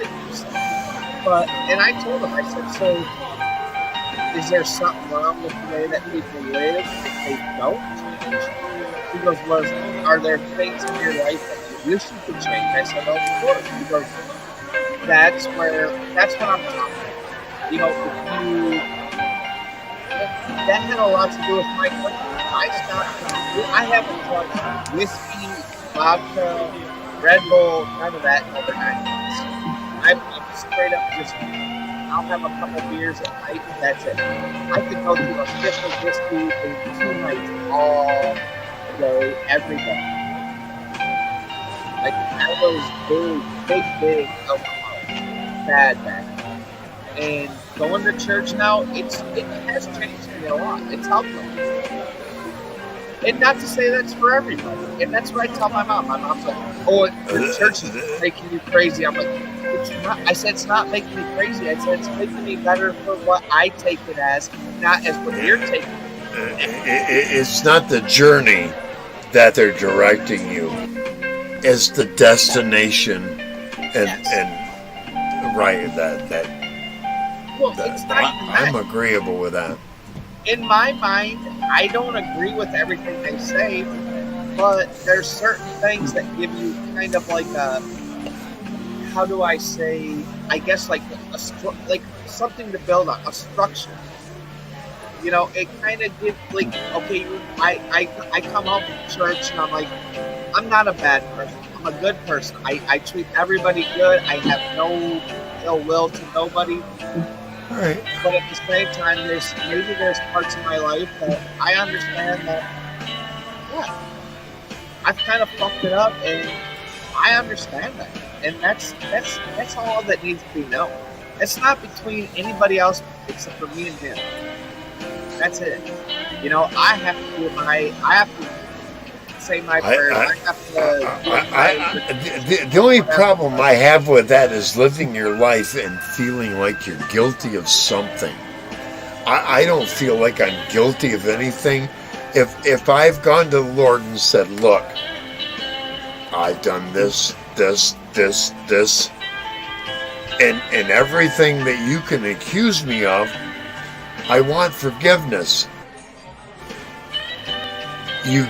I told him, I said, so is there something wrong with the way that people live if they don't change? He goes, well, are there things in your life that you wish you could change? I said, oh, of course. He goes, that's what I'm talking about. You know, that had a lot to do with my question. I haven't touched whiskey, vodka, Red Bull, none of that in over 9 months. I'm straight up just, I'll have a couple beers at night, and that's it. I could go through a fifth of whiskey in 2 nights all day, every day. Like, I was big alcoholic. Bad. And going to church now, it has changed me a lot. It's helped me. And not to say that's for everybody. And that's what I tell my mom. My mom's like, oh, your church is making you crazy. I'm like, it's not. I said, it's not making me crazy. I said, it's making me better for what I take it as, not as what you're taking it. It's not the journey that they're directing you. It's the destination. And right, well, it's not even that. I'm agreeable with that. In my mind, I don't agree with everything they say, but there's certain things that give you kind of like a, how do I say, I guess like like something to build on, a structure. You know, it kind of gives like, okay, I come home from church and I'm like, I'm not a bad person. I'm a good person. I treat everybody good. I have no ill will to nobody. Right. But at the same time, there's parts of my life that I understand that, yeah, I've kind of fucked it up, and I understand that, and that's all that needs to be known. It's not between anybody else except for me and him. That's it. You know, I have to say my prayers. I have to. The only problem I have with that is living your life and feeling like you're guilty of something. I don't feel like I'm guilty of anything. If I've gone to the Lord and said, look, I've done this, and everything that you can accuse me of, I want forgiveness. You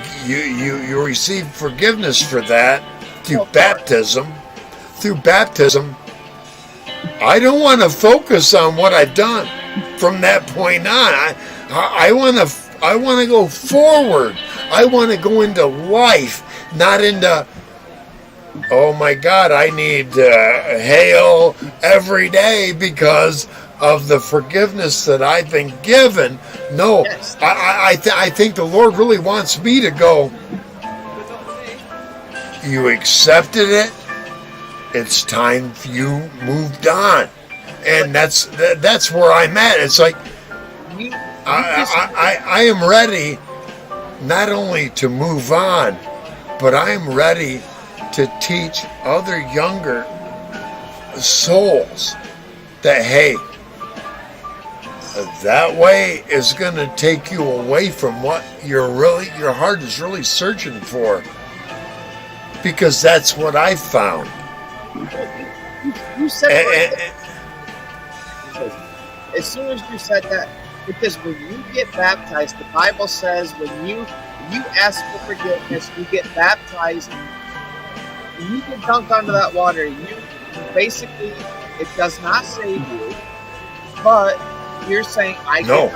receive forgiveness for that through baptism. Through baptism, I don't want to focus on what I've done from that point on. I want to go forward. I want to go into life, not into, oh my God, I need hail every day because of the forgiveness that I've been given. No, yes. I think the Lord really wants me to go, you accepted it, it's time you moved on. And that's where I'm at. It's like, I am ready not only to move on, but I am ready to teach other younger souls that, hey, that way is going to take you away from what your heart is really searching for, because that's what I found. You said right. As soon as you said that, because when you get baptized, the Bible says when you ask for forgiveness, you get baptized, you can dunk under that water. You basically, it does not save you, but you're saying, I give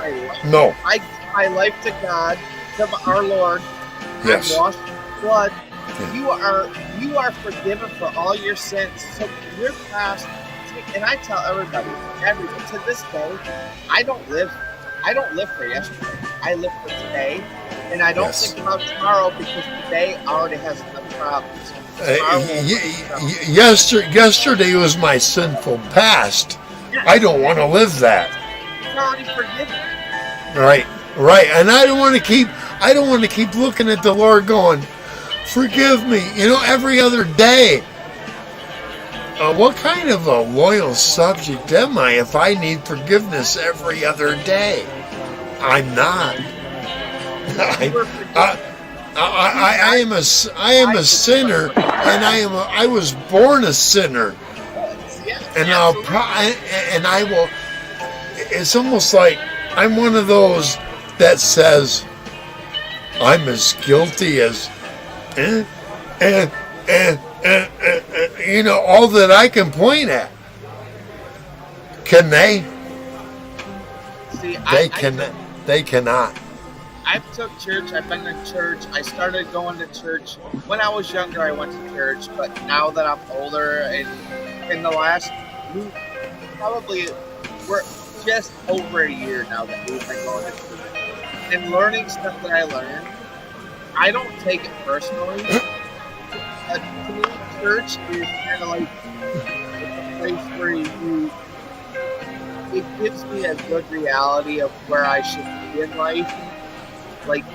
my life to God, to our Lord. Yes. I'm washed in blood. Yeah. You are forgiven for all your sins. So your past, and I tell everybody to this day, I don't live for yesterday. I live for today, And I don't Yes. think about tomorrow because today already has enough problems. Tomorrow won't. Yesterday was my sinful past. I don't want to live that. It's already forgiven. Right. And I don't want to keep looking at the Lord going, forgive me, every other day. What kind of a loyal subject am I if I need forgiveness every other day? I'm not. I am a sinner, and I was born a sinner, and I will. It's almost like I'm one of those that says I'm as guilty as, all that I can point at. Can they? See, They cannot. I've took church. I've been to church. I started going to church when I was younger. I went to church, but now that I'm older, and in the last, we're just over a year now that we've been going to church and learning stuff that I learned. I don't take it personally. To me, church is kind of like a place where it gives me a good reality of where I should be in life. Like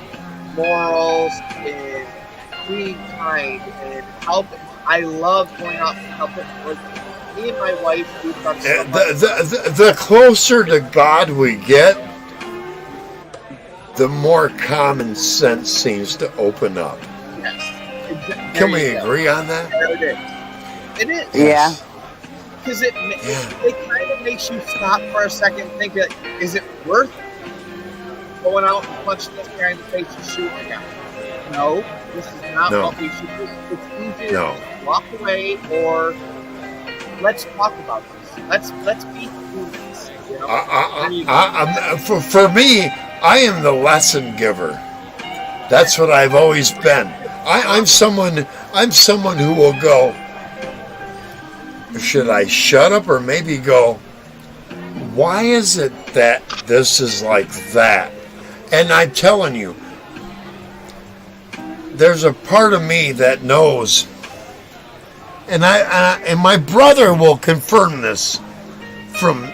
morals and being kind and helping. I love going out and helping. Like me and my wife, we've done so much. The closer to God we get, the more common sense seems to open up. Yes. Can we agree on that? There it is. It is. Yeah. Because it kind of makes you stop for a second and think, like, is it worth going out and punching this guy in the face and shooting a guy? No, this is not what we should do. It's easier to just walk away, or let's talk about this. Let's be humans. For me, I am the lesson giver. That's what I've always been. I'm someone who will go, should I shut up or maybe go, why is it that this is like that? And I'm telling you, there's a part of me that knows, and and my brother will confirm this from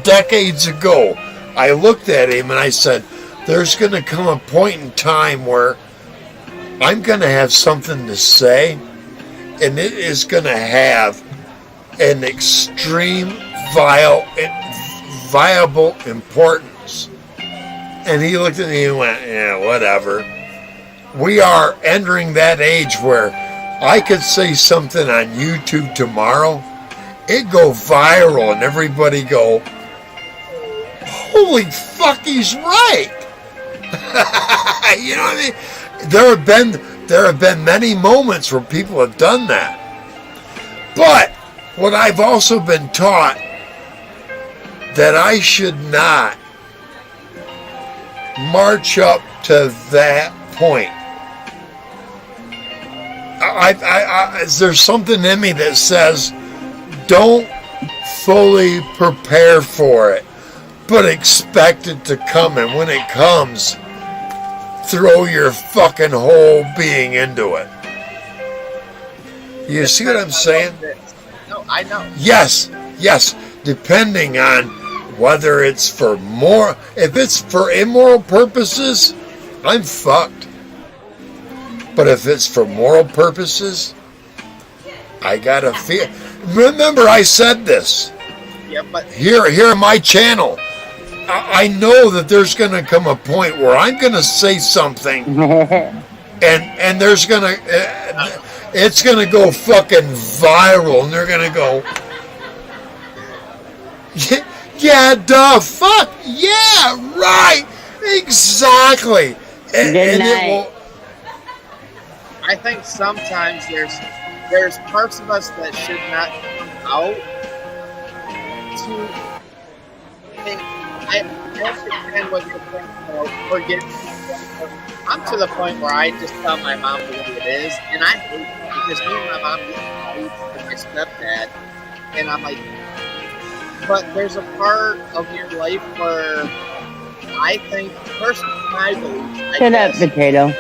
decades ago. I looked at him and I said, there's going to come a point in time where I'm going to have something to say, and it is going to have an extreme viable importance. And he looked at me and went, yeah, whatever. We are entering that age where I could say something on YouTube tomorrow, it go viral, and everybody go, holy fuck, he's right. You know what I mean? There have been many moments where people have done that. But what I've also been taught, that I should not march up to that point. There's something in me that says, don't fully prepare for it, but expect it to come. And when it comes, throw your fucking whole being into it. You see what I'm saying? No, I know. Yes. Depending on whether it's if it's for immoral purposes, I'm fucked. But if it's for moral purposes, I gotta feel. Remember, I said this. Yeah, but Here on my channel, I know that there's gonna come a point where I'm gonna say something, and there's gonna, it's gonna go fucking viral, and they're gonna go, yeah, the fuck, yeah, right, exactly. Good night. I think sometimes there's parts of us that should not come out to. I understand what you're saying. Forget. I'm to the point where I just tell my mom the way it is, and I hate it because me and my mom get fights with my stepdad, and I'm like, but there's a part of your life where I think, personally, my belief, I Shut up, guess, potato.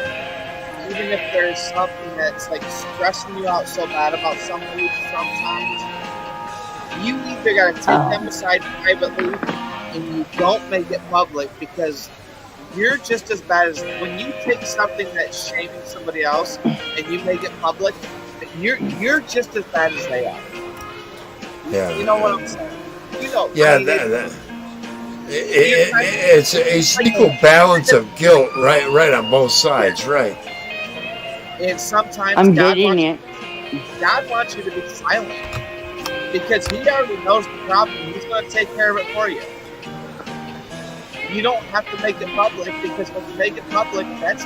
even if there's something that's like stressing you out so bad about somebody, sometimes you either gotta take them aside privately and you don't make it public, because you're just as bad as when you take something that's shaming somebody else and you make it public. You're just as bad as they are. Yeah. You know what I'm saying? You know. Yeah, I mean, it's an equal balance of guilt, right on both sides, right? And sometimes I'm God getting wants, it. God wants you to be silent because He already knows the problem. He's going to take care of it for you. You don't have to make it public, because when you make it public, that's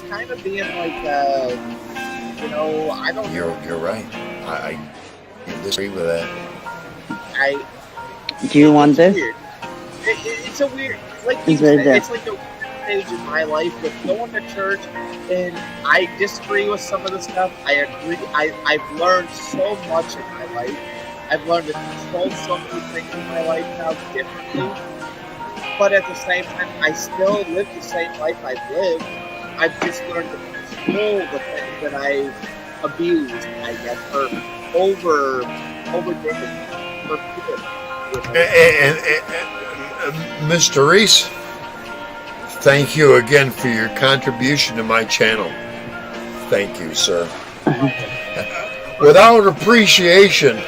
kind of being like, I don't. You're right. I disagree with that. Do you want It's this? weird. It's a weird, like It's you right said, there. it's like a weird stage in my life with going to church, and I disagree with some of the stuff. I agree. I've learned so much in my life. I've learned to control so many things in my life now differently. But at the same time, I still live the same life I've lived. I've just learned to control the things that I abused, I guess, or overdid for people. And Mr. Reese, thank you again for your contribution to my channel. Thank you, sir. Without appreciation,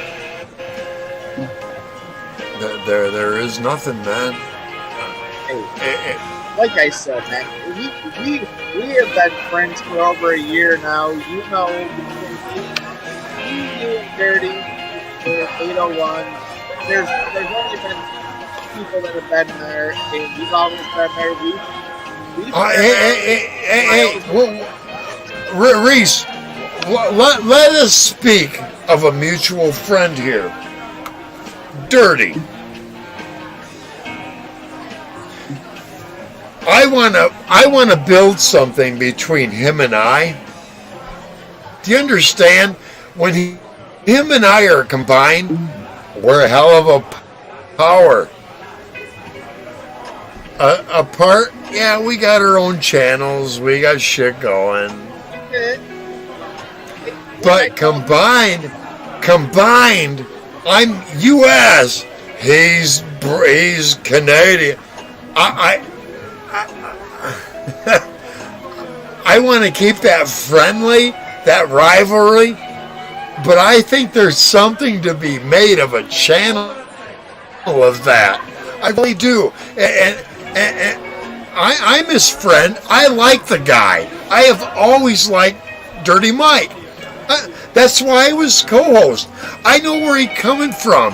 there is nothing, man. Like I said, man, we have been friends for over a year now. You know, between you and Dirty, 801, there's only been people that have been there, and you've always been there. Reese, let us speak of a mutual friend here. Dirty. I wanna build something between him and I. Do you understand? When him and I are combined, we're a hell of a power. Apart, yeah, we got our own channels, we got shit going. But combined, I'm U.S. He's Canadian. I want to keep that friendly, that rivalry, but I think there's something to be made of a channel of that. I really do. And I'm his friend. I like the guy. I have always liked Dirty Mike. That's why I was co-host. I know where he's coming from.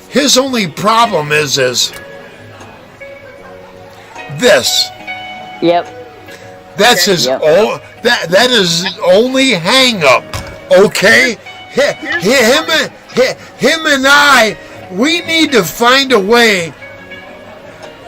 His only problem is this. Yep. That's his Yep. that is his only hang up. Okay? Him and I, we need to find a way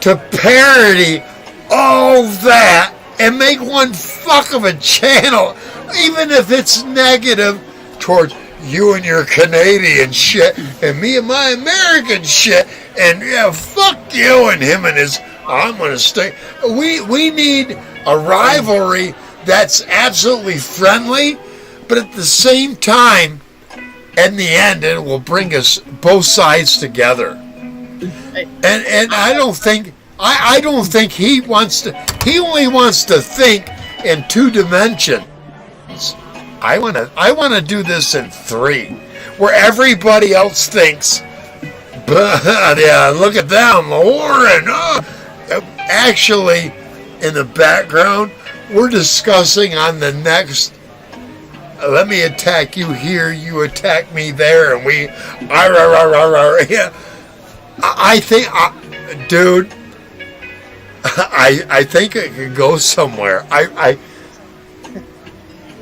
to parody all that and make one fuck of a channel, even if it's negative towards you and your Canadian shit and me and my American shit, and yeah, fuck you and him and his. I'm gonna stay. We need a rivalry that's absolutely friendly, but at the same time, in the end, it will bring us both sides together. And I don't think he wants to. He only wants to think in 2 dimensions. I wanna do this in 3, where everybody else thinks. But yeah, look at them, Lauren. Actually, in the background, we're discussing on the next. Let me attack you here, you attack me there, and we. Yeah. I think, dude. I think it could go somewhere. And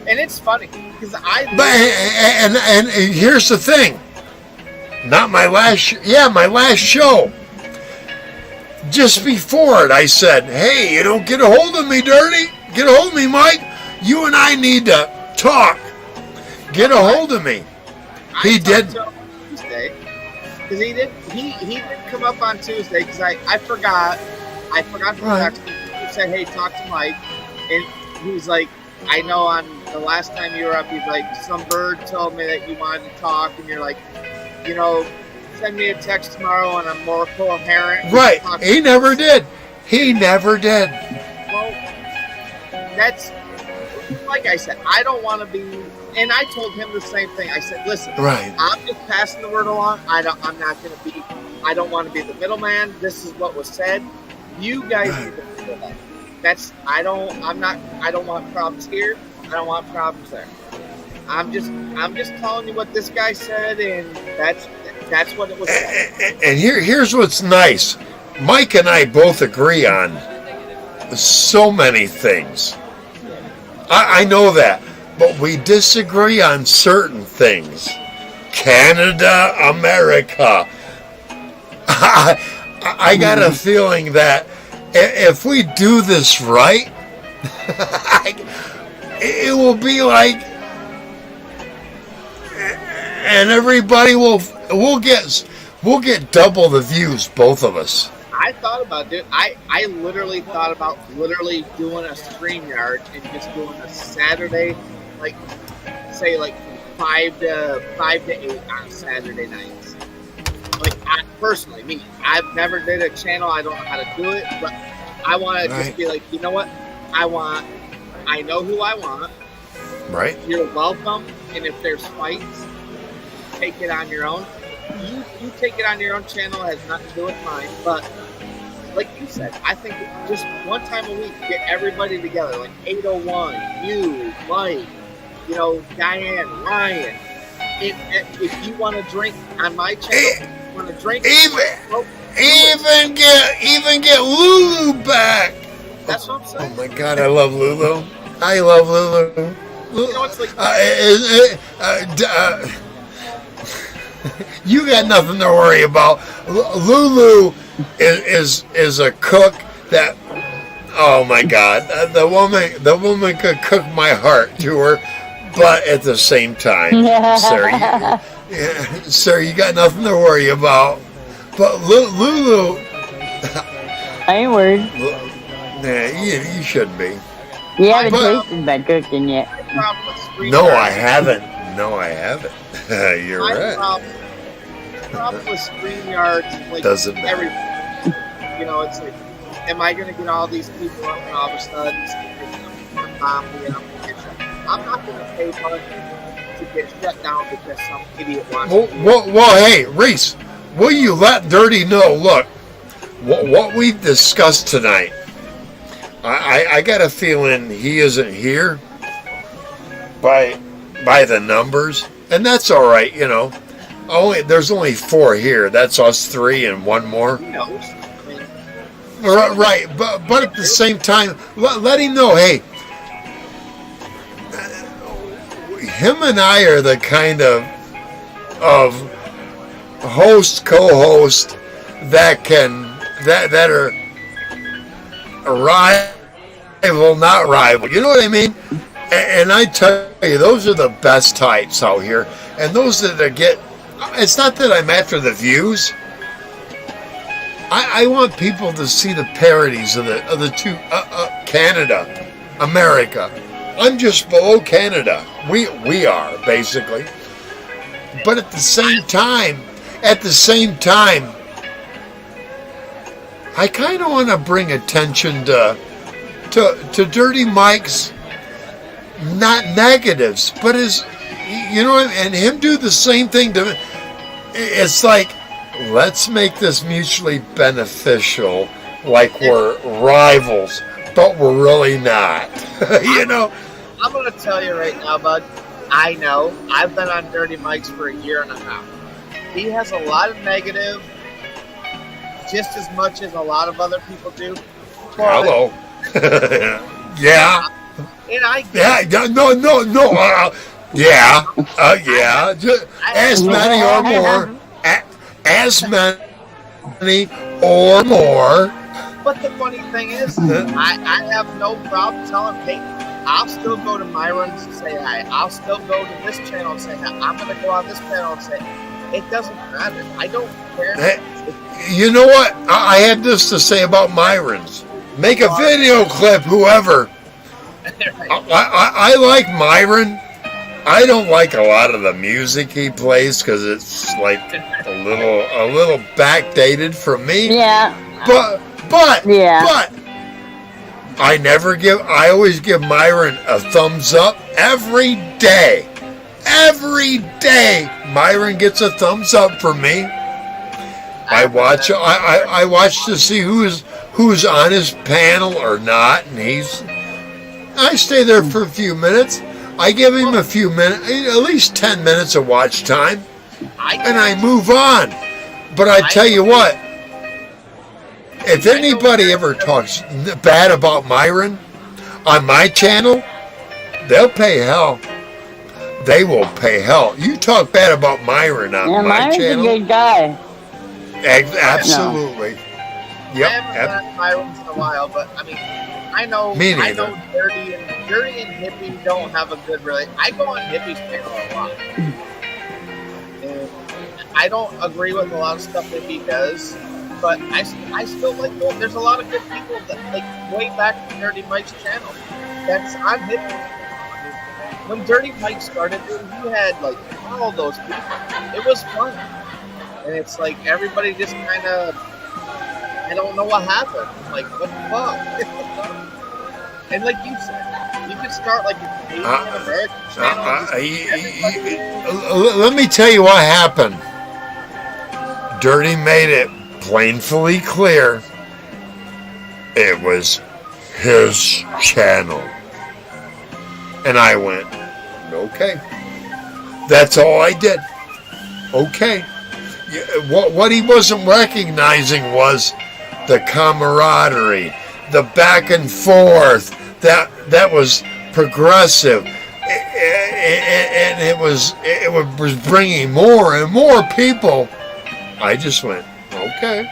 it's funny because and here's the thing. Not my last. My last show. Just before it, I said, "Hey, you don't get a hold of me, Dirty. Get a hold of me, Mike. You and I need to talk. Get a hold of me." He did. Tuesday, because he didn't come up on Tuesday because I forgot, I forgot to Right. text him. He said, "Hey, talk to Mike," and he's like, "I know on the last time you were up, he's like, some bird told me that you wanted to talk, and you're like, you know, send me a text tomorrow, and I'm more coherent." Right. He never did. He never did. Well, that's like I said. I don't want to be, and I told him the same thing. I said, "Listen, Right. I'm just passing the word along. I'm not going to be. I don't want to be the middleman. This is what was said. You guys Right. need to figure that. That's. I don't want problems here. I don't want problems there. I'm just telling you what this guy said, and that's what it was said." And here's what's nice. Mike and I both agree on so many things. I know that, but we disagree on certain things. Canada, America. I got a feeling that if we do this right, it will be like, and everybody we'll get double the views, both of us. I thought about it. I literally thought about doing a StreamYard and just doing a Saturday, like say like 5 to 8 on Saturday nights. Like personally, me, I've never did a channel. I don't know how to do it, but I want to just be like, you know what? I know who I want. Right. You're welcome. And if there's fights, take it on your own. You take it on your own channel. It has nothing to do with mine. But like you said, I think just one time a week, get everybody together. Like 801, you, Mike, you know, Diane, Ryan. If you want to drink on my channel, you want to drink. Even get Lulu back. That's what I'm Oh saying. my God, I love Lulu. I love Lulu. You know, it's like you got nothing to worry about. Lulu is a cook that. Oh my God, the woman could cook my heart to her, but at the same time, sir, you got nothing to worry about. But Lulu, I ain't worried. nah, you shouldn't be. You haven't But- tasted my cooking yet. my problem with StreamYard. No, I haven't. You're My right. problem with StreamYard, like Doesn't matter. everything. You know, it's like, am I going to get all these people up and all of a sudden I'm not going to pay money to get shut down because some idiot wants to. Well, hey, Reese, will you let Dirty know? Look, what we've discussed tonight. I got a feeling he isn't here by the numbers, and that's all right. You know, there's only 4 here. That's us 3 and 1 more. Who knows? I mean, Right, but at the same time, let him know. Hey, him and I are the kind of host co-host that are rival, not rival. You know what I mean? And I tell you, those are the best types out here. And those that get, it's not that I'm after the views. I want people to see the parodies of the two, Canada, America. I'm just below Canada. We are basically. But at the same time, I kind of want to bring attention to Dirty Mike's not negatives, but his, you know, and him do the same thing to. It's like, let's make this mutually beneficial, like we're rivals, but we're really not. You know. I'm going to tell you right now, bud. I know. I've been on Dirty Mike's for a year and a half. He has a lot of negative, just as much as a lot of other people do. Hello. Yeah. And I Yeah. No. Yeah. Just as many or more. As many or more. But the funny thing is, I have no problem telling hey, I'll still go to my runs and say hi. I'll still go to this channel and say hi. I'm going to go on this panel and say, it doesn't matter. I don't care. You know what? I had this to say about Myron's. Make a video clip, whoever. I like Myron. I don't like a lot of the music he plays because it's like a little backdated for me. Yeah. But I always give Myron a thumbs up every day. Every day Myron gets a thumbs up for me. I watch to see who's on his panel or not, and I stay there for a few minutes. I give him a few minutes, at least 10 minutes of watch time, and I move on. But I tell you what, if anybody ever talks bad about Myron on my channel, they'll pay hell. They will pay hell. You talk bad about Myron on my Myron's channel. a good guy. Absolutely. I Yep. haven't done Myron's in a while, but I mean, I know Dirty and Hippie don't have a good relation. I go on Hippie's channel a lot. And I don't agree with a lot of stuff that he does, but I still like going. There's a lot of good people that, like, way back to Dirty Mike's channel. That's on Hippie. When Dirty Mike started, dude, he had, like, all those people. It was fun. And it's like everybody just kind of, I don't know what happened. Like, what the fuck? And like you said, you could start like a Canadian American channel. Let me tell you what happened. Dirty made it plainly clear it was his channel. And I went, okay. That's all I did. Okay. What he wasn't recognizing was the camaraderie, the back and forth, that was progressive, and it was bringing more and more people. I just went, okay,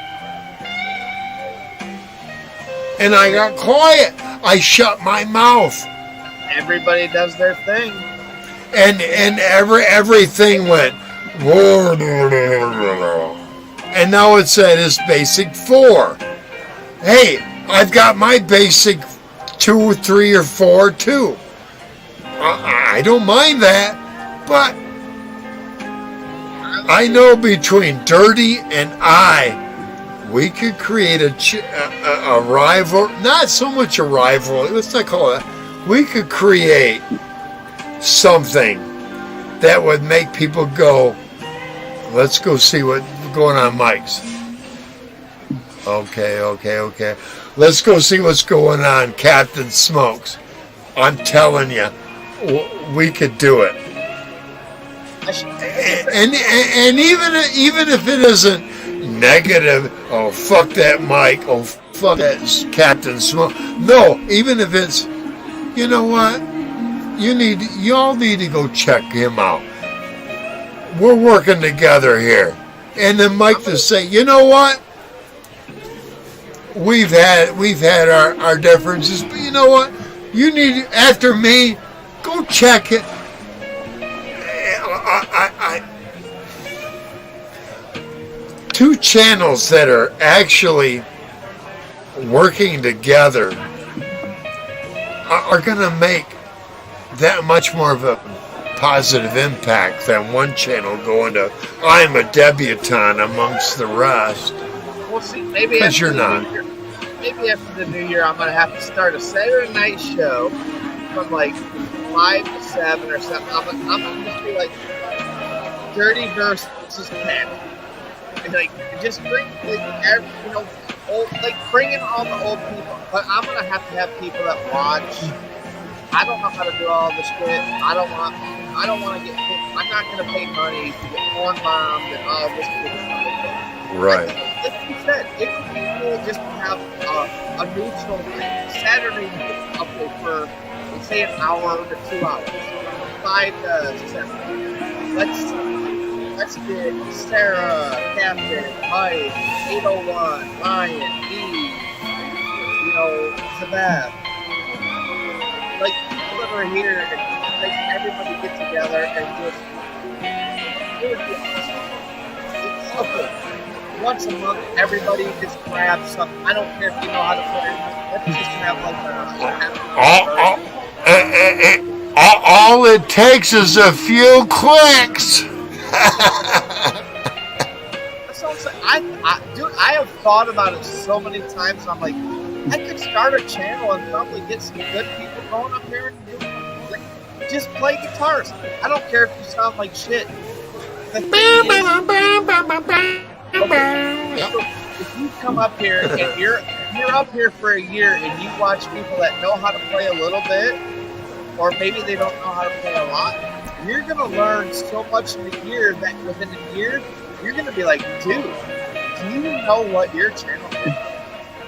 and I got quiet. I shut my mouth. Everybody does their thing, and everything went. And now it's at its basic 4. Hey, I've got my basic 2 or 3 or 4 too. I don't mind that, but I know between Dirty and we could create a rival. Not so much a rival. Let's not call it. We could create something that would make people go, let's go see what's going on Mike's. Okay. Let's go see what's going on Captain Smokes. I'm telling you, we could do it. And even if it isn't negative, oh, fuck that Mike, oh, fuck that Captain Smoke. No, even if it's, you know what? You all need to go check him out. We're working together here. And then Mike to say, you know what? We've had our differences, but you know what? You need, after me, go check it. Two channels that are actually working together are going to make that much more of a positive impact than one channel going to, I'm a debutante amongst the rest. We'll see. Maybe because you're not. Maybe after the new year, I'm going to have to start a Saturday night show from like 5 to 7 or something. I'm going to just be like Dirty versus Panic. And like, just bring bring in all the old people. But I'm going to have people that watch. I don't know how to do all this shit. I don't want to get. I'm not going to pay money to get porn bombed and all this shit. Right. Like you said, it would be cool just to have a neutral Saturday upload for, let's say, an hour to 2 hours, 5 to 7. Let's get Sarah, Captain, Mike, 801, Ryan, Eve, Sabbath. Like, people that are here and like everybody get together and just, it would be awesome. It's awesome. once a month, everybody just grabs something. I don't care if you know how to play or not. Let's just have like all it takes is a few clicks. That's what I'm saying. Dude, I have thought about it so many times. I'm like, I could start a channel and probably get some good people going up here and do, like, just play guitars. I don't care if you sound like shit. The thing is, if you come up here and you're up here for a year and you watch people that know how to play a little bit, or maybe they don't know how to play a lot, you're gonna learn so much in a year that within a year you're gonna be like, dude, do you know what your channel is?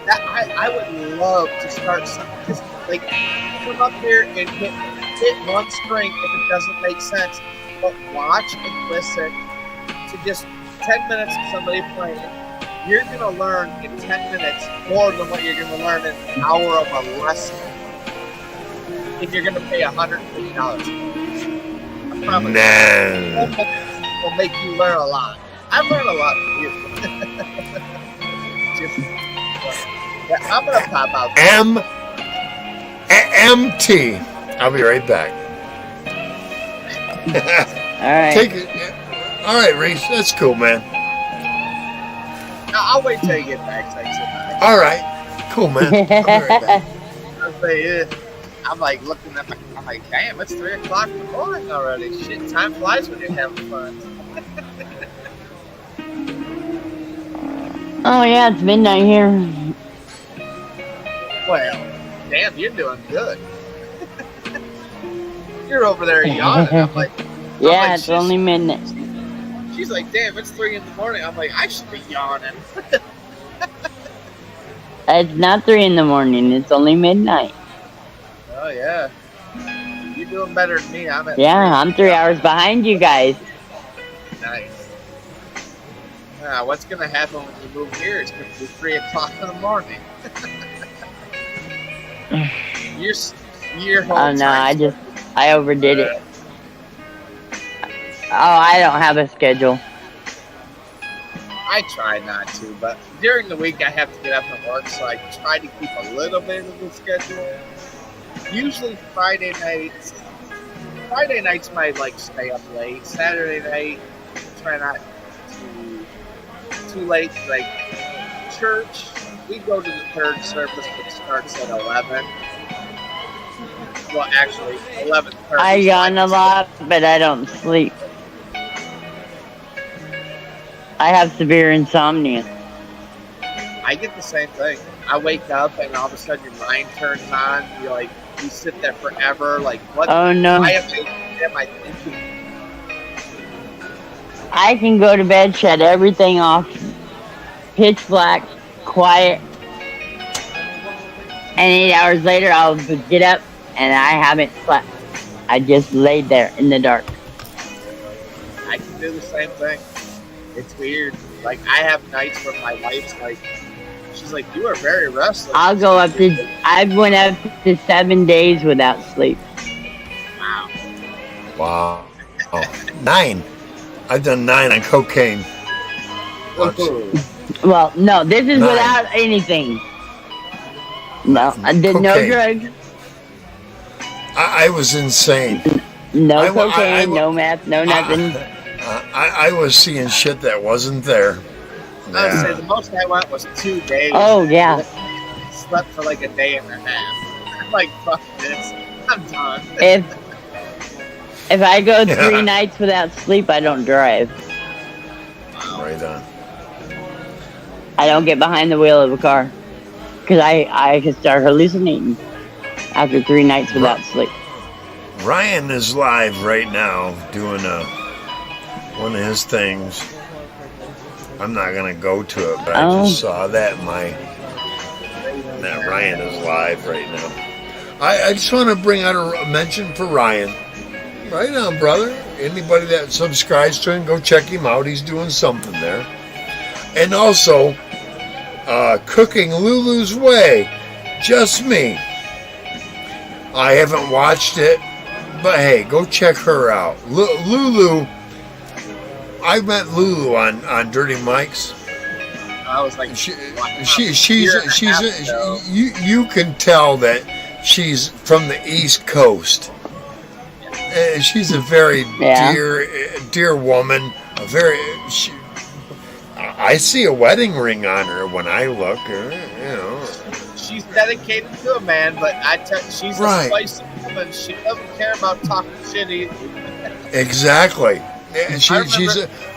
That I would love to start something. Just like come up here and hit one string if it doesn't make sense, but watch and listen to just 10 minutes of somebody playing. You're gonna learn in 10 minutes more than what you're gonna learn in an hour of a lesson. If you're gonna pay $150, I promise. No. Will make you learn a lot. I've learned a lot from you. Yeah, I'm gonna pop out. MT. I'll be right back. All right. Take it. All right, Reese. That's cool, man. No, I'll wait till you get back. Thanks. All right. Cool, man. I'll be right back. I'll say, yeah. I'm like looking at I'm like, damn, it's 3 o'clock in the morning already. Shit, time flies when you're having fun. Oh yeah, it's midnight here. Well, damn, you're doing good. You're over there yawning. I'm like, Yeah, it's only midnight. she's like, damn, it's 3 in the morning. I'm like, I should be yawning. It's not 3 in the morning. It's only midnight. Oh yeah, you're doing better than me. I'm at I'm 3 hours behind you guys. Nice. What's gonna happen when you move here? It's gonna be 3 o'clock in the morning. Your whole Oh no, time- I overdid it. Oh, I don't have a schedule. I try not to, but during the week I have to get up and work, so I try to keep a little bit of the schedule. Usually Friday nights might like stay up late. Saturday night, try not too late. Like church, we go to the third service, which starts at 11. Well, actually, 11:30. I yawn a lot, but I don't sleep. I have severe insomnia. I get the same thing. I wake up and all of a sudden your mind turns on. You sit there forever. Like, what? Oh no. Why am I thinking? I can go to bed, shut everything off, pitch black, quiet, and 8 hours later I'll get up and I haven't slept. I just laid there in the dark. I can do the same thing. It's weird. Like, I have nights where my wife's like, she's like, you are very restless. I went up to 7 days without sleep. Wow. Wow. Oh, 9. I've done 9 on cocaine. Well, no, this is 9. without anything. No, I did no Cocaine. drugs, I was insane. no I- cocaine, no meth, no nothing. I was seeing shit that wasn't there. I would say the most I went was 2 days. Oh, yeah. Slept for like a day and a half. I'm like, fuck this. I'm done. If I go 3 Yeah. nights without sleep, I don't drive. Right on. I don't get behind the wheel of a car. Because I can start hallucinating after 3 nights without sleep. Ryan is live right now doing one of his things. I'm not gonna go to it, but I just saw that that Ryan is live right now. I just want to bring out a mention for Ryan. Right on, brother. Anybody that subscribes to him, go check him out. He's doing something there. And also, Cooking Lulu's Way. Just me. I haven't watched it, but hey, go check her out. Lulu, I met Lulu on Dirty Mike's. I was like, you can tell that she's from the East Coast. She's a very dear woman. I see a wedding ring on her when I look. She's dedicated to a man, but she's a spicy woman. She doesn't care about talking shit either. Exactly.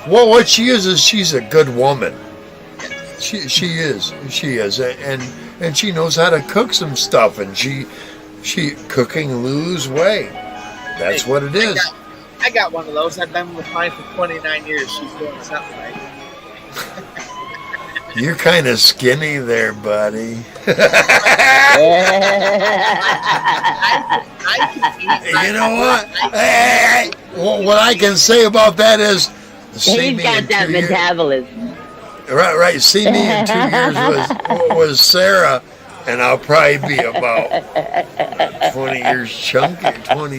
What she is she's a good woman. She is, and she knows how to cook some stuff, and she cooking Lulu's way. That's what it is. I got one of those. I've been with mine for 29 years. She's doing something right. You're kind of skinny there, buddy. I can eat. You know what? Hey, what I can say about that is, He's got that metabolism. Right. See me in 2 years was Sarah, and I'll probably be about 20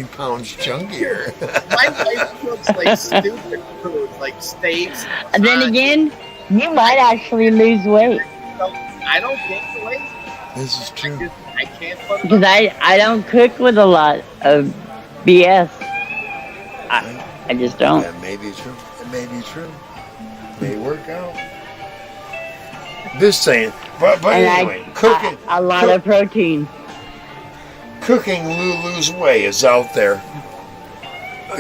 pounds chunkier. My wife cooks like stupid food, like steaks. And then again, you might actually lose weight. I don't gain the weight. This is true. I can't put it Because I don't cook with a lot of BS. I just don't. That may be true. It may be true. May work out. Just saying. But anyway, cooking. A lot of protein. Cooking Lulu's way is out there.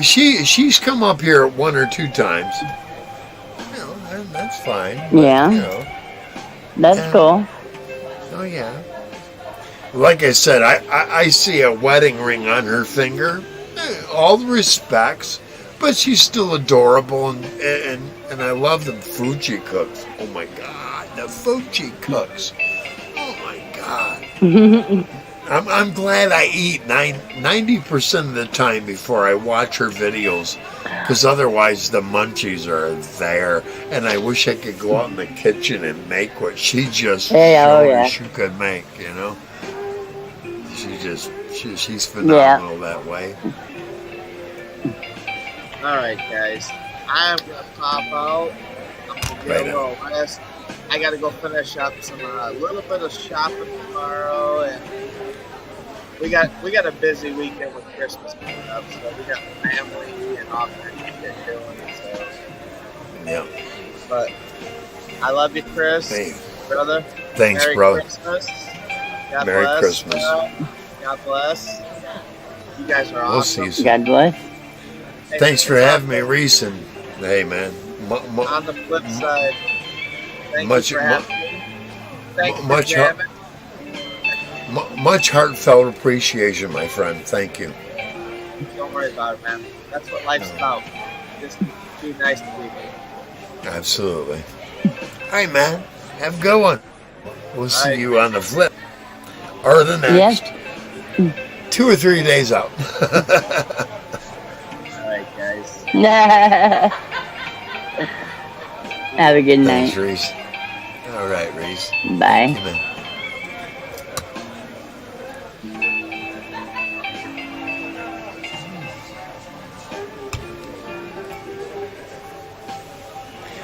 She's come up here 1 or 2 times. And that's fine. Yeah. That's cool. Oh yeah. Like I said, I see a wedding ring on her finger. All the respects, but she's still adorable, and I love the food she cooks. Oh my God, the food she cooks. Oh my God. I'm glad I eat 90% of the time before I watch her videos, because otherwise the munchies are there, and I wish I could go out in the kitchen and make what she just showed she could make. She's phenomenal that way. All right, guys. I'm gonna pop out. I'm gonna get a little rest. I gotta go finish up some little bit of shopping tomorrow, and we got a busy weekend with Christmas coming up, so we got family and all kinds of shit doing. So yeah. But I love you, Chris, brother. Thanks, Merry brother. Christmas. God Merry bless. Christmas. God bless. You guys are We'll awesome. see you. God bless. Thanks for having me, Reese. And hey, man. On the flip side, thank you for having me. Thank you for jamming. Much heartfelt appreciation, my friend. Thank you. Don't worry about it, man. That's what life's about. Just be nice to people. Absolutely. All right, man. Have a good one. We'll see you on the flip. Or the next. Yes. 2 or 3 days out. All right, guys. Have a good night. Thanks, Reese. All right, Reese. Bye. Amen.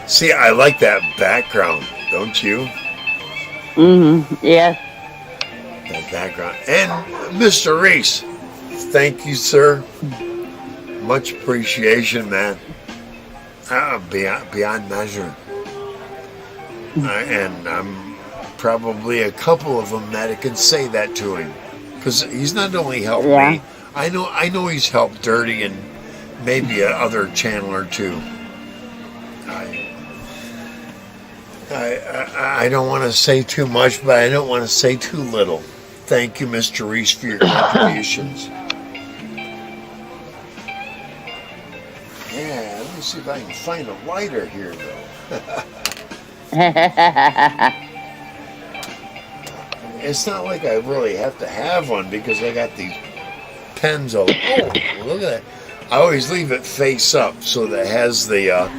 See, I like that background, don't you? Yes. That background. And Mr. Reese, thank you, sir. Much appreciation, man. Beyond measure. And I'm probably a couple of them that I can say that to him, because he's not only helped me. I know he's helped Dirty and maybe another channel or two. I don't want to say too much, but I don't want to say too little. Thank you, Mr. Reese, for your contributions. Yeah, let me see if I can find a lighter here, though. It's not like I really have to have one because I got these pens. Oh, look at that. I always leave it face up so that it has the,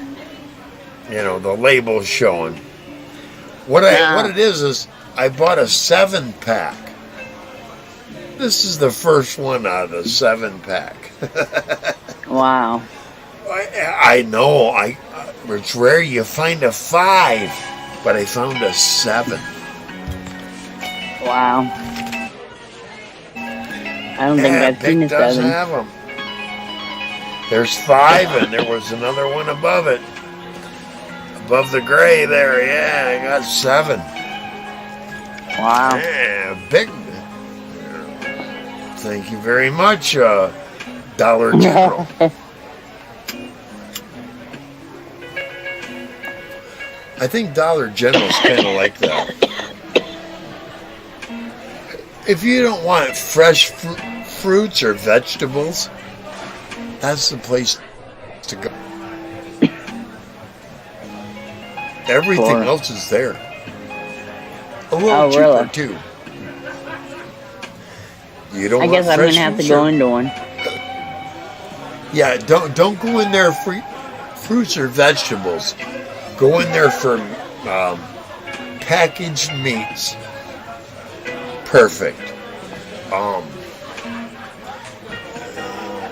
the label showing. What it is I bought a 7-pack. This is the first one out of the 7-pack. Wow. I know. It's rare you find a 5. but I found a 7. Wow. I don't think I've seen a Bic does 7. have them. There's 5, and there was another one above it. Above the gray there, yeah, I got 7. Wow. Yeah, big. Thank you very much, Dollar General. I think Dollar General's kind of like that. If you don't want fresh fruits or vegetables, that's the place to go. Everything Sure. else is there. A little Oh, cheaper really? too. You don't I want guess I'm fresh gonna have to fruits go or- into one. Yeah, don't go in there for fruits or vegetables. Go in there for packaged meats. Perfect.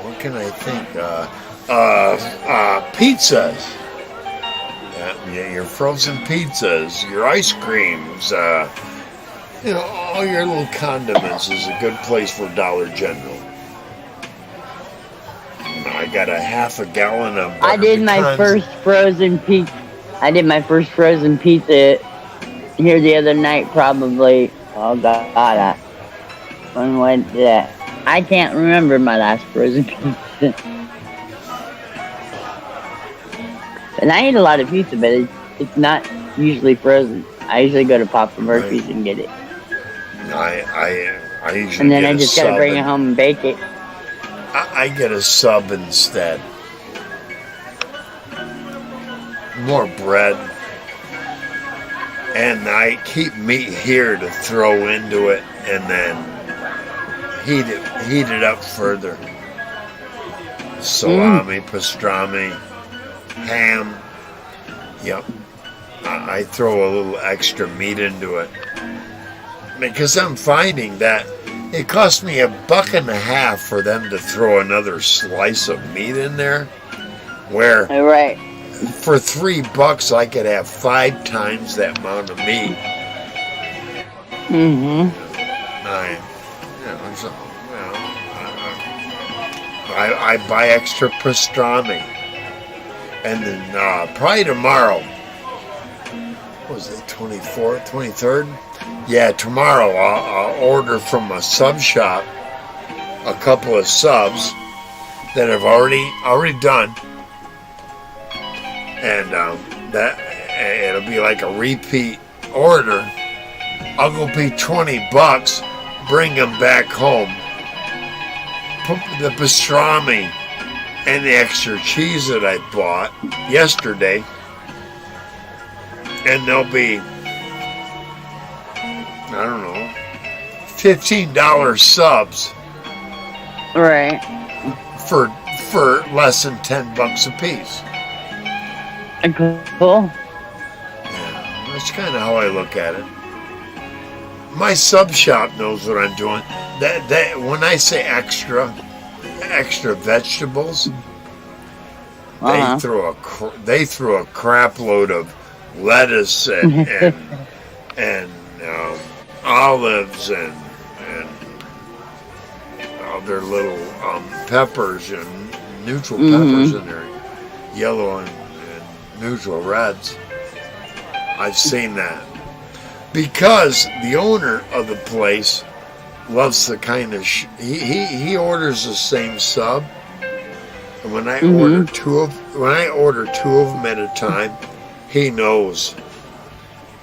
What can I think? Pizzas. Yeah, your frozen pizzas, your ice creams. All your little condiments is a good place for Dollar General. I got a half a gallon of. I did my pecans. first frozen pizza. I did my first frozen pizza here the other night, probably. Oh God, when was that? I can't remember my last frozen pizza. And I eat a lot of pizza, but it's not usually frozen. I usually go to Papa Murphy's and get it, I usually and then get I a just gotta sub bring it and- home and bake it. I get a sub instead. More bread. And I keep meat here to throw into it and then heat it up further. Salami, pastrami, ham. Yep. I throw a little extra meat into it. Because I'm finding that it cost me $1.50 for them to throw another slice of meat in there. Where All right. for $3 I could have 5 times that amount of meat. Mm-hmm. I buy extra pastrami. And then probably tomorrow, what was it, 24th, 23rd? Yeah, tomorrow I'll order from a sub shop a couple of subs that I've already done. And that it'll be like a repeat order. I'll go pay $20, bring them back home, put the pastrami and the extra cheese that I bought yesterday, and they'll be, I don't know, $15 subs Right. for less than $10 a piece. Cool. Yeah, that's kind of how I look at it. My sub shop knows what I'm doing. That when I say extra vegetables, Uh-huh. they throw a crap load of lettuce and olives and other little peppers and neutral peppers in there, yellow and neutral reds. I've seen that. Because the owner of the place loves the kind of he orders the same sub, and when I order two of them at a time, he knows,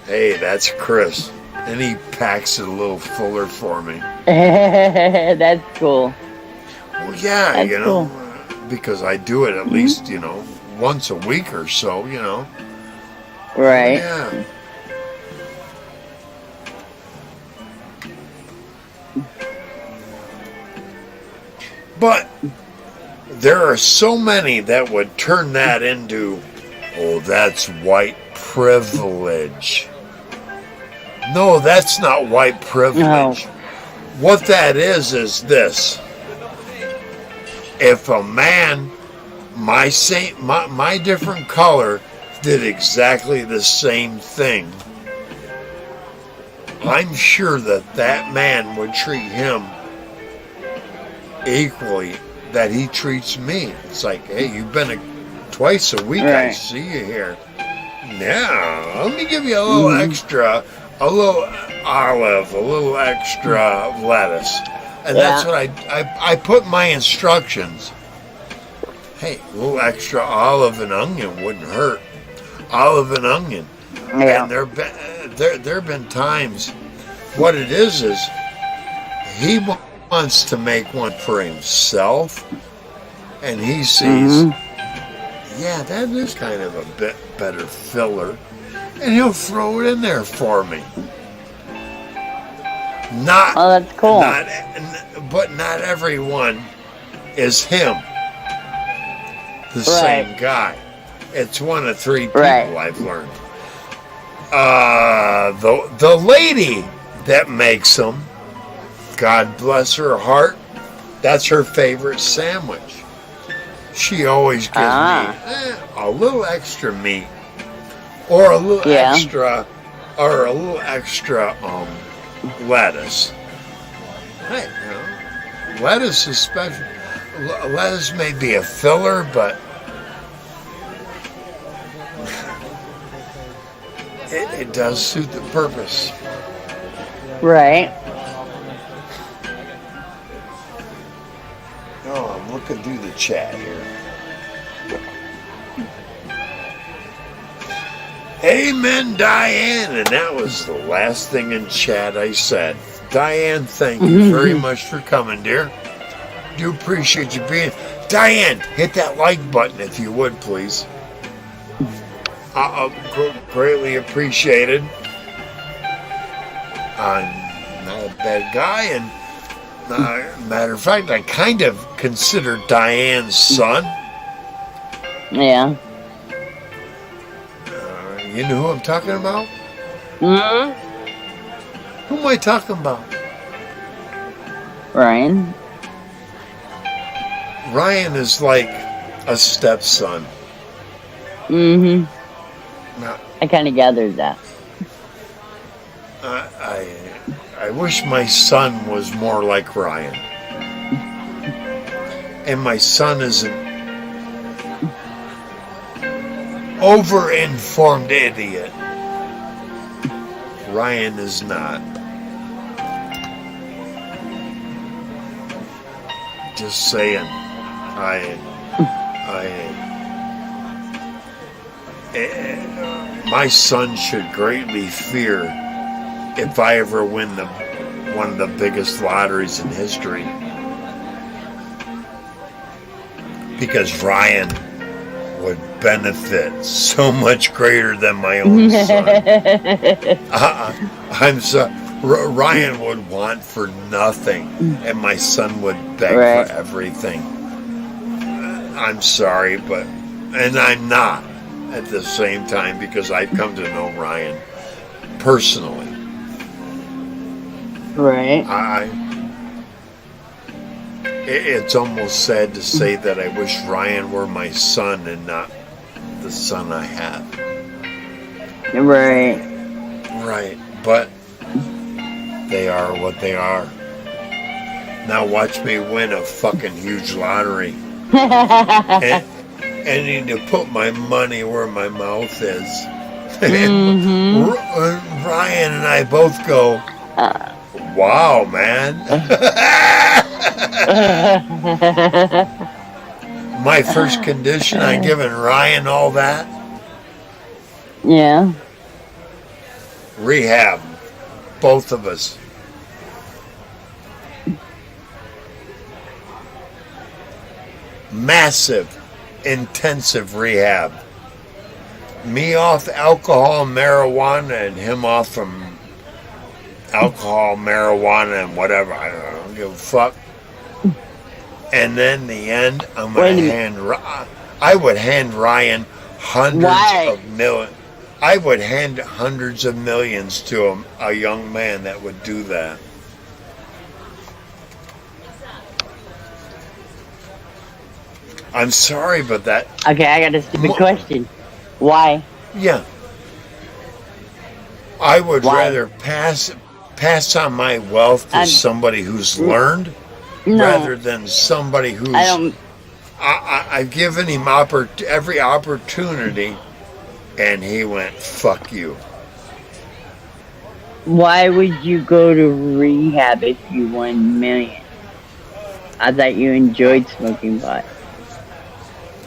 hey, that's Chris, and he packs it a little fuller for me. That's cool. Well, yeah, That's you know, because I do it at least once a week or so, Right. Yeah. But there are so many that would turn that into, oh, that's white privilege. No, that's not white privilege. No. What that is this. If a man, my different color, did exactly the same thing, I'm sure that that man would treat him equally that he treats me. It's like, hey, you've been twice a week. I Right. see you here. Now, let me give you a little extra, a little olive, a little extra lettuce. And that's Yeah. what I put in my instructions. Hey, a little extra olive and onion wouldn't hurt. Olive and onion. Yeah. And there have been times, what it is he wants to make one for himself, and he sees, yeah, that is kind of a bit better filler, and he'll throw it in there for me. Not, Oh, that's cool. but not everyone is him, the same guy. It's one of three people Right. I've learned. The lady that makes them, God bless her heart, that's her favorite sandwich. She always gives me a little extra meat, or a little extra, or a little extra lettuce. Hey, you know, lettuce is special. Lettuce may be a filler, but it does suit the purpose. Right. Oh, I'm looking through the chat here. Amen, Diane. And that was the last thing in chat I said. Diane, thank you very much for coming, dear. Do appreciate you being. Diane, hit that like button if you would, please. Greatly appreciated. I'm not a bad guy, and matter of fact, I kind of consider Diane's son. Yeah. You know who I'm talking about? Mm-hmm. Who am I talking about? Ryan. Ryan is like a stepson. Mm-hmm. Now, I kind of gathered that. I wish my son was more like Ryan. And my son is an over-informed idiot. Ryan is not. Just saying. My son should greatly fear if I ever win one of the biggest lotteries in history. Because Ryan would benefit so much greater than my own son. I'm so Ryan would want for nothing, and my son would beg for everything. I'm sorry, and I'm not at the same time, because I've come to know Ryan personally. Right. It's almost sad to say that I wish Ryan were my son and not the son I have. Right. Right, but they are what they are. Now watch me win a fucking huge lottery. And I need to put my money where my mouth is. Ryan and I both go, wow, man. My first condition on giving Ryan all that? Yeah. Rehab. Both of us. Massive, intensive rehab. Me off alcohol, marijuana, and him off from alcohol, marijuana, and whatever. I don't give a fuck. And then the end, I'm going to I would hand Ryan hundreds of millions. I would hand hundreds of millions to a young man that would do that. I'm sorry, but that... Okay, I got a stupid question. Why? Yeah. I would Why? rather pass on my wealth to I'm- somebody who's learned No, rather than somebody who's. I don't. I've given him every opportunity, and he went, "Fuck you." Why would you go to rehab if you won millions? I thought you enjoyed smoking pot.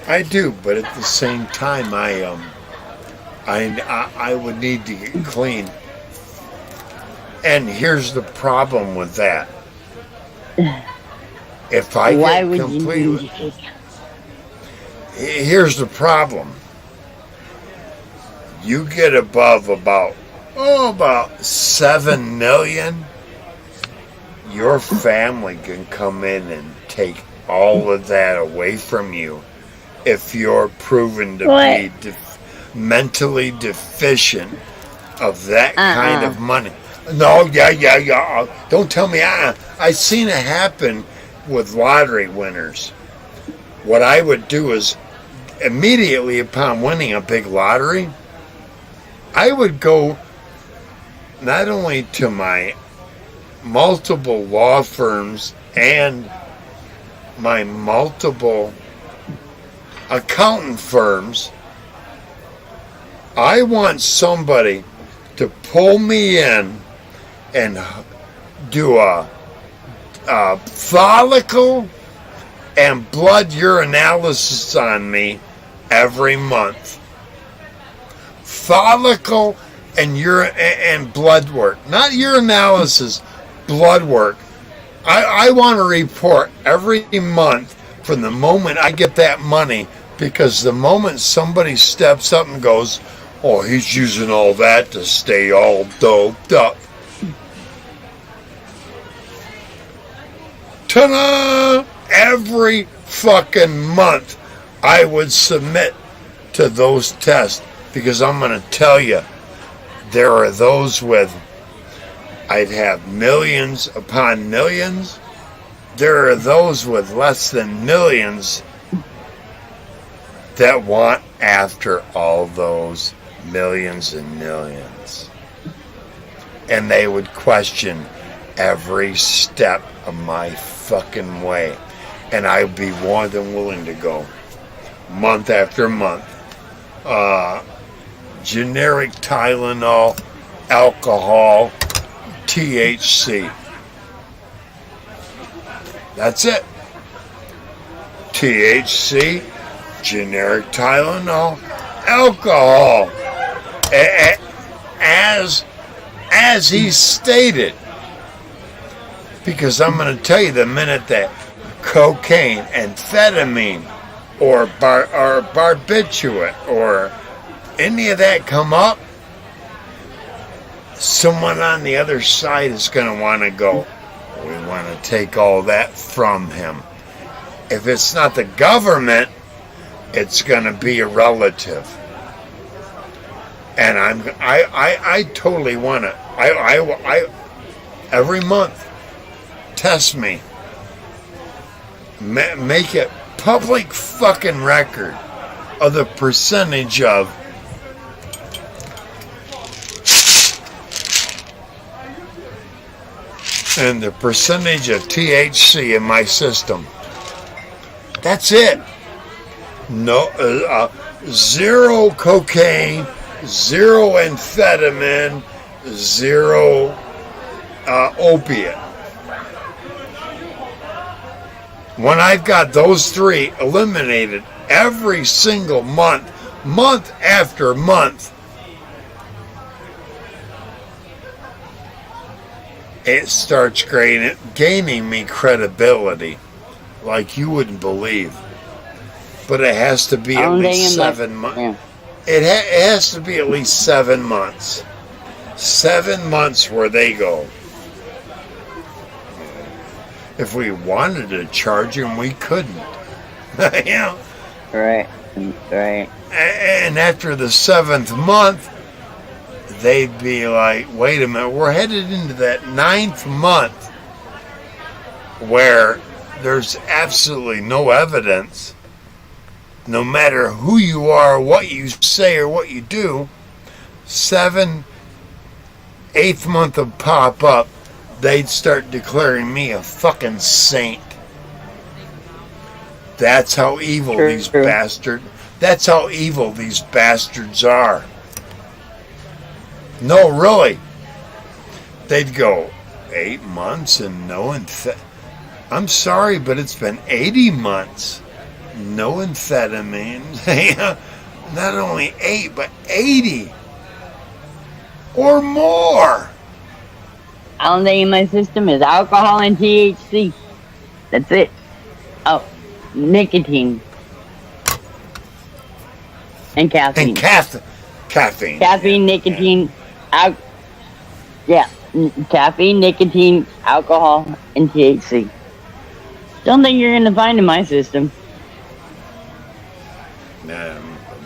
I do, but at the same time, I would need to get clean. And here's the problem with that. If I Why get would completely, you? here's the problem. You get above about 7 million, your family can come in and take all of that away from you if you're proven to What? be mentally deficient of that kind of money. No, yeah. Don't tell me. I seen it happen with lottery winners. What I would do is immediately upon winning a big lottery, I would go not only to my multiple law firms and my multiple accountant firms. I want somebody to pull me in and do a follicle and blood urinalysis on me every month. Follicle and blood work, not urinalysis, blood work. I want a report every month from the moment I get that money, because the moment somebody steps up and goes, "Oh, he's using all that to stay all doped up." Ta-da! Every fucking month I would submit to those tests, because I'm going to tell you, there are those with, I'd have millions upon millions. There are those with less than millions that want after all those millions and millions. And they would question every step of my fucking way. And I'd be more than willing to go month after month. Generic Tylenol, alcohol, THC. That's it. THC, generic Tylenol, alcohol. As he stated. Because I'm going to tell you, the minute that cocaine, amphetamine, or barbiturate, or any of that come up, someone on the other side is going to want to go, we want to take all that from him. If it's not the government, it's going to be a relative. And I totally want to, I every month, test me. Make it public fucking record of the percentage of and the percentage of THC in my system. That's it. No, zero cocaine, zero amphetamine, zero opiate. When I've got those three eliminated every single month, month after month, it starts gaining me credibility like you wouldn't believe. But it has to be at least 7 months. Yeah. It has to be at least 7 months. 7 months where they go. If we wanted to charge them, we couldn't. Yeah. Right. And after the 7th month, they'd be like, wait a minute, we're headed into that 9th month where there's absolutely no evidence no matter who you are, what you say, or what you do, 7th, 8th month of pop up, they'd start declaring me a fucking saint. That's how evil True. these bastards. That's how evil these bastards are. No, really. They'd go 8 months and no I'm sorry, but it's been 80 months. No amphetamine. Not only 8, but 80 or more. Only thing in my system is alcohol and THC. That's it. Oh, nicotine. And caffeine. And caffeine. Caffeine, nicotine, caffeine, nicotine, alcohol, and THC. Don't think you're gonna find in my system.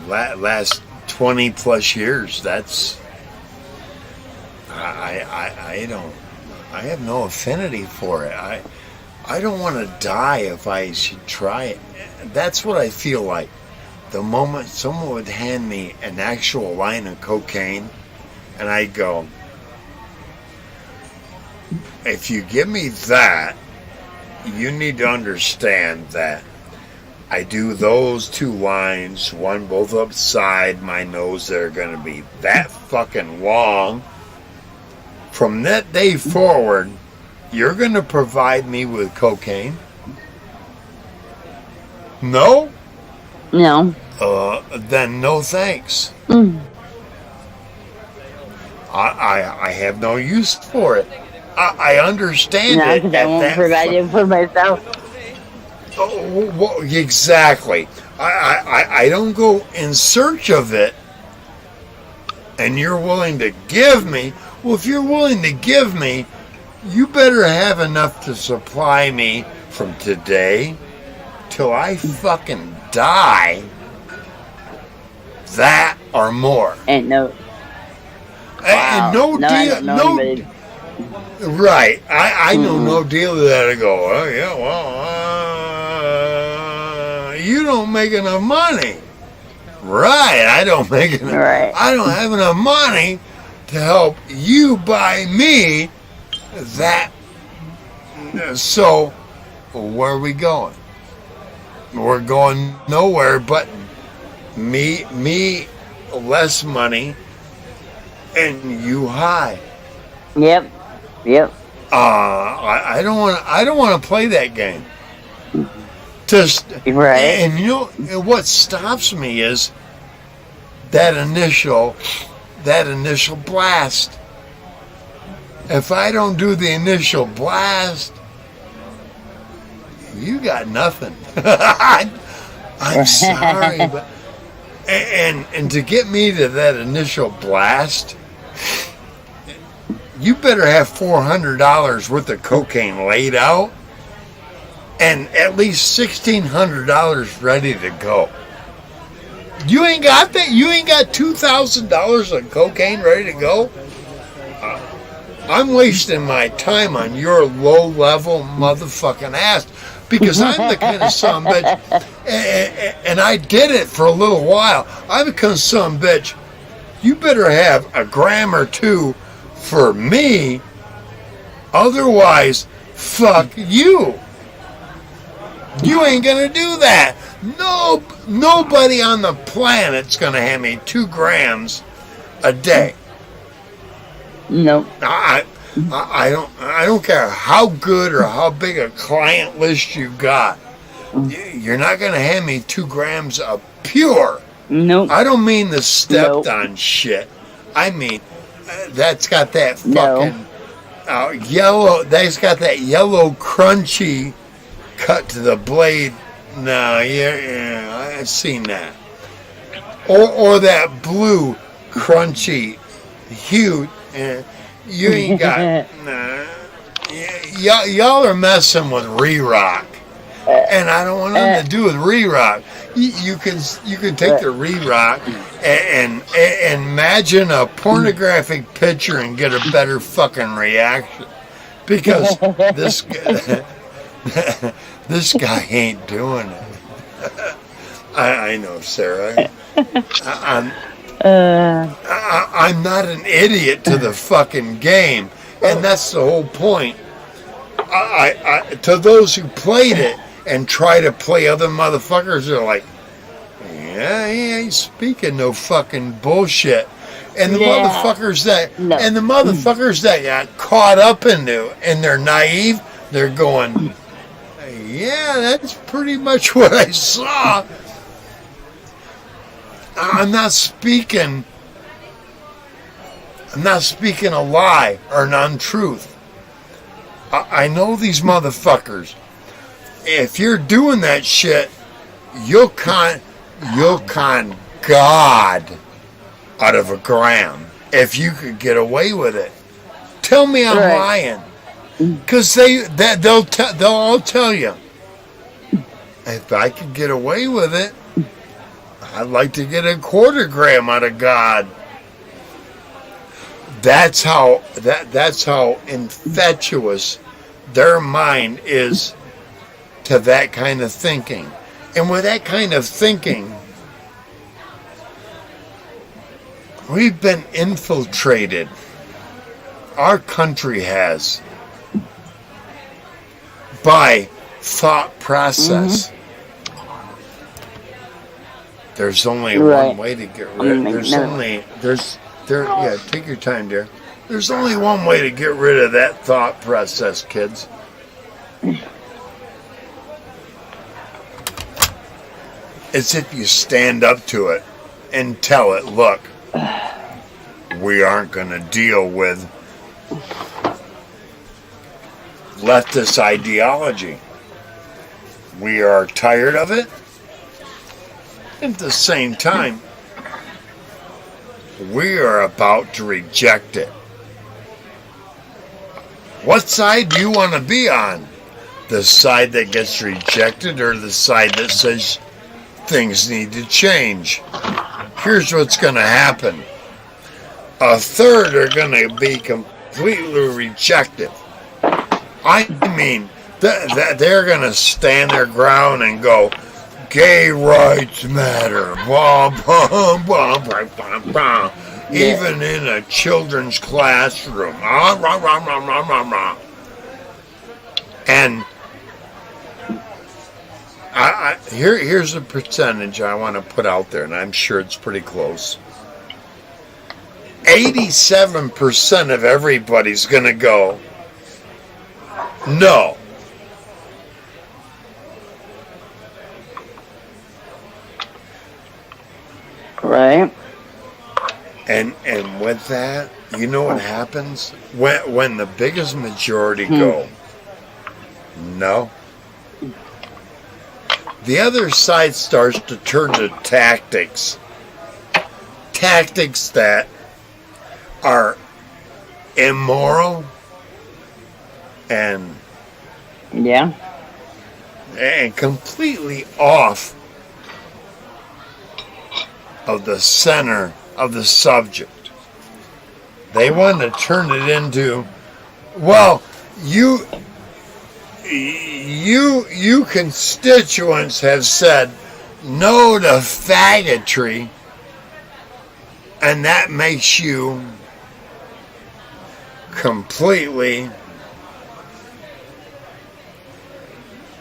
Last 20 plus years, that's I have no affinity for it. I don't want to die if I should try it. That's what I feel like. The moment someone would hand me an actual line of cocaine, and I'd go, if you give me that, you need to understand that I do those 2 lines, one both upside my nose, that are going to be that fucking long. From that day forward, you're going to provide me with cocaine? No? No. Then no thanks. I have no use for it. I understand No, it. because I won't provide it for myself. Oh, well, exactly. I don't go in search of it, and you're willing to give me. Well, if you're willing to give me, you better have enough to supply me from today till I fucking die. That or more. And no. Wow. Wow. And no No, I deal. don't know No. anybody. Right. I know no deal with that. I go, oh, yeah, well, you don't make enough money. Right. I don't make enough. Right. I don't have enough money to help you buy me that. So, where are we going? We're going nowhere but me less money and you high. Yep. I don't want to play that game. Just Right. And you know what stops me is that initial blast. If I don't do the initial blast, you got nothing. I'm sorry, but and to get me to that initial blast, you better have $400 worth of cocaine laid out and at least $1,600 ready to go. You ain't got that? You ain't got $2,000 of cocaine ready to go? I'm wasting my time on your low-level motherfucking ass because I'm the kind of son of a bitch, and I did it for a little while. I'm the kind of son of a bitch. You better have a gram or two for me, otherwise, fuck you. You ain't gonna do that. No, nobody on the planet's gonna hand me 2 grams a day. Nope. I don't care how good or how big a client list you got. You're not gonna hand me 2 grams of pure. Nope. I don't mean the stepped on shit. I mean that's got that fucking yellow. That's got that yellow crunchy cut to the blade. No, yeah, I've seen that. Or that blue crunchy hue. You ain't got. Nah. Y'all are messing with re-rock, and I don't want nothing to do with re-rock. You can take the re-rock and imagine a pornographic picture and get a better fucking reaction, because this guy ain't doing it. I know, Sarah. I'm not an idiot to the fucking game, and that's the whole point. To those who played it and try to play other motherfuckers, they're like, yeah, he ain't speaking no fucking bullshit. And the motherfuckers that got caught up into and they're naive, they're going, yeah, that's pretty much what I saw. I'm not speaking a lie or an untruth. I know these motherfuckers. If you're doing that shit, you'll con God out of a gram if you could get away with it. Tell me I'm lying, because they'll all tell you. If I could get away with it, I'd like to get a quarter gram out of God. That's how infatuous their mind is to that kind of thinking. And with that kind of thinking, we've been infiltrated. Our country has, by thought process. Mm-hmm. There's only one way to get rid of take your time, dear. There's only one way to get rid of that thought process, kids. It's if you stand up to it and tell it, look, we aren't going to deal with leftist ideology. We are tired of it. At the same time, we are about to reject it. What side do you want to be on? The side that gets rejected or the side that says things need to change? Here's what's going to happen. A third are going to be completely rejected. I mean, they're going to stand their ground and go, gay rights matter, blah, blah, blah, blah, blah, blah. Even in a children's classroom. Rah, rah, rah, rah, rah, rah, rah. And here's a percentage I want to put out there, and I'm sure it's pretty close. 87% of everybody's going to go, no. Right. And with that, you know what happens? When the biggest majority go, no, the other side starts to turn to tactics. Tactics that are immoral and completely off of the center of the subject. They want to turn it into, well, you constituents have said no to faggotry, and that makes you completely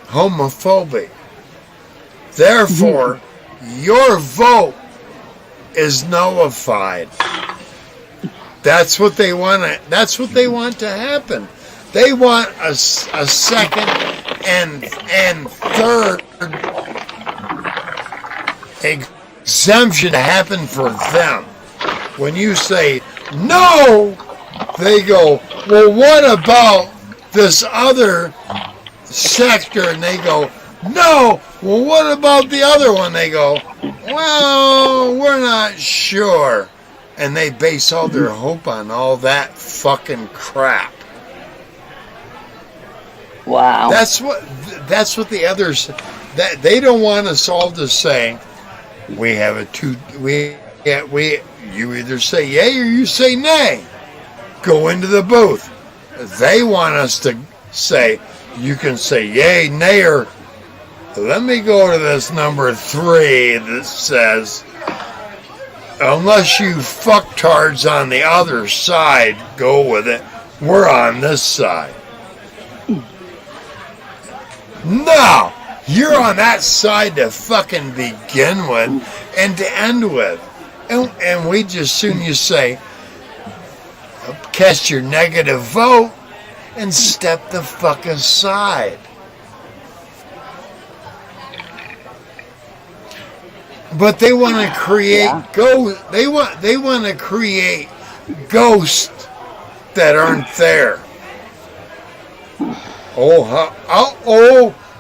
homophobic. Therefore, your vote is nullified. That's what they want to happen. They want a second and third exemption to happen for them. When you say no, they go, well, what about this other sector? And they go, no. Well, what about the other one? They go, well, we're not sure. And they base all their hope on all that fucking crap. Wow. That's what the others, that they don't want us all to say, we have you either say yay or you say nay. Go into the booth. They want us to say, you can say yay, nay, or Let me go to this number 3 that says, unless you fucktards on the other side go with it, we're on this side. No! You're on that side to fucking begin with and to end with. And we just soon you say, cast your negative vote and step the fuck aside. But they want to create They want to create ghosts that aren't there.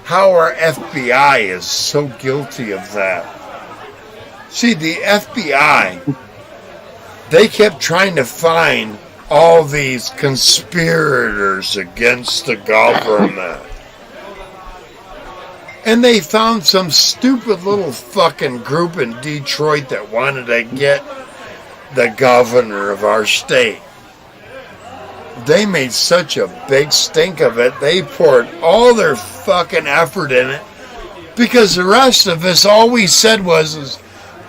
How our FBI is so guilty of that. See, the FBI, they kept trying to find all these conspirators against the government. And they found some stupid little fucking group in Detroit that wanted to get the governor of our state. They made such a big stink of it. They poured all their fucking effort in it. Because the rest of us, all we said was,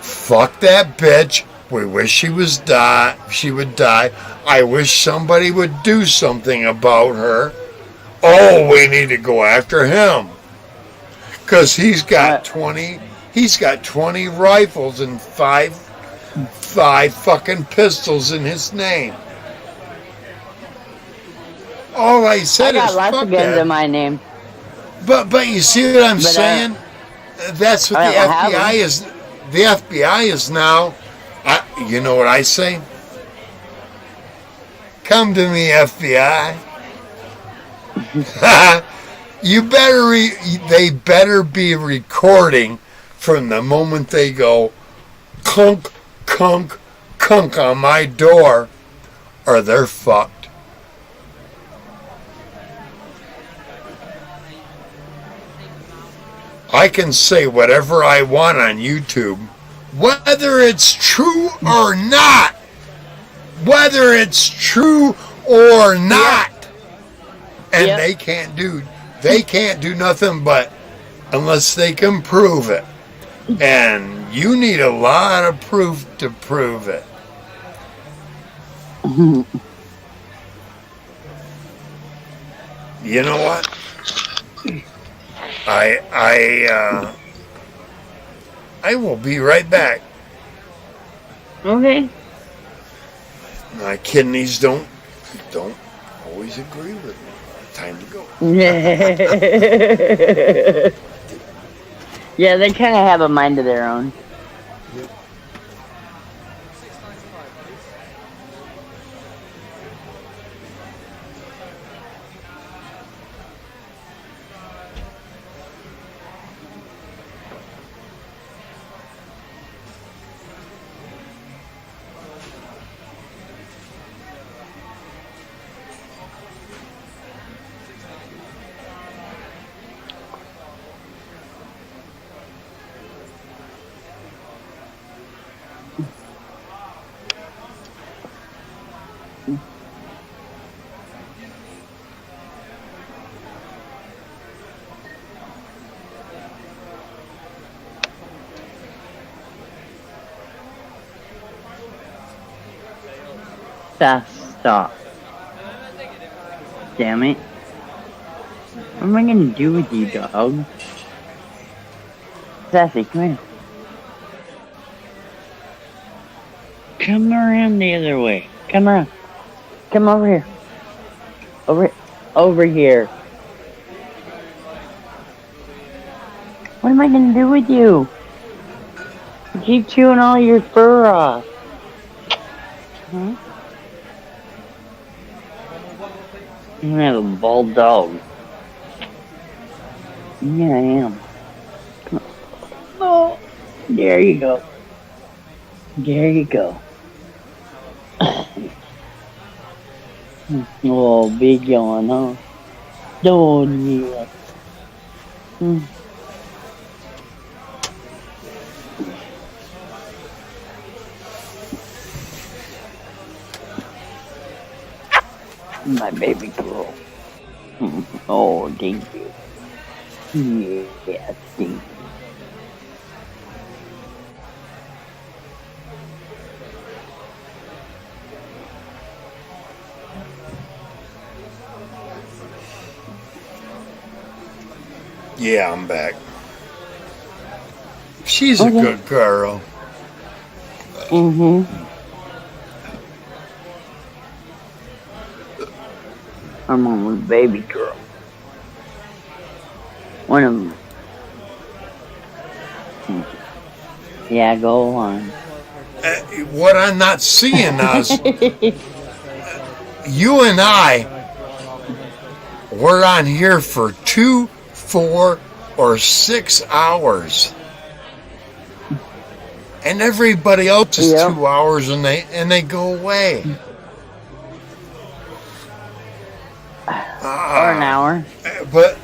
fuck that bitch. We wish she would die. I wish somebody would do something about her. Oh, we need to go after him. Because he's got 20 rifles and five fucking pistols in his name. All I said I is got lots fuck of guns that. in my name. But you see what I'm saying? That's what the FBI is. The FBI is now. You know what I say? Come to me, FBI. They better be recording from the moment they go clunk, clunk, clunk on my door, or they're fucked. I can say whatever I want on YouTube, whether it's true or not. Whether it's true or not. And they can't do nothing but unless they can prove it. And you need a lot of proof to prove it. You know what? I will be right back. Okay. My kidneys don't always agree with me. Time to go. Yeah, they kind of have a mind of their own. Stop. Damn it. What am I gonna do with you, dog? Sassy, come here. Come around the other way. Come around. Come over here. Over here. What am I gonna do with you? You keep chewing all your fur off. Huh? I'm gonna have a bald dog. Yeah, I am. Come on. Oh, there you go. There you go. Oh, big yawn, huh? Oh, yeah. My baby girl. Oh, thank you. Yeah, Steve. Yeah, I'm back. She's a Okay. good girl. Mm-hmm. Her mom was a baby girl. One of them. Yeah, go on. What I'm not seeing is you and I were on here for 2, 4, or 6 hours, and everybody else is Yep. 2 hours, and they go away. Or an hour. But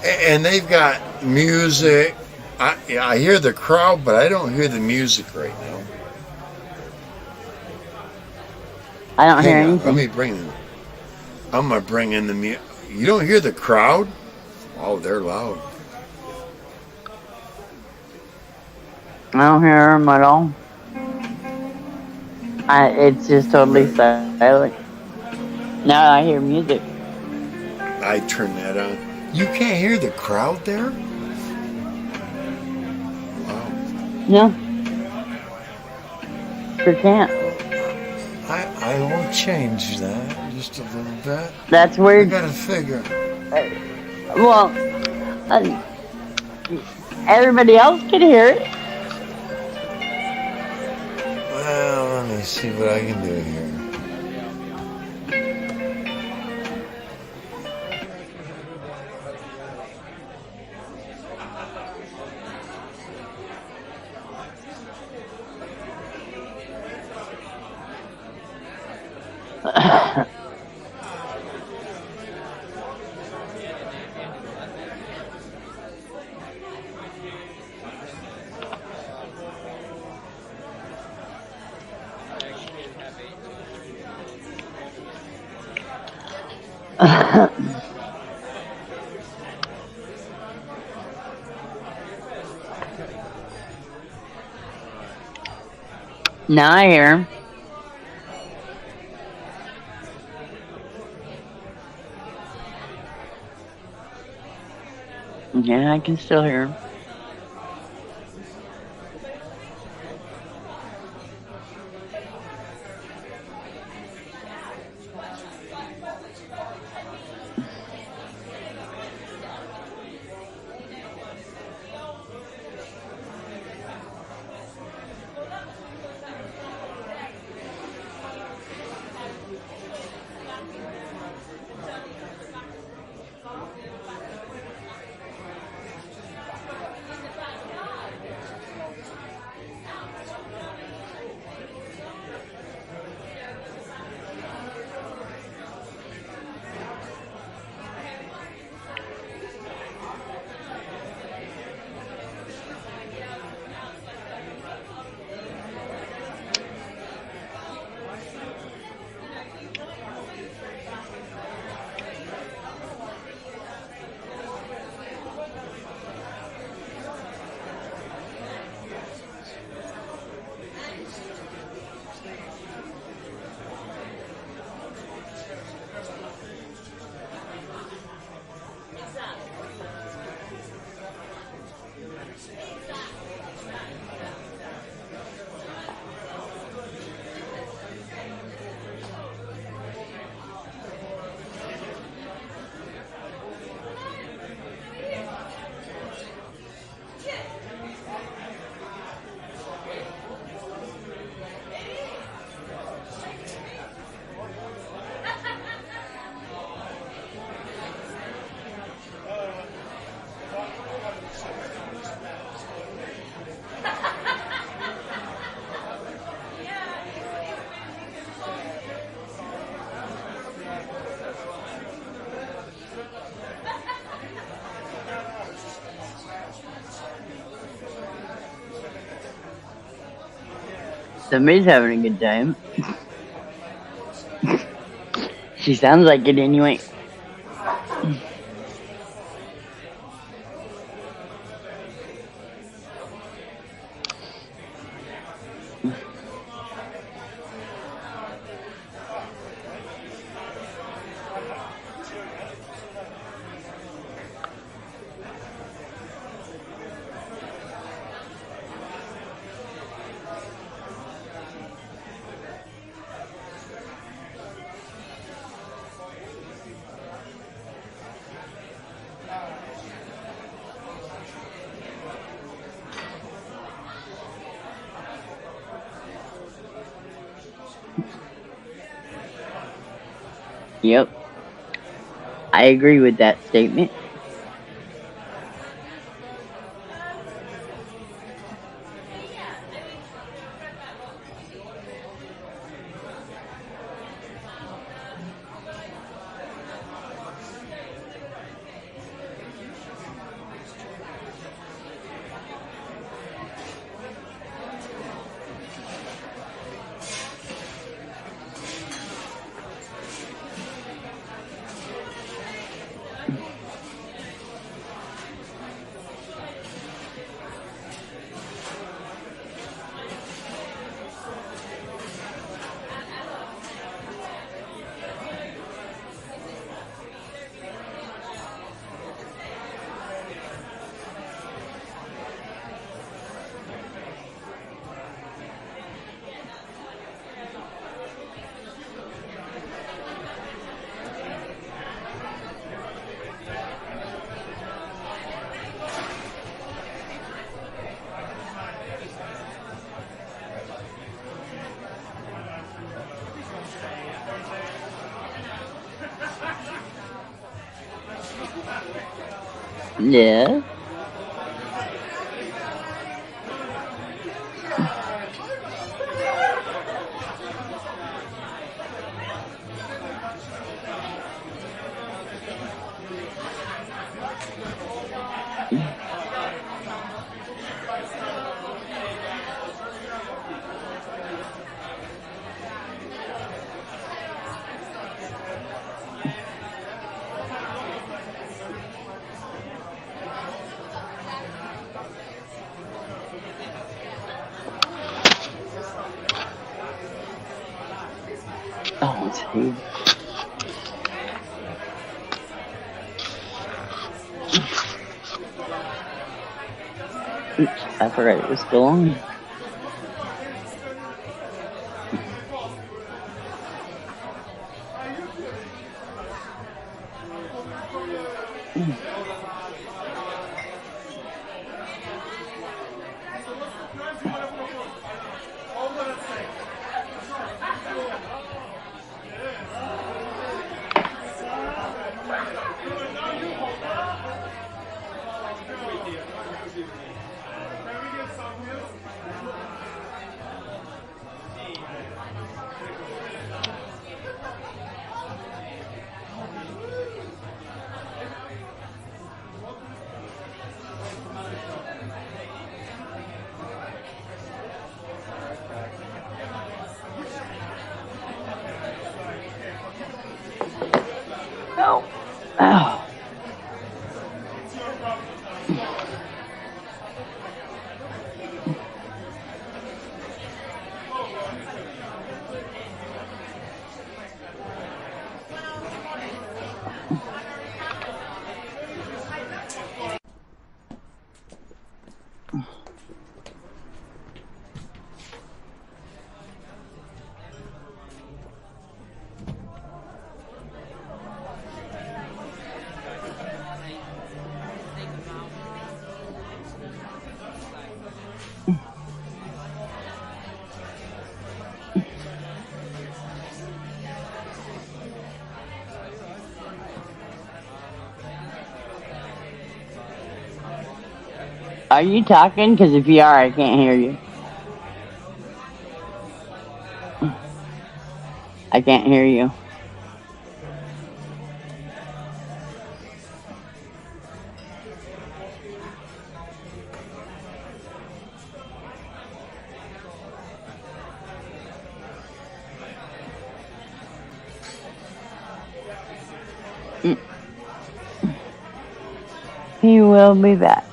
and they've got music. I hear the crowd, but I don't hear the music right now. I don't hear Hang on, let anything. me bring them. I'm gonna bring in the music. You don't hear the crowd? Oh, they're loud. I don't hear them at all. It's just totally silent. Now I hear music. I turn that on. You can't hear the crowd there? Wow. No. Sure can't. I will change that just a little bit. That's I weird. gotta figure. Well, everybody else can hear it. Well, let me see what I can do here. Now I hear him. Yeah, I can still hear him. Somebody's having a good time. She sounds like it anyway. Yep. I agree with that statement. Yeah. Oh, it's here. Oops, I forgot it was still on. Oh. Oh. Are you talking? Because if you are, I can't hear you. I can't hear you. He will be back.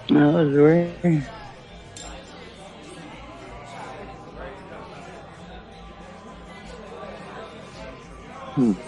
That was weird. Hmm.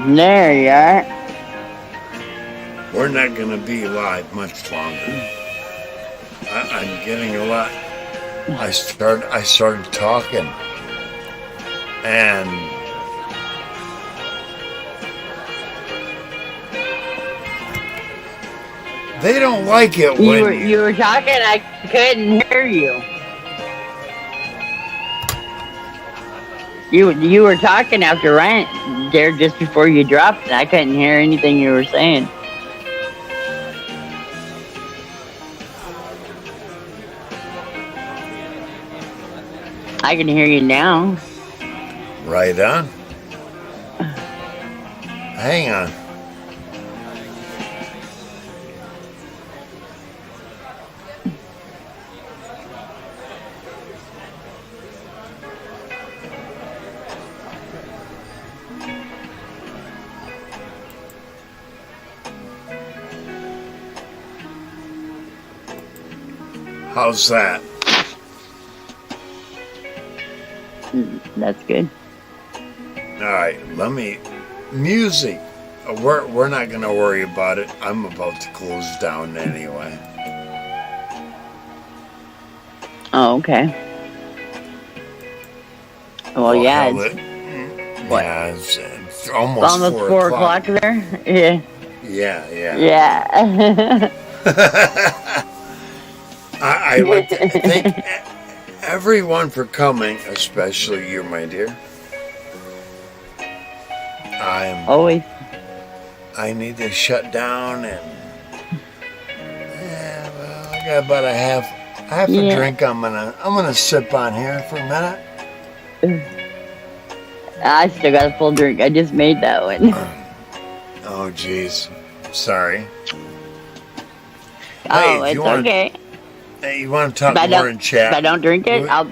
There you are. We're not going to be live much longer. I'm getting a lot. I started talking, and they don't like it when You were talking, I couldn't hear you. You were talking after Ryan there just before you dropped, and I couldn't hear anything you were saying. I can hear you now. Right on. Hang on. How's that? That's good. All right, music. We're not going to worry about it. I'm about to close down anyway. Oh, okay. Well, yeah, it's what? Yeah, it's almost 4 o'clock there. Yeah. Yeah. Yeah. I like to thank everyone for coming, especially you, my dear. Always. I need to shut down and well, I got about a half a drink. I'm gonna sip on here for a minute. I still got a full drink. I just made that one. Oh, jeez. Sorry. Oh, it's okay. Hey, you want to talk more in chat? If I don't drink it, I'll...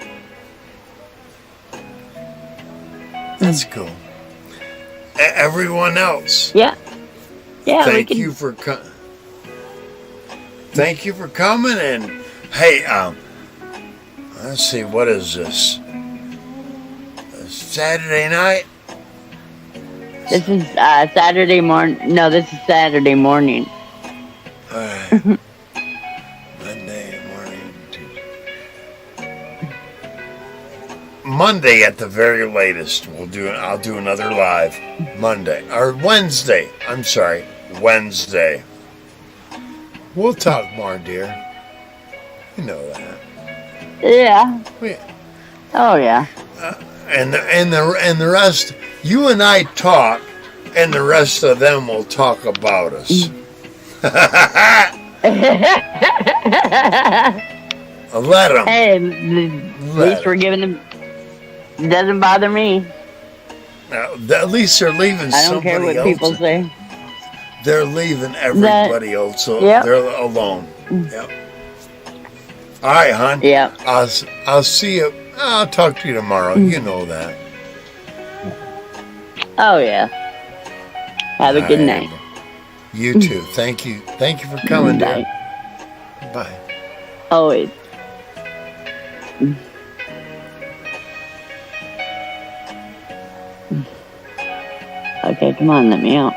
That's cool. everyone else. Yeah. Yeah, Thank we can. you for Thank you for coming. And hey, let's see, what is this? Saturday night. This is Saturday morning. No, this is Saturday morning. All right. Monday morning. Monday at the very latest. I'll do another live Monday or Wednesday. I'm sorry, Wednesday. We'll talk more, dear. You know that. Yeah. Oh yeah. And the rest. You and I talk, and the rest of them will talk about us. Let them. Hey, at least we're giving them. It doesn't bother me. At least they're leaving I don't care somebody what else. people say. They're leaving everybody else, so Yep. they're alone. Yep. All right, hon. Yeah. I'll see you. I'll talk to you tomorrow. You know that. Oh yeah. Have a good All night. right. You too. Thank you. Thank you for coming, dear. Bye. Bye. Always. Okay, come on, let me out.